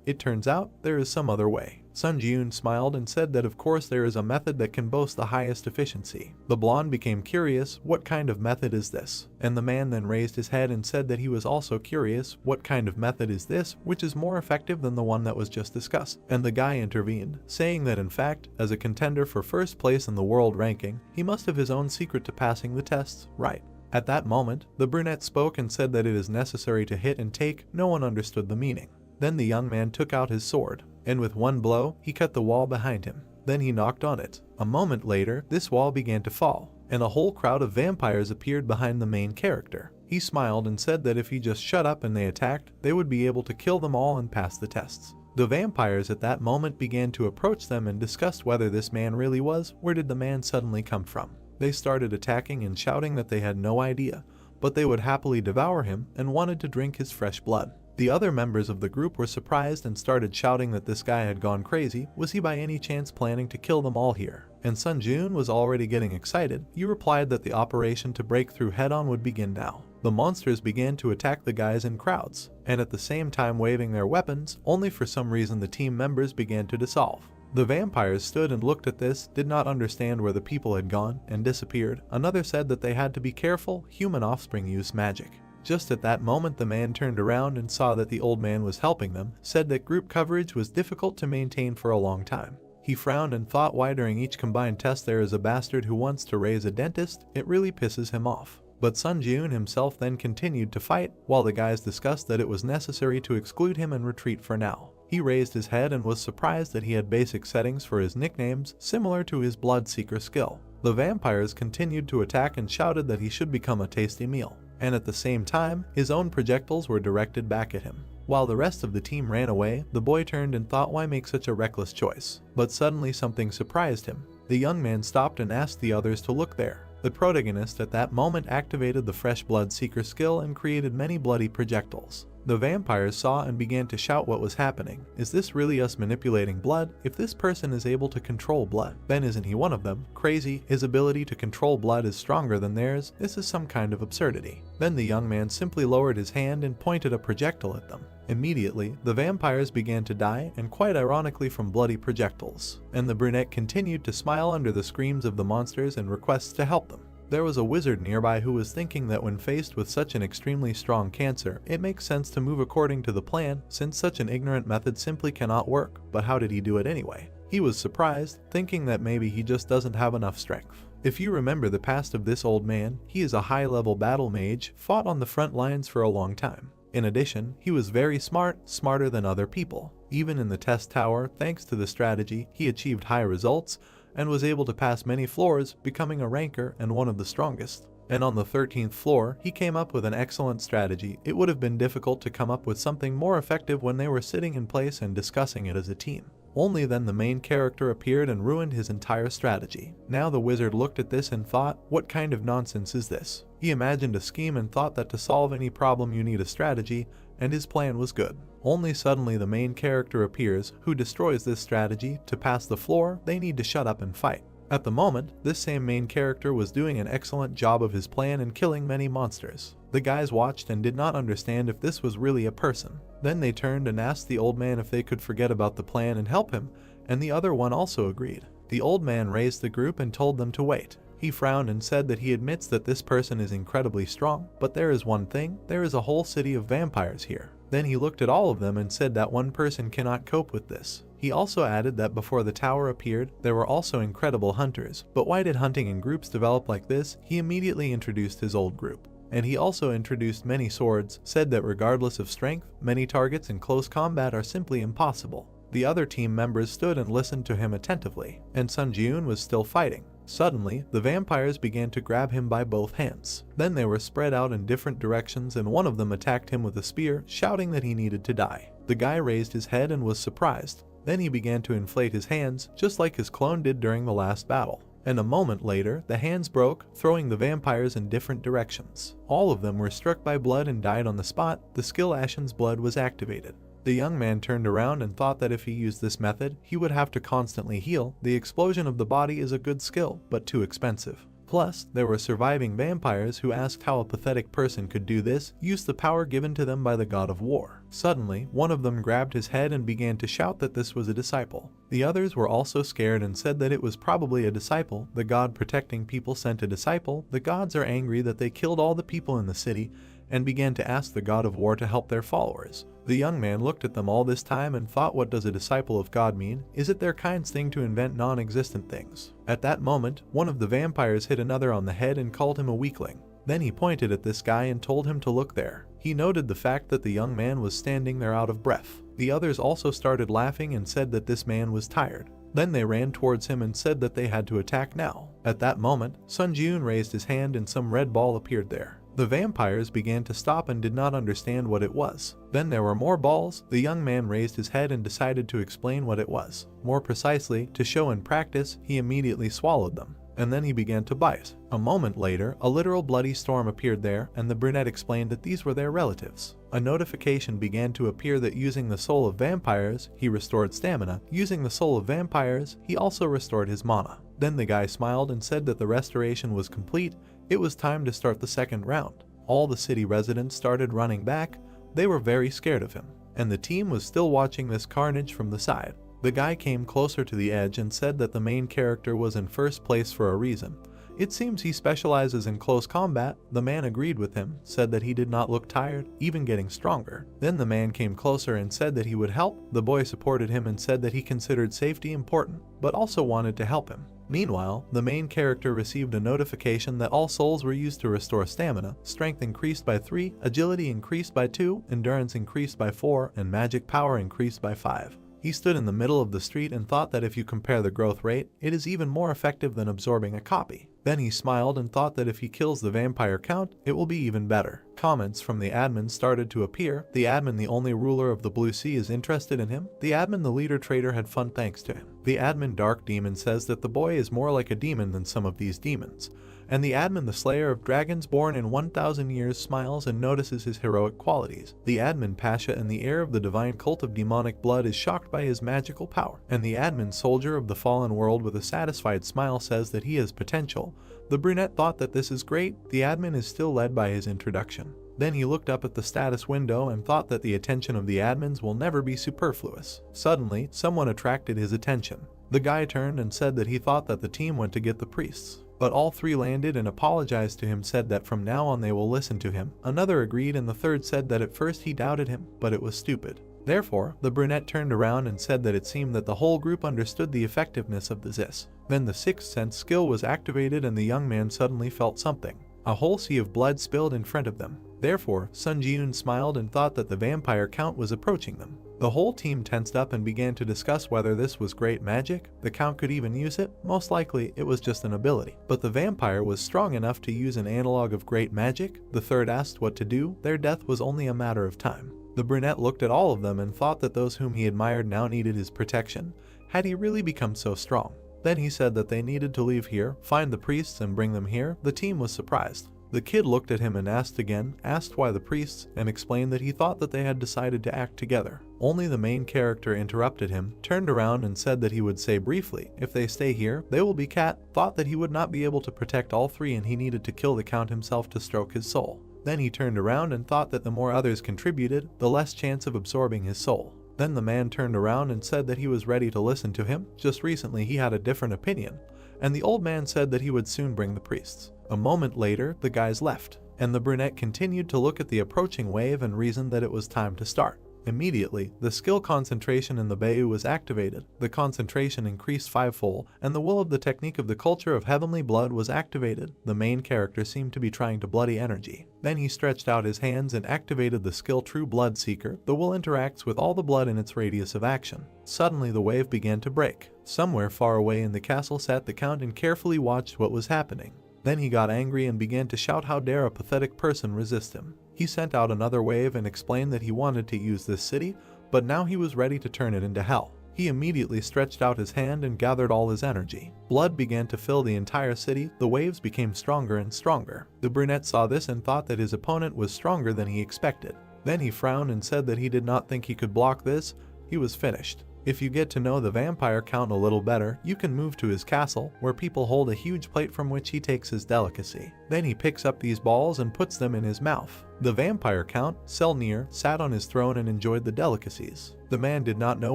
it turns out there is some other way. Sunjun smiled and said that of course there is a method that can boast the highest efficiency. The blonde became curious, what kind of method is this? And the man then raised his head and said that he was also curious, what kind of method is this, which is more effective than the one that was just discussed? And the guy intervened, saying that in fact, as a contender for first place in the world ranking, he must have his own secret to passing the tests, right? At that moment, the brunette spoke and said that it is necessary to hit and take. No one understood the meaning. Then the young man took out his sword, and with one blow, he cut the wall behind him. Then he knocked on it. A moment later, this wall began to fall, and a whole crowd of vampires appeared behind the main character. He smiled and said that if he just shut up and they attacked, they would be able to kill them all and pass the tests. The vampires at that moment began to approach them and discussed whether this man really was. Where did the man suddenly come from? They started attacking and shouting that they had no idea, but they would happily devour him and wanted to drink his fresh blood. The other members of the group were surprised and started shouting that this guy had gone crazy. Was he by any chance planning to kill them all here? And Sunjun was already getting excited. He replied that the operation to break through head-on would begin now. The monsters began to attack the guys in crowds, and at the same time waving their weapons, only for some reason the team members began to dissolve. The vampires stood and looked at this, did not understand where the people had gone, and disappeared. Another said that they had to be careful, human offspring use magic. Just at that moment the man turned around and saw that the old man was helping them, said that group coverage was difficult to maintain for a long time. He frowned and thought why during each combined test there is a bastard who wants to raise a dentist. It really pisses him off. But Sunjun himself then continued to fight, while the guys discussed that it was necessary to exclude him and retreat for now. He raised his head and was surprised that he had basic settings for his nicknames, similar to his Bloodseeker skill. The vampires continued to attack and shouted that he should become a tasty meal. And at the same time, his own projectiles were directed back at him. While the rest of the team ran away, the boy turned and thought why make such a reckless choice. But suddenly something surprised him. The young man stopped and asked the others to look there. The protagonist at that moment activated the fresh Bloodseeker skill and created many bloody projectiles. The vampires saw and began to shout what was happening. Is this really us manipulating blood? If this person is able to control blood, then isn't he one of them? Crazy, his ability to control blood is stronger than theirs. This is some kind of absurdity. Then the young man simply lowered his hand and pointed a projectile at them. Immediately, the vampires began to die, and quite ironically from bloody projectiles. And the brunette continued to smile under the screams of the monsters and requests to help them. There was a wizard nearby who was thinking that when faced with such an extremely strong cancer, it makes sense to move according to the plan, since such an ignorant method simply cannot work. But how did he do it anyway? He was surprised, thinking that maybe he just doesn't have enough strength. If you remember the past of this old man, he is a high-level battle mage, fought on the front lines for a long time. In addition, he was very smart, smarter than other people. Even in the test tower, thanks to the strategy, he achieved high results, and was able to pass many floors, becoming a ranker and one of the strongest. And on the 13th floor, he came up with an excellent strategy. It would have been difficult to come up with something more effective when they were sitting in place and discussing it as a team. Only then the main character appeared and ruined his entire strategy. Now the wizard looked at this and thought, what kind of nonsense is this? He imagined a scheme and thought that to solve any problem you need a strategy, and his plan was good. Only suddenly the main character appears, who destroys this strategy. To pass the floor, they need to shut up and fight. At the moment, this same main character was doing an excellent job of his plan and killing many monsters. The guys watched and did not understand if this was really a person. Then they turned and asked the old man if they could forget about the plan and help him, and the other one also agreed. The old man raised the group and told them to wait. He frowned and said that he admits that this person is incredibly strong, but there is one thing, there is a whole city of vampires here. Then he looked at all of them and said that one person cannot cope with this. He also added that before the tower appeared, there were also incredible hunters, but why did hunting in groups develop like this? He immediately introduced his old group. And he also introduced many swords, said that regardless of strength, many targets in close combat are simply impossible. The other team members stood and listened to him attentively, and Sun Jiun was still fighting. Suddenly, the vampires began to grab him by both hands. Then they were spread out in different directions and one of them attacked him with a spear, shouting that he needed to die. The guy raised his head and was surprised. Then he began to inflate his hands, just like his clone did during the last battle. And a moment later, the hands broke, throwing the vampires in different directions. All of them were struck by blood and died on the spot. The skill Ashen's blood was activated. The young man turned around and thought that if he used this method, he would have to constantly heal. The explosion of the body is a good skill, but too expensive. Plus, there were surviving vampires who asked how a pathetic person could do this, use the power given to them by the god of war. Suddenly, one of them grabbed his head and began to shout that this was a disciple. The others were also scared and said that it was probably a disciple. The god protecting people sent a disciple. The gods are angry that they killed all the people in the city and began to ask the god of war to help their followers. The young man looked at them all this time and thought, what does a disciple of God mean? Is it their kind's thing to invent non-existent things? At that moment, one of the vampires hit another on the head and called him a weakling. Then he pointed at this guy and told him to look there. He noted the fact that the young man was standing there out of breath. The others also started laughing and said that this man was tired. Then they ran towards him and said that they had to attack now. At that moment, Sun Jiun raised his hand and some red ball appeared there. The vampires began to stop and did not understand what it was. Then there were more balls. The young man raised his head and decided to explain what it was. More precisely, to show in practice, he immediately swallowed them. And then he began to bite. A moment later, a literal bloody storm appeared there, and the brunette explained that these were their relatives. A notification began to appear that using the soul of vampires, he restored stamina. Using the soul of vampires, he also restored his mana. Then the guy smiled and said that the restoration was complete. It was time to start the second round. All the city residents started running back. They were very scared of him, and the team was still watching this carnage from the side. The guy came closer to the edge and said that the main character was in first place for a reason. It seems he specializes in close combat. The man agreed with him, said that he did not look tired, even getting stronger. Then the man came closer and said that he would help. The boy supported him and said that he considered safety important, but also wanted to help him. Meanwhile, the main character received a notification that all souls were used to restore stamina. Strength increased by 3, agility increased by 2, endurance increased by 4, and magic power increased by 5. He stood in the middle of the street and thought that if you compare the growth rate, it is even more effective than absorbing a copy. Then he smiled and thought that if he kills the vampire count, it will be even better. Comments from the admin started to appear. The admin, the only ruler of the Blue Sea, is interested in him. The admin, the leader trader, had fun thanks to him. The admin, Dark Demon, says that the boy is more like a demon than some of these demons. And the admin, the slayer of dragons born in 1,000 years, smiles and notices his heroic qualities. The admin, Pasha, and the heir of the divine cult of demonic blood, is shocked by his magical power. And the admin, soldier of the fallen world, with a satisfied smile, says that he has potential. The brunette thought that this is great. The admin is still led by his introduction. Then he looked up at the status window and thought that the attention of the admins will never be superfluous. Suddenly, someone attracted his attention. The guy turned and said that he thought that the team went to get the priests. But all three landed and apologized to him, said that from now on they will listen to him. Another agreed, and the third said that at first he doubted him, but it was stupid. Therefore, the brunette turned around and said that it seemed that the whole group understood the effectiveness of the Zis. Then the sixth sense skill was activated and the young man suddenly felt something. A whole sea of blood spilled in front of them. Therefore, Sun Jiun smiled and thought that the vampire count was approaching them. The whole team tensed up and began to discuss whether this was great magic. The Count could even use it. Most likely it was just an ability. But the vampire was strong enough to use an analog of great magic. The third asked what to do. Their death was only a matter of time. The brunette looked at all of them and thought that those whom he admired now needed his protection. Had he really become so strong? Then he said that they needed to leave here, find the priests and bring them here. The team was surprised. The kid looked at him and asked again, asked why the priests, and explained that he thought that they had decided to act together. Only the main character interrupted him, turned around and said that he would say briefly, if they stay here, they will be cat, thought that he would not be able to protect all three and he needed to kill the Count himself to stroke his soul. Then he turned around and thought that the more others contributed, the less chance of absorbing his soul. Then the man turned around and said that he was ready to listen to him. Just recently he had a different opinion. And the old man said that he would soon bring the priests. A moment later, the guys left, and the brunette continued to look at the approaching wave and reasoned that it was time to start. Immediately, the skill concentration in the Bayou was activated. The concentration increased fivefold, and the will of the technique of the culture of heavenly blood was activated. The main character seemed to be trying to bloody energy. Then he stretched out his hands and activated the skill True Blood Seeker. The will interacts with all the blood in its radius of action. Suddenly the wave began to break. Somewhere far away in the castle sat the Count and carefully watched what was happening. Then he got angry and began to shout, how dare a pathetic person resist him. He sent out another wave and explained that he wanted to use this city, but now he was ready to turn it into hell. He immediately stretched out his hand and gathered all his energy. Blood began to fill the entire city. The waves became stronger and stronger. The brunette saw this and thought that his opponent was stronger than he expected. Then he frowned and said that he did not think he could block this. He was finished. If you get to know the vampire Count a little better, you can move to his castle, where people hold a huge plate from which he takes his delicacy. Then he picks up these balls and puts them in his mouth. The vampire Count, Selnir, sat on his throne and enjoyed the delicacies. The man did not know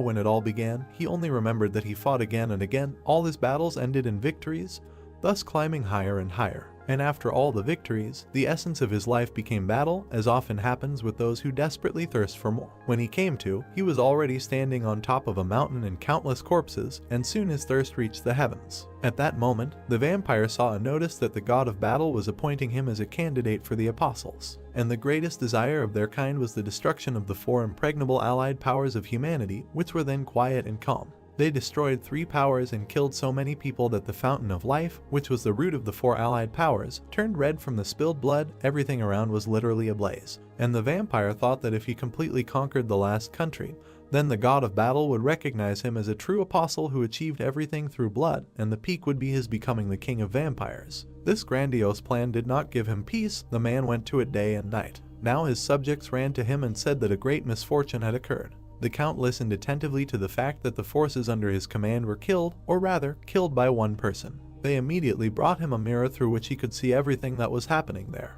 when it all began. He only remembered that he fought again and again. All his battles ended in victories, thus climbing higher and higher. And after all the victories, the essence of his life became battle, as often happens with those who desperately thirst for more. When he came to, he was already standing on top of a mountain and countless corpses, and soon his thirst reached the heavens. At that moment, the vampire saw and noticed that the god of battle was appointing him as a candidate for the apostles. And the greatest desire of their kind was the destruction of the four impregnable allied powers of humanity, which were then quiet and calm. They destroyed 3 powers and killed so many people that the fountain of life, which was the root of the 4 allied powers, turned red from the spilled blood. Everything around was literally ablaze. And the vampire thought that if he completely conquered the last country, then the god of battle would recognize him as a true apostle who achieved everything through blood, and the peak would be his becoming the king of vampires. This grandiose plan did not give him peace. The man went to it day and night. Now his subjects ran to him and said that a great misfortune had occurred. The Count listened attentively to the fact that the forces under his command were killed, or rather, killed by one person. They immediately brought him a mirror through which he could see everything that was happening there.